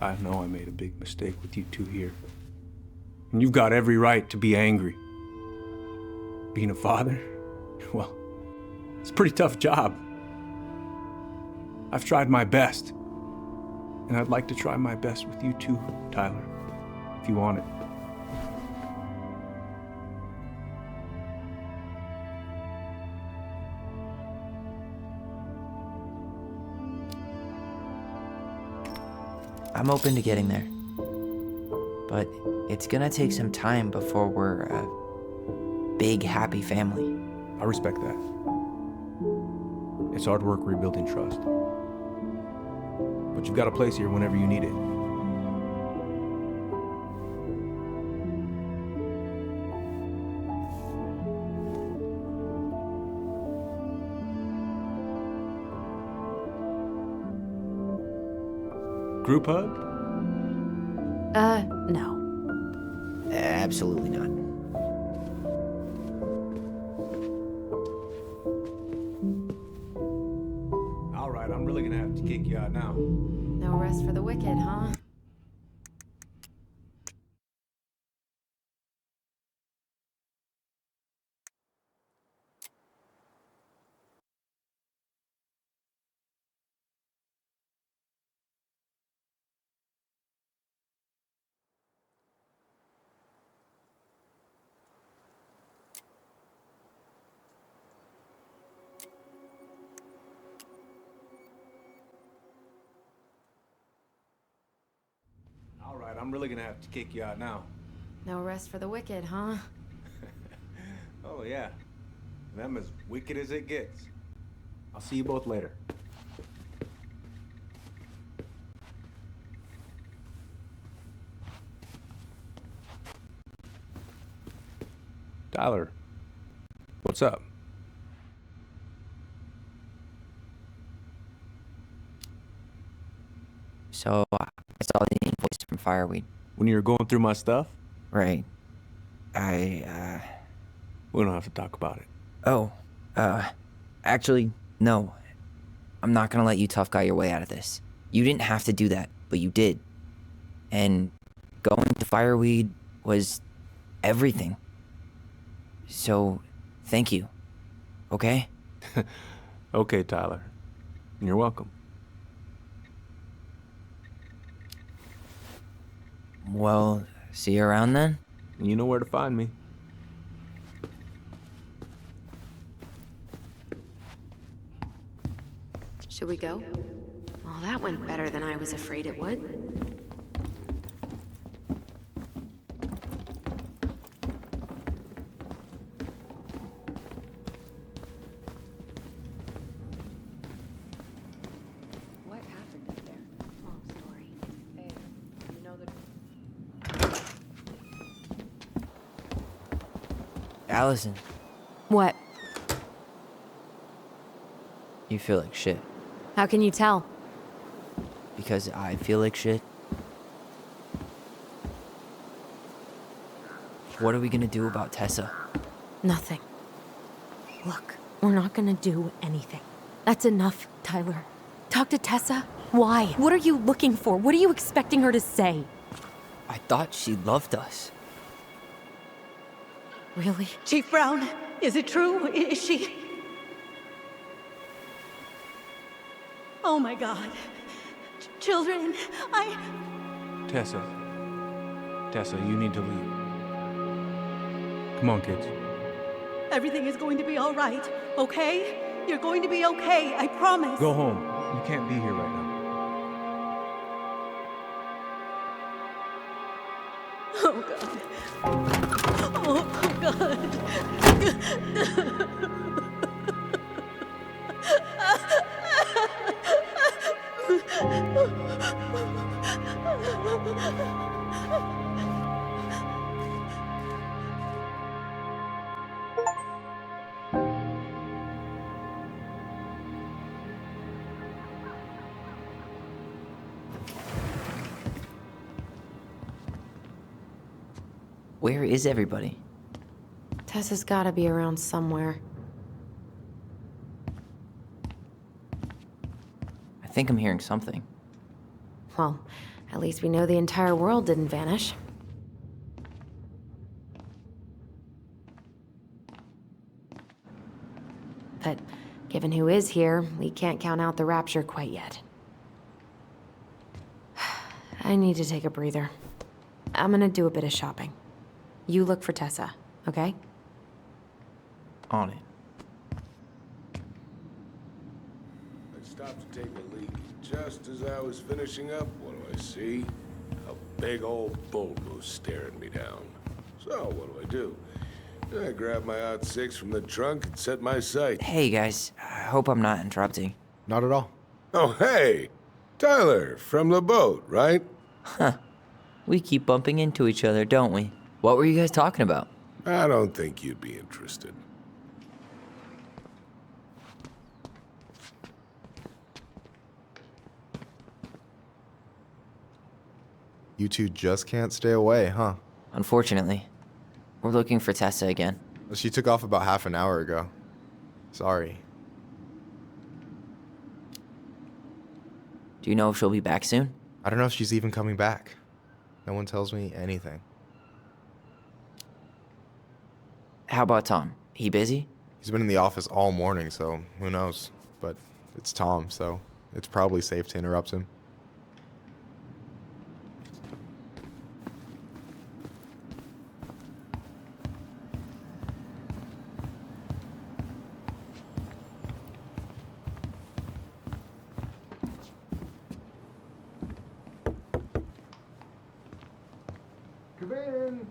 I know I made a big mistake with you two here. And you've got every right to be angry. Being a father, well, it's a pretty tough job. I've tried my best. And I'd like to try my best with you too, Tyler, if you want it. I'm open to getting there. But it's gonna take some time before we're a big, happy family. I respect that. It's hard work rebuilding trust. But you've got a place here whenever you need it. Group hug? No. Absolutely not. All right, I'm really gonna have to kick you out now. No rest for the wicked, huh? All right, I'm really gonna have to kick you out now. No rest for the wicked, huh? Oh yeah, them as wicked as it gets. I'll see you both later. Tyler, what's up? So, I saw the invoice from Fireweed. When you were going through my stuff? Right. We don't have to talk about it. Oh, actually, no. I'm not gonna let you tough guy your way out of this. You didn't have to do that, but you did. And going to Fireweed was everything. So, thank you. Okay? Okay, Tyler. You're welcome. Well, see you around then? You know where to find me. Should Should we go? Well, that went better than I was afraid it would. What happened up there? Long story. Hey, you know the... Allison, What? you feel like shit. How can you tell? Because I feel like shit. What are we gonna do about Tessa? Nothing. Look, we're not gonna do anything. That's enough, Tyler. Talk to Tessa? Why? What are you looking for? What are you expecting her to say? I thought she loved us. Really? Chief Brown, is it true? Is she... Oh my God. Children, Tessa. Tessa, you need to leave. Come on, kids. Everything is going to be all right, okay? You're going to be okay, I promise. Go home. You can't be here right now. Oh God. Oh God. Where is everybody? Tessa's gotta be around somewhere. I think I'm hearing something. Well, at least we know the entire world didn't vanish. But given who is here, we can't count out the rapture quite yet. I need to take a breather. I'm gonna do a bit of shopping. You look for Tessa, okay? On it. I stopped to take a leak. Just as I was finishing up, what do I see? A big old bolt goes staring me down. So, what do? I grab my .6 from the trunk and set my sight. Hey guys, I hope I'm not interrupting. Not at all. Oh, hey! Tyler, from the boat, right? Huh. We keep bumping into each other, don't we? What were you guys talking about? I don't think you'd be interested. You two just can't stay away, huh? Unfortunately. We're looking for Tessa again. She took off about half an hour ago. Sorry. Do you know if she'll be back soon? I don't know if she's even coming back. No one tells me anything. How about Tom? He busy? He's been in the office all morning, so who knows? But it's Tom, so it's probably safe to interrupt him. Come in.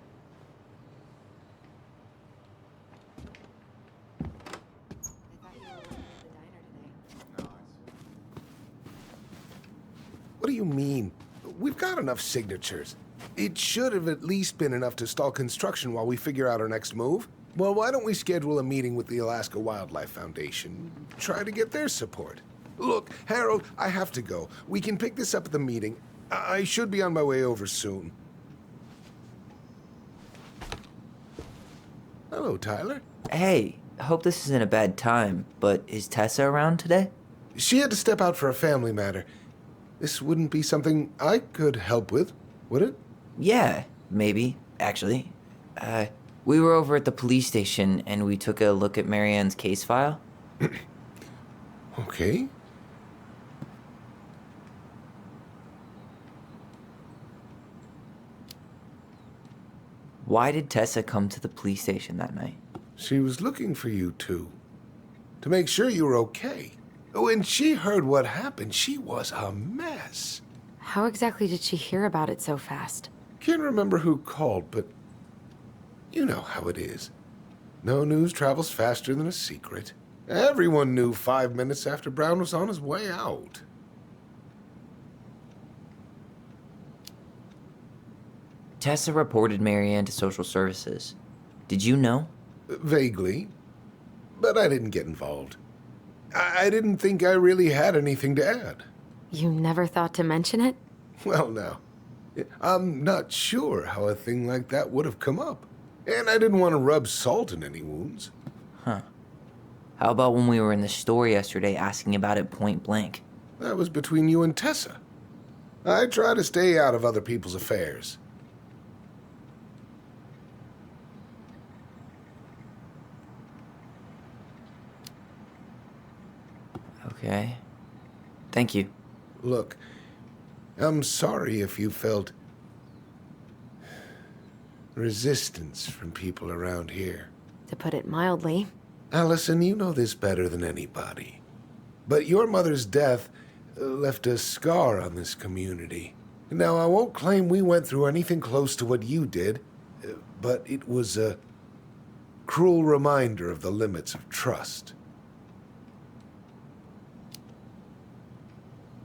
What do you mean? We've got enough signatures. It should have at least been enough to stall construction while we figure out our next move. Well, why don't we schedule a meeting with the Alaska Wildlife Foundation? Try to get their support. Look, Harold, I have to go. We can pick this up at the meeting. I should be on my way over soon. Hello, Tyler. Hey, I hope this isn't a bad time, but is Tessa around today? She had to step out for a family matter. This wouldn't be something I could help with, would it? Yeah, maybe, actually. We were over at the police station and we took a look at Marianne's case file. Okay. Why did Tessa come to the police station that night? She was looking for you two. To make sure you were okay. When she heard what happened, she was a mess. How exactly did she hear about it so fast? Can't remember who called, but you know how it is. No news travels faster than a secret. Everyone knew 5 minutes after Brown was on his way out. Tessa reported Marianne to social services. Did you know? Vaguely, but I didn't get involved. I didn't think I really had anything to add. You never thought to mention it? Well, now, I'm not sure how a thing like that would have come up. And I didn't want to rub salt in any wounds. Huh. How about when we were in the store yesterday asking about it point blank? That was between you and Tessa. I try to stay out of other people's affairs. Okay. Thank you. Look, I'm sorry if you felt resistance from people around here. To put it mildly. Allison, you know this better than anybody. But your mother's death left a scar on this community. Now, I won't claim we went through anything close to what you did, but it was a cruel reminder of the limits of trust.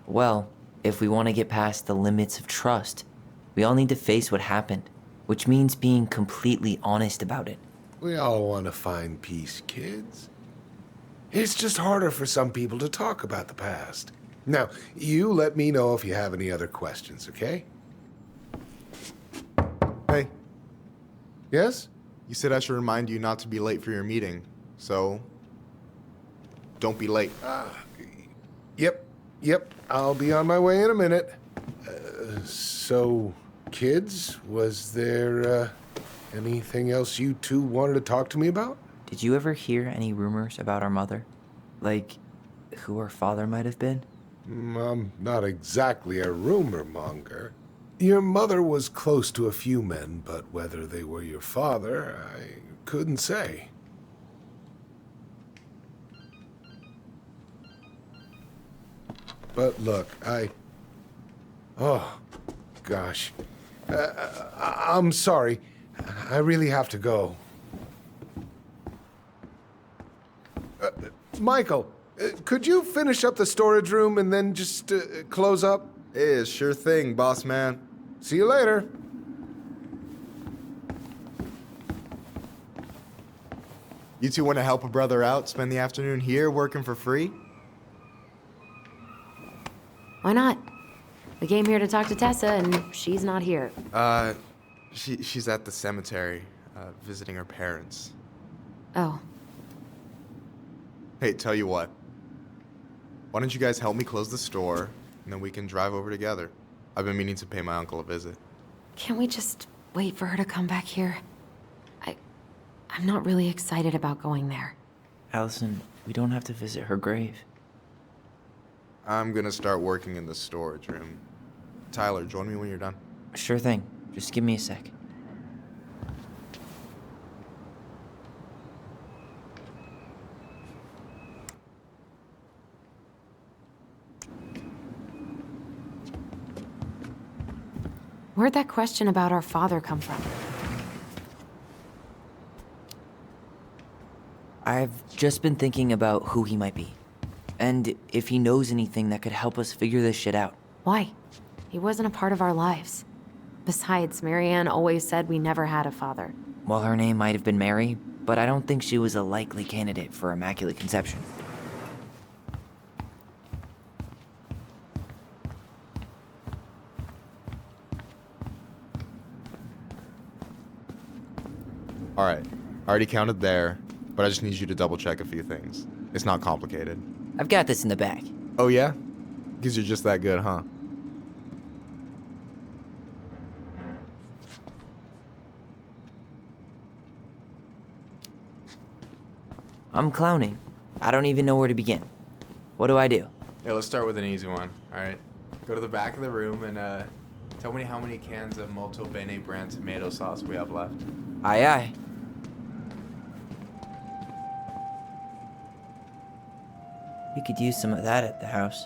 Well, if we want to get past the limits of trust, we all need to face what happened, which means being completely honest about it. We all want to find peace, kids. It's just harder for some people to talk about the past. Now, you let me know if you have any other questions, okay? Hey. Yes? You said I should remind you not to be late for your meeting, so don't be late. Yep, I'll be on my way in a minute. So, kids, was there anything else you two wanted to talk to me about? Did you ever hear any rumors about our mother? Like, who her father might have been? I'm not exactly a rumor monger. Your mother was close to a few men, but whether they were your father, I couldn't say. But look, oh, gosh. I'm sorry. I really have to go. Michael, could you finish up the storage room and then just close up? Yeah, sure thing, boss man. See you later. You two want to help a brother out, spend the afternoon here working for free? Why not? We came here to talk to Tessa, and she's not here. She's at the cemetery, visiting her parents. Oh. Hey, tell you what. Why don't you guys help me close the store, and then we can drive over together? I've been meaning to pay my uncle a visit. Can't we just wait for her to come back here? I'm not really excited about going there. Allison, we don't have to visit her grave. I'm gonna start working in the storage room. Tyler, join me when you're done. Sure thing. Just give me a sec. Where'd that question about our father come from? I've just been thinking about who he might be. And if he knows anything that could help us figure this shit out. Why? He wasn't a part of our lives. Besides, Marianne always said we never had a father. Well, her name might have been Mary, but I don't think she was a likely candidate for Immaculate Conception. Alright, I already counted there, but I just need you to double check a few things. It's not complicated. I've got this in the bag. Oh yeah? Because you're just that good, huh? I'm clowning. I don't even know where to begin. What do I do? Yeah, let's start with an easy one, alright? Go to the back of the room and tell me how many cans of Molto Bene brand tomato sauce we have left. Aye aye. We could use some of that at the house.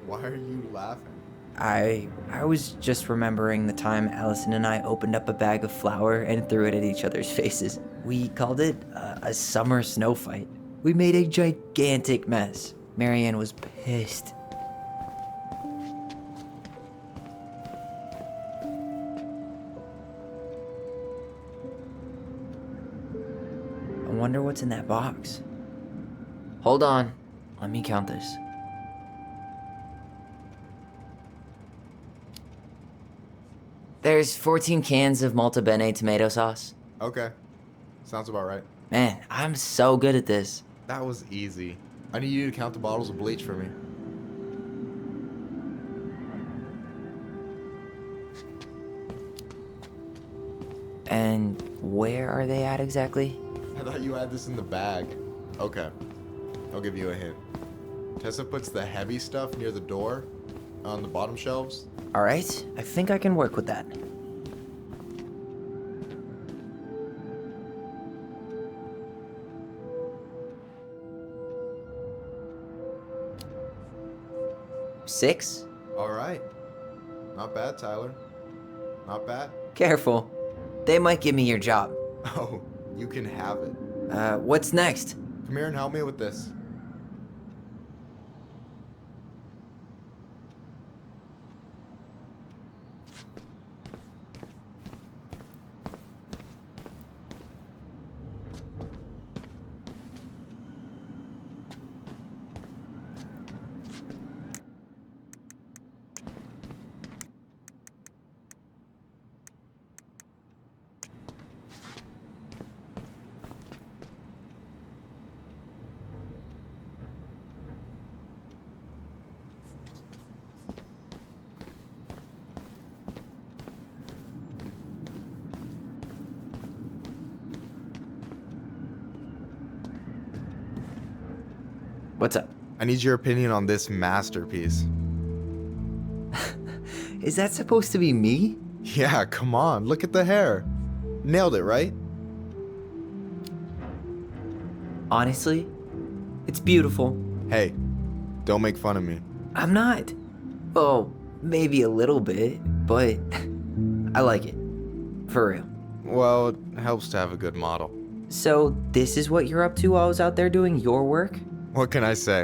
Why are you laughing? I was just remembering the time Allison and I opened up a bag of flour and threw it at each other's faces. We called it a summer snow fight. We made a gigantic mess. Marianne was pissed. I wonder what's in that box. Hold on. Let me count this. There's 14 cans of Malta Bene tomato sauce. Okay. Sounds about right. Man, I'm so good at this. That was easy. I need you to count the bottles of bleach for me. And where are they at exactly? I thought you had this in the bag. Okay. I'll give you a hint. Tessa puts the heavy stuff near the door on the bottom shelves. Alright, I think I can work with that. Six? Alright. Not bad, Tyler. Not bad. Careful. They might give me your job. Oh, you can have it. What's next? Come here and help me with this. What's up? I need your opinion on this masterpiece. Is that supposed to be me? Yeah, come on. Look at the hair. Nailed it, right? Honestly, it's beautiful. Hey, don't make fun of me. I'm not. Oh, maybe a little bit, but I like it. For real. Well, it helps to have a good model. So, this is what you're up to while I was out there doing your work? What can I say?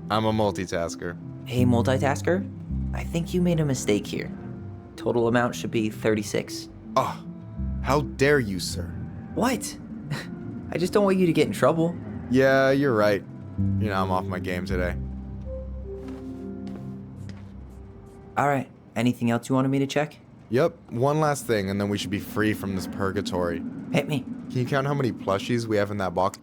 I'm a multitasker. Hey, multitasker? I think you made a mistake here. Total amount should be 36. Oh, how dare you, sir? What? I just don't want you to get in trouble. Yeah, you're right. You know, I'm off my game today. Alright, anything else you wanted me to check? Yep, one last thing, and then we should be free from this purgatory. Hit me. Can you count how many plushies we have in that box?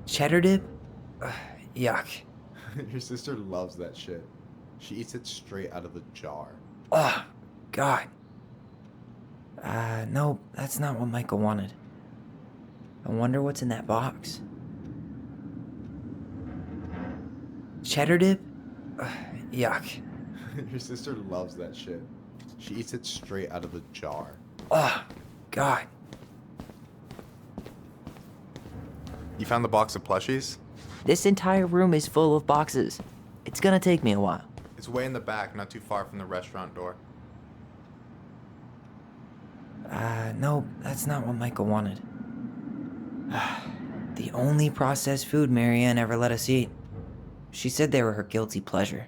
Cheddar dip? Yuck. Your sister loves that shit. She eats it straight out of the jar. Oh, God. No, that's not what Michael wanted. I wonder what's in that box. Cheddar dip? Yuck. Your sister loves that shit. She eats it straight out of the jar. Ugh, God. You found the box of plushies? This entire room is full of boxes. It's gonna take me a while. It's way in the back, not too far from the restaurant door. No, that's not what Michael wanted. The only processed food Marianne ever let us eat. She said they were her guilty pleasure.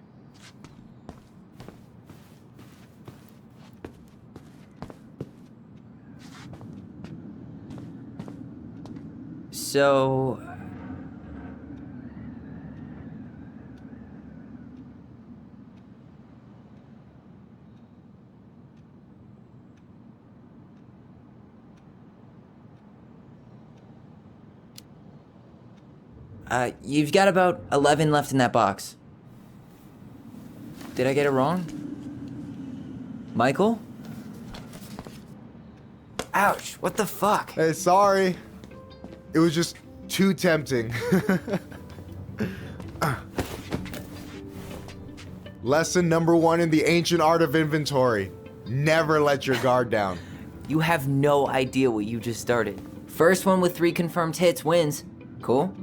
So... you've got about 11 left in that box. Did I get it wrong? Michael? Ouch, what the fuck? Hey, sorry. It was just too tempting. Lesson number 1 in the ancient art of inventory. Never let your guard down. You have no idea what you just started. First one with 3 confirmed hits wins. Cool?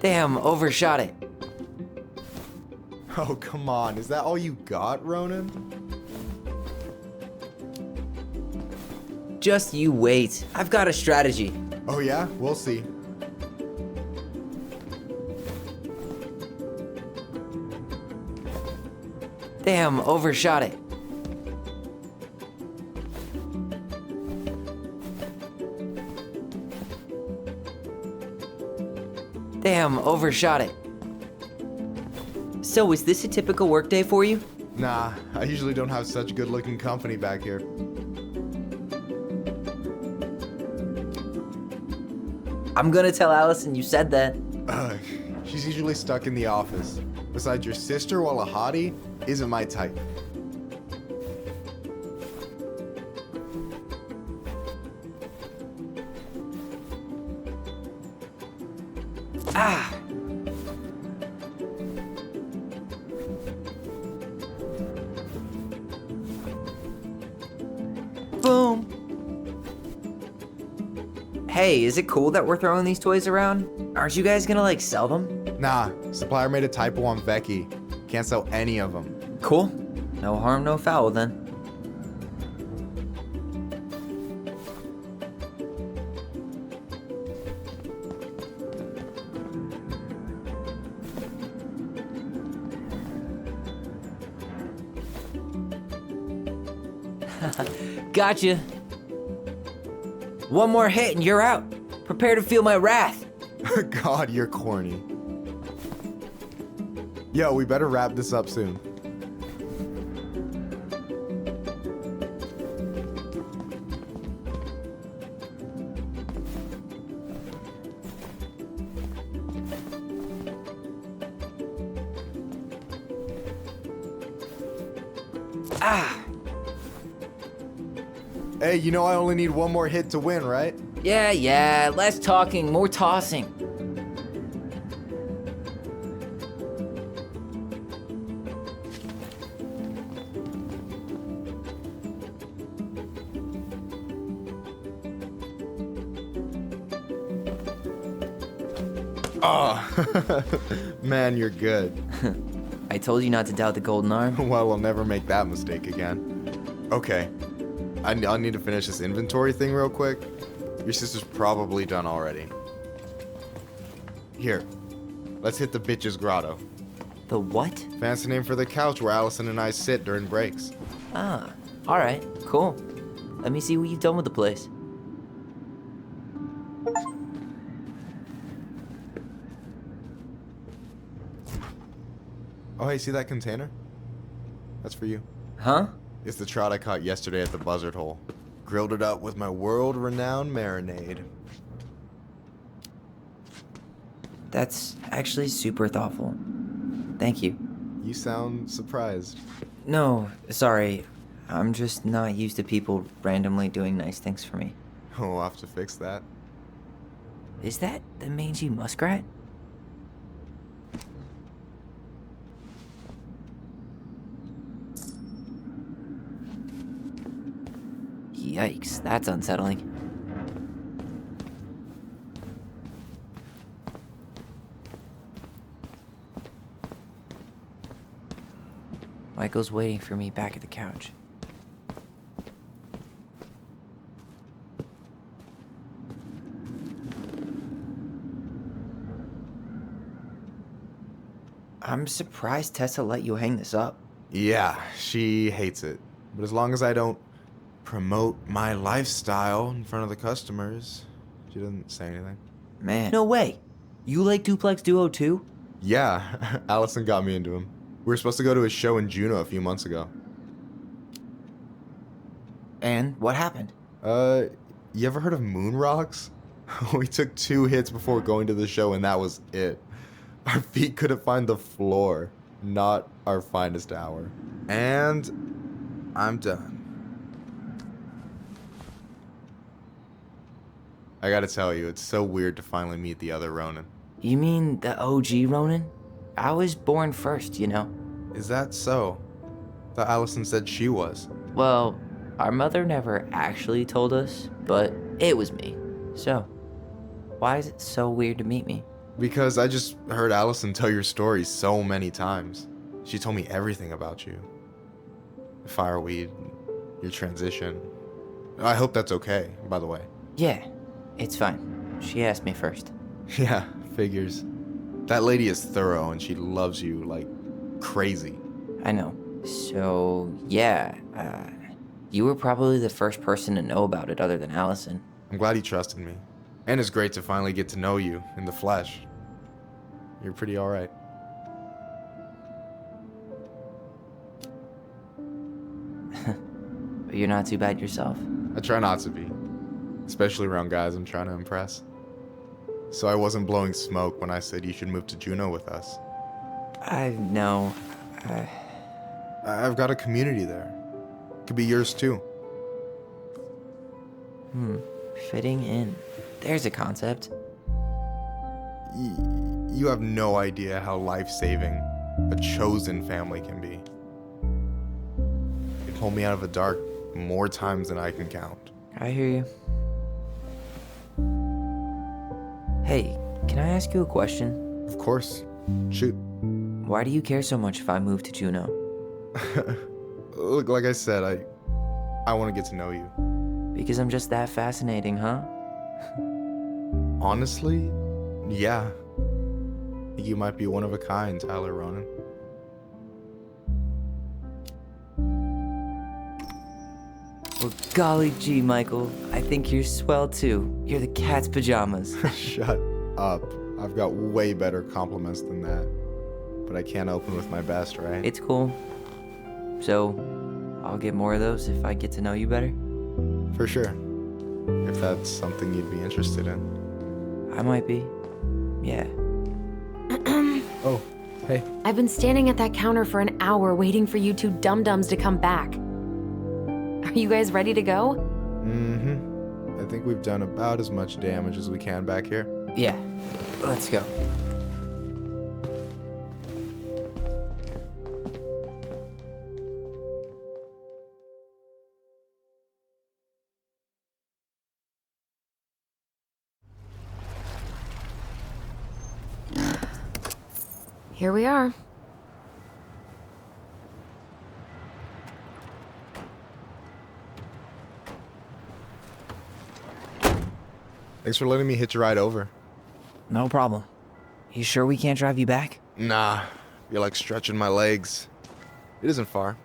Damn, overshot it. Oh, come on. Is that all you got, Ronan? Just you wait. I've got a strategy. Oh, yeah? We'll see. Damn, overshot it. Damn, overshot it. So, is this a typical workday for you? Nah, I usually don't have such good-looking company back here. I'm gonna tell Allison you said that. She's usually stuck in the office. Besides, your sister, while a hottie, isn't my type. Ah! Boom! Hey, is it cool that we're throwing these toys around? Aren't you guys gonna, like, sell them? Nah, supplier made a typo on Becky. Can't sell any of them. Cool. No harm, no foul, then. Gotcha. One more hit and you're out. Prepare to feel my wrath. God, you're corny. Yo, we better wrap this up soon. Ah! Hey, you know I only need one more hit to win, right? Yeah, less talking, more tossing. Oh, man, you're good. I told you not to doubt the golden arm. Well, I'll never make that mistake again. Okay, I'll need to finish this inventory thing real quick. Your sister's probably done already. Here, let's hit the bitch's grotto. The what? Fancy name for the couch where Allison and I sit during breaks. Ah, alright, cool. Let me see what you've done with the place. Oh, hey, see that container? That's for you. Huh? It's the trout I caught yesterday at the buzzard hole. Grilled it up with my world-renowned marinade. That's actually super thoughtful. Thank you. You sound surprised. No, sorry. I'm just not used to people randomly doing nice things for me. We'll have to fix that. Is that the mangy muskrat? Yikes, that's unsettling. Michael's waiting for me back at the couch. I'm surprised Tessa let you hang this up. Yeah, she hates it. But as long as I don't promote my lifestyle in front of the customers, she doesn't say anything. Man. No way. You like Duplex Duo too? Yeah, Allison got me into him. We were supposed to go to his show in Juneau a few months ago. And what happened? You ever heard of Moon Rocks? We took 2 hits before going to the show and that was it. Our feet couldn't find the floor. Not our finest hour. And I'm done. I gotta tell you, it's so weird to finally meet the other Ronin. You mean the OG Ronin? I was born first, you know. Is that so? Thought Allison said she was. Well, our mother never actually told us, but it was me. So, why is it so weird to meet me? Because I just heard Allison tell your story so many times. She told me everything about you. Fireweed, your transition. I hope that's okay, by the way. Yeah, it's fine. She asked me first. Yeah, figures. That lady is thorough and she loves you like crazy. I know. So, yeah, you were probably the first person to know about it other than Allison. I'm glad he trusted me. And it's great to finally get to know you in the flesh. You're pretty alright. But you're not too bad yourself. I try not to be. Especially around guys I'm trying to impress. So I wasn't blowing smoke when I said you should move to Juneau with us. I know. I've got a community there. Could be yours too. Fitting in. There's a concept. You have no idea how life-saving a chosen family can be. It pulled me out of the dark more times than I can count. I hear you. Hey, can I ask you a question? Of course. Shoot. Why do you care so much if I move to Juneau? Look, like I said, I want to get to know you. Because I'm just that fascinating, huh? Honestly, yeah. I think you might be one of a kind, Tyler Ronin. Well, golly gee, Michael. I think you're swell too. You're the cat's pajamas. Shut up. I've got way better compliments than that. But I can't open with my best, right? It's cool. So, I'll get more of those if I get to know you better? For sure. If that's something you'd be interested in. I might be. Yeah. Oh, hey. I've been standing at that counter for an hour waiting for you two dum-dums to come back. Are you guys ready to go? I think we've done about as much damage as we can back here. Yeah. Let's go. Here we are. Thanks for letting me hitch a ride over. No problem. You sure we can't drive you back? Nah, you're like stretching my legs. It isn't far.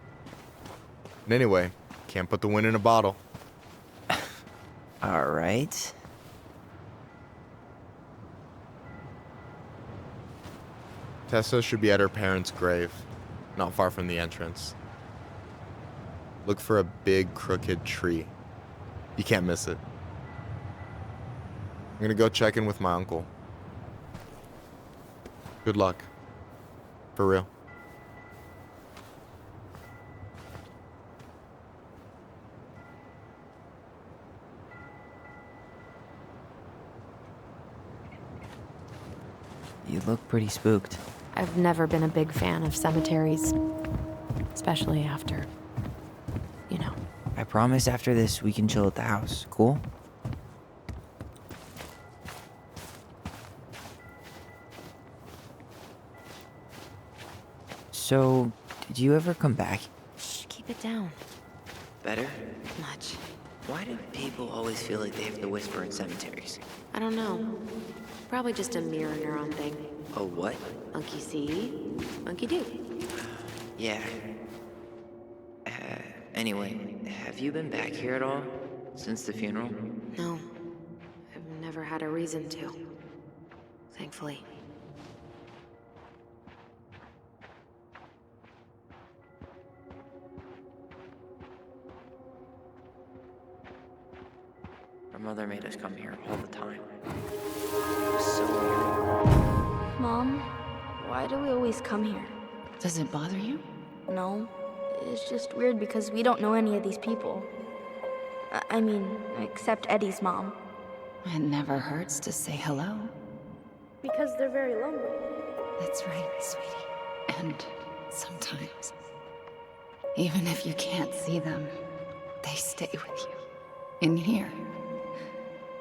And anyway, can't put the wind in a bottle. All right. Tessa should be at her parents' grave, not far from the entrance. Look for a big crooked tree. You can't miss it. I'm gonna go check in with my uncle. Good luck. For real. You look pretty spooked. I've never been a big fan of cemeteries, especially after, you know. I promise after this we can chill at the house. Cool? So, did you ever come back? Shh, keep it down. Better? Much. Why do people always feel like they have to whisper in cemeteries? I don't know. Probably just a mirror neuron thing. Oh, what? Monkey see, monkey do. Yeah. Anyway, have you been back here at all? Since the funeral? No. I've never had a reason to. Thankfully. Our mother made us come here all the time. It was so weird. Mom, why do we always come here? Does it bother you? No. It's just weird because we don't know any of these people. I mean, except Eddie's mom. It never hurts to say hello. Because they're very lonely. That's right, sweetie. And sometimes, even if you can't see them, they stay with you. In here.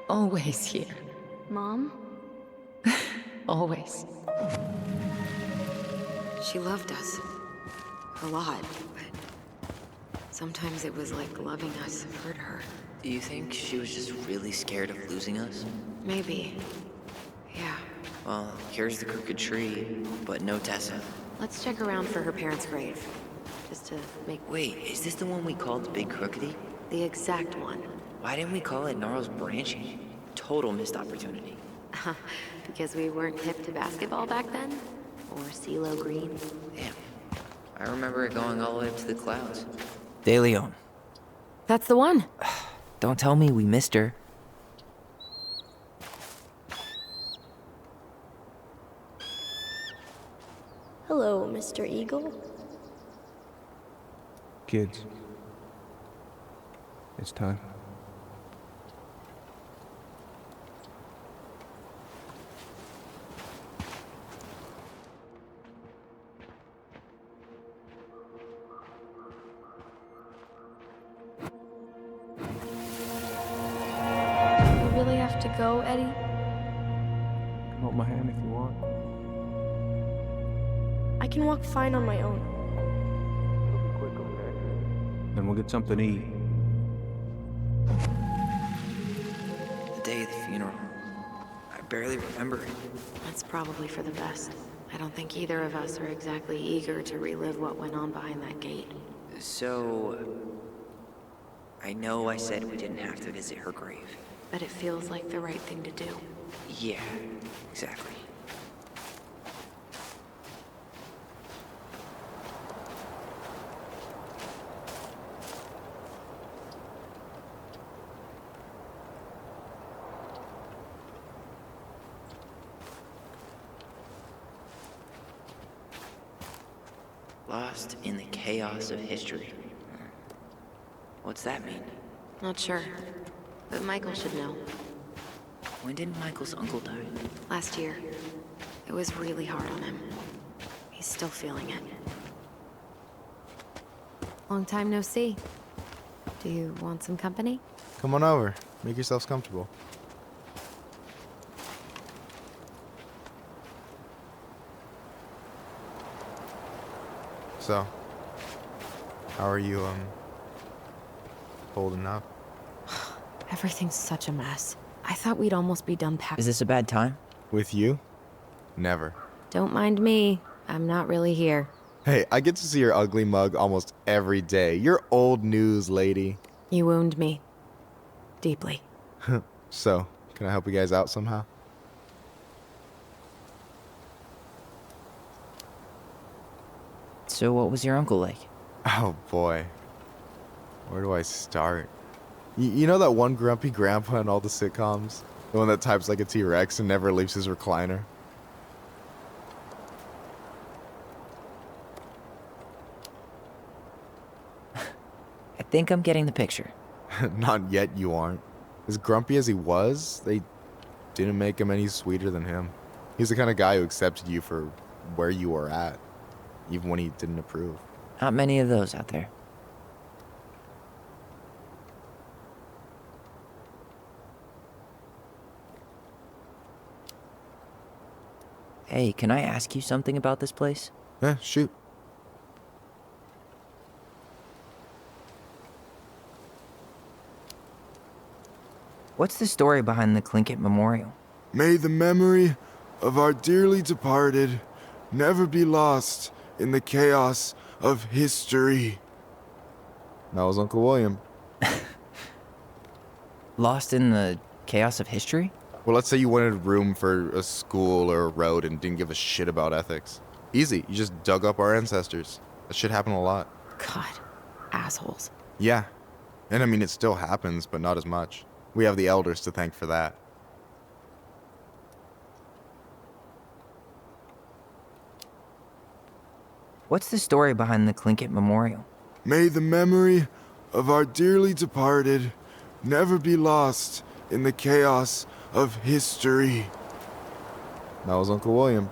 Always here. Mom? Always. She loved us. A lot, but sometimes it was like loving us hurt her. Do you think she was just really scared of losing us? Maybe. Yeah. Well, here's the crooked tree, but no Tessa. Let's check around for her parents' grave. Just to make... Wait, is this the one we called Big Crookedy? The exact one. Why didn't we call it Gnarls Branching? Total missed opportunity. Because we weren't hip to basketball back then? Or CeeLo Green? Damn. I remember it going all the way up to the clouds. De Leon. That's the one. Don't tell me we missed her. Hello, Mr. Eagle. Kids. It's time. You really have to go, Eddie? Come hold my hand if you want. I can walk fine on my own. Then we'll get something to eat. The day of the funeral. I barely remember it. That's probably for the best. I don't think either of us are exactly eager to relive what went on behind that gate. So... I know I said we didn't have to visit her grave. But it feels like the right thing to do. Yeah, exactly. Lost in the chaos of history. What's that mean? Not sure. But Michael should know. When did Michael's uncle die? Last year. It was really hard on him. He's still feeling it. Long time no see. Do you want some company? Come on over. Make yourselves comfortable. So, how are you, holding up? Everything's such a mess. I thought we'd almost be done packing. Is this a bad time? With you? Never. Don't mind me. I'm not really here. Hey, I get to see your ugly mug almost every day. You're old news, lady. You wound me. Deeply. So, can I help you guys out somehow? So what was your uncle like? Oh boy. Where do I start? You know that one grumpy grandpa in all the sitcoms? The one that types like a T-Rex and never leaves his recliner? think I'm getting the picture. Not yet, you aren't. As grumpy as he was, they didn't make him any sweeter than him. He's the kind of guy who accepted you for where you were at, even when he didn't approve. Not many of those out there. Hey, can I ask you something about this place? Yeah, shoot. What's the story behind the Tlingit Memorial? May the memory of our dearly departed never be lost in the chaos of history. That was Uncle William. Lost in the chaos of history? Well, let's say you wanted room for a school or a road and didn't give a shit about ethics. Easy, you just dug up our ancestors. That shit happened a lot. God, assholes. Yeah, and I mean, it still happens, but not as much. We have the elders to thank for that. What's the story behind the Tlingit Memorial? May the memory of our dearly departed never be lost in the chaos of history. That was Uncle William.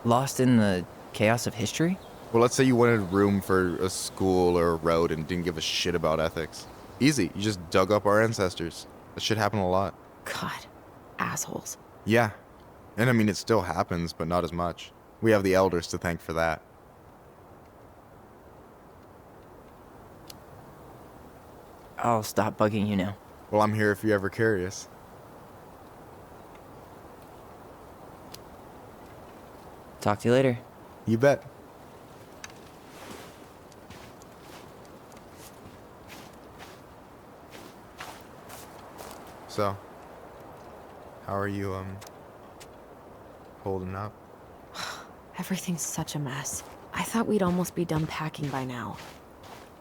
Lost in the chaos of history? Well, let's say you wanted room for a school or a road and didn't give a shit about ethics. Easy, you just dug up our ancestors. That shit happened a lot. God, assholes. Yeah, and I mean, it still happens, but not as much. We have the elders to thank for that. I'll stop bugging you now. Well, I'm here if you're ever curious. Talk to you later. You bet. So, how are you, holding up? Everything's such a mess. I thought we'd almost be done packing by now.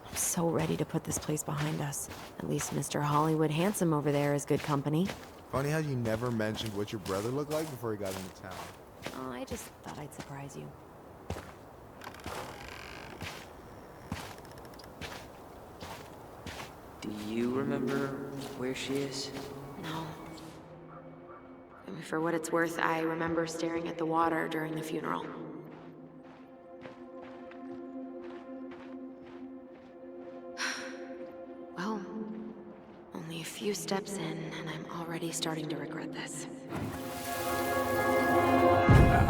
I'm so ready to put this place behind us. At least Mr. Hollywood Handsome over there is good company. Funny how you never mentioned what your brother looked like before he got into town. Oh, I just thought I'd surprise you. Do you remember where she is? No. I mean, for what it's worth, I remember staring at the water during the funeral. Well, only a few steps in, and I'm already starting to regret this.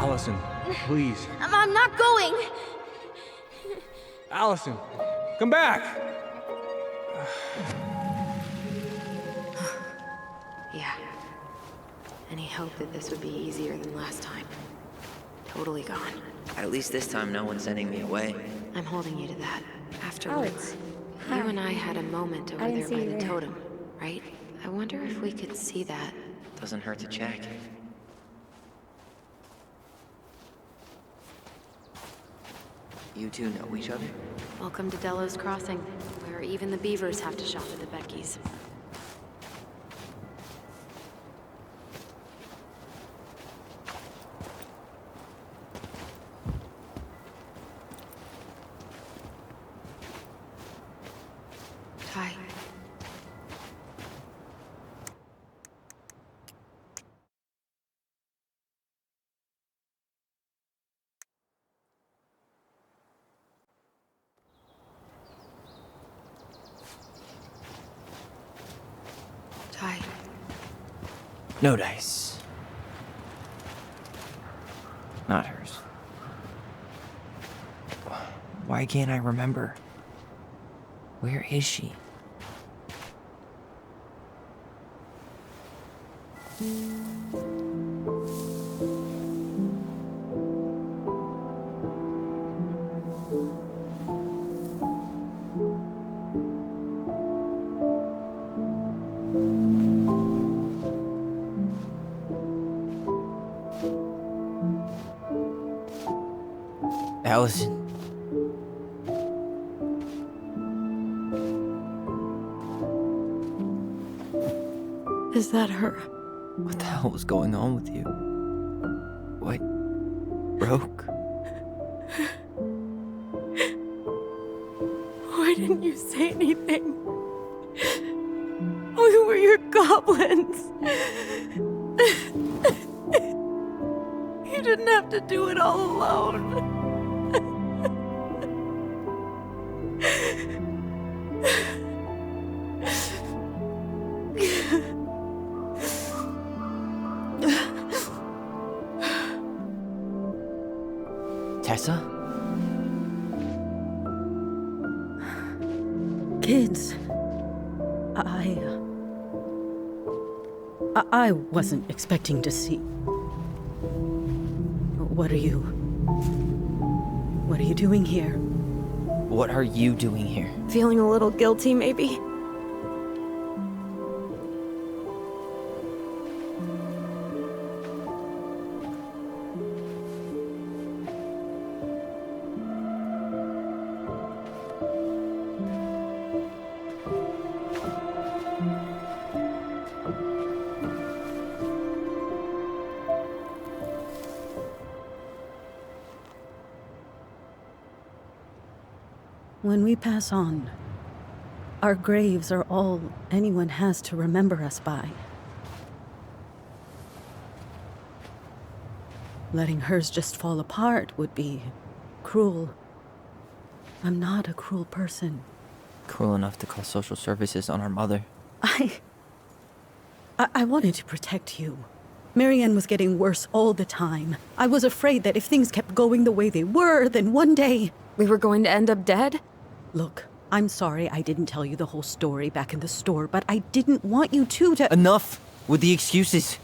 Allison, please. I'm not going! Allison, come back! Yeah. Any hope that this would be easier than last time? Totally gone. At least this time no one's sending me away. I'm holding you to that. Afterwards, you and I had a moment over there by the totem, right? I wonder if we could see that. Doesn't hurt to check. You two know each other? Welcome to Delos Crossing, where even the beavers have to shop at the Becky's. Ty. Ty. No dice. Not hers. Why can't I remember? Where is she? Allison. Is that her? What the hell was going on with you? What broke? didn't you say anything? We were your goblins. You didn't have to do it all alone. Tessa? Kids, I wasn't expecting to see. What are you doing here? What are you doing here? Feeling a little guilty, maybe? When we pass on, our graves are all anyone has to remember us by. Letting hers just fall apart would be cruel. I'm not a cruel person. Cruel enough to call social services on our mother. I wanted to protect you. Marianne was getting worse all the time. I was afraid that if things kept going the way they were, then one day... We were going to end up dead? Look, I'm sorry I didn't tell you the whole story back in the store, but I didn't want you to... Enough with the excuses.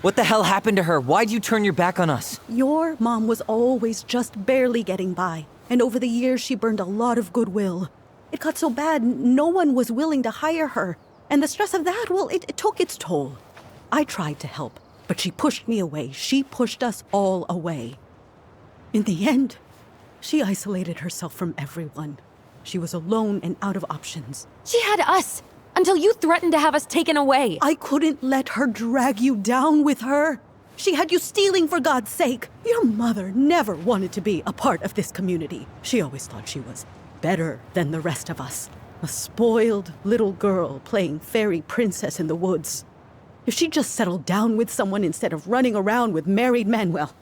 What the hell happened to her? Why'd you turn your back on us? Your mom was always just barely getting by, and over the years she burned a lot of goodwill. It got so bad, no one was willing to hire her, and the stress of that, well, it took its toll. I tried to help, but she pushed me away. She pushed us all away. In the end, she isolated herself from everyone. She was alone and out of options. She had us, until you threatened to have us taken away. I couldn't let her drag you down with her. She had you stealing for God's sake. Your mother never wanted to be a part of this community. She always thought she was better than the rest of us. A spoiled little girl playing fairy princess in the woods. If she just settled down with someone instead of running around with married men, well,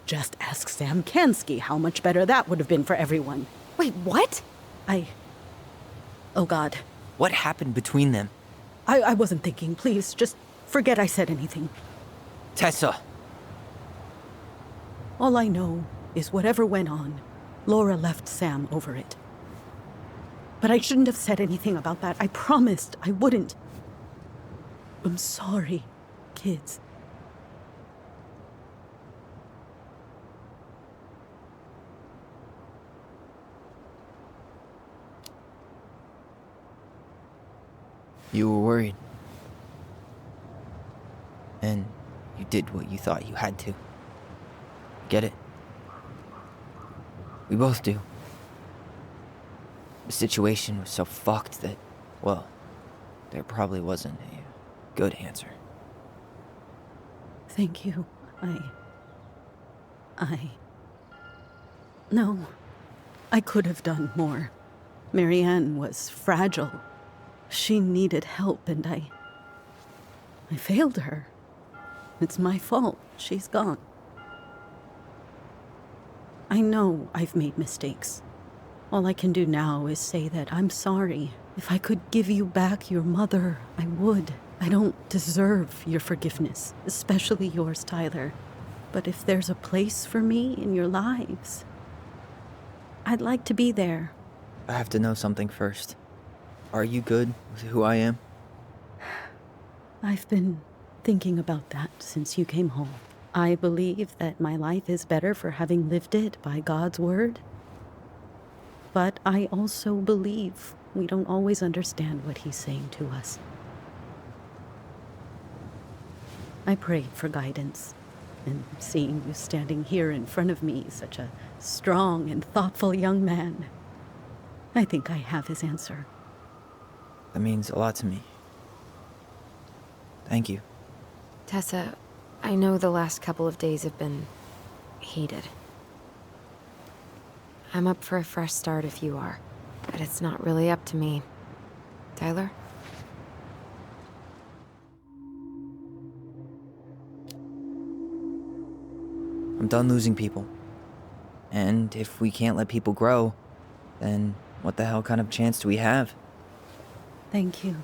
just ask Sam Kansky how much better that would have been for everyone. Wait, what? Oh God. What happened between them? I wasn't thinking. Please, just forget I said anything. Tessa! All I know is whatever went on, Laura left Sam over it. But I shouldn't have said anything about that. I promised I wouldn't. I'm sorry, kids. You were worried. And you did what you thought you had to. Get it? We both do. The situation was so fucked that, well, there probably wasn't a good answer. Thank you. No, I could have done more. Marianne was fragile. She needed help, and I failed her. It's my fault. She's gone. I know I've made mistakes. All I can do now is say that I'm sorry. If I could give you back your mother, I would. I don't deserve your forgiveness, especially yours, Tyler. But if there's a place for me in your lives, I'd like to be there. I have to know something first. Are you good with who I am? I've been thinking about that since you came home. I believe that my life is better for having lived it by God's word. But I also believe we don't always understand what he's saying to us. I prayed for guidance, and seeing you standing here in front of me, such a strong and thoughtful young man, I think I have his answer. That means a lot to me. Thank you. Tessa, I know the last couple of days have been heated. I'm up for a fresh start if you are. But it's not really up to me. Tyler? I'm done losing people. And if we can't let people grow, then what the hell kind of chance do we have? Thank you.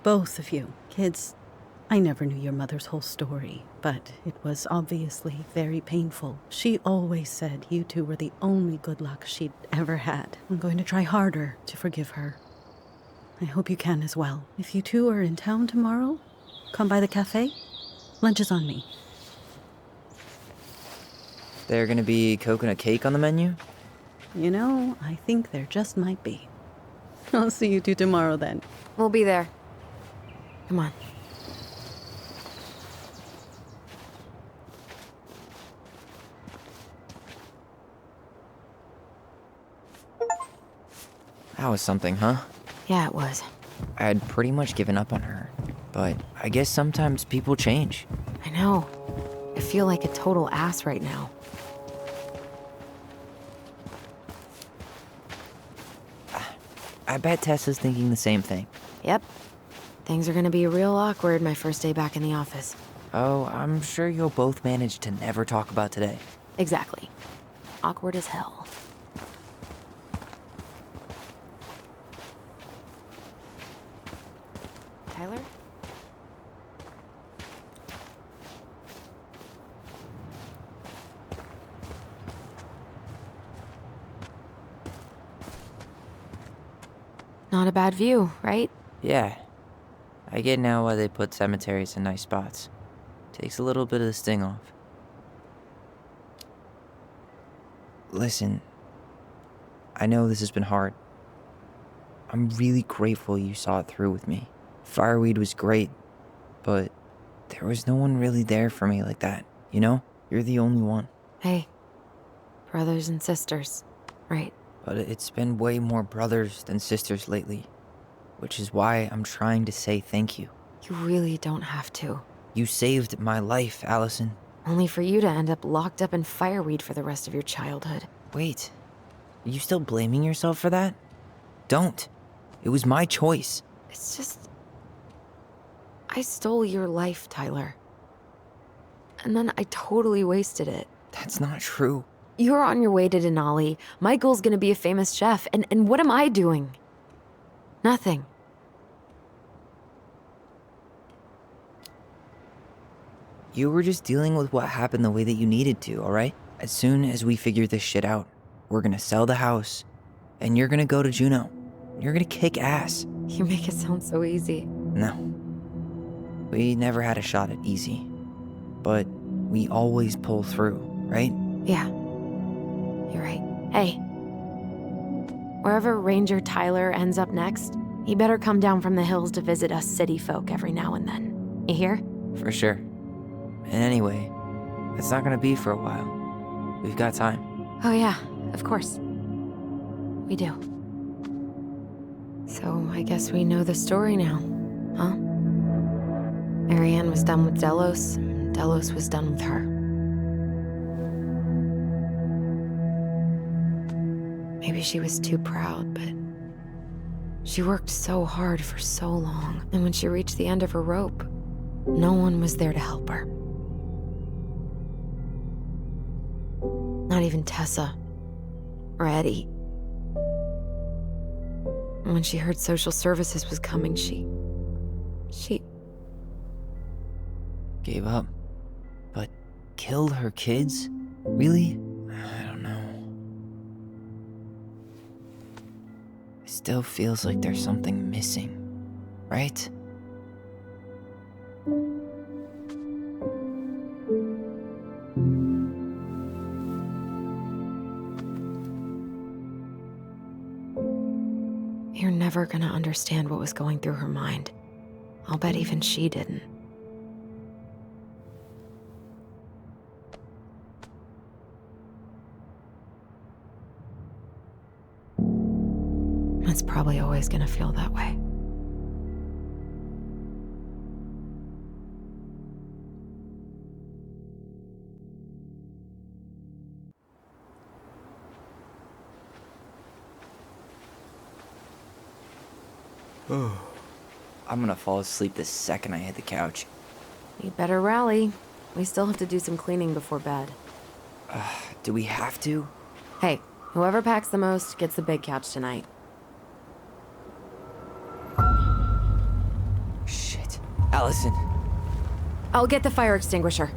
Both of you. Kids, I never knew your mother's whole story, but it was obviously very painful. She always said you two were the only good luck she'd ever had. I'm going to try harder to forgive her. I hope you can as well. If you two are in town tomorrow, come by the cafe. Lunch is on me. There gonna be coconut cake on the menu? You know, I think there just might be. I'll see you two tomorrow then. We'll be there. Come on. That was something, huh? Yeah, it was. I had pretty much given up on her, but I guess sometimes people change. I know. I feel like a total ass right now. I bet Tessa's thinking the same thing. Yep. Things are gonna be real awkward my first day back in the office. Oh, I'm sure you'll both manage to never talk about today. Exactly. Awkward as hell. Tyler? Not a bad view, right? Yeah. I get now why they put cemeteries in nice spots. Takes a little bit of the sting off. Listen, I know this has been hard. I'm really grateful you saw it through with me. Fireweed was great, but there was no one really there for me like that, you know? You're the only one. Hey, brothers and sisters, right? But it's been way more brothers than sisters lately, which is why I'm trying to say thank you. You really don't have to. You saved my life, Allison. Only for you to end up locked up in fireweed for the rest of your childhood. Wait, are you still blaming yourself for that? Don't. It was my choice. It's just... I stole your life, Tyler. And then I totally wasted it. That's not true. You're on your way to Denali. Michael's gonna be a famous chef, and what am I doing? Nothing. You were just dealing with what happened the way that you needed to, alright? As soon as we figure this shit out, we're gonna sell the house, and you're gonna go to Juneau. You're gonna kick ass. You make it sound so easy. No. We never had a shot at easy. But we always pull through, right? Yeah. You're right. Hey. Wherever Ranger Tyler ends up next, he better come down from the hills to visit us city folk every now and then. You hear? For sure. And anyway, it's not gonna be for a while. We've got time. Oh yeah, of course. We do. So I guess we know the story now, huh? Marianne was done with Delos, and Delos was done with her. Maybe she was too proud, but she worked so hard for so long, and when she reached the end of her rope, no one was there to help her. Not even Tessa or Eddie. And when she heard social services was coming, she Gave up. But killed her kids? Really? I don't know. It still feels like there's something missing, right? You're never gonna understand what was going through her mind. I'll bet even she didn't. It's probably always gonna feel that way. I'm gonna fall asleep the second I hit the couch. You better rally. We still have to do some cleaning before bed. Do we have to? Hey, whoever packs the most gets the big couch tonight. Shit. Allison. I'll get the fire extinguisher.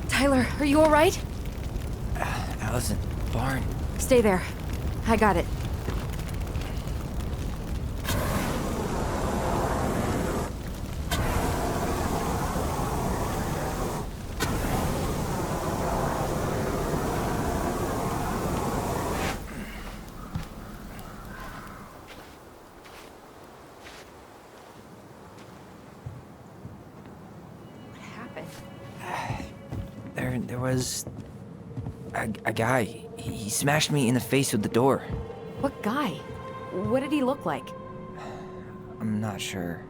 Tyler, are you all right? Allison, barn. Stay there. I got it. There was a guy. He smashed me in the face with the door. What guy? What did he look like? I'm not sure.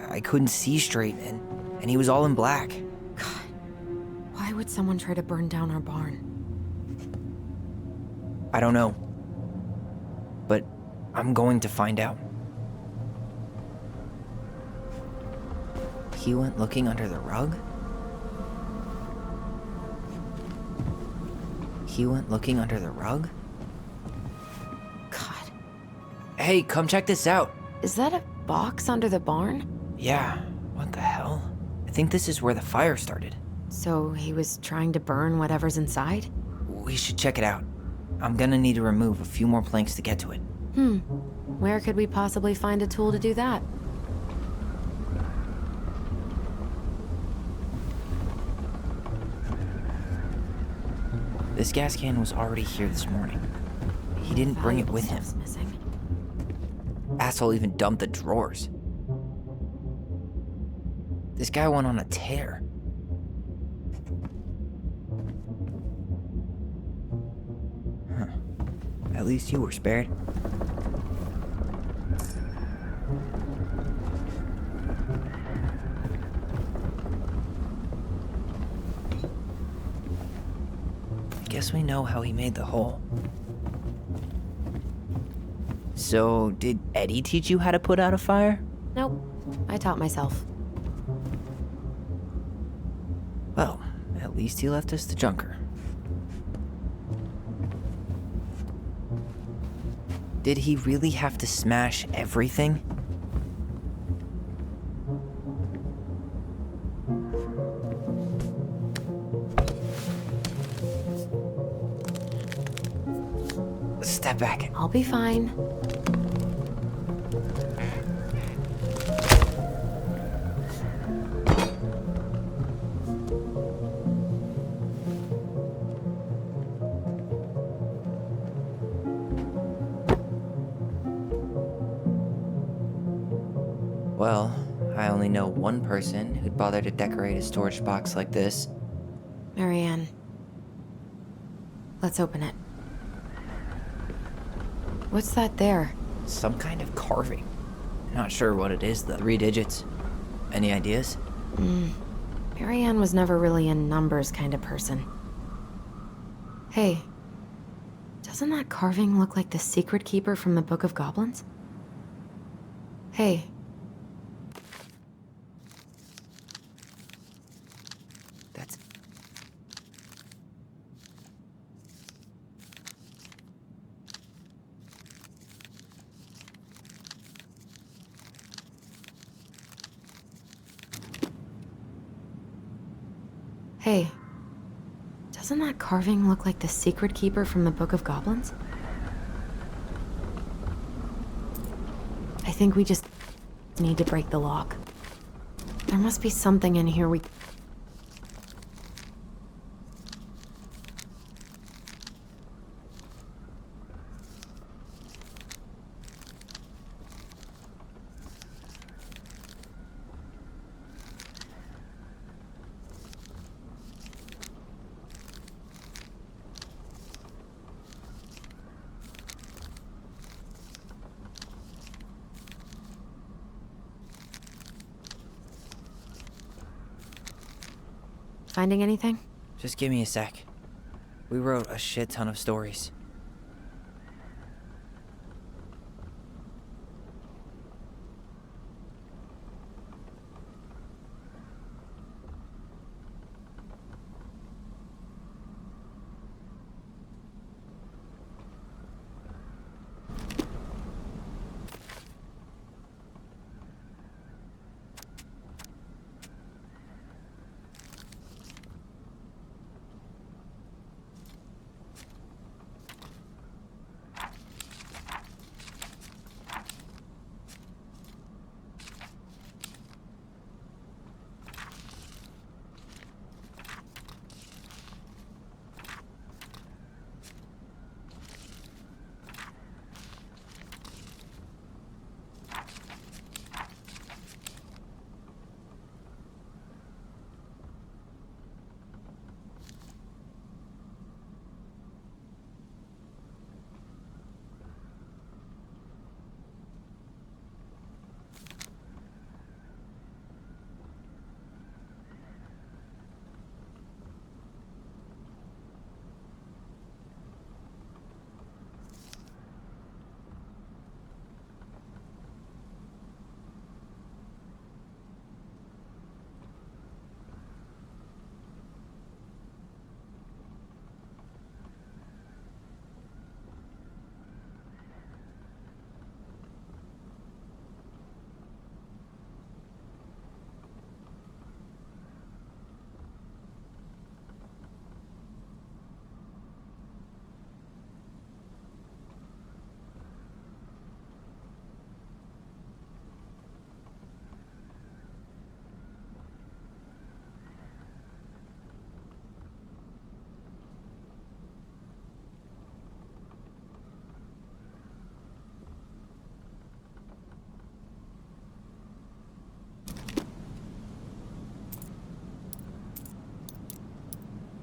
I couldn't see straight, and he was all in black. Why would someone try to burn down our barn? I don't know. But I'm going to find out. He went looking under the rug? He went looking under the rug? God. Hey, come check this out. Is that a box under the barn? Yeah, what the hell? I think this is where the fire started. So he was trying to burn whatever's inside? We should check it out. I'm gonna need to remove a few more planks to get to it. Where could we possibly find a tool to do that? This gas can was already here this morning. He didn't bring it with him. Missing. Asshole even dumped the drawers. This guy went on a tear. Huh. At least you were spared. Guess we know how he made the hole. So, did Eddie teach you how to put out a fire? Nope. I taught myself. Well, at least he left us the junker. Did he really have to smash everything? Step back. I'll be fine. Well, I only know one person who'd bother to decorate a storage box like this. Marianne. Let's open it. What's that there? Some kind of carving. Not sure what it is, though. 3 digits. Any ideas? Marianne was never really a numbers kind of person. Hey, doesn't that carving look like the secret keeper from the Book of Goblins? Hey. That's... Hey, doesn't that carving look like the secret keeper from the Book of Goblins? I think we just need to break the lock. There must be something in here we... Finding anything? Just give me a sec. We wrote a shit ton of stories.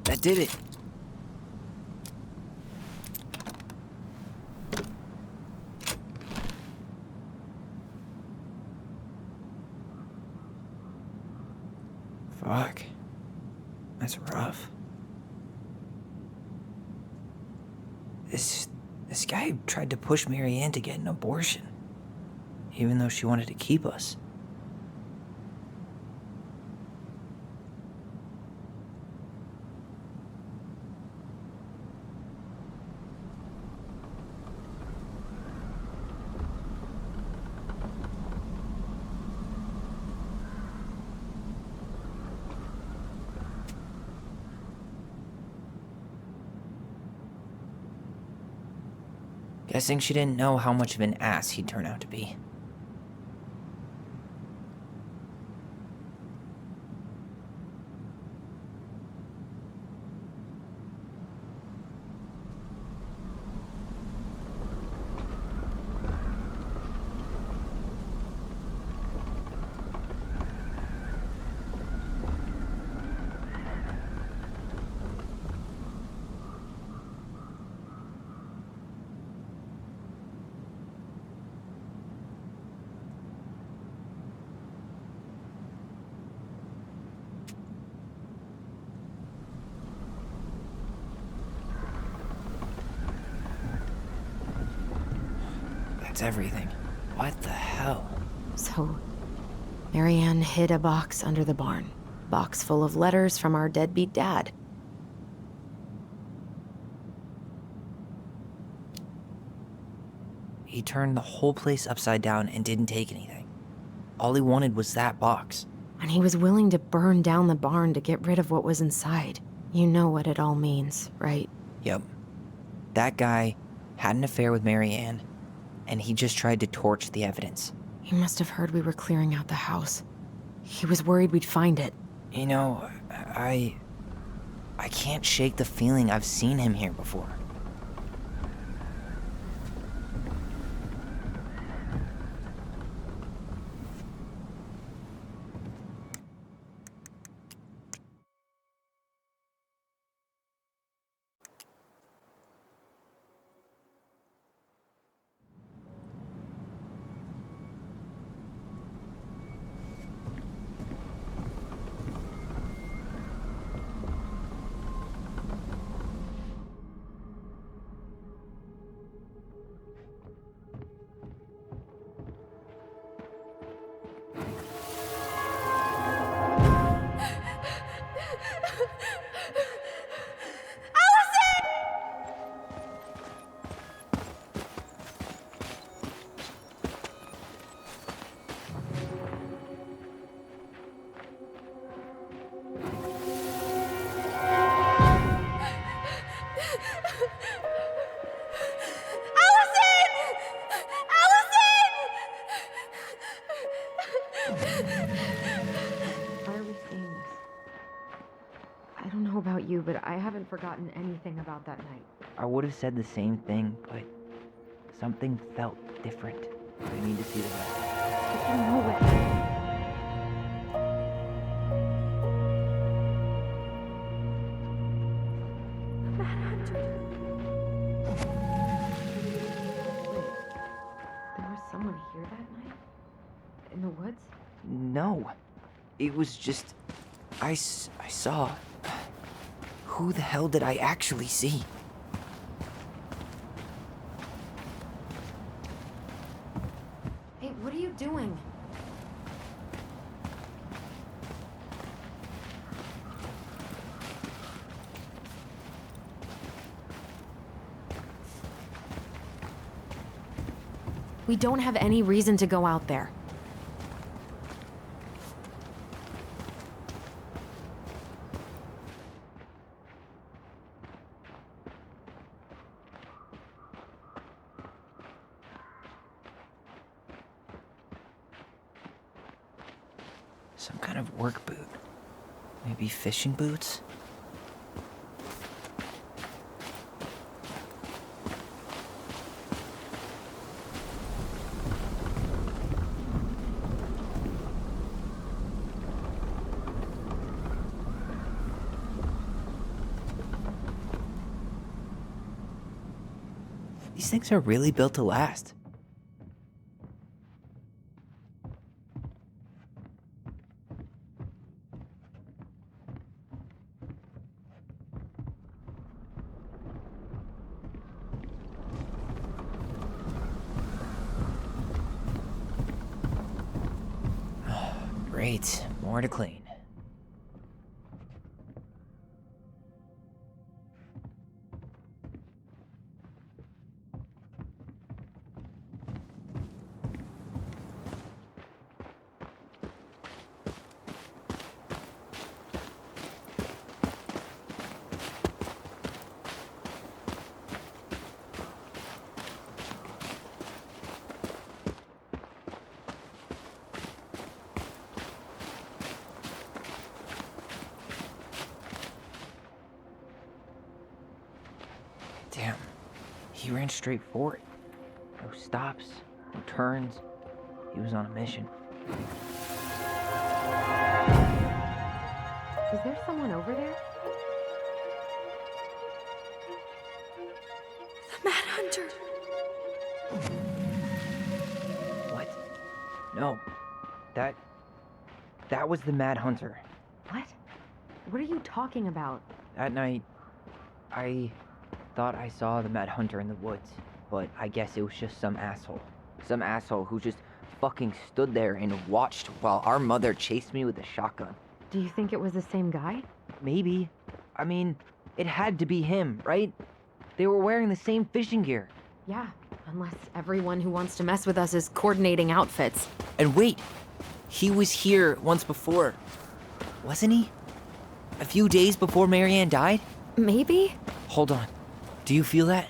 That did it. Fuck. That's rough. This guy tried to push Marianne to get an abortion, even though she wanted to keep us. Guessing she didn't know how much of an ass he'd turn out to be. That's everything. What the hell? So, Marianne hid a box under the barn. Box full of letters from our deadbeat dad. He turned the whole place upside down and didn't take anything. All he wanted was that box. And he was willing to burn down the barn to get rid of what was inside. You know what it all means, right? Yep. That guy had an affair with Marianne, and he just tried to torch the evidence. He must have heard we were clearing out the house. He was worried we'd find it. You know, I can't shake the feeling I've seen him here before. Dude, I haven't forgotten anything about that night. I would have said the same thing, but something felt different. I need to see the rest. But you know it. Mad Hunter. Wait, there was someone here that night? In the woods? No. It was just... I saw... Who the hell did I actually see? Hey, what are you doing? We don't have any reason to go out there. Some kind of work boot. Maybe fishing boots? These things are really built to last. Great, more to clean. Damn, he ran straight for it. No stops, no turns. He was on a mission. Is there someone over there? The Mad Hunter. What? No. That was the Mad Hunter. What? What are you talking about? That night, I thought I saw the Mad Hunter in the woods, but I guess it was just some asshole. Some asshole who just fucking stood there and watched while our mother chased me with a shotgun. Do you think it was the same guy? Maybe. I mean, it had to be him, right? They were wearing the same fishing gear. Yeah, unless everyone who wants to mess with us is coordinating outfits. And wait, he was here once before, wasn't he? A few days before Marianne died? Maybe? Hold on. Do you feel that?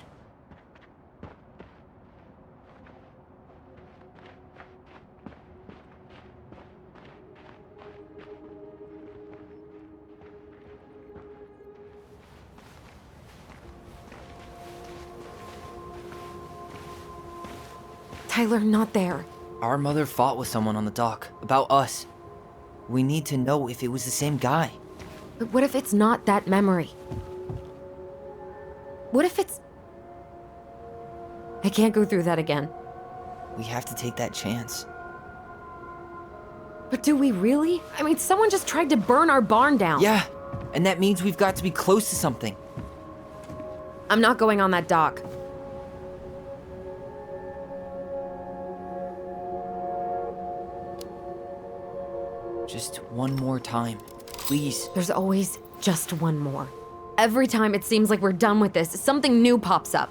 Tyler, not there. Our mother fought with someone on the dock about us. We need to know if it was the same guy. But what if it's not that memory? What if it's... I can't go through that again. We have to take that chance. But do we really? I mean, someone just tried to burn our barn down. Yeah, and that means we've got to be close to something. I'm not going on that dock. Just one more time, please. There's always just one more. Every time it seems like we're done with this, something new pops up.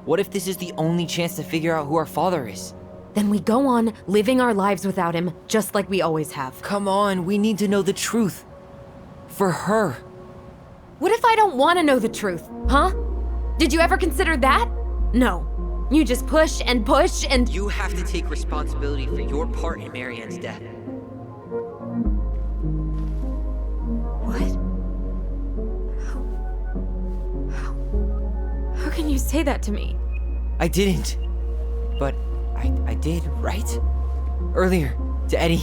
What if this is the only chance to figure out who our father is? Then we go on living our lives without him, just like we always have. Come on, we need to know the truth. For her. What if I don't want to know the truth, huh? Did you ever consider that? No. You just push and push and... You have to take responsibility for your part in Marianne's death. What? can you say that to me? I didn't. But I did, right? Earlier, to Eddie.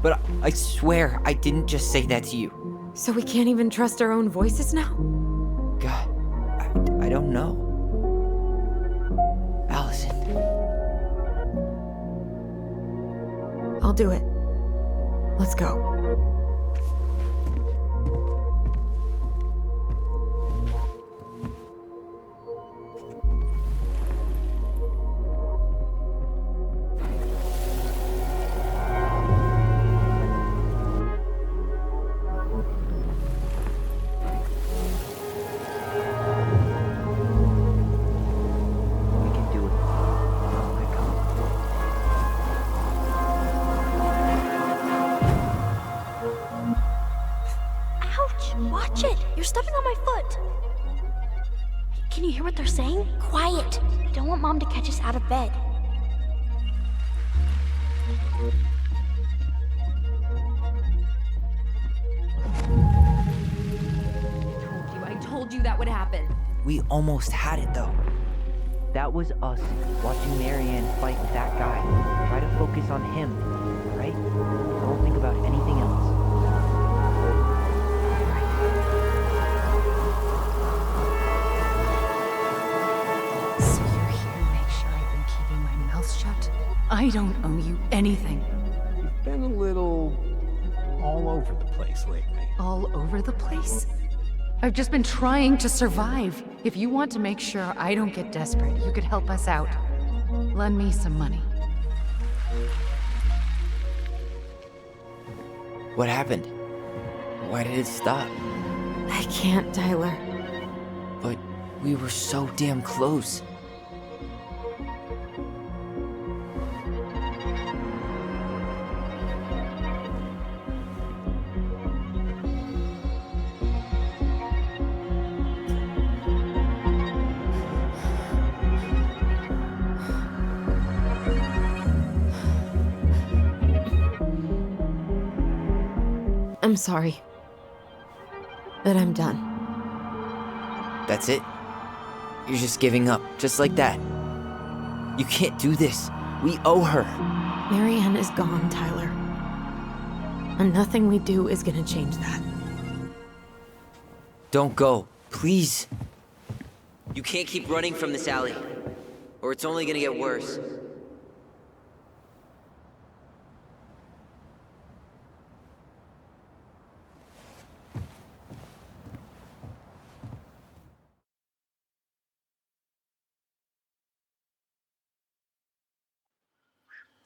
But I swear I didn't just say that to you. So we can't even trust our own voices now? God, I don't know. Allison. I'll do it. Let's go. Watch it! You're stepping on my foot! Can you hear what they're saying? Quiet! I don't want Mom to catch us out of bed. I told you that would happen. We almost had it, though. That was us watching Marianne fight with that guy. Try to focus on him, right? Don't think about anything else. So you're here to make sure I've been keeping my mouth shut? I don't owe you anything. You've been a little all over the place lately. All over the place? I've just been trying to survive. If you want to make sure I don't get desperate, you could help us out. Lend me some money. What happened? Why did it stop? I can't, Tyler. But we were so damn close. I'm sorry. But I'm done. That's it? You're just giving up, just like that. You can't do this. We owe her. Marianne is gone, Tyler. And nothing we do is gonna change that. Don't go, please. You can't keep running from this alley, or it's only gonna get worse.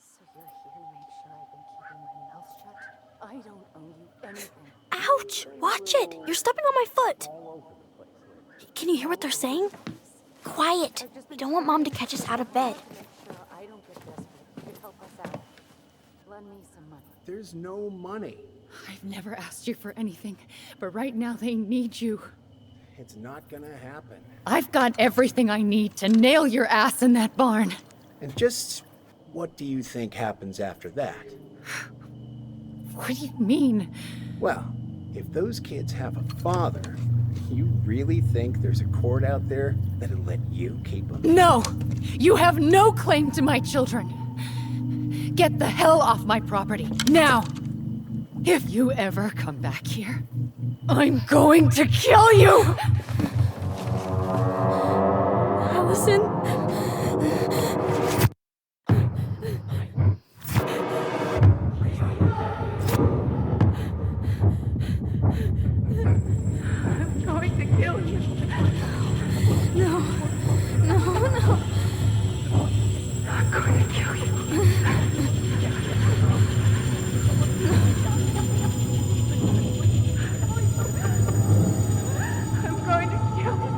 So you're here to make sure I've been keeping my mouth shut? I don't owe you anything. Ouch! Watch it! You're stepping on my foot! Can you hear what they're saying? Quiet! I don't want Mom to catch us out of bed. I don't get desperate. You could help us out. Lend me some money. There's no money. I've never asked you for anything, but right now they need you. It's not gonna happen. I've got everything I need to nail your ass in that barn. And just what do you think happens after that? What do you mean? Well, if those kids have a father, you really think there's a court out there that'll let you keep them? No! You have no claim to my children. Get the hell off my property, now! If you ever come back here, I'm going to kill you! Allison? I'm going to kill you. No. No. I'm going to kill you. I'm going to kill you.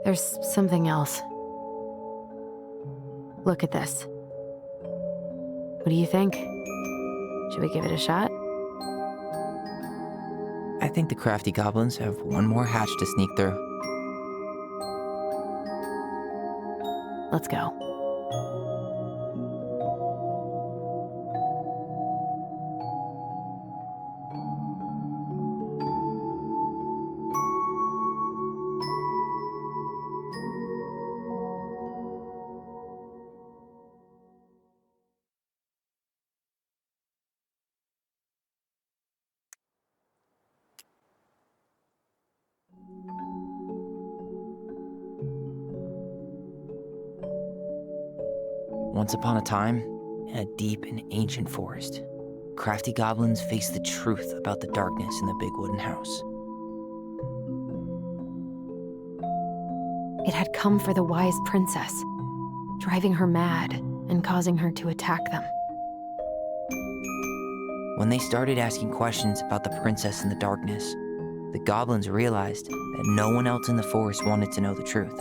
There's something else. Look at this. What do you think? Should we give it a shot? I think the crafty goblins have one more hatch to sneak through. Let's go. Once upon a time, in a deep and ancient forest, crafty goblins faced the truth about the darkness in the big wooden house. It had come for the wise princess, driving her mad and causing her to attack them. When they started asking questions about the princess in the darkness, the goblins realized that no one else in the forest wanted to know the truth.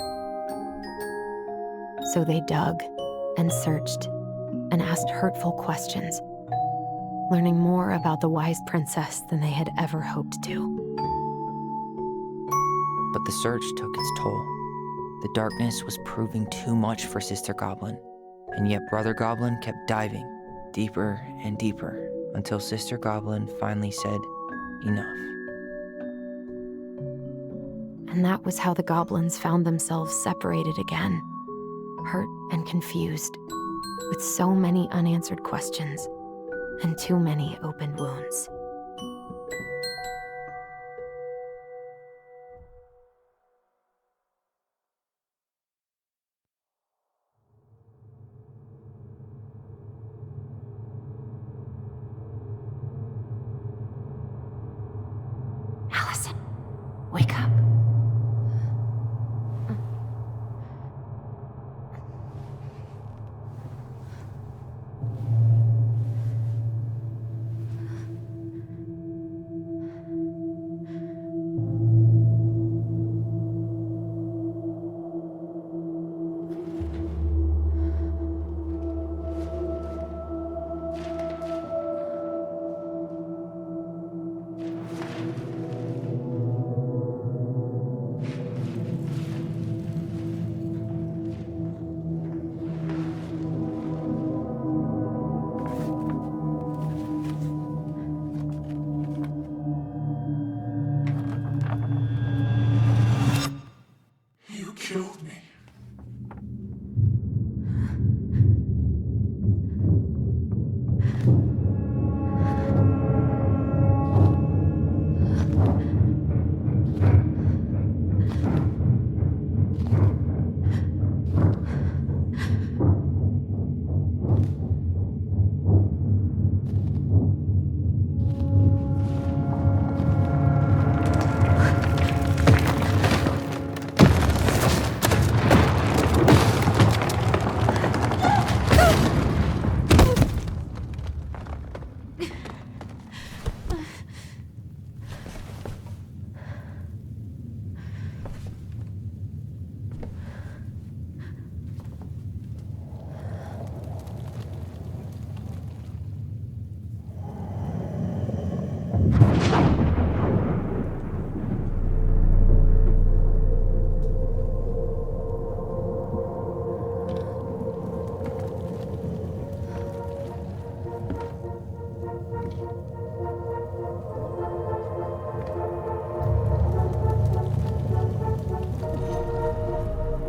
So they dug and searched and asked hurtful questions, learning more about the wise princess than they had ever hoped to. But the search took its toll. The darkness was proving too much for Sister Goblin, and yet Brother Goblin kept diving deeper and deeper until Sister Goblin finally said, enough. And that was how the goblins found themselves separated again, hurt and confused, with so many unanswered questions and too many open wounds. Allison, wake up. You killed me.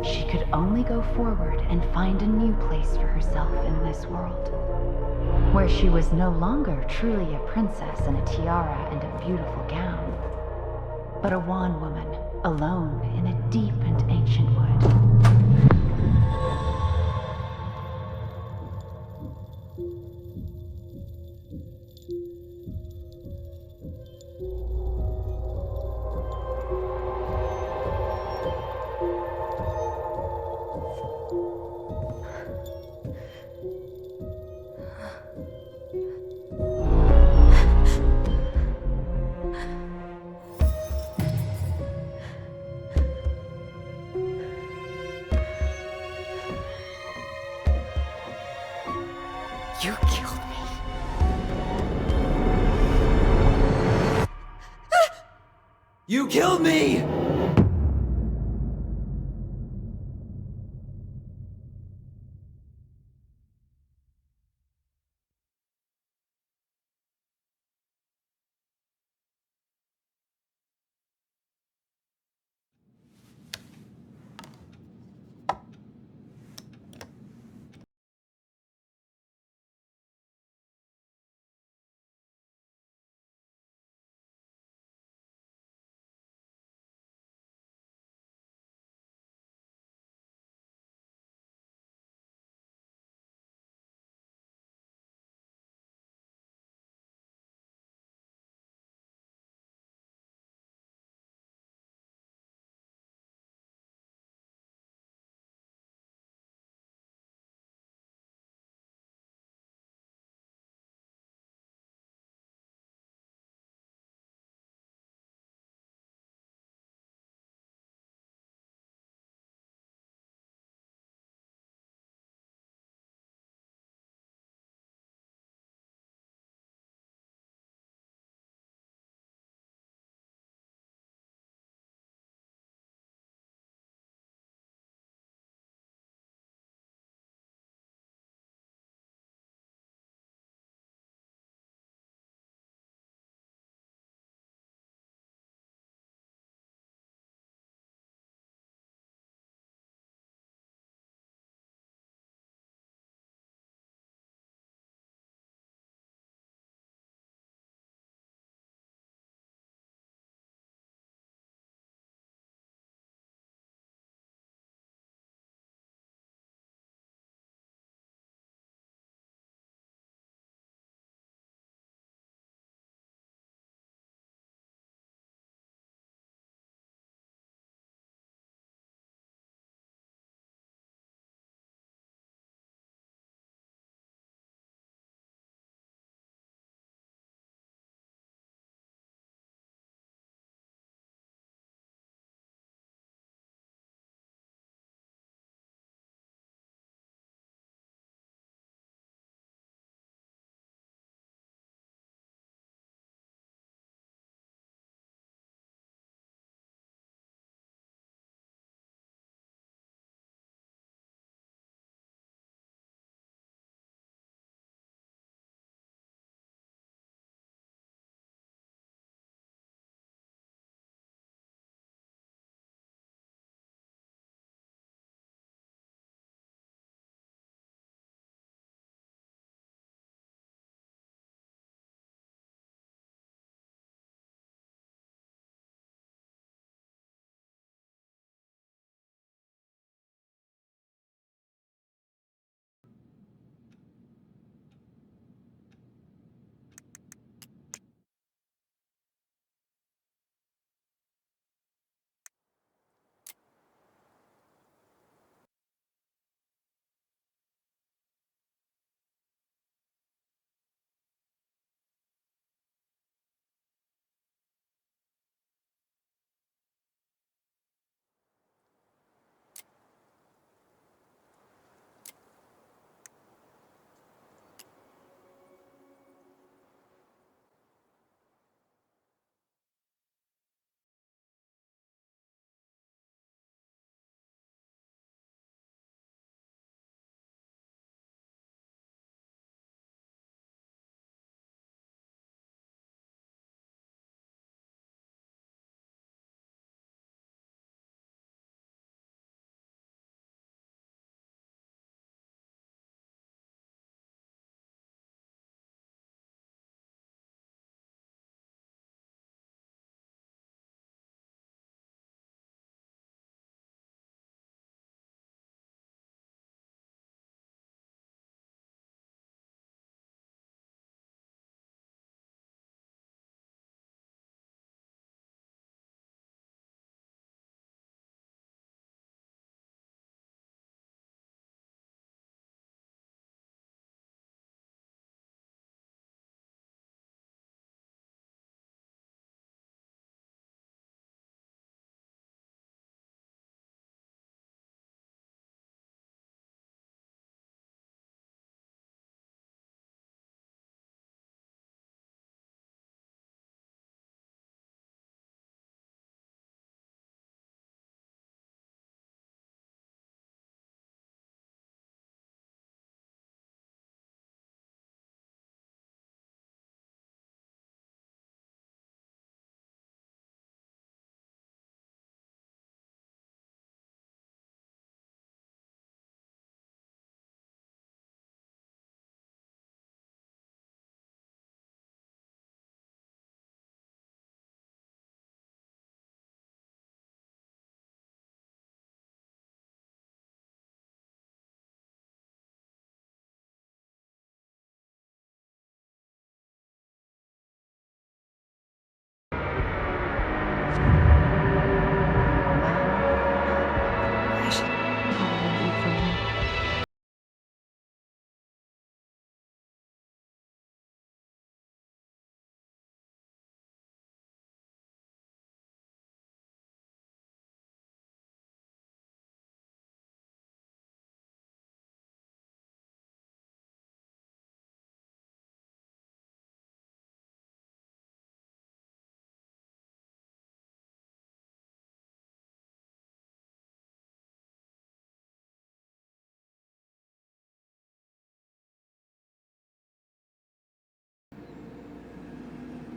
She could only go forward and find a new place for herself in this world, where she was no longer truly a princess in a tiara and a beautiful gown, but a wan woman alone in a deep and ancient wood. You killed me. You killed me!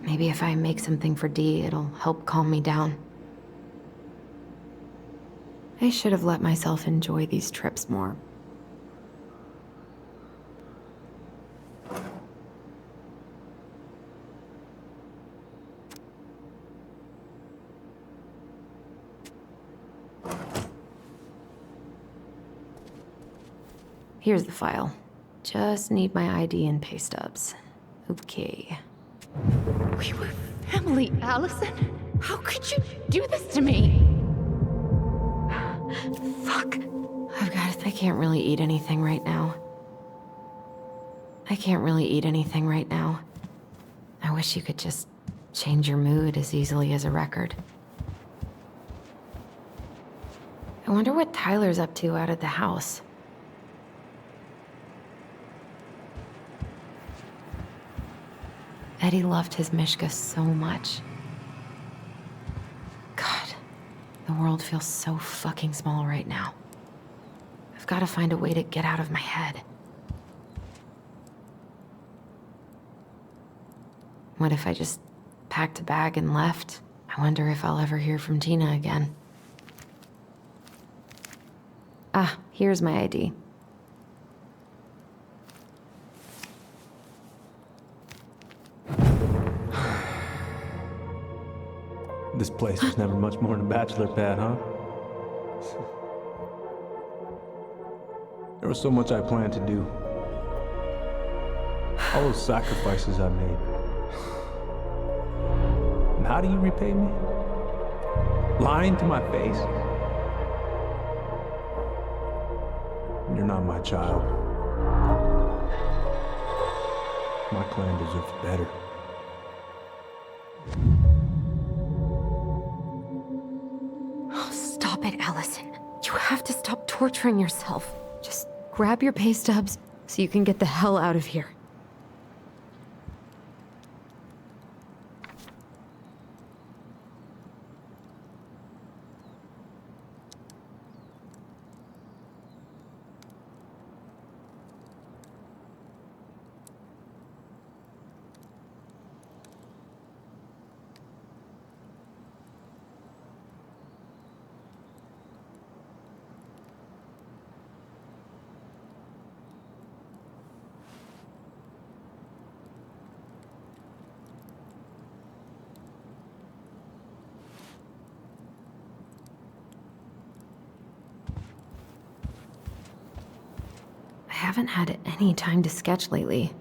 Maybe if I make something for Dee, it'll help calm me down. I should have let myself enjoy these trips more. Here's the file. Just need my ID and pay stubs. Okay. We were family, Allison. How could you do this to me? Fuck. I can't really eat anything right now. I wish you could just change your mood as easily as a record. I wonder what Tyler's up to out at the house. Eddie loved his Mishka so much. God, the world feels so fucking small right now. I've got to find a way to get out of my head. What if I just packed a bag and left? I wonder if I'll ever hear from Tina again. Ah, here's my ID. This place was never much more than a bachelor pad, huh? There was so much I planned to do. All those sacrifices I made. And how do you repay me? Lying to my face? You're not my child. My clan deserves better. Oh, stop it, Allison. You have to stop torturing yourself. Just grab your pay stubs so you can get the hell out of here. I haven't had any time to sketch lately.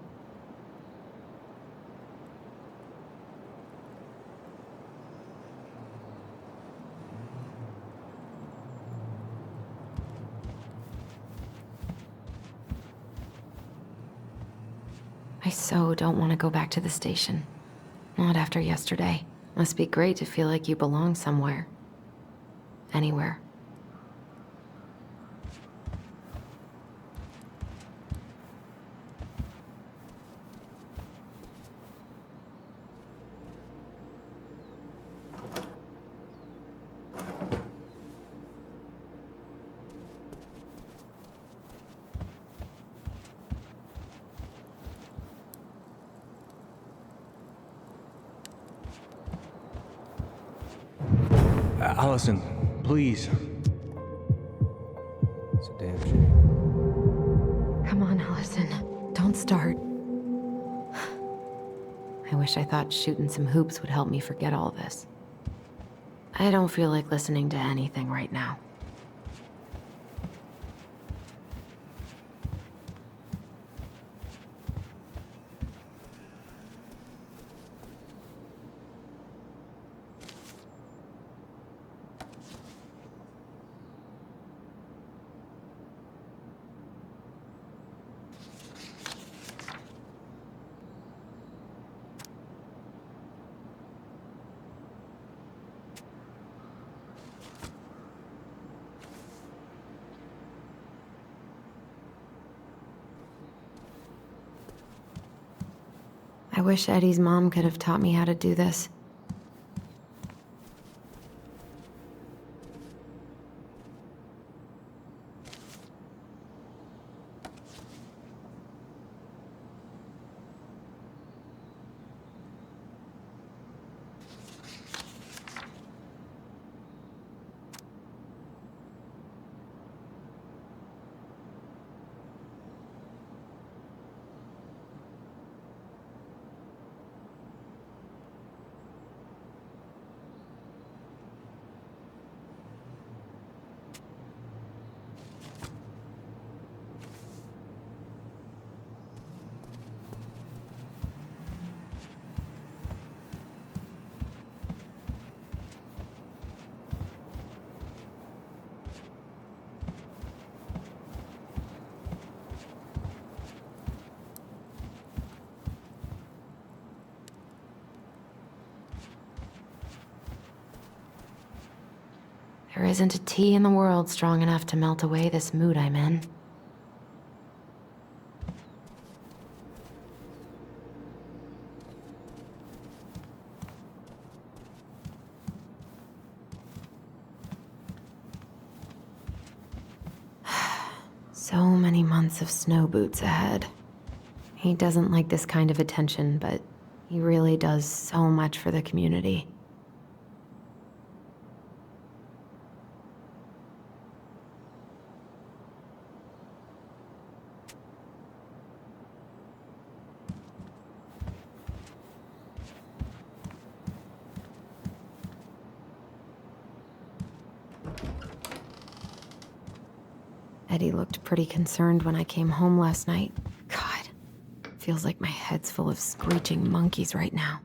I so don't want to go back to the station. Not after yesterday. Must be great to feel like you belong somewhere. Anywhere. Allison, please. It's a damn shame. Come on, Allison. Don't start. I wish I thought shooting some hoops would help me forget all this. I don't feel like listening to anything right now. I wish Eddie's mom could have taught me how to do this. There isn't a tea in the world strong enough to melt away this mood I'm in. So many months of snow boots ahead. He doesn't like this kind of attention, but he really does so much for the community. Eddie looked pretty concerned when I came home last night. God, feels like my head's full of screeching monkeys right now.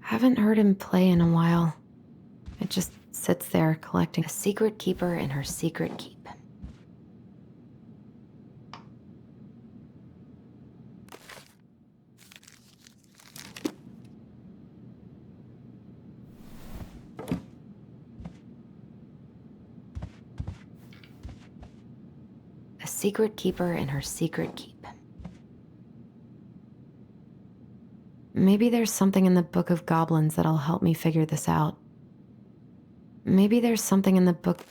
Haven't heard him play in a while. It just sits there collecting a secret keeper in her secret keep. Secret keeper in her secret keep. Maybe there's something in the Book of Goblins that'll help me figure this out. Maybe there's something in the book...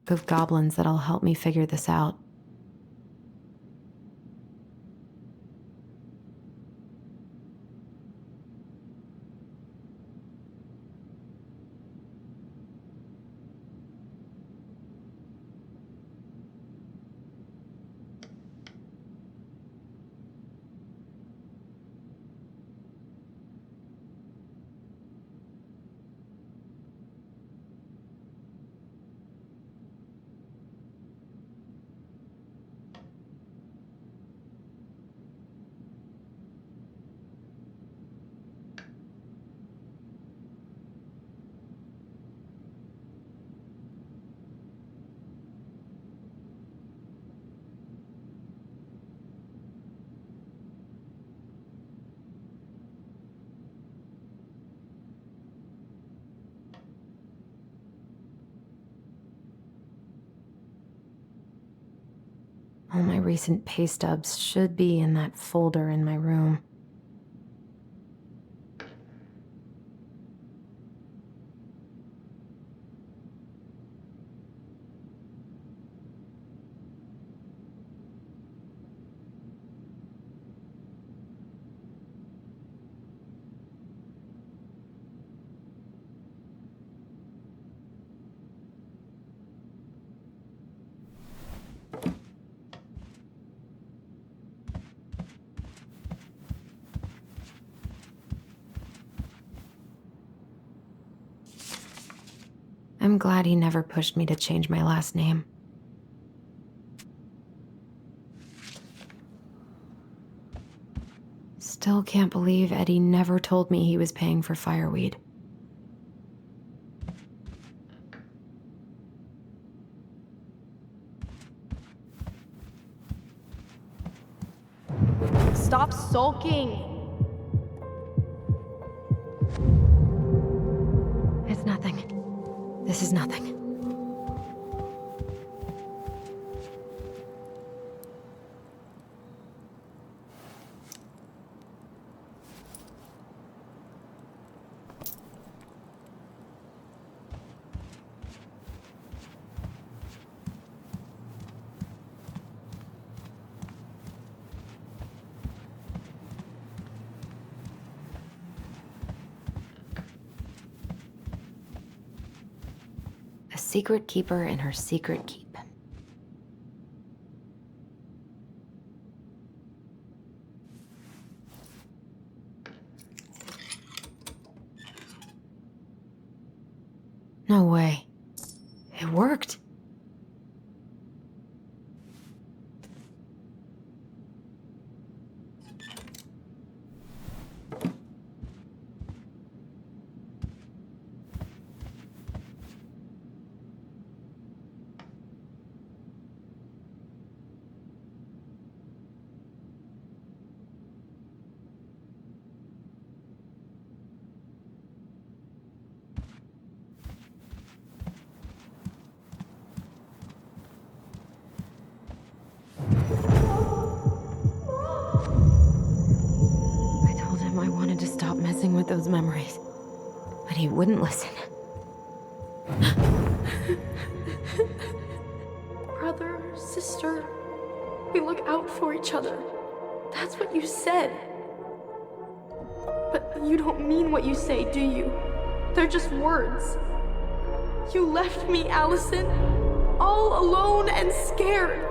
of Goblins that'll help me figure this out. All my recent pay stubs should be in that folder in my room. I'm glad he never pushed me to change my last name. Still can't believe Eddie never told me he was paying for fireweed. Stop sulking! secret keeper in her secret keep. No way. It worked. I wanted to stop messing with those memories, but he wouldn't listen. Brother, sister, we look out for each other. That's what you said. But you don't mean what you say, do you? They're just words. You left me, Allison, all alone and scared.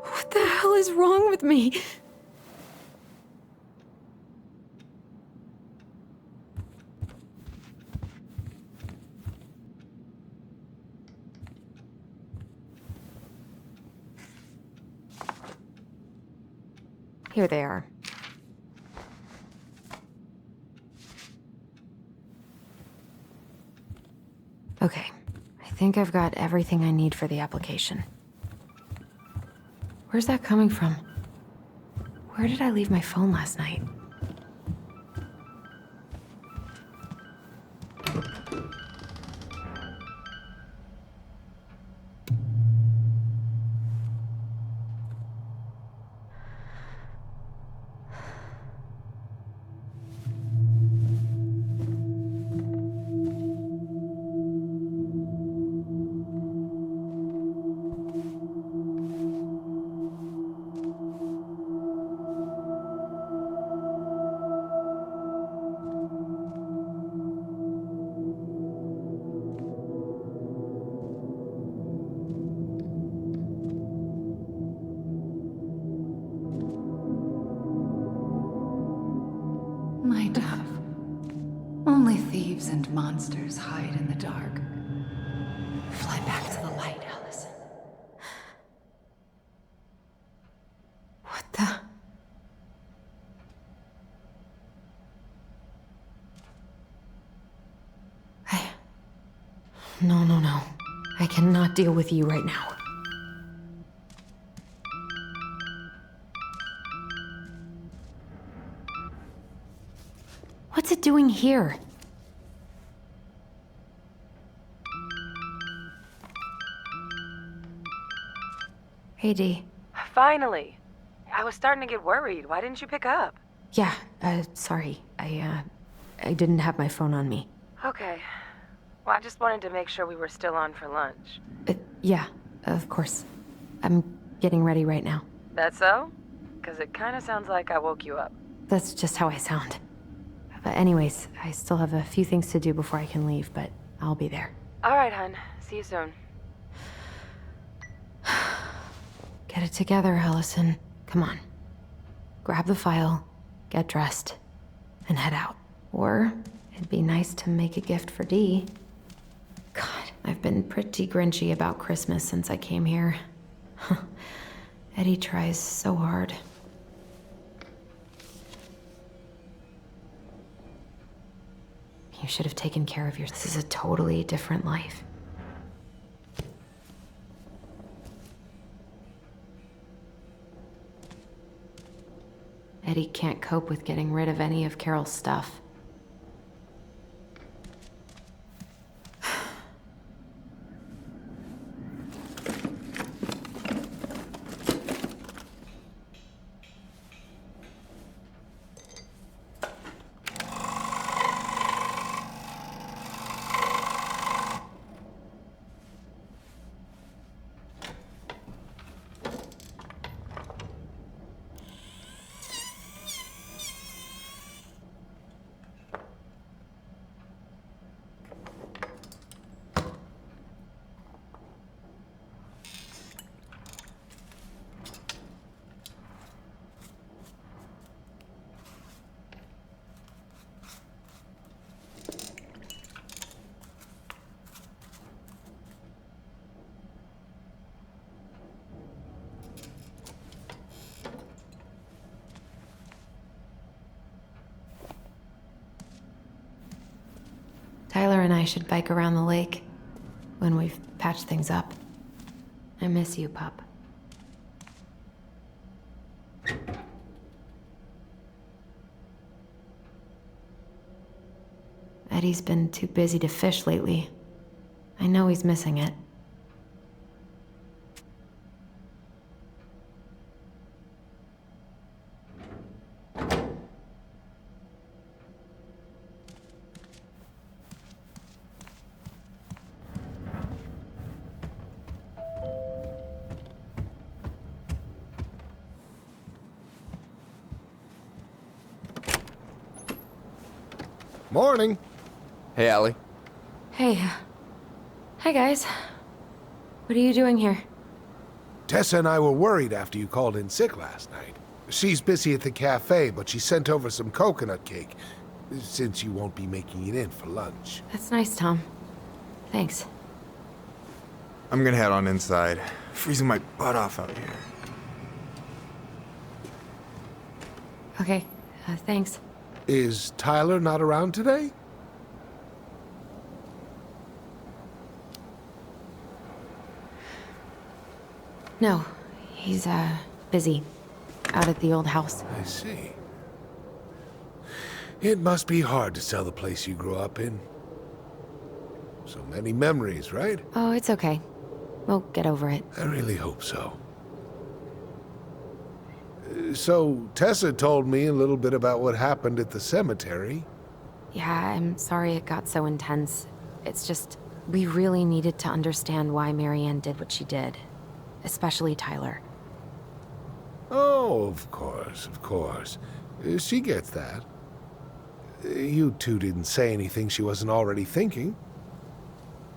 What the hell is wrong with me? Here they are. Okay, I think I've got everything I need for the application. Where's that coming from? Where did I leave my phone last night? My dove. Only thieves and monsters hide in the dark. Fly back to the light, Allison. What the? No. I cannot deal with you right now. What's it doing here? Hey, Dee. Finally. I was starting to get worried. Why didn't you pick up? Yeah, sorry. I didn't have my phone on me. Okay. Well, I just wanted to make sure we were still on for lunch. Yeah, of course. I'm getting ready right now. That so? Because it kind of sounds like I woke you up. That's just how I sound. But anyways, I still have a few things to do before I can leave, but I'll be there. All right, hun. See you soon. Get it together, Allison. Come on. Grab the file, get dressed, and head out. Or it'd be nice to make a gift for Dee. God, I've been pretty grinchy about Christmas since I came here. Eddie tries so hard. You should have taken care of yourself. This is a totally different life. Eddie can't cope with getting rid of any of Carol's stuff. Tyler and I should bike around the lake when we've patched things up. I miss you, pup. Eddie's been too busy to fish lately. I know he's missing it. Morning. Hey, Allie. Hey. Hi, guys. What are you doing here? Tessa and I were worried after you called in sick last night. She's busy at the cafe, but she sent over some coconut cake, since you won't be making it in for lunch. That's nice, Tom. Thanks. I'm gonna head on inside. Freezing my butt off out here. Okay, thanks. Is Tyler not around today? No, he's, busy. Out at the old house. I see. It must be hard to sell the place you grew up in. So many memories, right? Oh, it's okay. We'll get over it. I really hope so. So, Tessa told me a little bit about what happened at the cemetery. Yeah, I'm sorry it got so intense. It's just, we really needed to understand why Marianne did what she did. Especially Tyler. Oh, of course, of course. She gets that. You two didn't say anything she wasn't already thinking.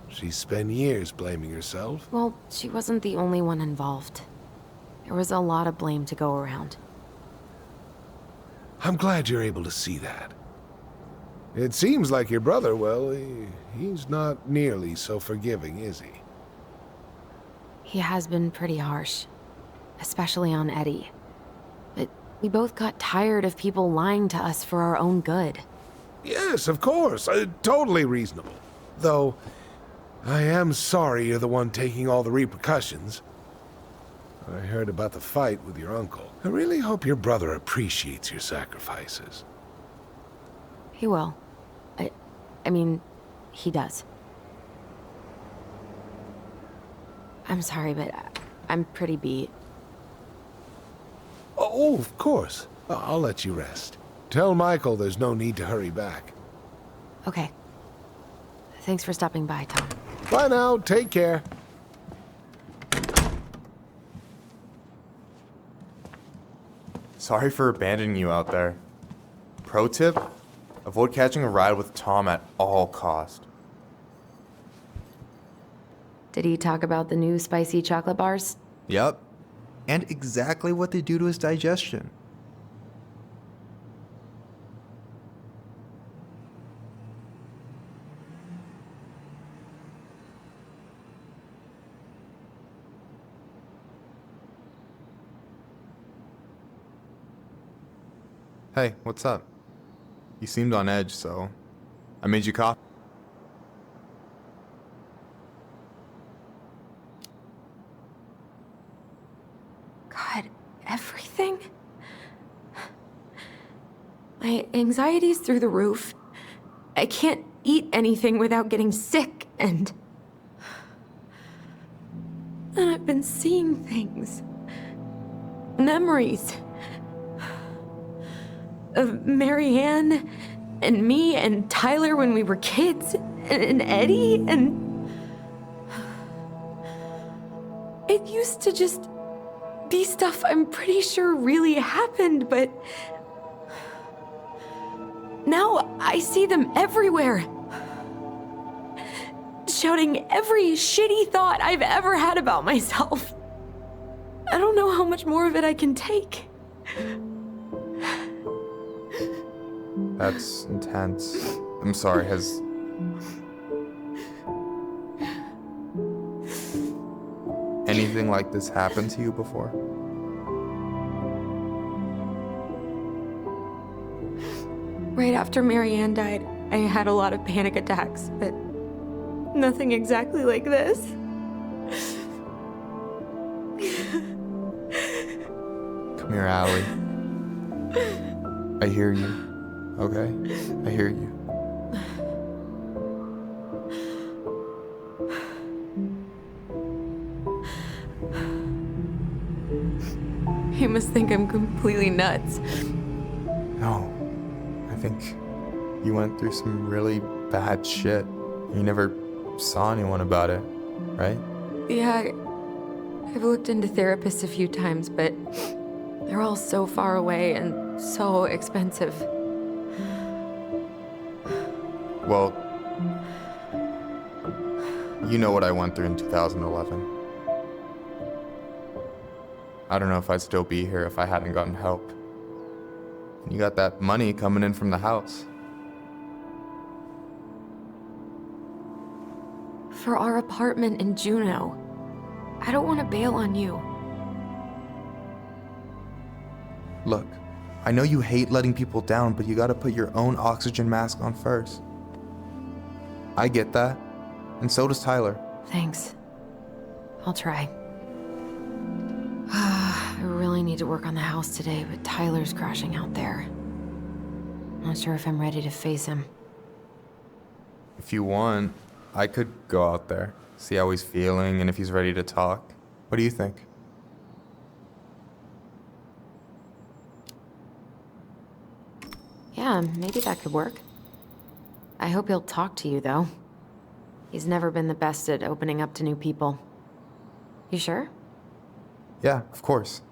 She spent years blaming herself. Well, she wasn't the only one involved. There was a lot of blame to go around. I'm glad you're able to see that. It seems like your brother, well, he's not nearly so forgiving, is he? He has been pretty harsh. Especially on Eddie. But we both got tired of people lying to us for our own good. Yes, of course. Totally reasonable. Though, I am sorry you're the one taking all the repercussions. I heard about the fight with your uncle. I really hope your brother appreciates your sacrifices. He will. I mean, he does. I'm sorry, but I'm pretty beat. Oh, of course. I'll let you rest. Tell Michael there's no need to hurry back. Okay. Thanks for stopping by, Tom. Bye now. Take care. Sorry for abandoning you out there. Pro tip, avoid catching a ride with Tom at all cost. Did he talk about the new spicy chocolate bars? Yep. And exactly what they do to his digestion. Hey, what's up? You seemed on edge, so I made you coffee. God, everything? My anxiety's through the roof. I can't eat anything without getting sick, and I've been seeing things. Memories. Of Marianne, and me, and Tyler when we were kids, and Eddie, and... It used to just be stuff I'm pretty sure really happened, but... Now I see them everywhere. Shouting every shitty thought I've ever had about myself. I don't know how much more of it I can take. That's intense. I'm sorry, has... anything like this happened to you before? Right after Marianne died, I had a lot of panic attacks, but nothing exactly like this. Come here, Allie. I hear you. Okay? I hear you. You must think I'm completely nuts. No. I think you went through some really bad shit. You never saw anyone about it, right? Yeah, I've looked into therapists a few times, but they're all so far away and so expensive. Well, you know what I went through in 2011. I don't know if I'd still be here if I hadn't gotten help. And you got that money coming in from the house. For our apartment in Juneau. I don't want to bail on you. Look, I know you hate letting people down, but you gotta put your own oxygen mask on first. I get that, and so does Tyler. Thanks. I'll try. I really need to work on the house today, but Tyler's crashing out there. Not sure if I'm ready to face him. If you want, I could go out there, see how he's feeling, and if he's ready to talk. What do you think? Yeah, maybe that could work. I hope he'll talk to you, though. He's never been the best at opening up to new people. You sure? Yeah, of course.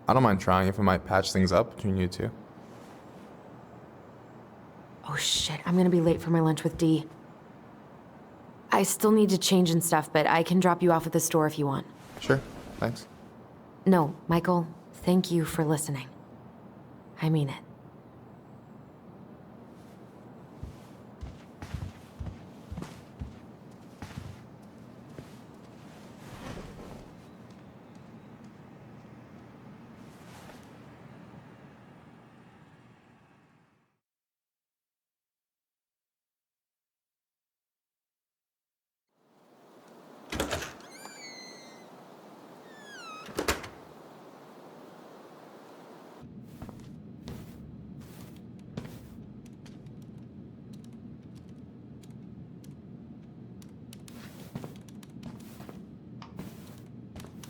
I don't mind trying if it might patch things up between you two. Oh shit, I'm gonna be late for my lunch with Dee. I still need to change and stuff, but I can drop you off at the store if you want. Sure, thanks. No, Michael, thank you for listening. I mean it.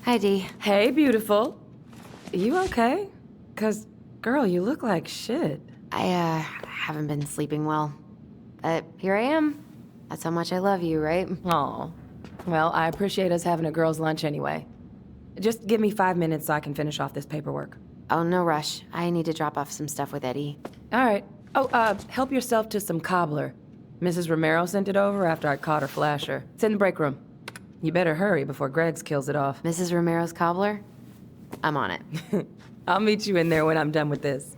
Hi, Dee. Hey, beautiful. You okay? 'Cause, girl, you look like shit. I haven't been sleeping well. But here I am. That's how much I love you, right? Aw. Well, I appreciate us having a girls' lunch anyway. Just give me 5 minutes so I can finish off this paperwork. Oh, no rush. I need to drop off some stuff with Eddie. All right. Oh, help yourself to some cobbler. Mrs. Romero sent it over after I caught her flasher. It's in the break room. You better hurry before Greggs kills it off. Mrs. Romero's cobbler? I'm on it. I'll meet you in there when I'm done with this.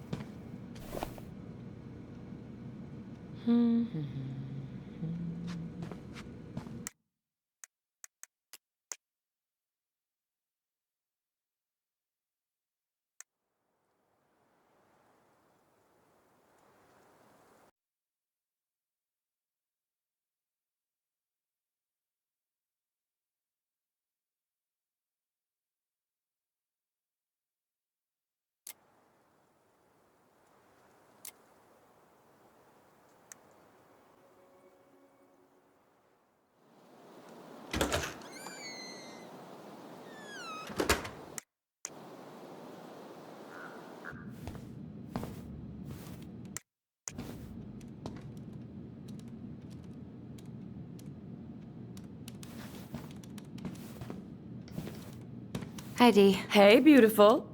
Hi, Dee. Hey, beautiful.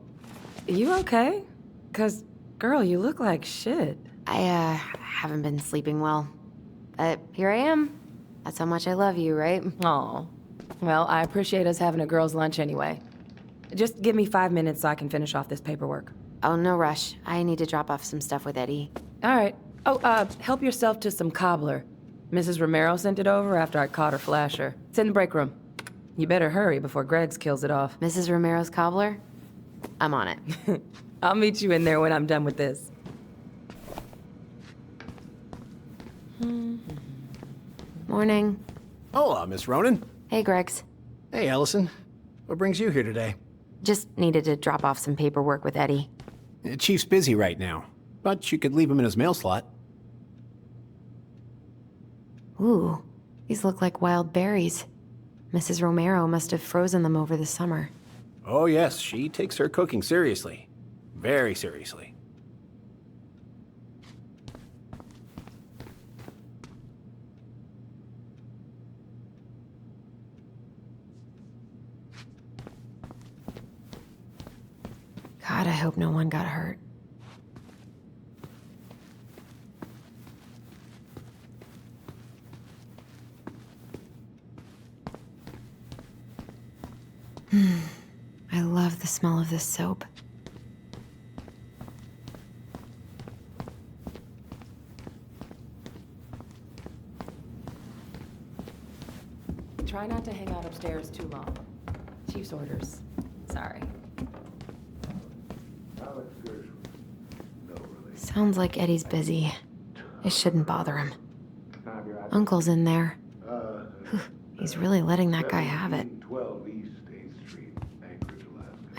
You okay? 'Cause, girl, you look like shit. I haven't been sleeping well. But here I am. That's how much I love you, right? Aw. Well, I appreciate us having a girls' lunch anyway. Just give me 5 minutes so I can finish off this paperwork. Oh, no rush. I need to drop off some stuff with Eddie. All right. Oh, help yourself to some cobbler. Mrs. Romero sent it over after I caught her flasher. It's in the break room. You better hurry before Greggs kills it off. Mrs. Romero's cobbler? I'm on it. I'll meet you in there when I'm done with this. Morning. Hola, Miss Ronan. Hey, Gregs. Hey, Ellison. What brings you here today? Just needed to drop off some paperwork with Eddie. Chief's busy right now, but you could leave him in his mail slot. Ooh, these look like wild berries. Mrs. Romero must have frozen them over the summer. Oh yes, she takes her cooking seriously. Very seriously. God, I hope no one got hurt. I love the smell of this soap. Try not to hang out upstairs too long. Chief's orders. Sorry. Sounds like Eddie's busy. I shouldn't bother him. Uncle's in there. Whew, he's really letting that guy have it.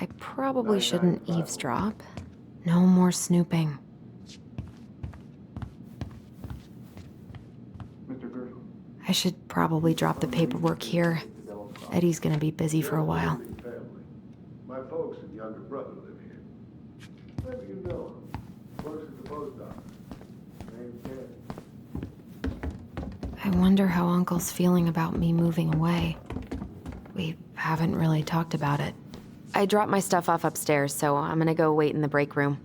I probably shouldn't eavesdrop. No more snooping. I should probably drop the paperwork here. Eddie's gonna be busy for a while. My folks and younger brother live here. Maybe you know him. Works at the post office. Name's Ken. I wonder how Uncle's feeling about me moving away. We haven't really talked about it. I dropped my stuff off upstairs, so I'm gonna go wait in the break room.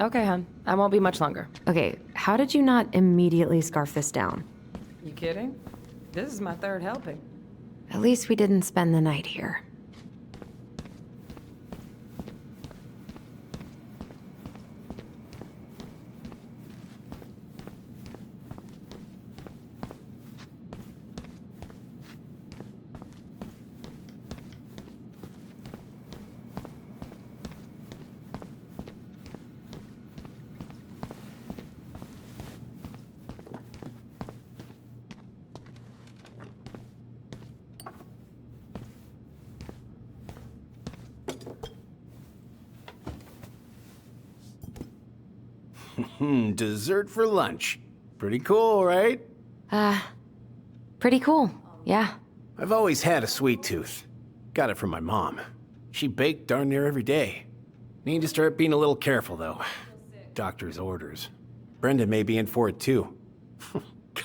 Okay, hon. I won't be much longer. Okay, how did you not immediately scarf this down? You kidding? This is my third helping. At least we didn't spend the night here. Dessert for lunch. Pretty cool, right? Pretty cool, yeah. I've always had a sweet tooth. Got it from my mom. She baked darn near every day. Need to start being a little careful, though. Doctor's orders. Brendan may be in for it, too.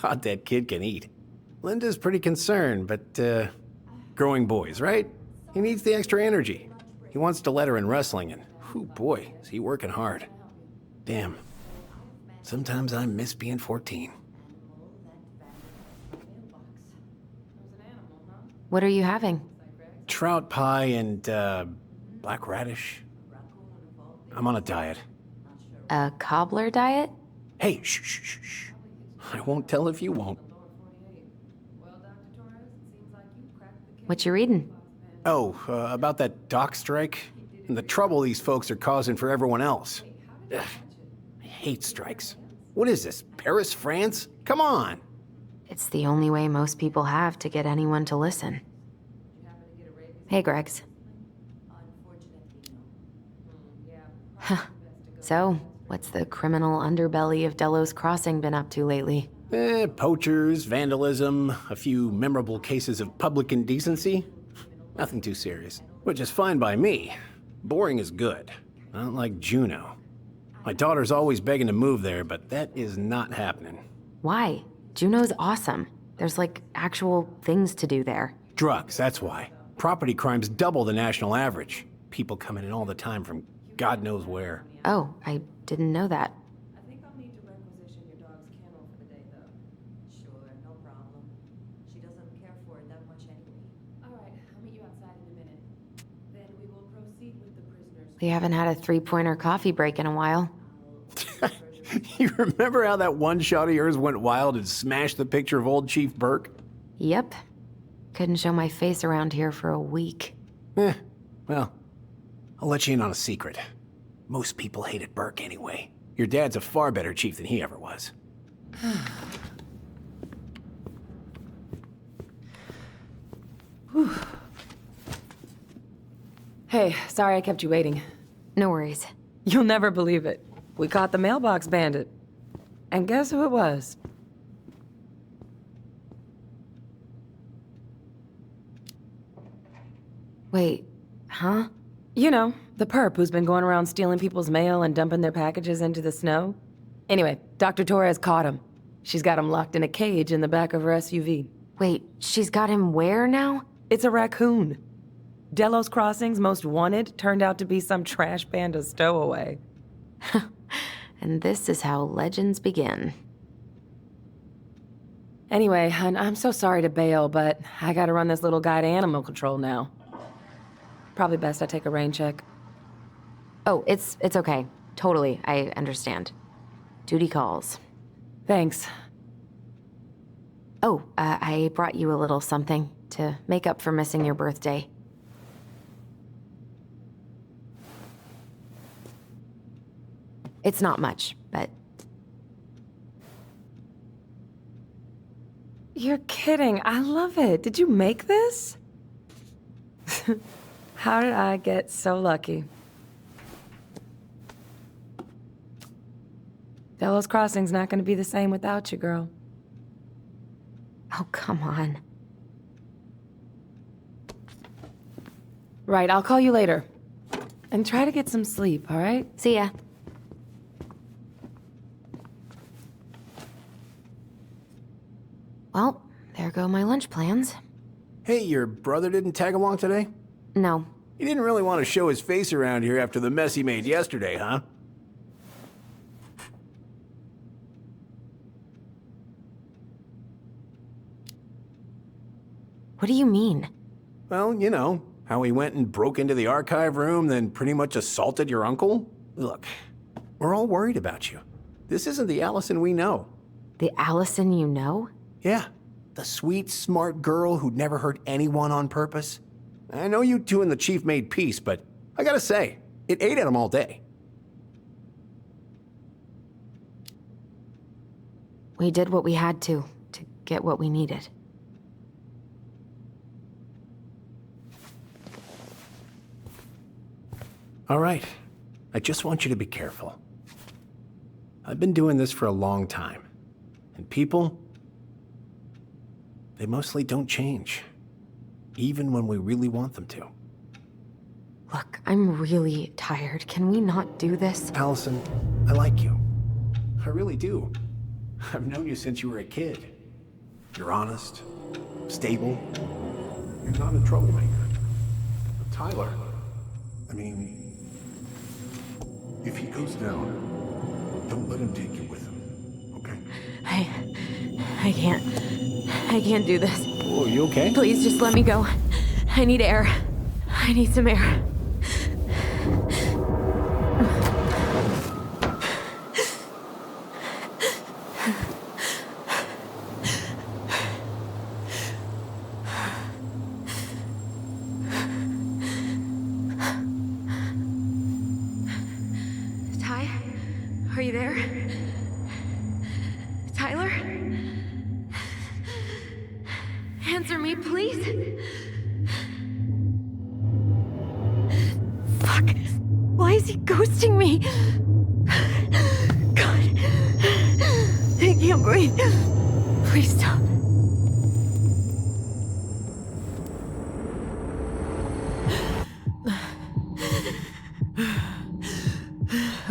God, that kid can eat. Linda's pretty concerned, but, growing boys, right? He needs the extra energy. He wants to let her in wrestling, and, whew, boy, is he working hard. Damn. Sometimes I miss being 14. What are you having? Trout pie and, black radish. I'm on a diet. A cobbler diet? Hey, shh, shh, shh, shh. I won't tell if you won't. What you reading? Oh, about that dock strike and the trouble these folks are causing for everyone else. Ugh, I hate strikes. What is this, Paris, France? Come on! It's the only way most people have to get anyone to listen. Hey, Gregs. Huh. So, what's the criminal underbelly of Delos Crossing been up to lately? Poachers, vandalism, a few memorable cases of public indecency. Nothing too serious, which is fine by me. Boring is good, not like Juneau. My daughter's always begging to move there, but that is not happening. Why? Juneau's awesome. There's like actual things to do there. Drugs, that's why. Property crime's double the national average. People coming in all the time from God knows where. Oh, I didn't know that. I think I'll need to requisition your dog's kennel for the day, though. Sure, no problem. She doesn't care for it that much anyway. All right, I'll meet you outside in a minute. Then we will proceed with the prisoners. We haven't had a three-pointer coffee break in a while. You remember how that one shot of yours went wild and smashed the picture of old Chief Burke? Yep. Couldn't show my face around here for a week. Well, I'll let you in on a secret. Most people hated Burke anyway. Your dad's a far better chief than he ever was. Hey, sorry I kept you waiting. No worries. You'll never believe it. We caught the mailbox bandit. And guess who it was? Wait, huh? You know, the perp who's been going around stealing people's mail and dumping their packages into the snow. Anyway, Dr. Torres caught him. She's got him locked in a cage in the back of her SUV. Wait, she's got him where now? It's a raccoon. Delos Crossing's most wanted turned out to be some trash panda stowaway. And this is how legends begin. Anyway, I'm so sorry to bail, but I gotta run this little guy to animal control now. Probably best I take a rain check. Oh, it's okay. Totally, I understand. Duty calls. Thanks. Oh, I brought you a little something to make up for missing your birthday. It's not much, but... You're kidding. I love it. Did you make this? How did I get so lucky? Delos Crossing's not gonna be the same without you, girl. Oh, come on. Right, I'll call you later. And try to get some sleep, all right? See ya. Well, there go my lunch plans. Hey, your brother didn't tag along today? No. He didn't really want to show his face around here after the mess he made yesterday, huh? What do you mean? Well, you know, how he went and broke into the archive room, then pretty much assaulted your uncle? Look, we're all worried about you. This isn't the Allison we know. The Allison you know? Yeah, the sweet, smart girl who'd never hurt anyone on purpose. I know you two and the chief made peace, but I gotta say, it ate at him all day. We did what we had to get what we needed. All right, I just want you to be careful. I've been doing this for a long time, and people, they mostly don't change, even when we really want them to. Look, I'm really tired. Can we not do this? Allison, I like you. I really do. I've known you since you were a kid. You're honest, stable. You're not a troublemaker. But Tyler, I mean, if he goes down, don't let him take you with him, okay? I can't do this. Oh, you okay? Please just let me go. I need air. I need some air. Ty? Are you there? Tyler? Answer me, please. Fuck. Why is he ghosting me? God. I can't breathe. Please stop.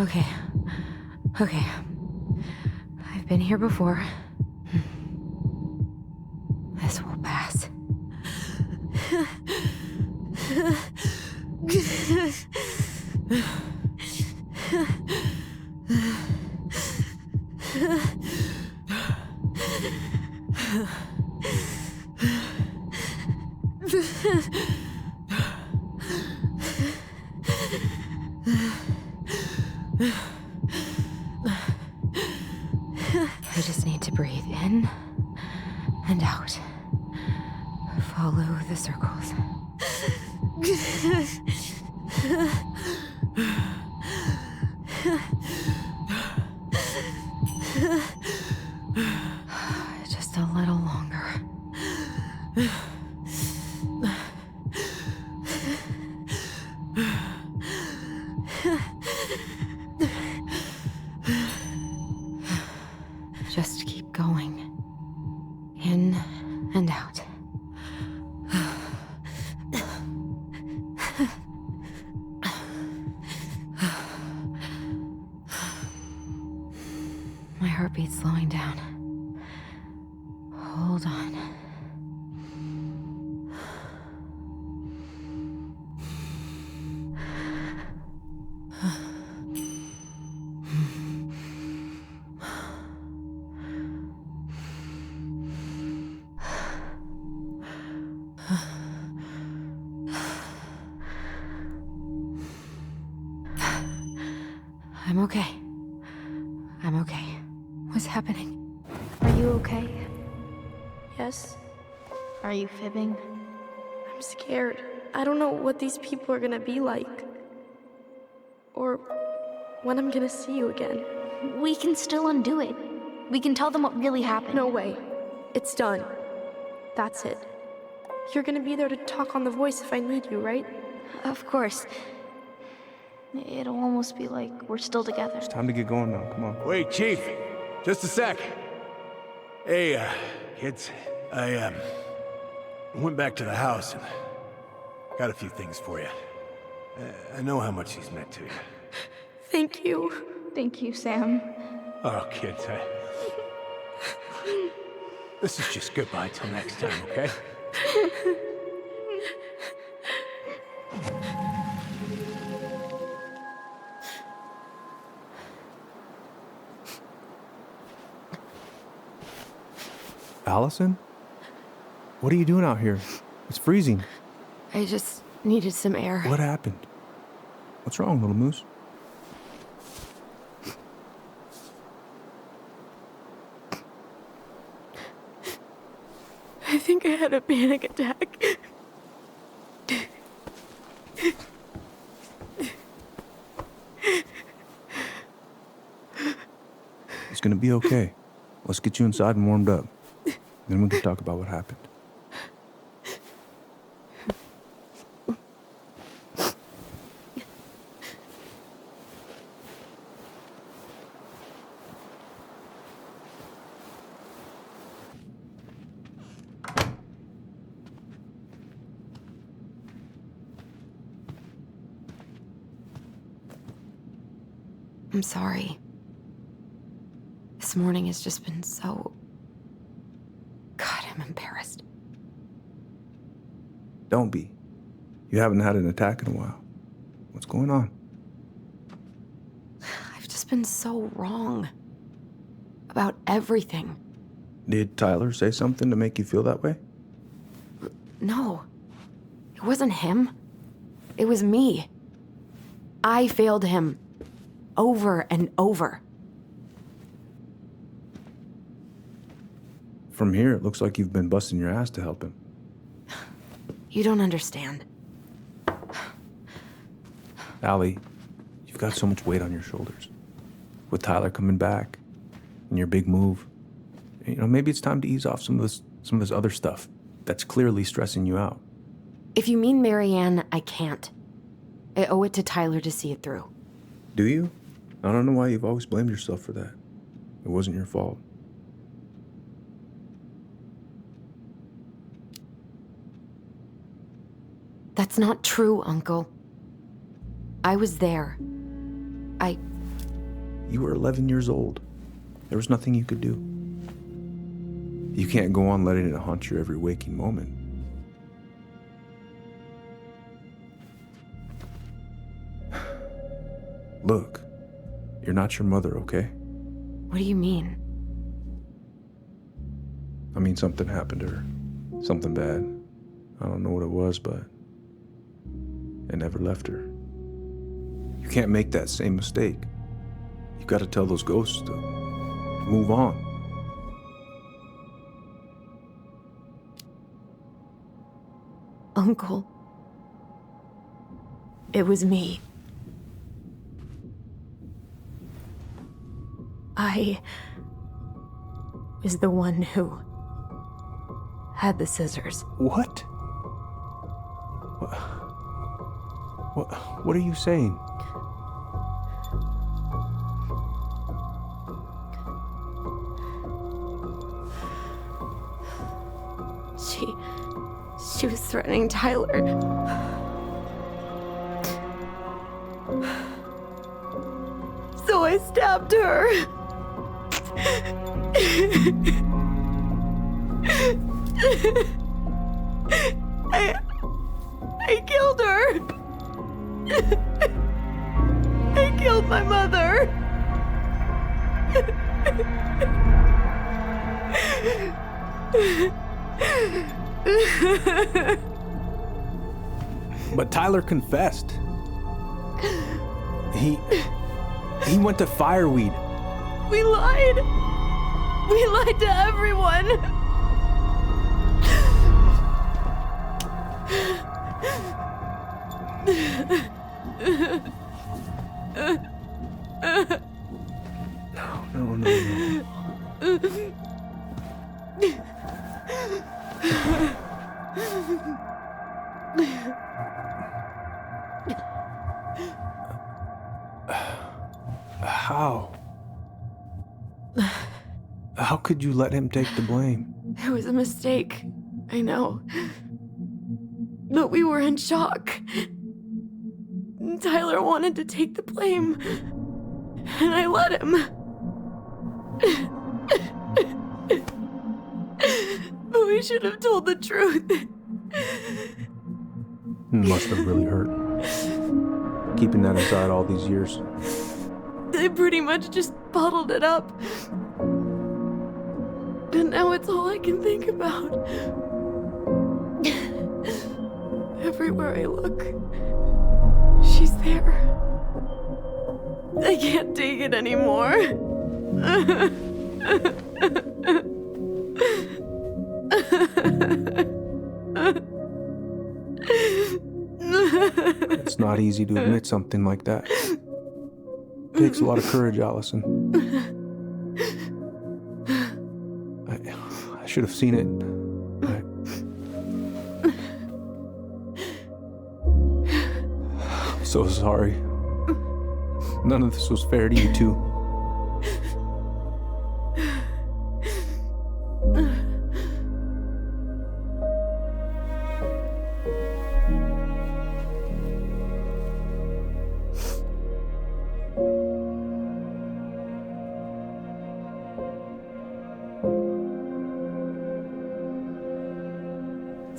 Okay. Okay. I've been here before. This will pass. I just need to breathe in and out. Follow the circles. Just a little longer. Just keep going. In and out. My heartbeat's slowing down. Hold on. I'm okay. I'm okay. What's happening? Are you okay? Yes? Are you fibbing? I'm scared. I don't know what these people are gonna be like. Or when I'm gonna see you again. We can still undo it. We can tell them what really happened. No way. It's done. That's it. You're gonna be there to talk on the voice if I need you, right? Of course. It'll almost be like we're still together. It's time to get going now. Come on. Wait, Chief. Just a sec. Hey, kids. I went back to the house and got a few things for you. I know how much he's meant to you. Thank you. Thank you, Sam. Oh, kids, this is just goodbye till next time, okay? Allison? What are you doing out here? It's freezing. I just needed some air. What happened? What's wrong, little moose? I think I had a panic attack. It's gonna be okay. Let's get you inside and warmed up. Then we can talk about what happened. I'm sorry. This morning has just been so... God, I'm embarrassed. Don't be. You haven't had an attack in a while. What's going on? I've just been so wrong. About everything. Did Tyler say something to make you feel that way? No. It wasn't him. It was me. I failed him. Over and over. From here, it looks like you've been busting your ass to help him. You don't understand. Allie, you've got so much weight on your shoulders. With Tyler coming back, and your big move, you know, maybe it's time to ease off some of this other stuff that's clearly stressing you out. If you mean Marianne, I can't. I owe it to Tyler to see it through. Do you? I don't know why you've always blamed yourself for that. It wasn't your fault. That's not true, Uncle. I was there. You were 11 years old. There was nothing you could do. You can't go on letting it haunt your every waking moment. Look, you're not your mother, okay? What do you mean? I mean, something happened to her. Something bad. I don't know what it was, but it never left her. You can't make that same mistake. You've got to tell those ghosts to move on. Uncle. It was me. I was the one who had the scissors. What? What are you saying? She was threatening Tyler. So I stabbed her. I killed her. I killed my mother. But Tyler confessed. He went to Fireweed. We lied. We lied to everyone. No. How? How could you let him take the blame? It was a mistake. I know. But we were in shock. Tyler wanted to take the blame. And I let him. But we should have told the truth. It must have really hurt. Keeping that inside all these years. They pretty much just bottled it up. And now it's all I can think about. Everywhere I look, she's there. I can't take it anymore. It's not easy to admit something like that. It takes a lot of courage, Allison. I should have seen it. I'm so sorry. None of this was fair to you two.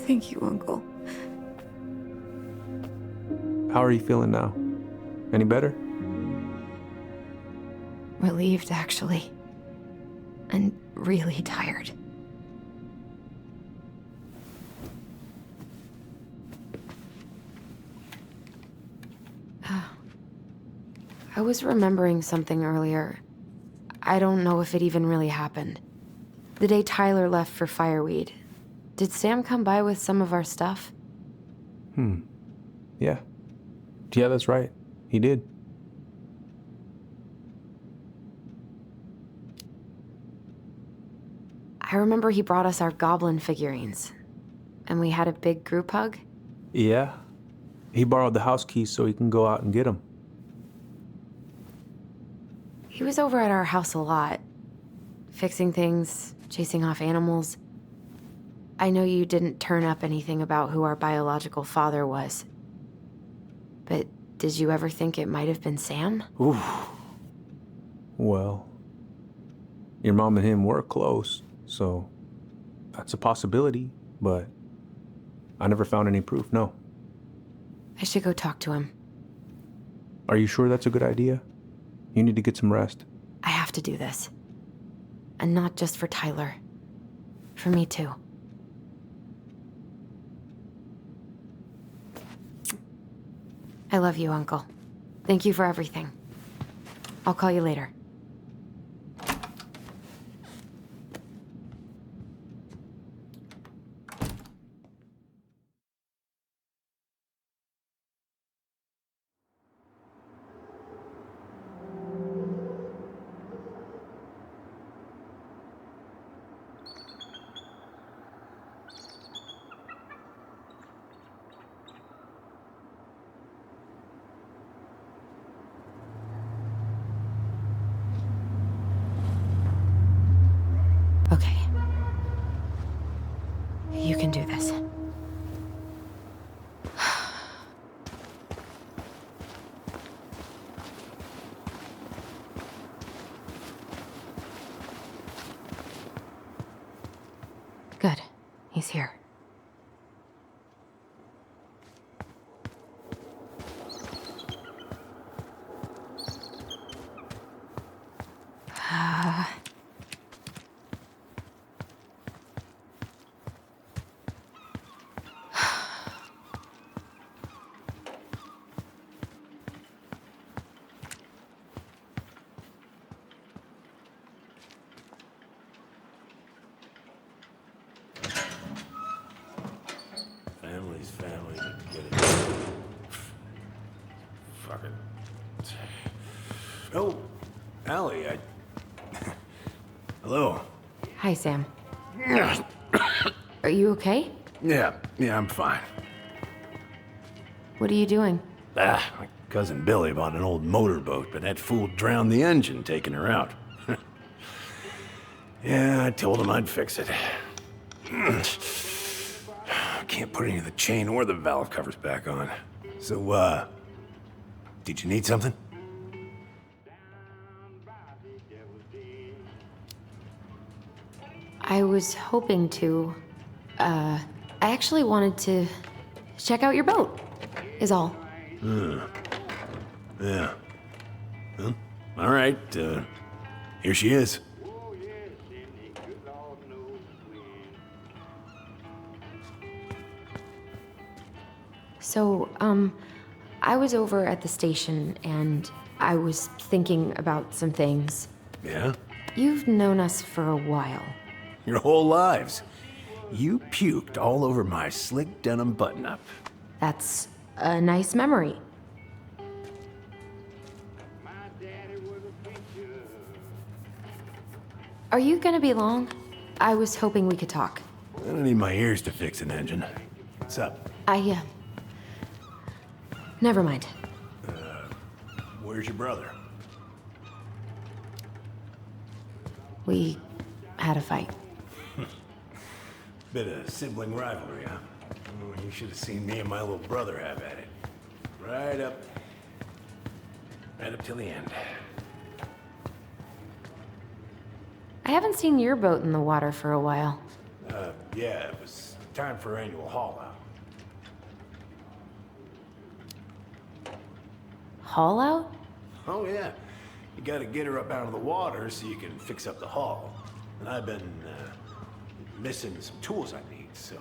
Thank you, Uncle. How are you feeling now? Any better? Relieved, actually. And really tired. I was remembering something earlier. I don't know if it even really happened. The day Tyler left for Fireweed, did Sam come by with some of our stuff? Yeah. Yeah, that's right. He did. I remember he brought us our goblin figurines. And we had a big group hug. Yeah. He borrowed the house keys so he can go out and get them. He was over at our house a lot. Fixing things, chasing off animals. I know you didn't turn up anything about who our biological father was. But did you ever think it might have been Sam? Ooh. Well, your mom and him were close, so that's a possibility, but I never found any proof, no. I should go talk to him. Are you sure that's a good idea? You need to get some rest. I have to do this. And not just for Tyler. For me, too. I love you, Uncle. Thank you for everything. I'll call you later. You can can do this. Good. He's here. Family's family. Get it. Fuck it. Oh, Allie, Hello. Hi, Sam. Are you okay? Yeah, I'm fine. What are you doing? My cousin Billy bought an old motorboat, but that fool drowned the engine taking her out. Yeah, I told him I'd fix it. Can't put any of the chain or the valve covers back on. So, did you need something? I was hoping to. I actually wanted to check out your boat, is all. Yeah. Well, all right, here she is. So, I was over at the station and I was thinking about some things. Yeah? You've known us for a while. Your whole lives. You puked all over my slick denim button-up. That's a nice memory. Are you gonna be long? I was hoping we could talk. I don't need my ears to fix an engine. What's up? Never mind. Where's your brother? We had a fight. Bit of sibling rivalry, huh? Oh, you should have seen me and my little brother have at it. Right up till the end. I haven't seen your boat in the water for a while. Yeah, it was time for annual haul out. Haul out? Oh, yeah. You gotta get her up out of the water so you can fix up the hull. And I've been, missing some tools I need, so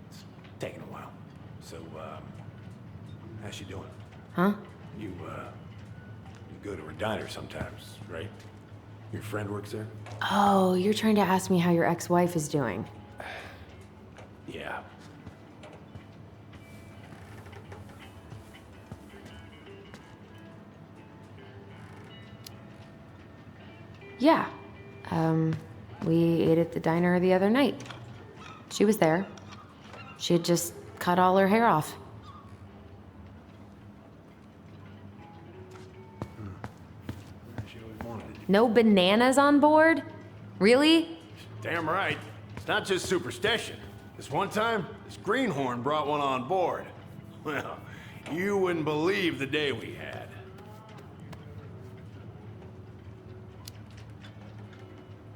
it's taking a while. So, how's she doing? Huh? You go to her diner sometimes, right? Your friend works there? Oh, you're trying to ask me how your ex-wife is doing. Yeah. Yeah. We ate at the diner the other night. She was there. She had just cut all her hair off. No bananas on board? Really? Damn right. It's not just superstition. This one time, this greenhorn brought one on board. Well, you wouldn't believe the day we had.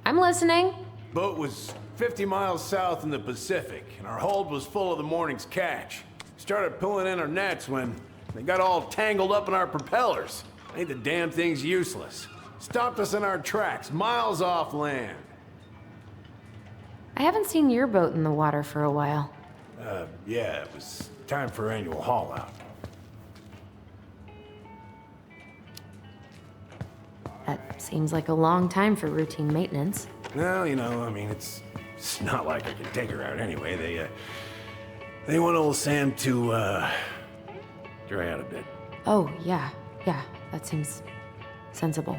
I'm listening. Boat was 50 miles south in the Pacific, and our hold was full of the morning's catch. Started pulling in our nets when they got all tangled up in our propellers. Made the damn things useless. Stopped us in our tracks, miles off land. I haven't seen your boat in the water for a while. Yeah, it was time for annual haul out. That seems like a long time for routine maintenance. Well, you know, I mean, it's not like I can take her out anyway. They want old Sam to, dry out a bit. Oh, yeah, that seems sensible.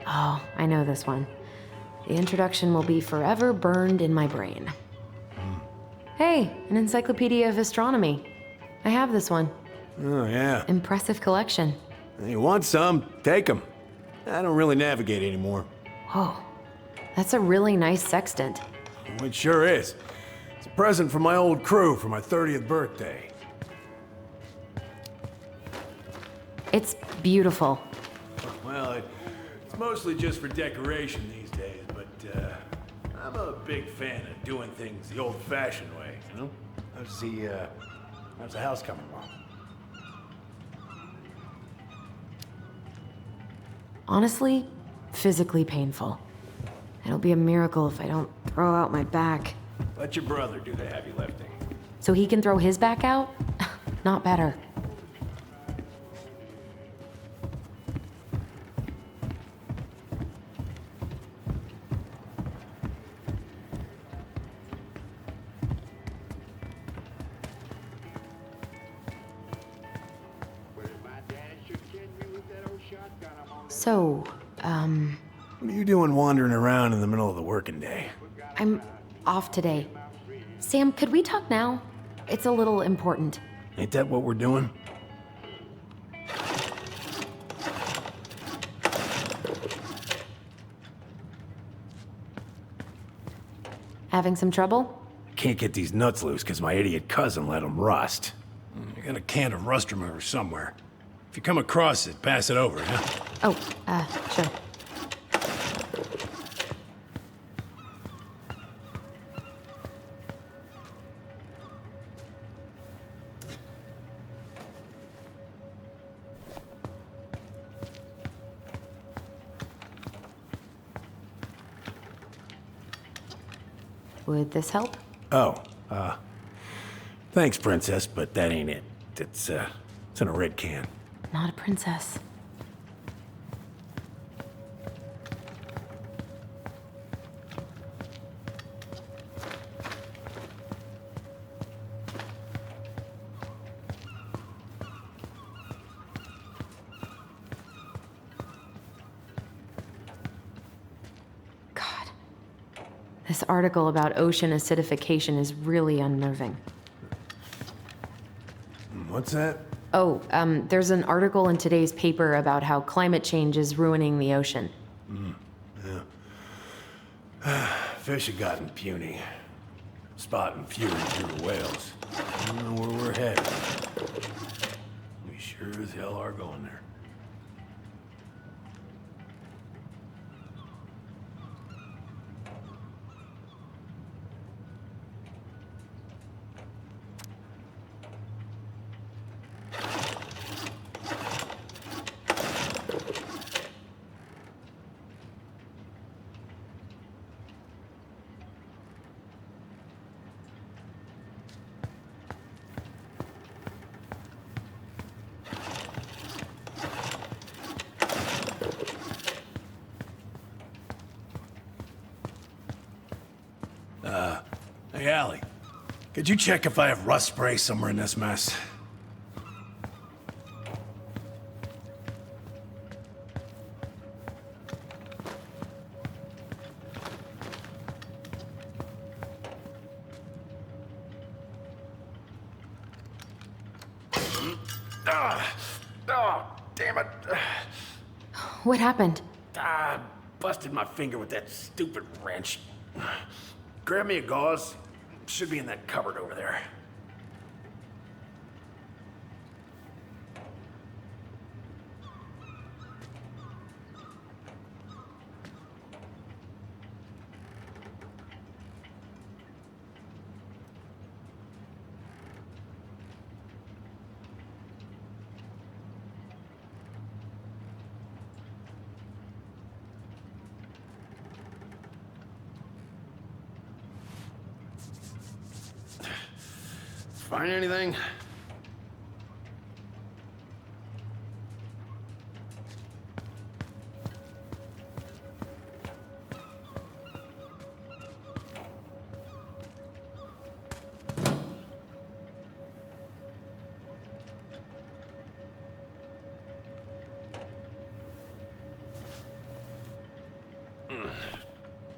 Oh, I know this one. The introduction will be forever burned in my brain. Hey, an encyclopedia of astronomy. I have this one. Oh, yeah. Impressive collection. You want some? Take them. I don't really navigate anymore. Whoa, that's a really nice sextant. It sure is. It's a present from my old crew for my 30th birthday. It's beautiful. Well, it's mostly just for decoration these days, but I'm a big fan of doing things the old-fashioned way, you know? How's the house coming along? Honestly, physically painful. It'll be a miracle if I don't throw out my back. Let your brother do the heavy lifting. So he can throw his back out? Not better. So, What are you doing wandering around in the middle of the working day? I'm off today. Sam, could we talk now? It's a little important. Ain't that what we're doing? Having some trouble? Can't get these nuts loose because my idiot cousin let them rust. I got a can of rust remover somewhere. If you come across it, pass it over, huh? Oh, sure. Would this help? Oh, thanks, Princess, but that ain't it. It's in a red can. Not a princess. This article about ocean acidification is really unnerving. What's that? Oh, there's an article in today's paper about how climate change is ruining the ocean. Yeah. Fish have gotten puny. Spotting fewer and fewer whales. I don't know where we're headed. We sure as hell are going there. Hey, Allie. Could you check if I have rust spray somewhere in this mess? Damn it. What happened? Busted my finger with that stupid wrench. Grab me a gauze. Should be in that cupboard over there. Find anything?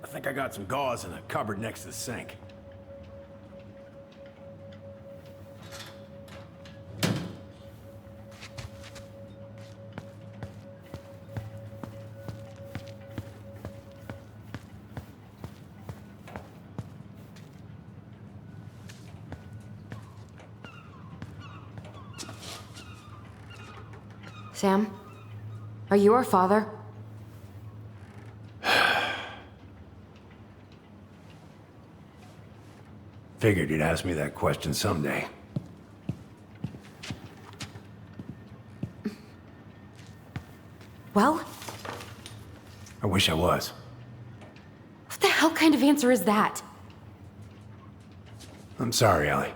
I think I got some gauze in a cupboard next to the sink. Sam? Are you our father? Figured you'd ask me that question someday. Well? I wish I was. What the hell kind of answer is that? I'm sorry, Ellie.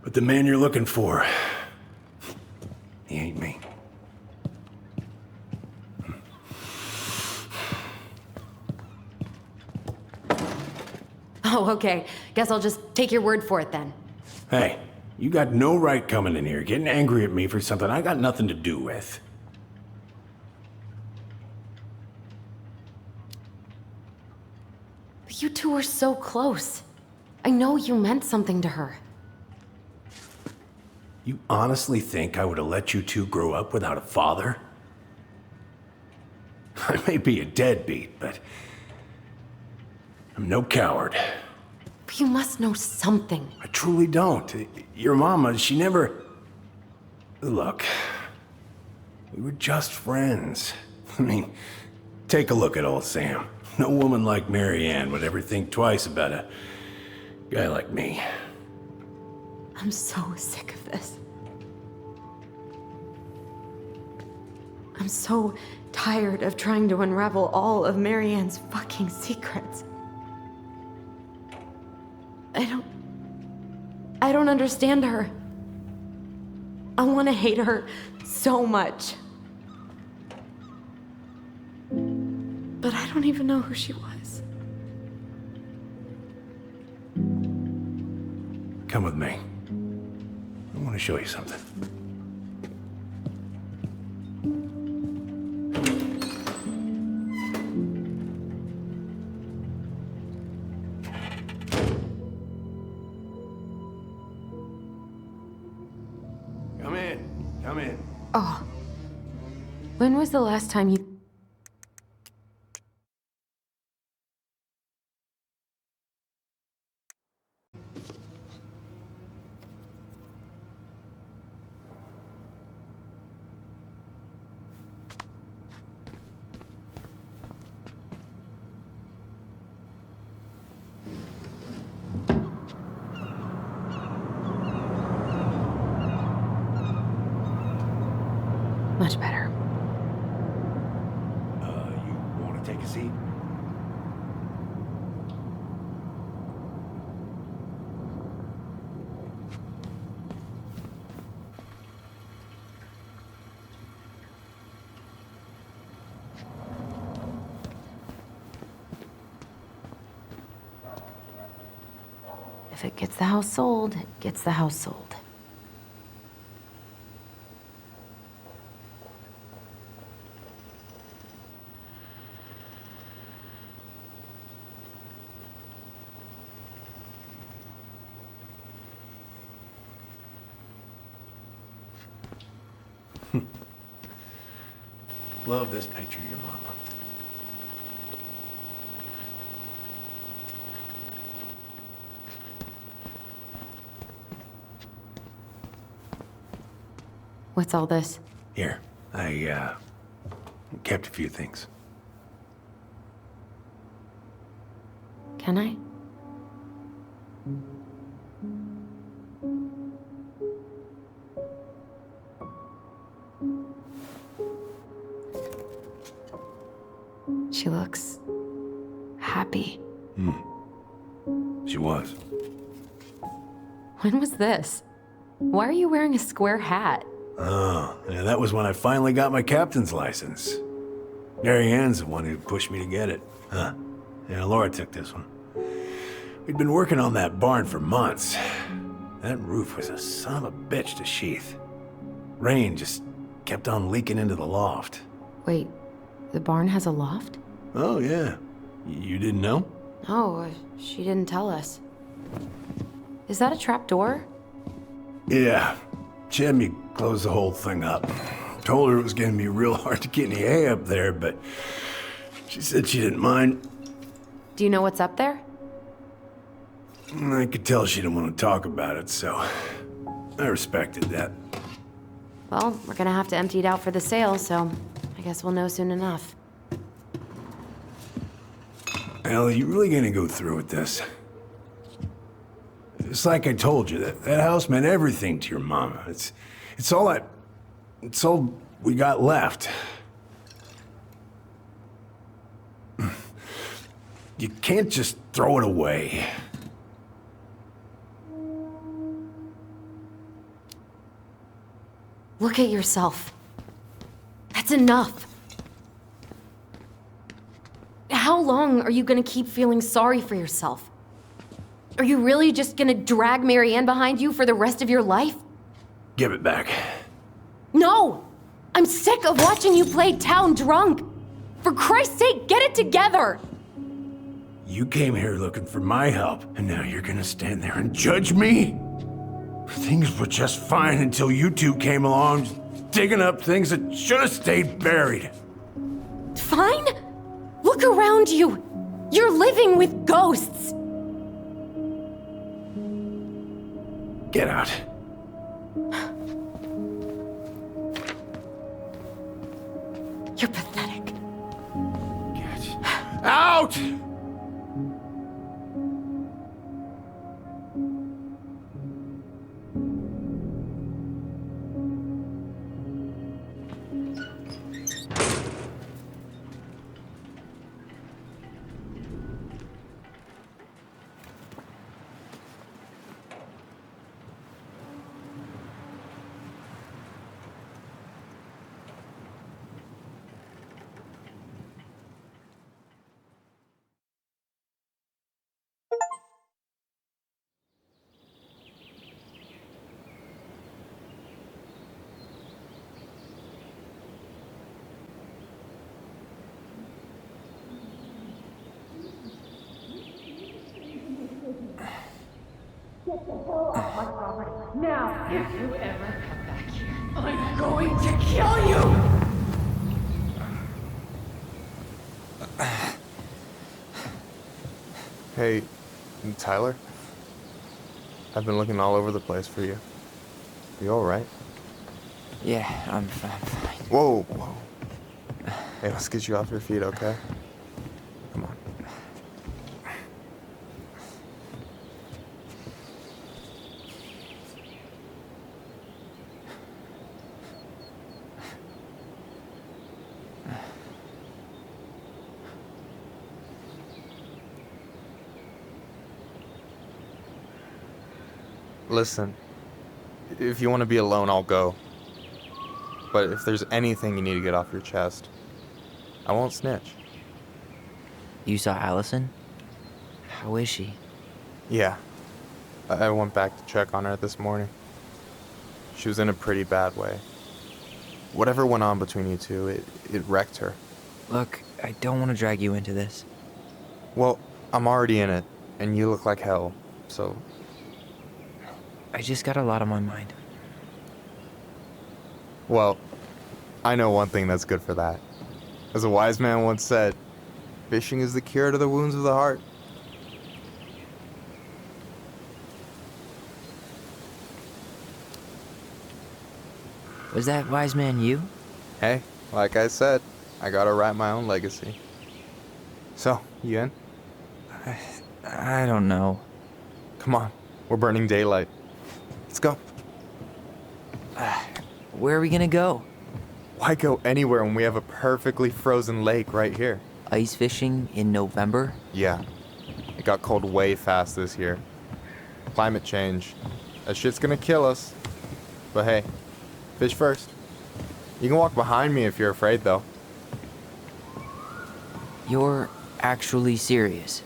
But the man you're looking for, he ain't me. Oh, okay. Guess I'll just take your word for it then. Hey, you got no right coming in here getting angry at me for something I got nothing to do with. But you two were so close. I know you meant something to her. You honestly think I would have let you two grow up without a father? I may be a deadbeat, but I'm no coward. But you must know something. I truly don't. Your mama, she never... Look, we were just friends. I mean, take a look at old Sam. No woman like Mary Ann would ever think twice about a guy like me. I'm so sick of this. I'm so tired of trying to unravel all of Mary Ann's fucking secrets. I don't understand her. I want to hate her so much. But I don't even know who she was. Come with me. I want to show you something. Come in. Oh. When was the last time you... Much better. You want to take a seat? If it gets the house sold, it gets the house sold. Love this picture of your mama. What's all this? Here, I kept a few things. Can I? She looks happy. She was. When was this? Why are you wearing a square hat? Oh, yeah, that was when I finally got my captain's license. Mary Ann's the one who pushed me to get it. Huh. Yeah, Laura took this one. We'd been working on that barn for months. That roof was a son of a bitch to sheath. Rain just kept on leaking into the loft. Wait, the barn has a loft? Oh, yeah. You didn't know? Oh, she didn't tell us. Is that a trap door? Yeah. She had me close the whole thing up. Told her it was gonna be real hard to get any hay up there, but she said she didn't mind. Do you know what's up there? I could tell she didn't want to talk about it, so I respected that. Well, we're gonna have to empty it out for the sale, so I guess we'll know soon enough. Ellie, you really gonna go through with this? It's like I told you, that house meant everything to your mama. It's all we got left. You can't just throw it away. Look at yourself. That's enough. How long are you gonna keep feeling sorry for yourself? Are you really just gonna drag Marianne behind you for the rest of your life? Give it back. No! I'm sick of watching you play town drunk! For Christ's sake, get it together! You came here looking for my help, and now you're gonna stand there and judge me? Things were just fine until you two came along, digging up things that should have stayed buried. Fine? Look around you! You're living with ghosts! Get out. You're pathetic. Get out! Now, if you ever come back here, I'm going to kill you! Hey, Tyler? I've been looking all over the place for you. You alright? Yeah, I'm fine. Whoa, whoa. Hey, let's get you off your feet, okay? Come on. Listen, if you want to be alone, I'll go. But if there's anything you need to get off your chest, I won't snitch. You saw Allison? How is she? Yeah. I went back to check on her this morning. She was in a pretty bad way. Whatever went on between you two, it wrecked her. Look, I don't want to drag you into this. Well, I'm already in it, and you look like hell, so... I just got a lot on my mind. Well, I know one thing that's good for that. As a wise man once said, fishing is the cure to the wounds of the heart. Was that wise man you? Hey, like I said, I gotta write my own legacy. So, you in? I don't know. Come on, we're burning daylight. Let's go. Where are we gonna go? Why go anywhere when we have a perfectly frozen lake right here? Ice fishing in November? Yeah. It got cold way fast this year. Climate change. That shit's gonna kill us. But hey, fish first. You can walk behind me if you're afraid, though. You're actually serious?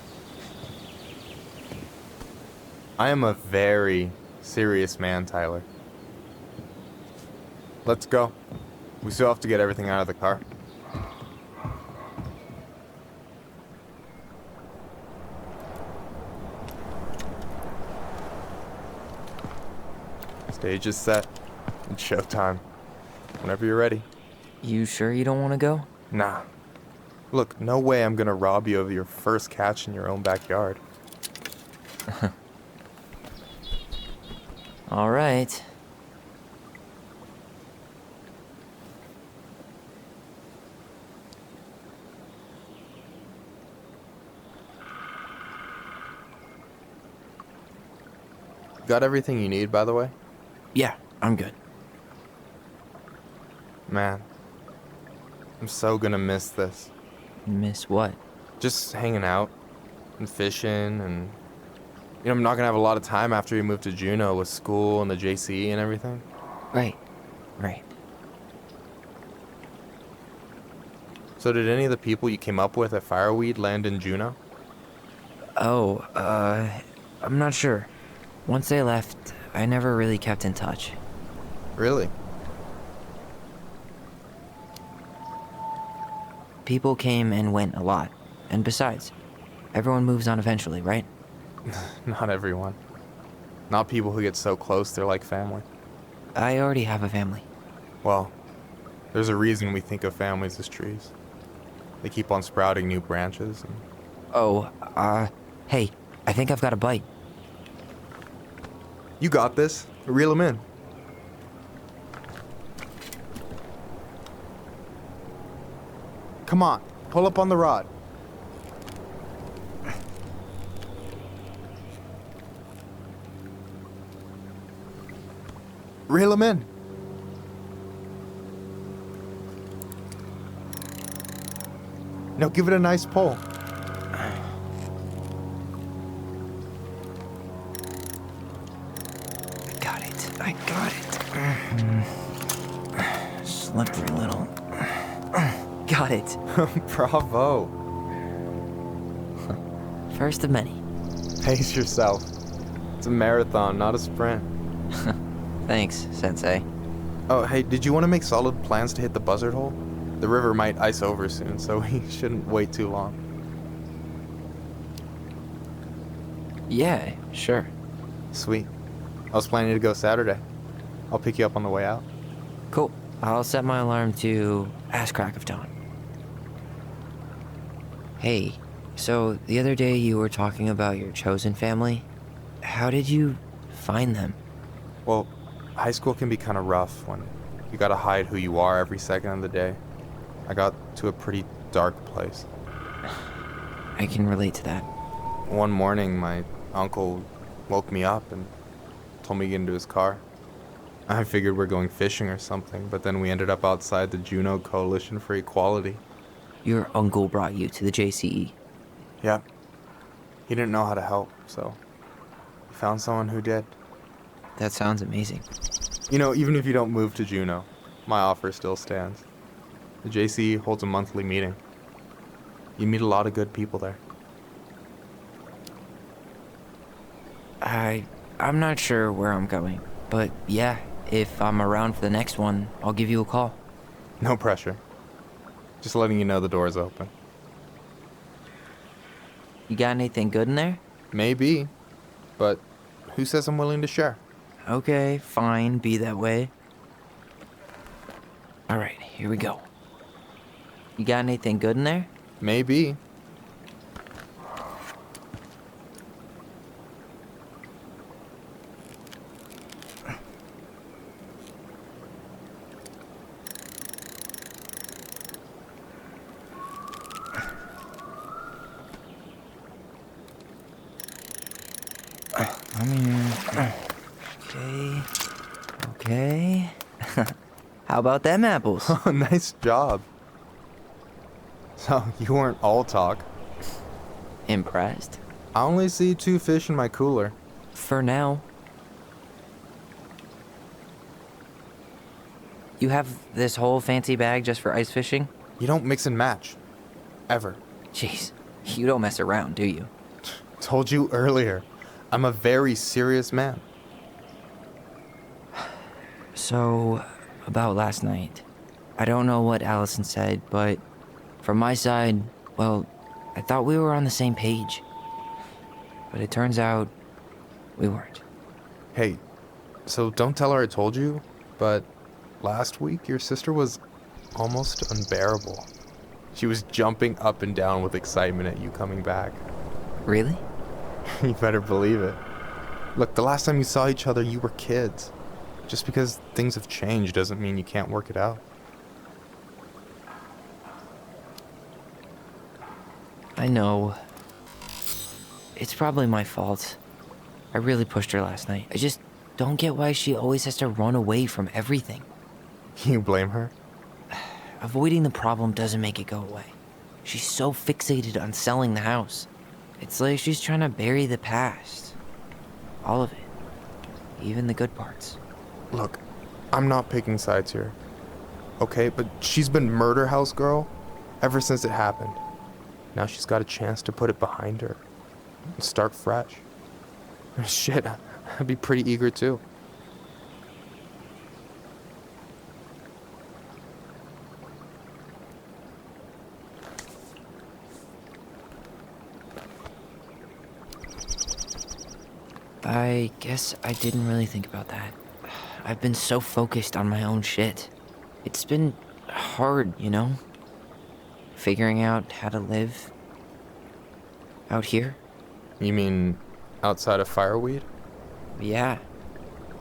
I am a very serious man, Tyler. Let's go. We still have to get everything out of the car. Stage is set. It's showtime. Whenever you're ready. You sure you don't want to go? Nah. Look, no way I'm gonna rob you of your first catch in your own backyard. All right. got everything you need, by the way? Yeah, I'm good. Man, I'm so gonna miss this. Miss what? Just hanging out and fishing, and I'm not gonna have a lot of time after we move to Juneau with school and the JCE and everything. Right. So did any of the people you came up with at Fireweed land in Juneau? Oh, I'm not sure. Once they left, I never really kept in touch. Really? People came and went a lot. And besides, everyone moves on eventually, right? Not everyone. Not people who get so close they're like family. I already have a family. Well, there's a reason we think of families as trees. They keep on sprouting new branches. And... Oh, hey, I think I've got a bite. You got this. Reel them in. Come on, pull up on the rod. Reel them in. Now give it a nice pull. I got it. Slippery little. Got it. Bravo. First of many. Pace yourself. It's a marathon, not a sprint. Thanks, Sensei. Oh, hey, did you want to make solid plans to hit the buzzard hole? The river might ice over soon, so we shouldn't wait too long. Yeah, sure. Sweet. I was planning to go Saturday. I'll pick you up on the way out. Cool. I'll set my alarm to ass crack of dawn. Hey, so the other day you were talking about your chosen family. How did you find them? Well, high school can be kind of rough when you gotta hide who you are every second of the day. I got to a pretty dark place. I can relate to that. One morning, my uncle woke me up and told me to get into his car. I figured we're going fishing or something, but then we ended up outside the Juneau Coalition for Equality. Your uncle brought you to the JCE? Yep. He didn't know how to help, so he found someone who did. That sounds amazing. Even if you don't move to Juneau, my offer still stands. The JCE holds a monthly meeting. You meet a lot of good people there. I'm not sure where I'm going, but yeah, if I'm around for the next one, I'll give you a call. No pressure. Just letting you know the door's open. You got anything good in there? Maybe, but who says I'm willing to share? Okay, fine, be that way. Alright, here we go. You got anything good in there? Maybe. Okay. How about them apples? Oh, nice job. So, you weren't all talk. Impressed? I only see 2 fish in my cooler. For now. You have this whole fancy bag just for ice fishing? You don't mix and match. Ever. Jeez, you don't mess around, do you? Told you earlier. I'm a very serious man. So, about last night. I don't know what Allison said, but from my side, well, I thought we were on the same page. But it turns out we weren't. Hey, so don't tell her I told you, but last week your sister was almost unbearable. She was jumping up and down with excitement at you coming back. Really? You better believe it. Look, the last time you saw each other, you were kids. Just because things have changed doesn't mean you can't work it out. I know. It's probably my fault. I really pushed her last night. I just don't get why she always has to run away from everything. You blame her? Avoiding the problem doesn't make it go away. She's so fixated on selling the house. It's like she's trying to bury the past. All of it. Even the good parts. Look, I'm not picking sides here. Okay, but she's been murder house girl ever since it happened. Now she's got a chance to put it behind her and start fresh. Shit, I'd be pretty eager too. I guess I didn't really think about that. I've been so focused on my own shit. It's been hard, you know? Figuring out how to live out here. You mean outside of Fireweed? Yeah.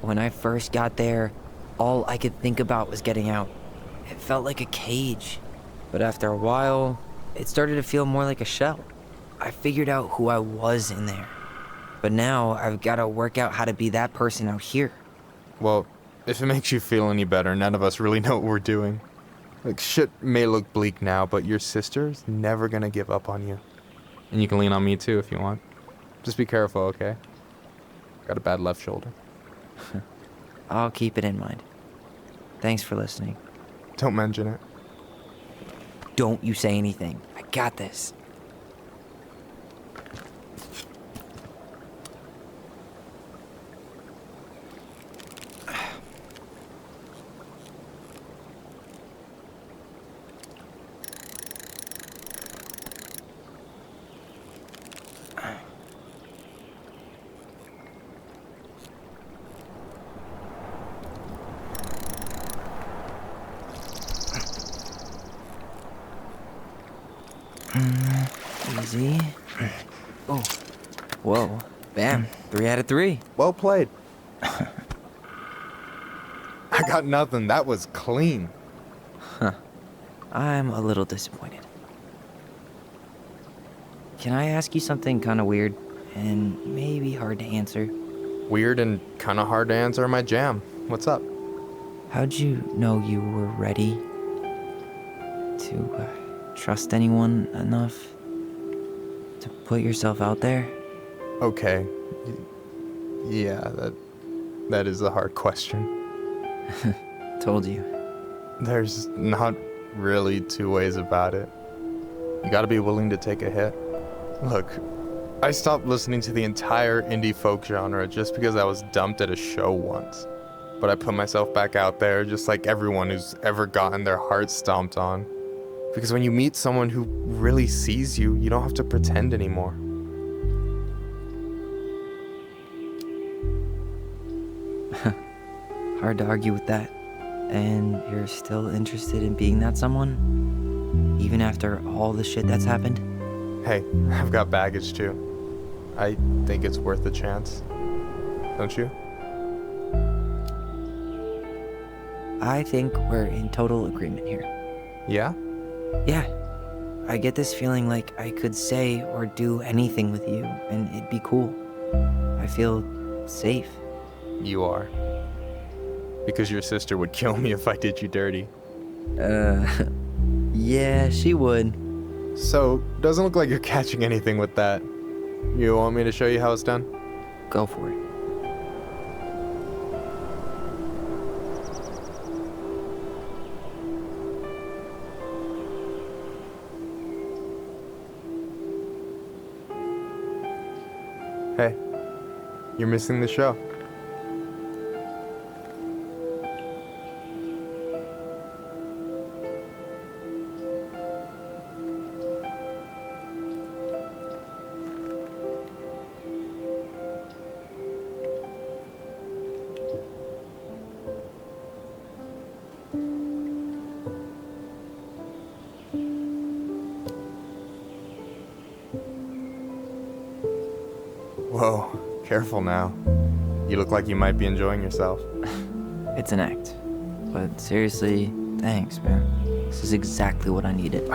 When I first got there, all I could think about was getting out. It felt like a cage. But after a while, it started to feel more like a shell. I figured out who I was in there. But now I've got to work out how to be that person out here. Well, if it makes you feel any better, none of us really know what we're doing. Like, shit may look bleak now, but your sister's never gonna give up on you. And you can lean on me too if you want. Just be careful, okay? Got a bad left shoulder. I'll keep it in mind. Thanks for listening. Don't mention it. Don't you say anything. I got this. Easy. Oh. Whoa. Bam. 3 out of 3. Well played. I got nothing. That was clean. Huh. I'm a little disappointed. Can I ask you something kind of weird and maybe hard to answer? Weird and kind of hard to answer my jam. What's up? How'd you know you were ready to trust anyone enough to put yourself out there? Okay. Yeah, that is a hard question. Told you. There's not really two ways about it. You gotta be willing to take a hit. Look, I stopped listening to the entire indie folk genre just because I was dumped at a show once. But I put myself back out there just like everyone who's ever gotten their heart stomped on. Because when you meet someone who really sees you, you don't have to pretend anymore. Hard to argue with that. And you're still interested in being that someone? Even after all the shit that's happened? Hey, I've got baggage too. I think it's worth a chance. Don't you? I think we're in total agreement here. Yeah? Yeah. I get this feeling like I could say or do anything with you, and it'd be cool. I feel safe. You are. Because your sister would kill me if I did you dirty. Yeah, she would. So, doesn't look like you're catching anything with that. You want me to show you how it's done? Go for it. Hey, you're missing the show. Whoa, careful now. You look like you might be enjoying yourself. It's an act. But seriously, thanks, man. This is exactly what I needed.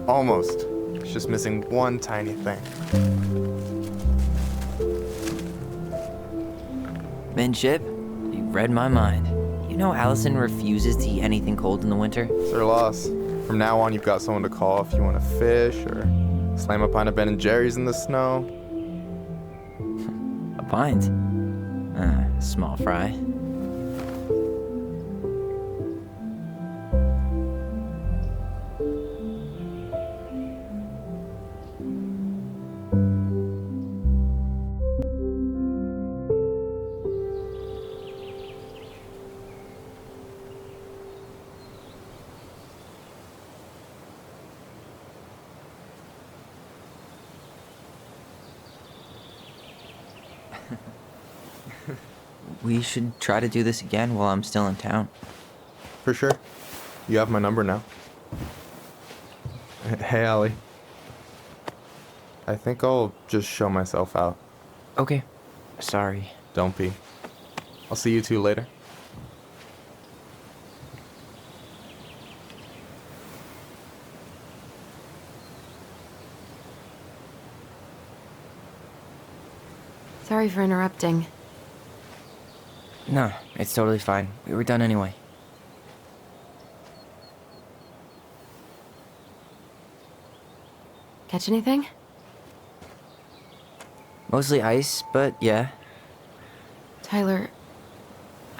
Almost. It's just missing one tiny thing. Midship, you read my mind. You know Allison refuses to eat anything cold in the winter? It's her loss. From now on, you've got someone to call if you want to fish or slam a pint of Ben & Jerry's in the snow. A pint? Small fry. We should try to do this again while I'm still in town. For sure. You have my number now. Hey, Allie. I think I'll just show myself out. Okay. Sorry. Don't be. I'll see you two later. Sorry for interrupting. No, it's totally fine. We were done anyway. Catch anything? Mostly ice, but yeah. Tyler,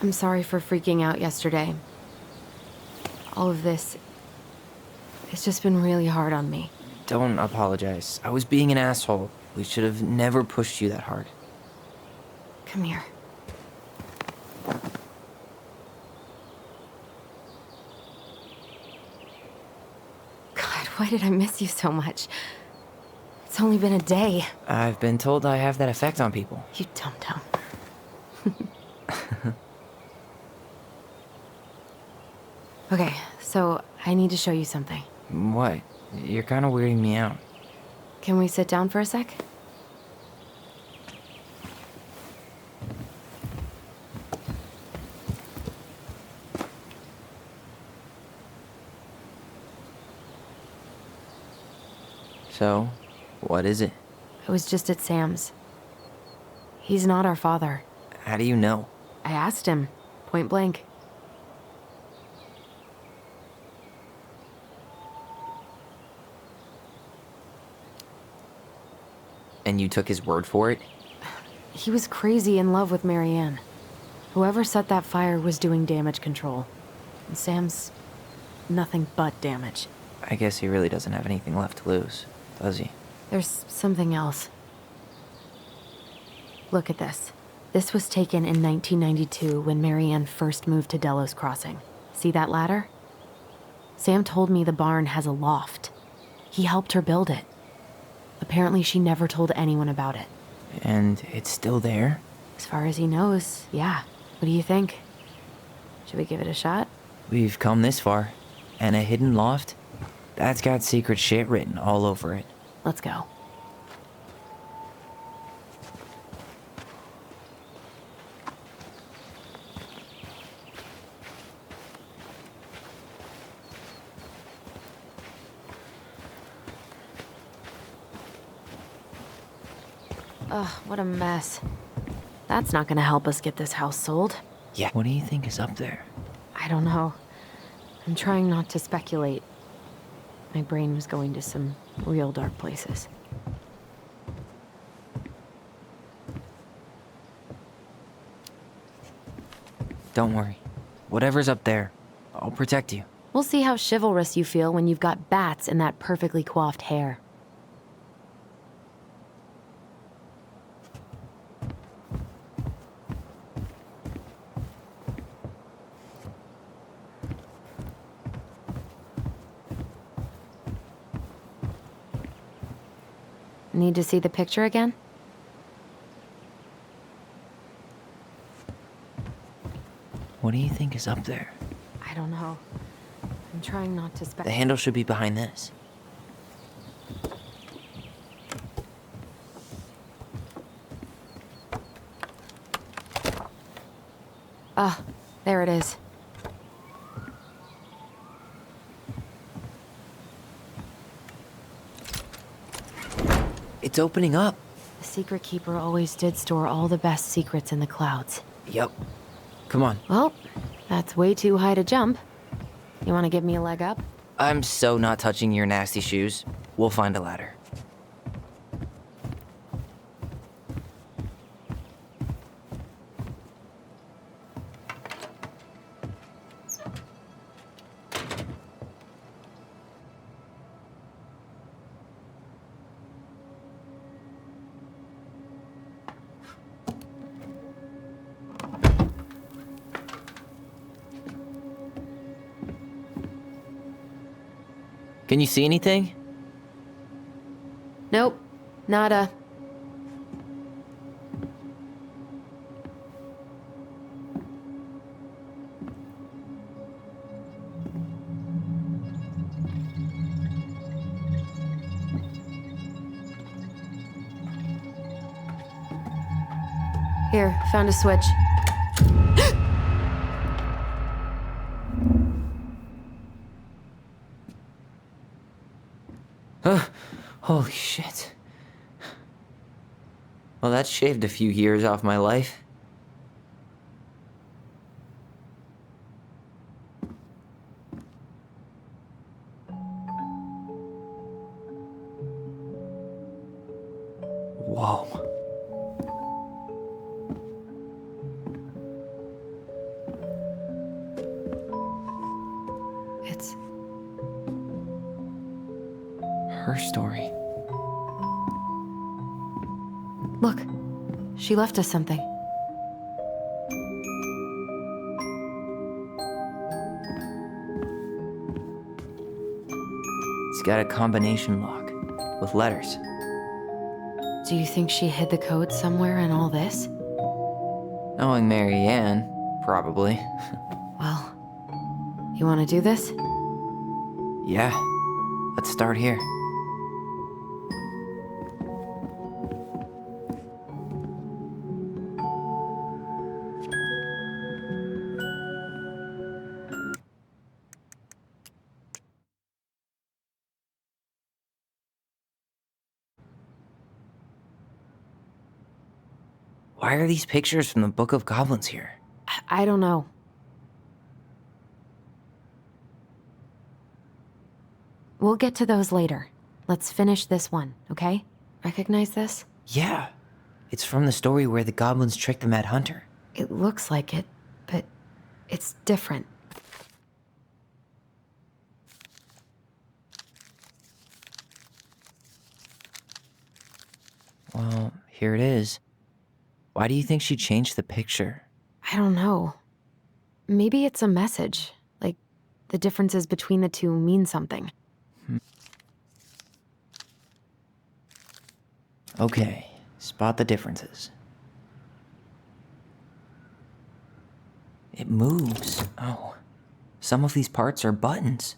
I'm sorry for freaking out yesterday. All of this, it's just been really hard on me. Don't apologize. I was being an asshole. We should have never pushed you that hard. Come here. God, why did I miss you so much? It's only been a day. I've been told I have that effect on people. You dum-dum. Okay, so I need to show you something. What? You're kind of weirding me out. Can we sit down for a sec? So, what is it? I was just at Sam's. He's not our father. How do you know? I asked him, point blank. And you took his word for it? He was crazy in love with Marianne. Whoever set that fire was doing damage control. And Sam's nothing but damage. I guess he really doesn't have anything left to lose, does he? There's something else. Look at this. This was taken in 1992 when Marianne first moved to Delos Crossing. See that ladder? Sam told me the barn has a loft. He helped her build it. Apparently she never told anyone about it. And it's still there? As far as he knows, yeah. What do you think? Should we give it a shot? We've come this far. And a hidden loft? That's got secret shit written all over it. Let's go. Ugh, what a mess. That's not gonna help us get this house sold. Yeah. What do you think is up there? I don't know. I'm trying not to speculate. My brain was going to some real dark places. Don't worry. Whatever's up there, I'll protect you. We'll see how chivalrous you feel when you've got bats in that perfectly coiffed hair. Need to see the picture again? What do you think is up there? I don't know. I'm trying not to The handle should be behind this. Ah, there it is. It's opening up. The Secret Keeper always did store all the best secrets in the clouds. Yep. Come on. Well, that's way too high to jump. You want to give me a leg up? I'm so not touching your nasty shoes. We'll find a ladder. Can you see anything? Nope. Nada. Here, found a switch. Holy shit. Well, that shaved a few years off my life. Whoa. It's her story. Look, she left us something. It's got a combination lock with letters. Do you think she hid the code somewhere in all this? Knowing Mary Ann, probably. Well, you want to do this? Yeah, let's start here. Why are these pictures from the Book of Goblins here? I don't know. We'll get to those later. Let's finish this one, okay? Recognize this? Yeah, it's from the story where the goblins tricked the Mad Hunter. It looks like it, but it's different. Well, here it is. Why do you think she changed the picture? I don't know. Maybe it's a message. Like, the differences between the two mean something. Okay, spot the differences. It moves. Oh, some of these parts are buttons.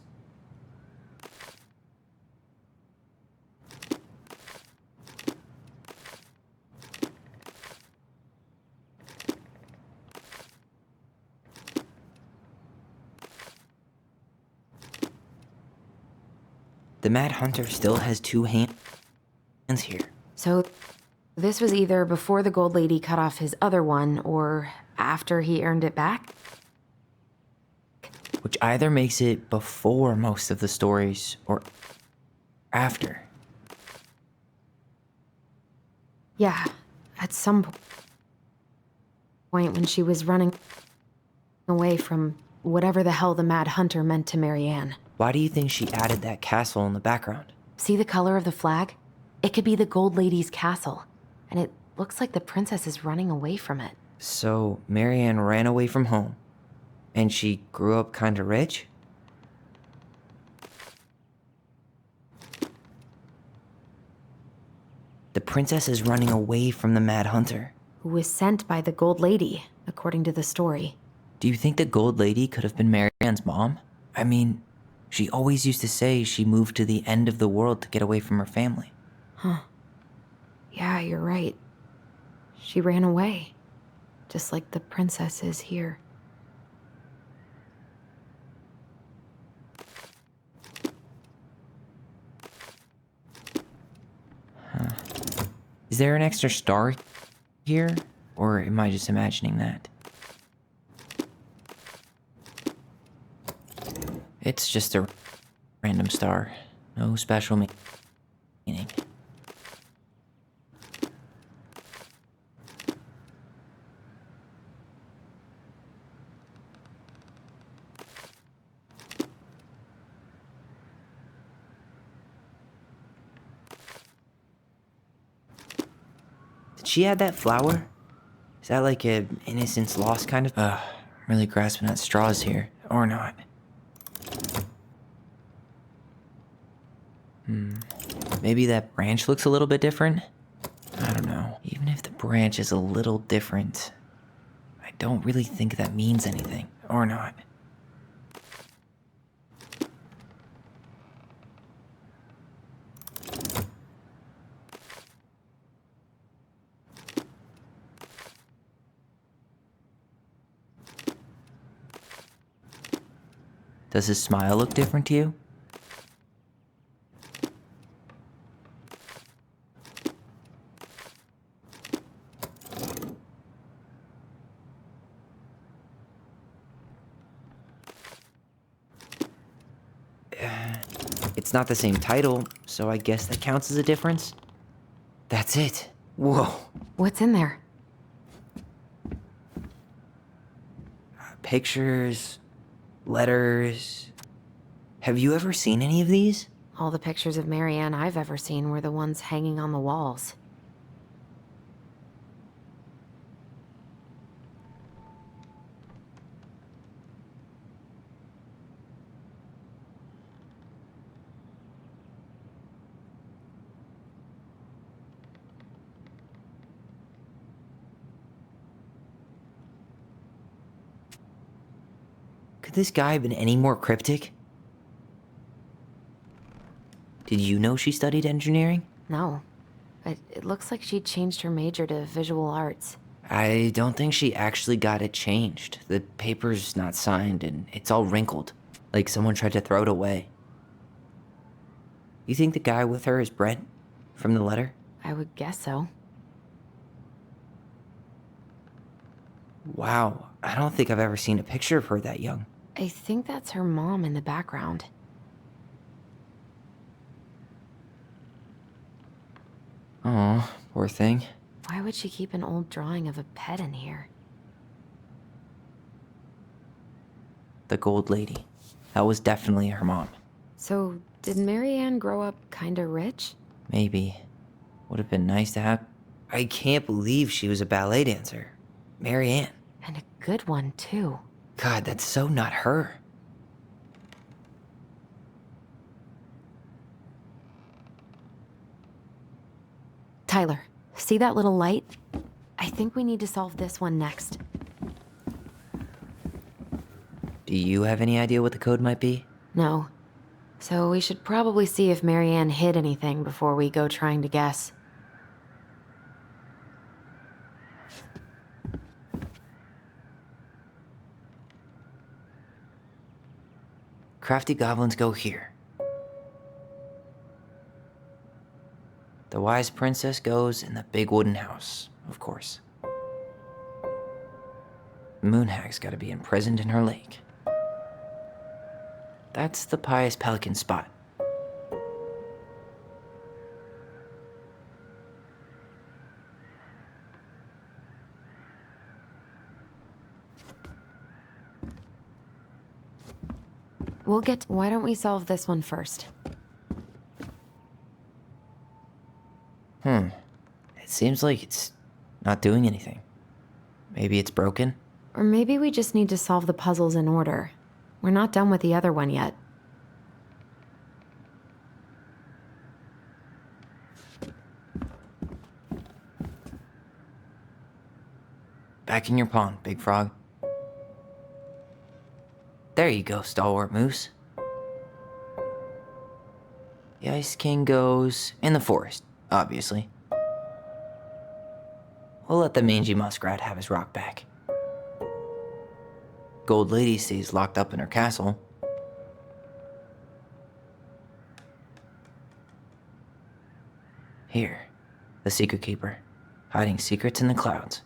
The Mad Hunter still has two hands here. So, this was either before the Gold Lady cut off his other one, or after he earned it back? Which either makes it before most of the stories, or after. Yeah, at some point when she was running away from whatever the hell the Mad Hunter meant to Mary Ann. Why do you think she added that castle in the background? See the color of the flag? It could be the Gold Lady's castle, and it looks like the princess is running away from it. So, Mary Ann ran away from home, and she grew up kinda rich? The princess is running away from the Mad Hunter. Who was sent by the Gold Lady, according to the story. Do you think the Gold Lady could have been Mary Ann's mom? I mean, she always used to say she moved to the end of the world to get away from her family. Huh. Yeah, you're right. She ran away. Just like the princess is here. Is there an extra star here? Or am I just imagining that? It's just a random star. No special meaning. Did she add that flower? Is that like a innocence lost kind of? I'm really grasping at straws here. Or not. Maybe that branch looks a little bit different? I don't know. Even if the branch is a little different, I don't really think that means anything. Or not. Does his smile look different to you? It's not the same title, so I guess that counts as a difference. That's it. Whoa. What's in there? Pictures, letters. Have you ever seen any of these? All the pictures of Marianne I've ever seen were the ones hanging on the walls. Could this guy have been any more cryptic? Did you know she studied engineering? No. But it looks like she changed her major to visual arts. I don't think she actually got it changed. The paper's not signed and it's all wrinkled, like someone tried to throw it away. You think the guy with her is Brent from the letter? I would guess so. Wow, I don't think I've ever seen a picture of her that young. I think that's her mom in the background. Oh, poor thing. Why would she keep an old drawing of a pet in here? The gold lady. That was definitely her mom. So, did Marianne grow up kinda rich? Maybe. Would have been nice to have. I can't believe she was a ballet dancer. Marianne. And a good one, too. God, that's so not her. Tyler, see that little light? I think we need to solve this one next. Do you have any idea what the code might be? No. So we should probably see if Marianne hid anything before we go trying to guess. Crafty goblins go here. The wise princess goes in the big wooden house, of course. Moonhag's gotta be imprisoned in her lake. That's the pious pelican spot. Why don't we solve this one first? It seems like it's not doing anything. Maybe it's broken? Or maybe we just need to solve the puzzles in order. We're not done with the other one yet. Back in your pond, Big Frog. There you go, stalwart moose. The Ice King goes in the forest, obviously. We'll let the mangy muskrat have his rock back. Gold Lady stays locked up in her castle. Here, the Secret Keeper, hiding secrets in the clouds.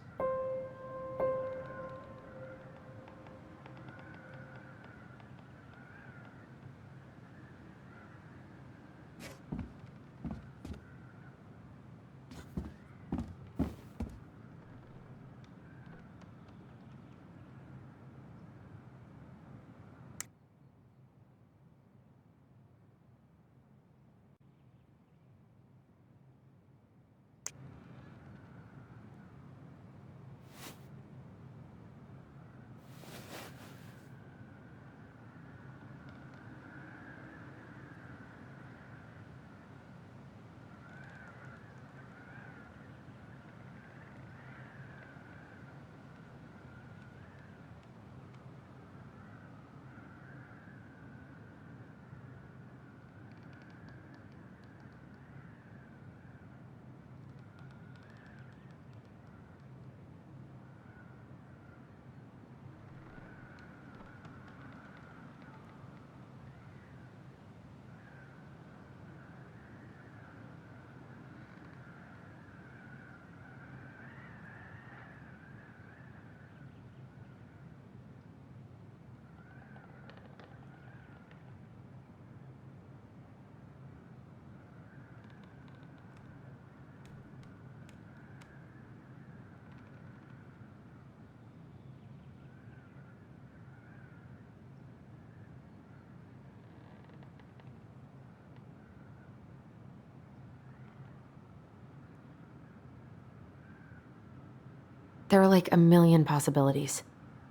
There are like a million possibilities.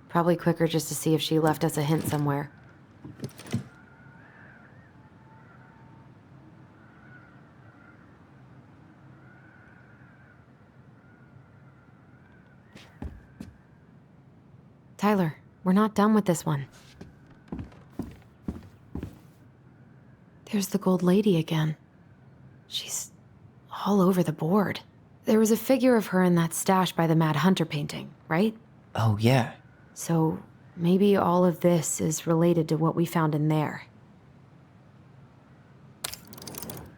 Probably quicker just to see if she left us a hint somewhere. Tyler, we're not done with this one. There's the gold lady again. She's all over the board. There was a figure of her in that stash by the Mad Hunter painting, right? Oh, yeah. So maybe all of this is related to what we found in there.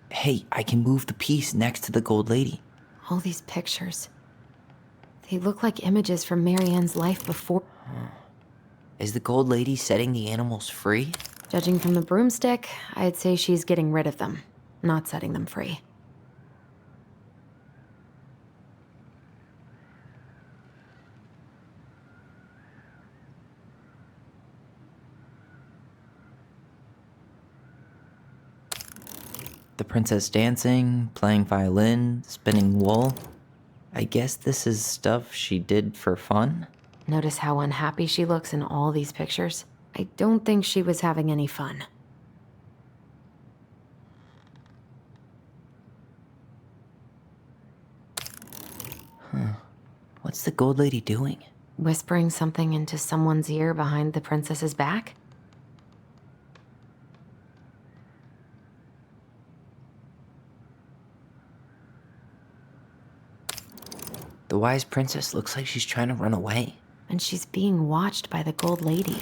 Hey, I can move the piece next to the gold lady. All these pictures. They look like images from Marianne's life before. Is the gold lady setting the animals free? Judging from the broomstick, I'd say she's getting rid of them, not setting them free. The princess dancing, playing violin, spinning wool. I guess this is stuff she did for fun? Notice how unhappy she looks in all these pictures? I don't think she was having any fun. Huh. What's the gold lady doing? Whispering something into someone's ear behind the princess's back? The wise princess looks like she's trying to run away. And she's being watched by the gold lady.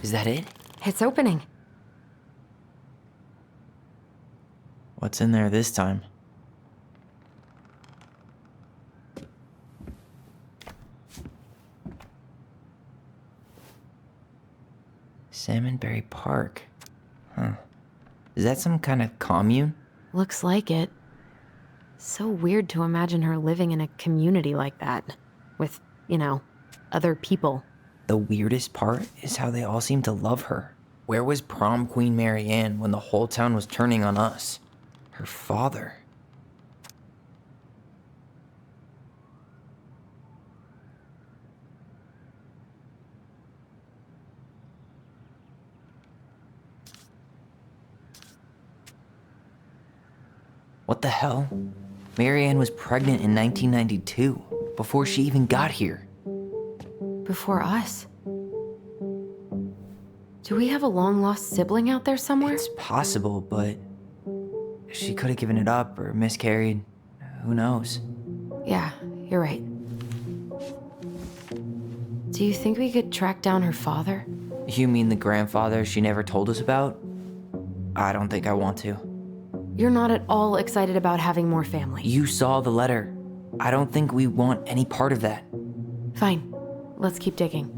Is that it? It's opening. What's in there this time? Salmonberry Park. Huh. Is that some kind of commune? Looks like it. So weird to imagine her living in a community like that. With, other people. The weirdest part is how they all seem to love her. Where was prom queen Marianne when the whole town was turning on us? Her father. What the hell? Marianne was pregnant in 1992, before she even got here. Before us? Do we have a long-lost sibling out there somewhere? It's possible, but she could have given it up or miscarried. Who knows? Yeah, you're right. Do you think we could track down her father? You mean the grandfather she never told us about? I don't think I want to. You're not at all excited about having more family. You saw the letter. I don't think we want any part of that. Fine. Let's keep digging.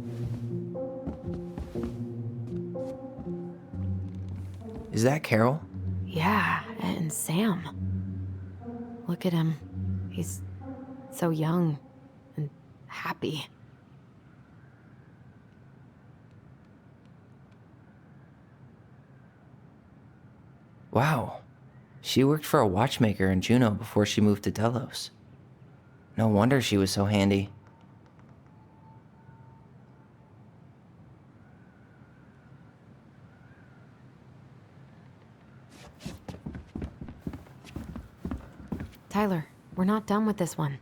Is that Carol? Yeah, and Sam. Look at him. He's so young and happy. Wow. She worked for a watchmaker in Juneau before she moved to Delos. No wonder she was so handy. Tyler, we're not done with this one.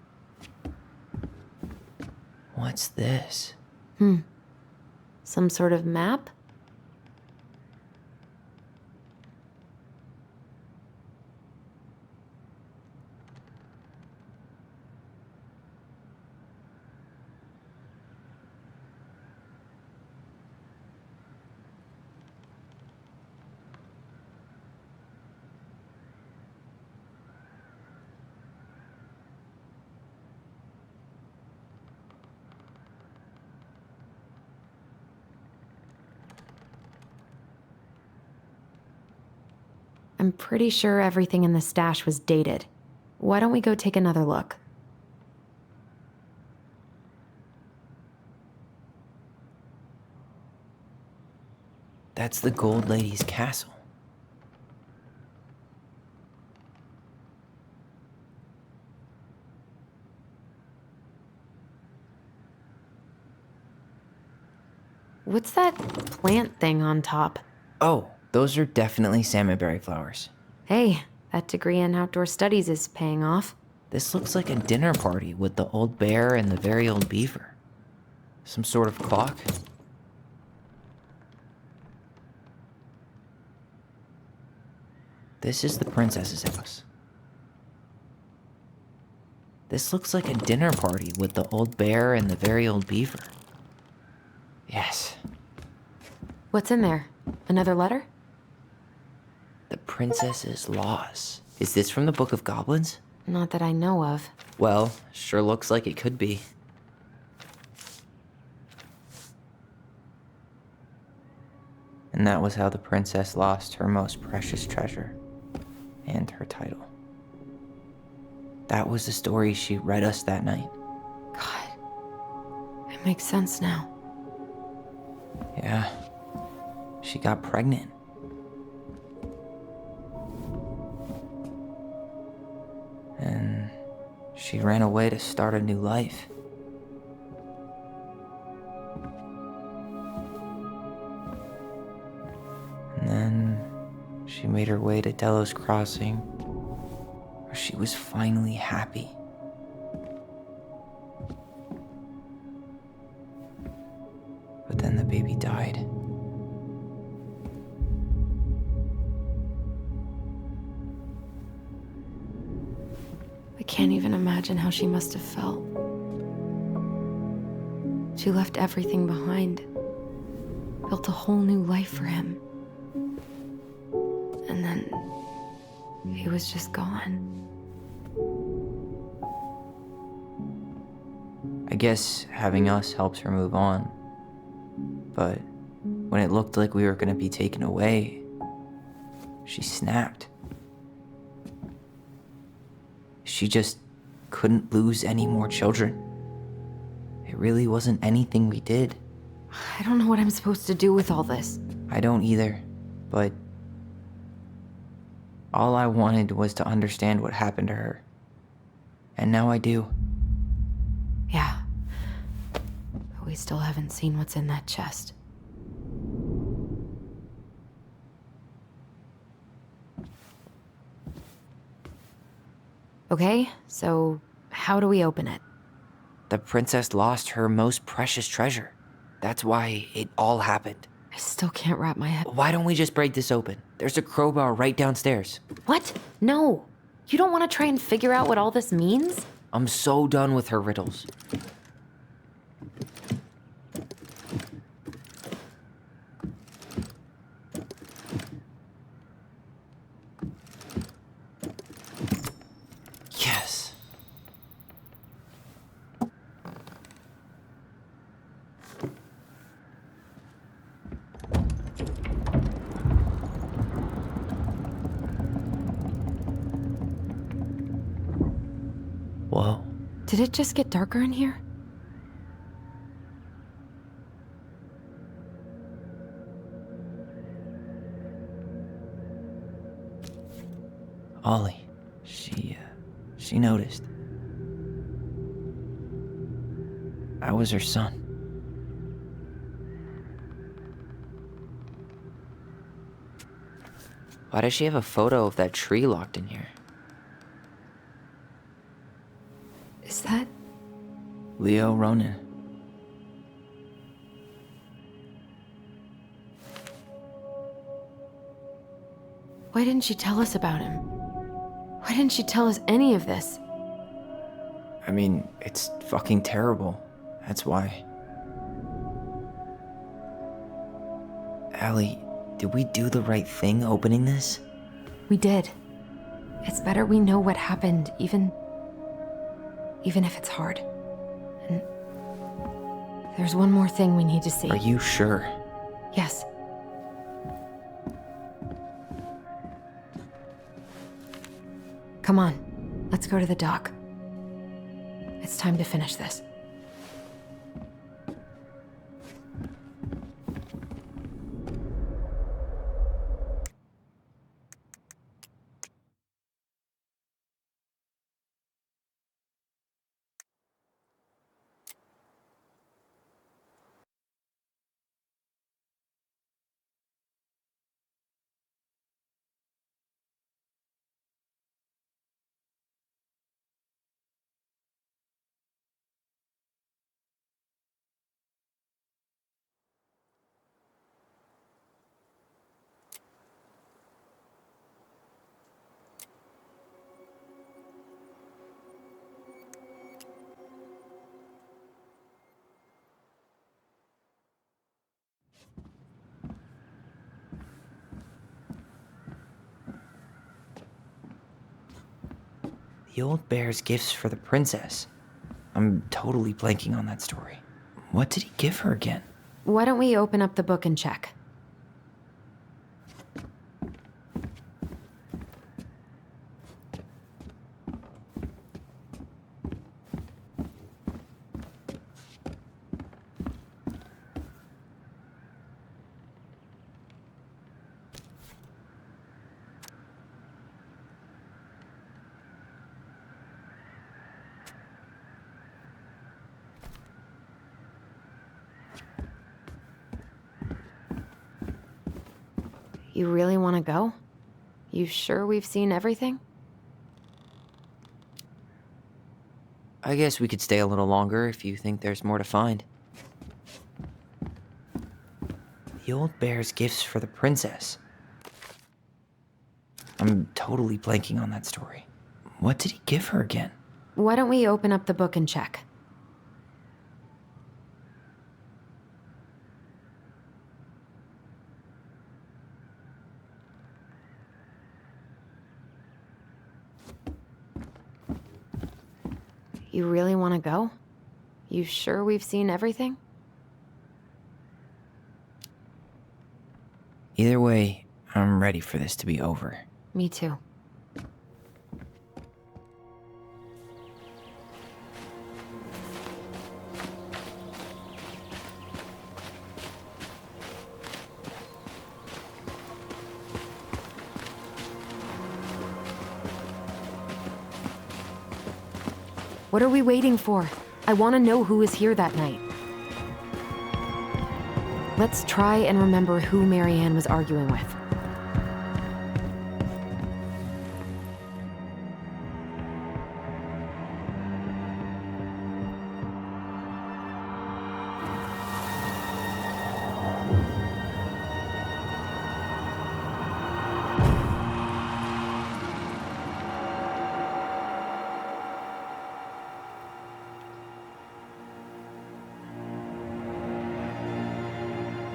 What's this? Some sort of map? I'm pretty sure everything in the stash was dated. Why don't we go take another look? That's the Gold Lady's castle. What's that plant thing on top? Oh, those are definitely salmonberry flowers. Hey, that degree in outdoor studies is paying off. This looks like a dinner party with the old bear and the very old beaver. Some sort of clock? This is the princess's house. This looks like a dinner party with the old bear and the very old beaver. Yes. What's in there? Another letter? The princess's laws. Is this from the Book of Goblins? Not that I know of. Well, sure looks like it could be. And that was how the princess lost her most precious treasure and her title. That was the story she read us that night. God, it makes sense now. Yeah, she got pregnant. And she ran away to start a new life. And then she made her way to Delos Crossing, where she was finally happy. But then the baby died. I can't even imagine how she must have felt. She left everything behind, built a whole new life for him. And then he was just gone. I guess having us helps her move on. But when it looked like we were gonna be taken away, she snapped. She just couldn't lose any more children. It really wasn't anything we did. I don't know what I'm supposed to do with all this. I don't either, but all I wanted was to understand what happened to her. And now I do. Yeah. But we still haven't seen what's in that chest. Okay, so how do we open it? The princess lost her most precious treasure. That's why it all happened. I still can't wrap my head. Why don't we just break this open? There's a crowbar right downstairs. What? No. You don't want to try and figure out what all this means? I'm so done with her riddles. Yes. Whoa. Did it just get darker in here? Ollie. She noticed. I was her son. Why does she have a photo of that tree locked in here? Is that? Leo Ronan. Why didn't she tell us about him? Why didn't she tell us any of this? I mean, it's fucking terrible. That's why. Allie, did we do the right thing opening this? We did. It's better we know what happened, even if it's hard. And there's one more thing we need to see. Are you sure? Yes. Come on, let's go to the dock. It's time to finish this. The old bear's gifts for the princess. I'm totally blanking on that story. What did he give her again? Why don't we open up the book and check? You really want to go? You sure we've seen everything? I guess we could stay a little longer if you think there's more to find. The old bear's gifts for the princess. I'm totally blanking on that story. What did he give her again? Why don't we open up the book and check? You really want to go? You sure we've seen everything? Either way, I'm ready for this to be over. Me too. What are we waiting for? I want to know who was here that night. Let's try and remember who Marianne was arguing with.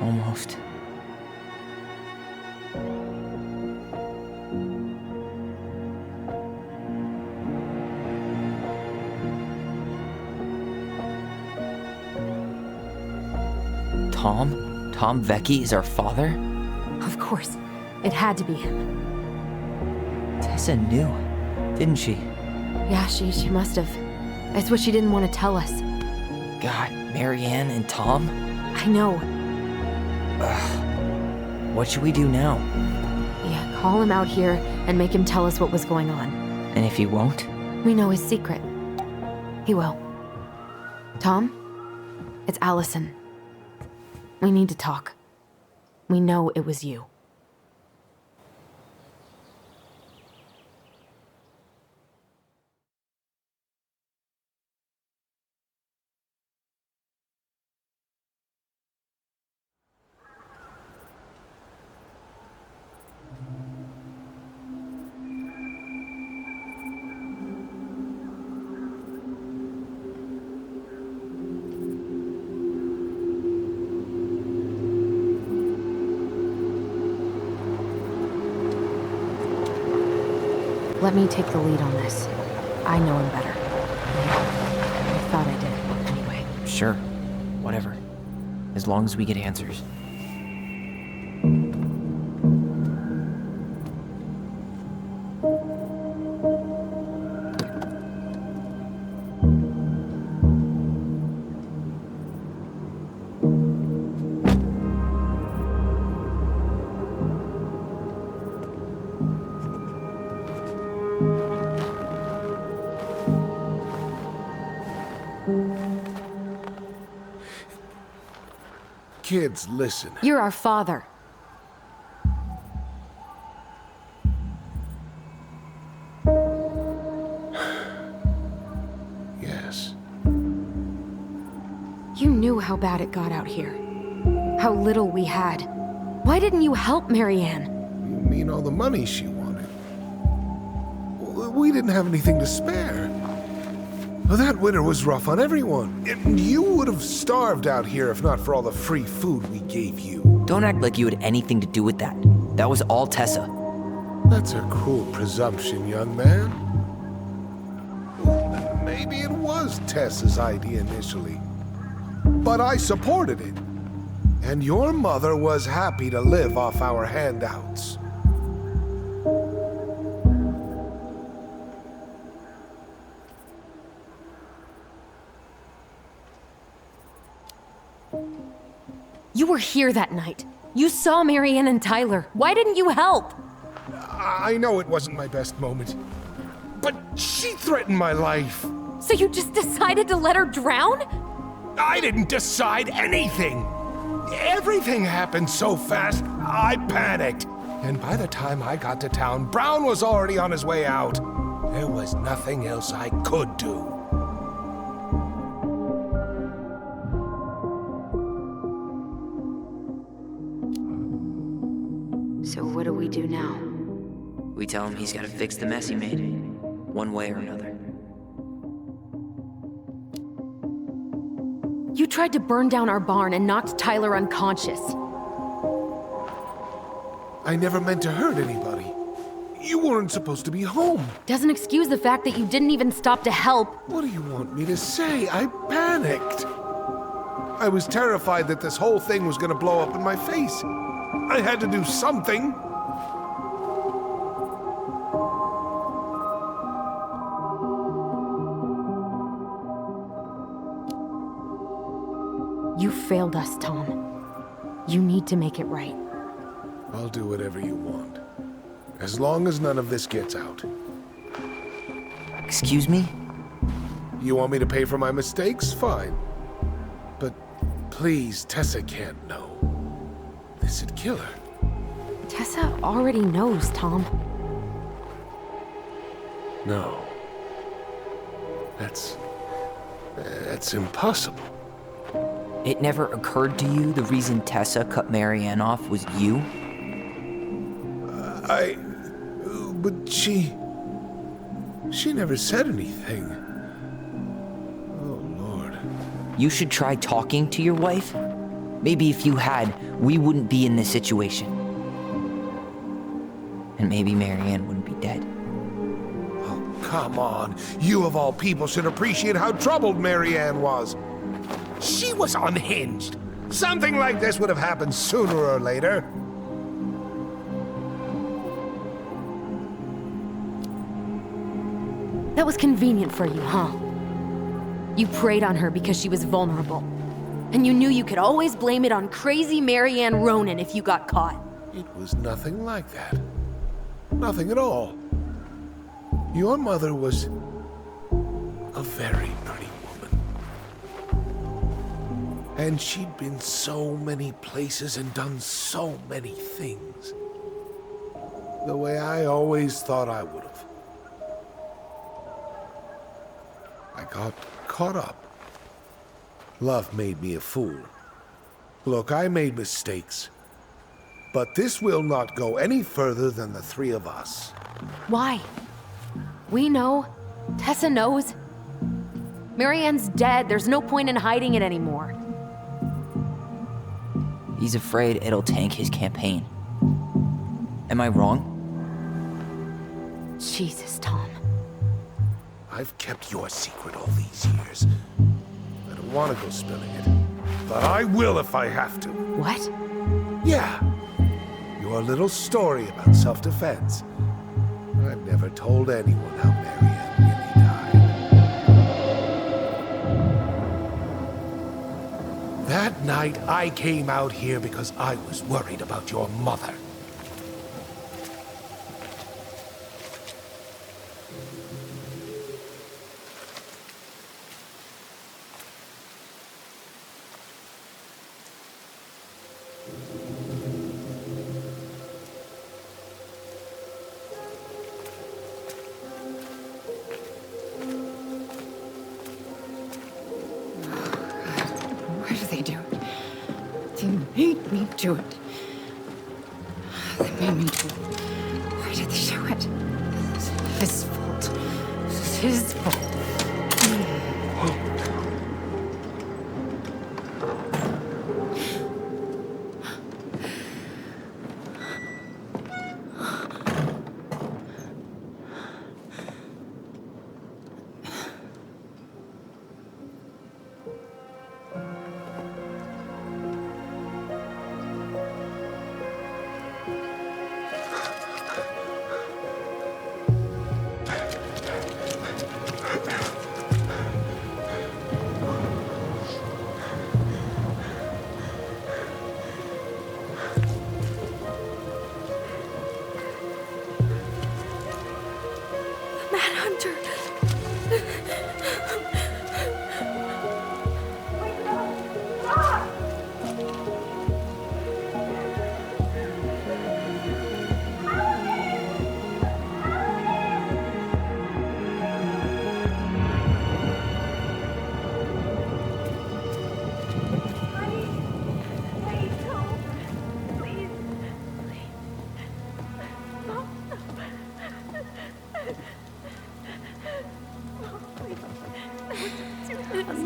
Almost. Tom? Tom Vecchi is our father? Of course. It had to be him. Tessa knew, didn't she? Yeah, she must have. It's what she didn't want to tell us. God, Marianne and Tom? I know. Ugh. What should we do now? Yeah, call him out here and make him tell us what was going on. And if he won't? We know his secret. He will. Tom? It's Allison. We need to talk. We know it was you. Let me take the lead on this. I know him better. I thought I did, anyway. Sure. Whatever. As long as we get answers. Kids, listen. You're our father. Yes. You knew how bad it got out here. How little we had. Why didn't you help Marianne? You mean all the money she wanted? We didn't have anything to spare. Well, that winter was rough on everyone. You would have starved out here if not for all the free food we gave you. Don't act like you had anything to do with that. That was all Tessa. That's a cruel presumption, young man. Maybe it was Tess's idea initially. But I supported it. And your mother was happy to live off our handouts. You were here that night. You saw Marianne and Tyler. Why didn't you help? I know it wasn't my best moment. But she threatened my life. So you just decided to let her drown? I didn't decide anything. Everything happened so fast, I panicked. And by the time I got to town, Brown was already on his way out. There was nothing else I could do. So what do we do now? We tell him he's gotta fix the mess he made, one way or another. You tried to burn down our barn and knocked Tyler unconscious. I never meant to hurt anybody. You weren't supposed to be home. Doesn't excuse the fact that you didn't even stop to help. What do you want me to say? I panicked. I was terrified that this whole thing was gonna blow up in my face. I had to do something. You failed us, Tom. You need to make it right. I'll do whatever you want. As long as none of this gets out. Excuse me? You want me to pay for my mistakes? Fine. But please, Tessa can't know. This'd kill her. Tessa already knows, Tom. No. That's impossible. It never occurred to you the reason Tessa cut Marianne off was you? But she never said anything. Oh, Lord. You should try talking to your wife. Maybe if you had, we wouldn't be in this situation. And maybe Marianne wouldn't be dead. Oh, come on. You of all people should appreciate how troubled Marianne was. She was unhinged. Something like this would have happened sooner or later. That was convenient for you, huh? You preyed on her because she was vulnerable. And you knew you could always blame it on crazy Marianne Ronan if you got caught. It was nothing like that. Nothing at all. Your mother was a very pretty woman. And she'd been so many places and done so many things. The way I always thought I would have. I got caught up. Love made me a fool. Look, I made mistakes. But this will not go any further than the three of us. Why? We know. Tessa knows. Marianne's dead. There's no point in hiding it anymore. He's afraid it'll tank his campaign. Am I wrong? Jesus, Tom. I've kept your secret all these years. I don't want to go spilling it. But I will if I have to. What? Yeah. Your little story about self-defense. I've never told anyone how Marianne really died. That night, I came out here because I was worried about your mother. Why do they do it? They made me do it. They made me do it. Why did they do it? It's his fault. It's his fault.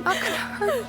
I'm not gonna hurt you.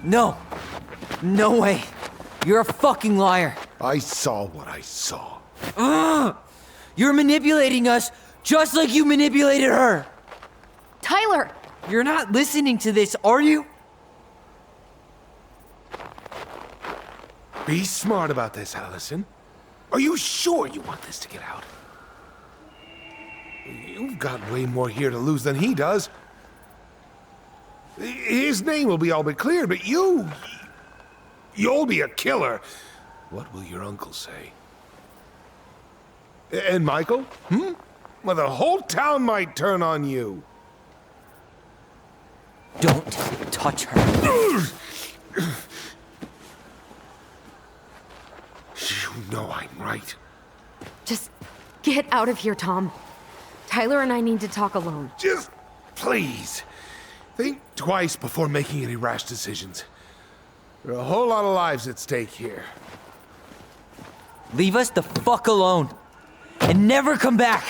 No! No way! You're a fucking liar! I saw what I saw. Ugh! You're manipulating us just like you manipulated her! Tyler! You're not listening to this, are you? Be smart about this, Allison. Are you sure you want this to get out? You've got way more here to lose than he does. His name will be all but cleared, but you'll be a killer. What will your uncle say? And Michael? Well, the whole town might turn on you. Don't touch her. You know I'm right. Just get out of here, Tom. Tyler and I need to talk alone. Just please. Think twice before making any rash decisions. There are a whole lot of lives at stake here. Leave us the fuck alone. And never come back.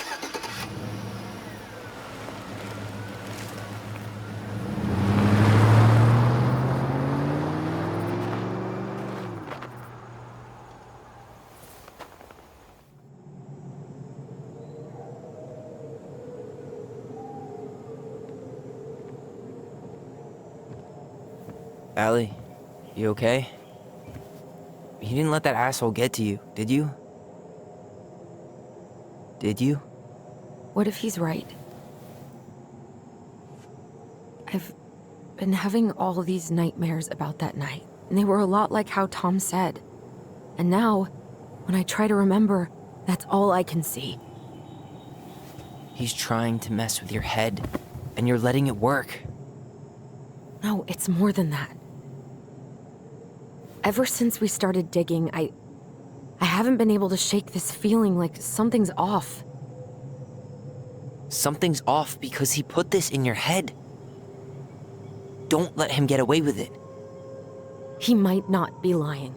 Allie, you okay? You didn't let that asshole get to you, did you? Did you? What if he's right? I've been having all these nightmares about that night, and they were a lot like how Tom said. And now, when I try to remember, that's all I can see. He's trying to mess with your head, and you're letting it work. No, it's more than that. Ever since we started digging, I haven't been able to shake this feeling like something's off. Something's off because he put this in your head. Don't let him get away with it. He might not be lying.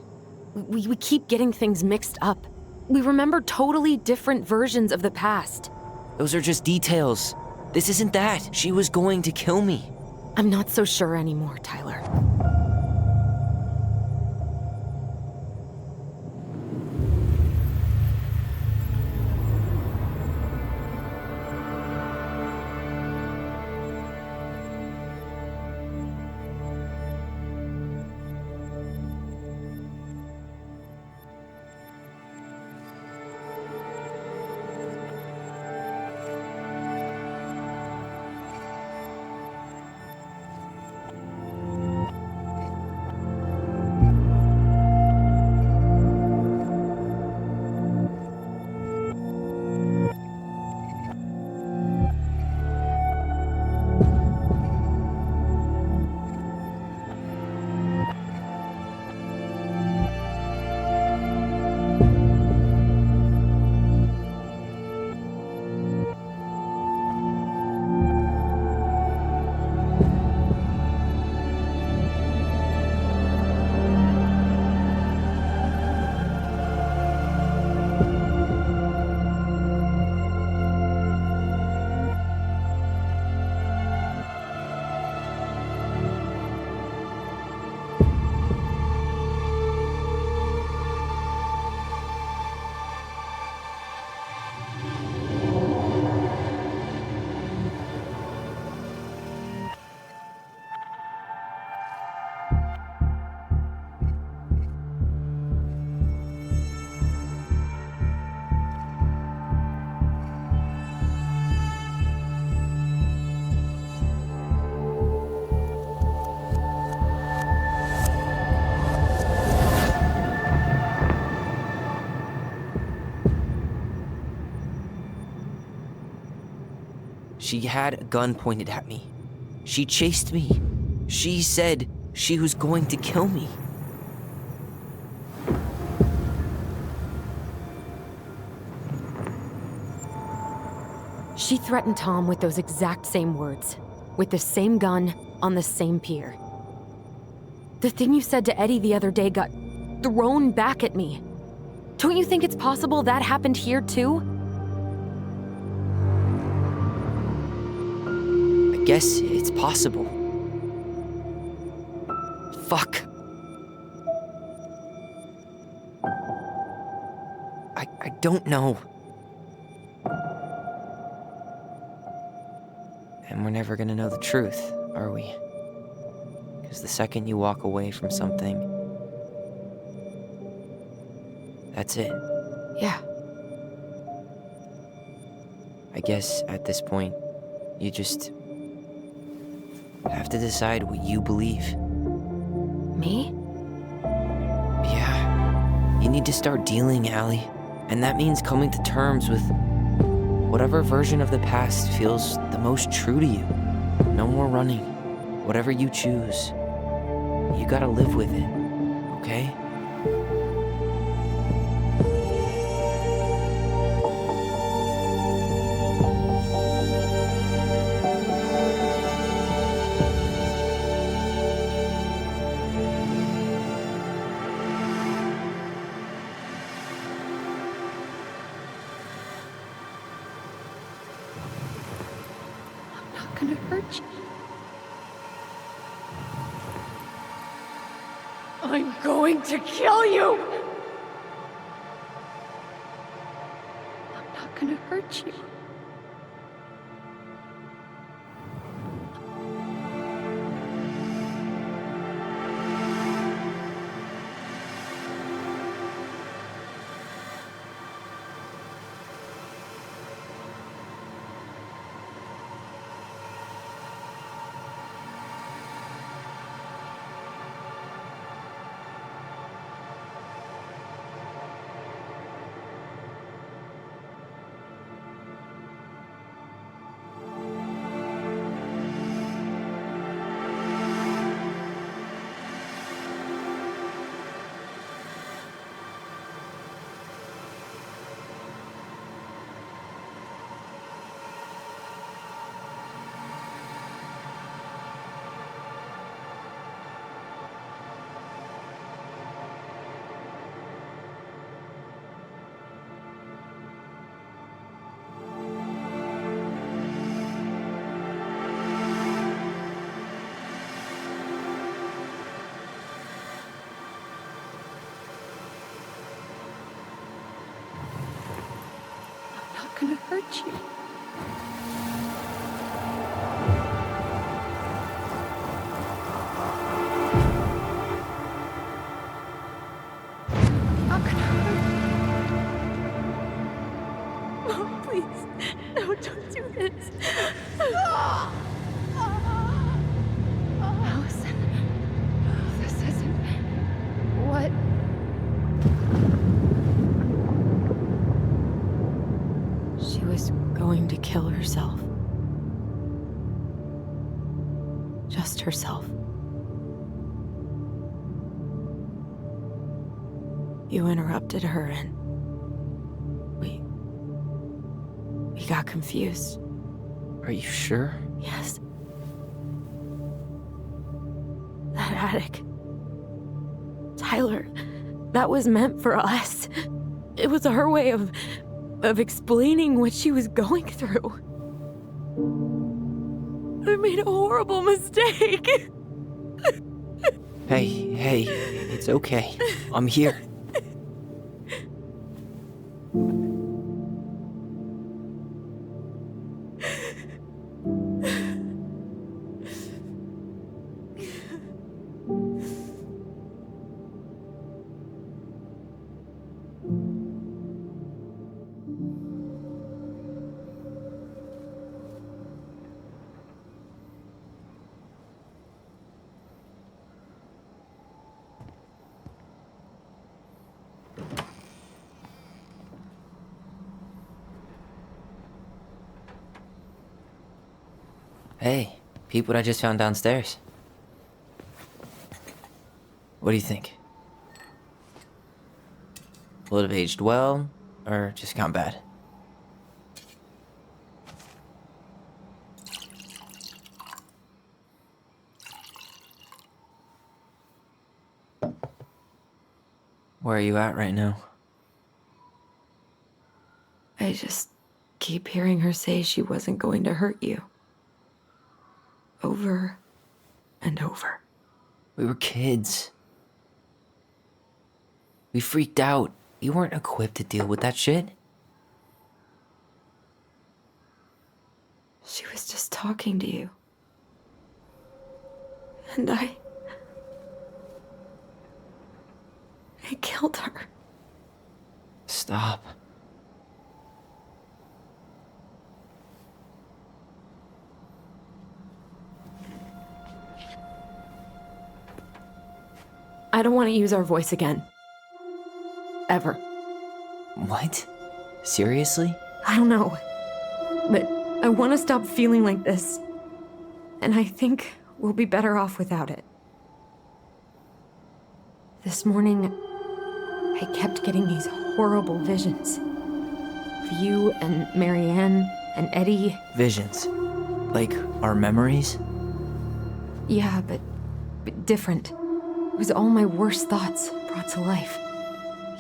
We keep getting things mixed up. We remember totally different versions of the past. Those are just details. This isn't that. She was going to kill me. I'm not so sure anymore, Tyler. She had a gun pointed at me. She chased me. She said she was going to kill me. She threatened Tom with those exact same words, with the same gun, on the same pier. The thing you said to Eddie the other day got thrown back at me. Don't you think it's possible that happened here too? I guess it's possible. Fuck. I don't know. And we're never gonna know the truth, are we? Because the second you walk away from something, that's it. Yeah. I guess at this point, you just have to decide what you believe. Me? Yeah. You need to start dealing, Allie. And that means coming to terms with whatever version of the past feels the most true to you. No more running. Whatever you choose, you gotta live with it, okay? I'm not gonna hurt you. I'm going to kill you! I'm not gonna hurt you. I'm not gonna hurt you. I'm not gonna hurt you. Mom, please. No, don't do this. Allison. This isn't what... She was going to kill herself. Just herself. You interrupted her and we got confused. Are you sure? Yes. That attic. Tyler, that was meant for us. It was her way of explaining what she was going through. I made a horrible mistake. Hey, it's okay. I'm here. Hey, peep what I just found downstairs. What do you think? Will it have aged well, or just gone bad? Where are you at right now? I just keep hearing her say she wasn't going to hurt you. Over and over. We were kids. We freaked out. You weren't equipped to deal with that shit. She was just talking to you. And I killed her. Stop. I don't want to use our voice again. Ever. What? Seriously? I don't know. But I want to stop feeling like this. And I think we'll be better off without it. This morning, I kept getting these horrible visions. Of you and Marianne and Eddie. Visions. Like our memories? Yeah, but different. It was all my worst thoughts brought to life.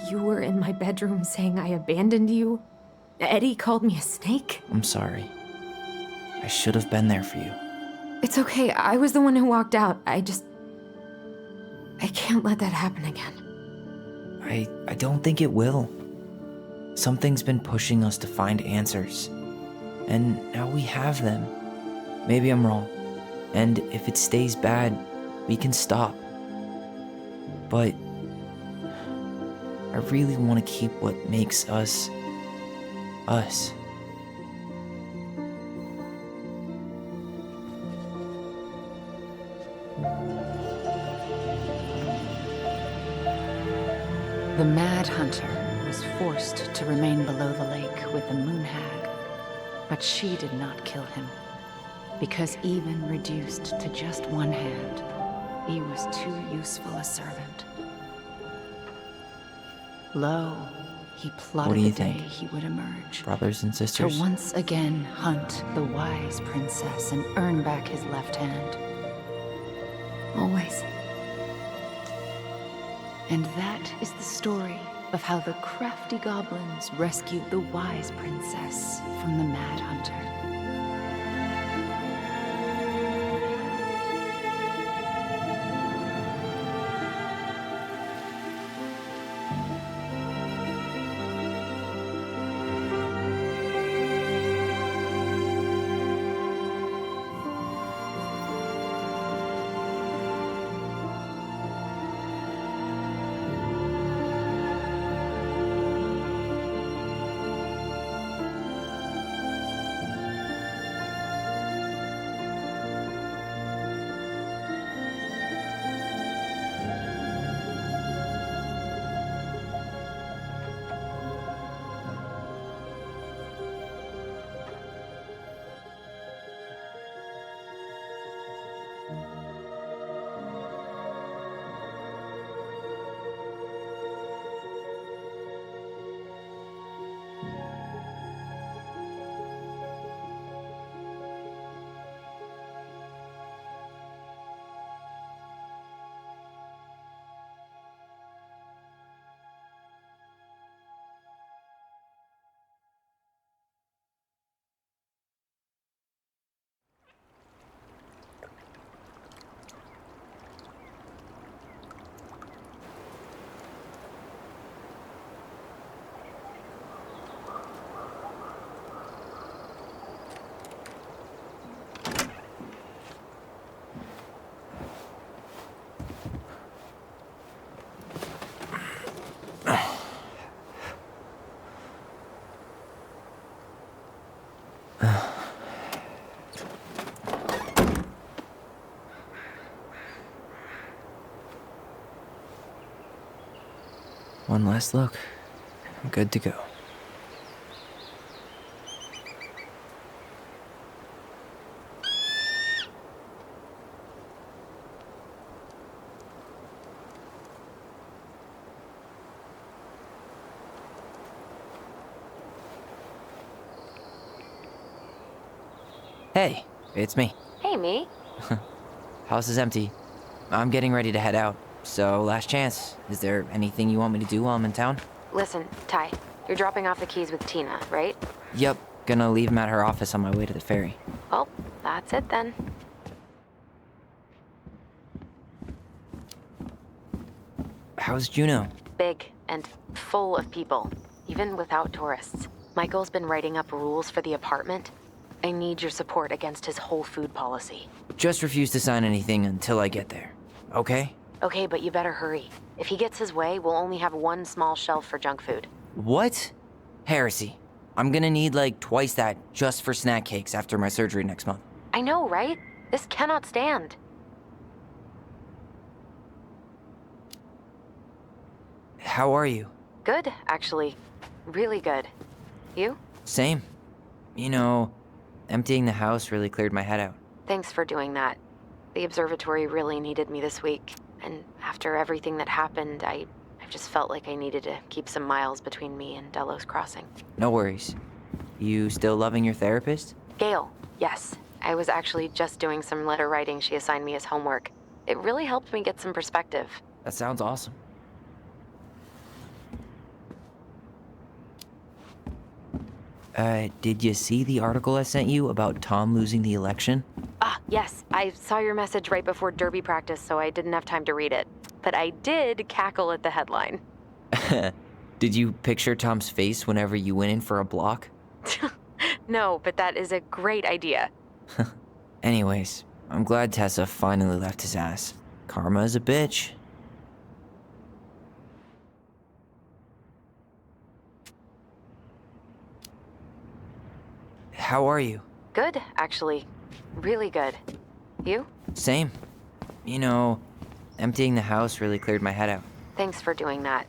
You were in my bedroom saying I abandoned you. Eddie called me a snake. I'm sorry. I should have been there for you. It's okay. I was the one who walked out. I can't let that happen again. I don't think it will. Something's been pushing us to find answers. And now we have them. Maybe I'm wrong. And if it stays bad, we can stop. But I really want to keep what makes us, us. The Mad Hunter was forced to remain below the lake with the Moon Hag, but she did not kill him, because even reduced to just one hand, he was too useful a servant. Lo, he plotted What do you the day think? he would emerge. Brothers and sisters? To once again hunt the wise princess and earn back his left hand. Always. And that is the story of how the crafty goblins rescued the wise princess from the Mad Hunter. One last look. I'm good to go. Hey, it's me. Hey, me. House is empty. I'm getting ready to head out. So, last chance. Is there anything you want me to do while I'm in town? Listen, Ty, you're dropping off the keys with Tina, right? Yep, gonna leave them at her office on my way to the ferry. Well, that's it then. How's Juneau? Big and full of people, even without tourists. Michael's been writing up rules for the apartment. I need your support against his whole food policy. Just refuse to sign anything until I get there. Okay? Okay, but you better hurry. If he gets his way, we'll only have one small shelf for junk food. What? Heresy. I'm gonna need like twice that just for snack cakes after my surgery next month. I know, right? This cannot stand. How are you? Good, actually. Really good. You? Same. You know, emptying the house really cleared my head out. Thanks for doing that. The observatory really needed me this week. And after everything that happened, I just felt like I needed to keep some miles between me and Delos Crossing. No worries. You still loving your therapist? Gail, yes. I was actually just doing some letter writing she assigned me as homework. It really helped me get some perspective. That sounds awesome. Did you see the article I sent you about Tom losing the election? Ah, yes. I saw your message right before derby practice, so I didn't have time to read it. But I did cackle at the headline. Did you picture Tom's face whenever you went in for a block? No, but that is a great idea. Anyways, I'm glad Tessa finally left his ass. Karma is a bitch. How are you? Good, actually. Really good. You? Same. You know, emptying the house really cleared my head out. Thanks for doing that.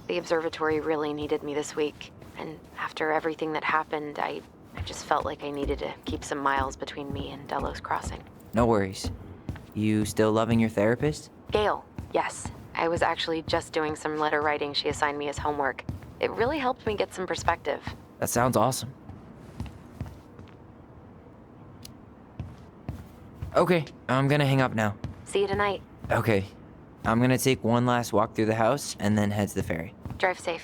The observatory really needed me this week. And after everything that happened, I just felt like I needed to keep some miles between me and Delos Crossing. No worries. You still loving your therapist? Gail, yes. I was actually just doing some letter writing she assigned me as homework. It really helped me get some perspective. That sounds awesome. Okay, I'm gonna hang up now. See you tonight. Okay. I'm gonna take one last walk through the house and then head to the ferry. Drive safe.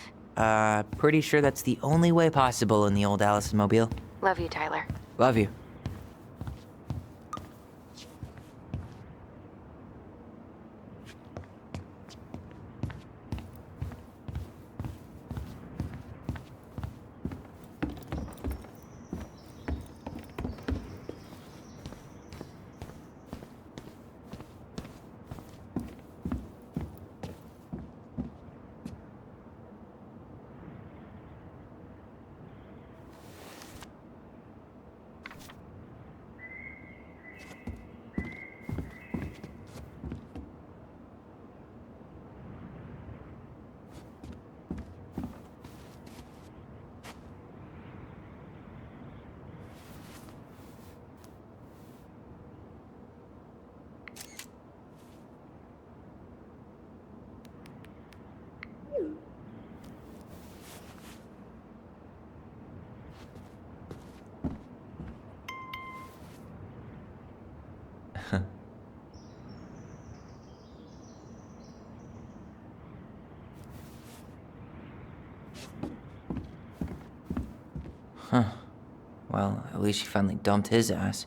Pretty sure that's the only way possible in the old Allison Mobile. Love you, Tyler. Love you. Huh. Well, at least she finally dumped his ass.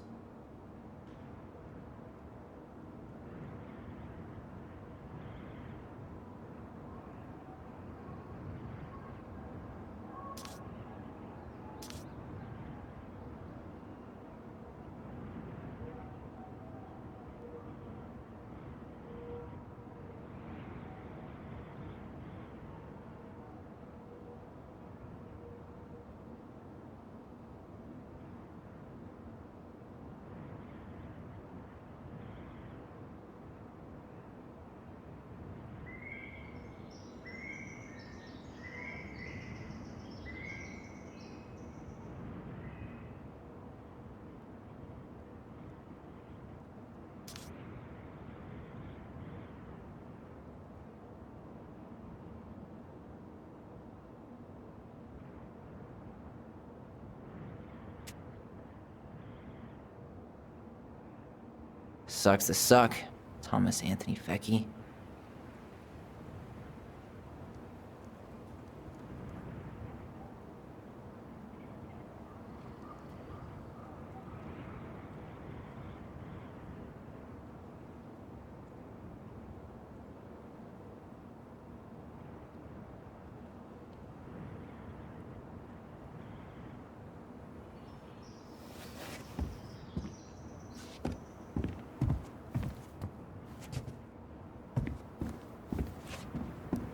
Sucks to suck, Thomas Anthony Fecky.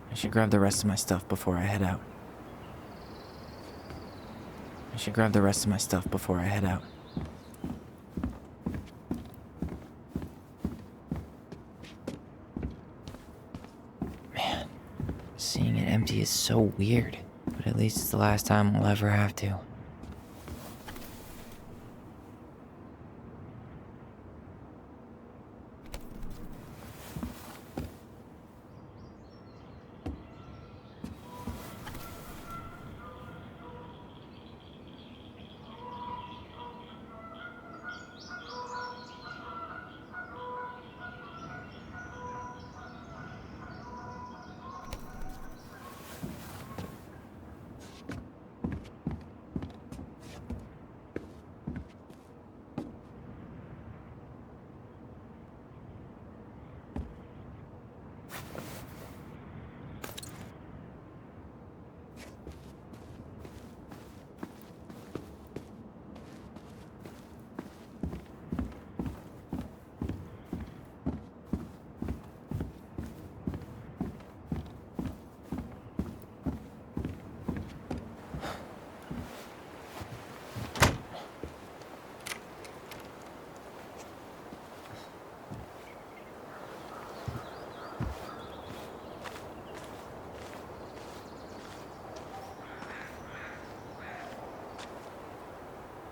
I should grab the rest of my stuff before I head out. Man, seeing it empty is so weird, but at least it's the last time I'll ever have to.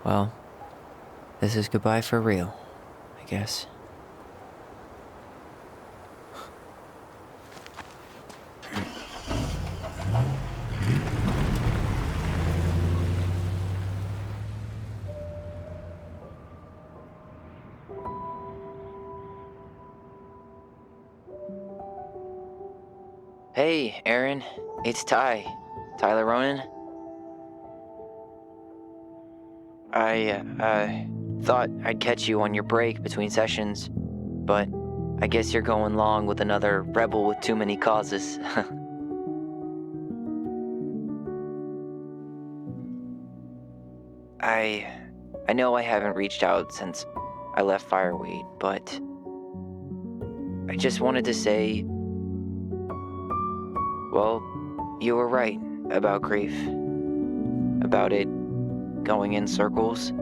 Well, this is goodbye for real, I guess. Hey, Aaron. It's Ty. Tyler Ronan. I thought I'd catch you on your break between sessions, but I guess you're going long with another rebel with too many causes. I know I haven't reached out since I left Fireweed, but I just wanted to say, well, you were right about grief, about it going in circles.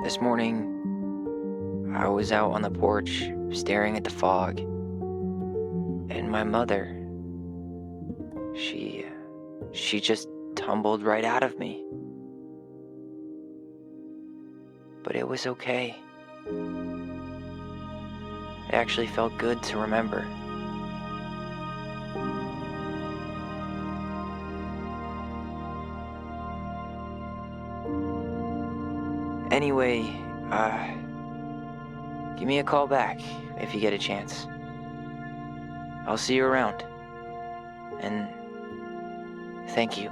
This morning, I was out on the porch staring at the fog, and my mother, she just tumbled right out of me. But it was okay. It actually felt good to remember. Anyway, give me a call back if you get a chance. I'll see you around. And thank you.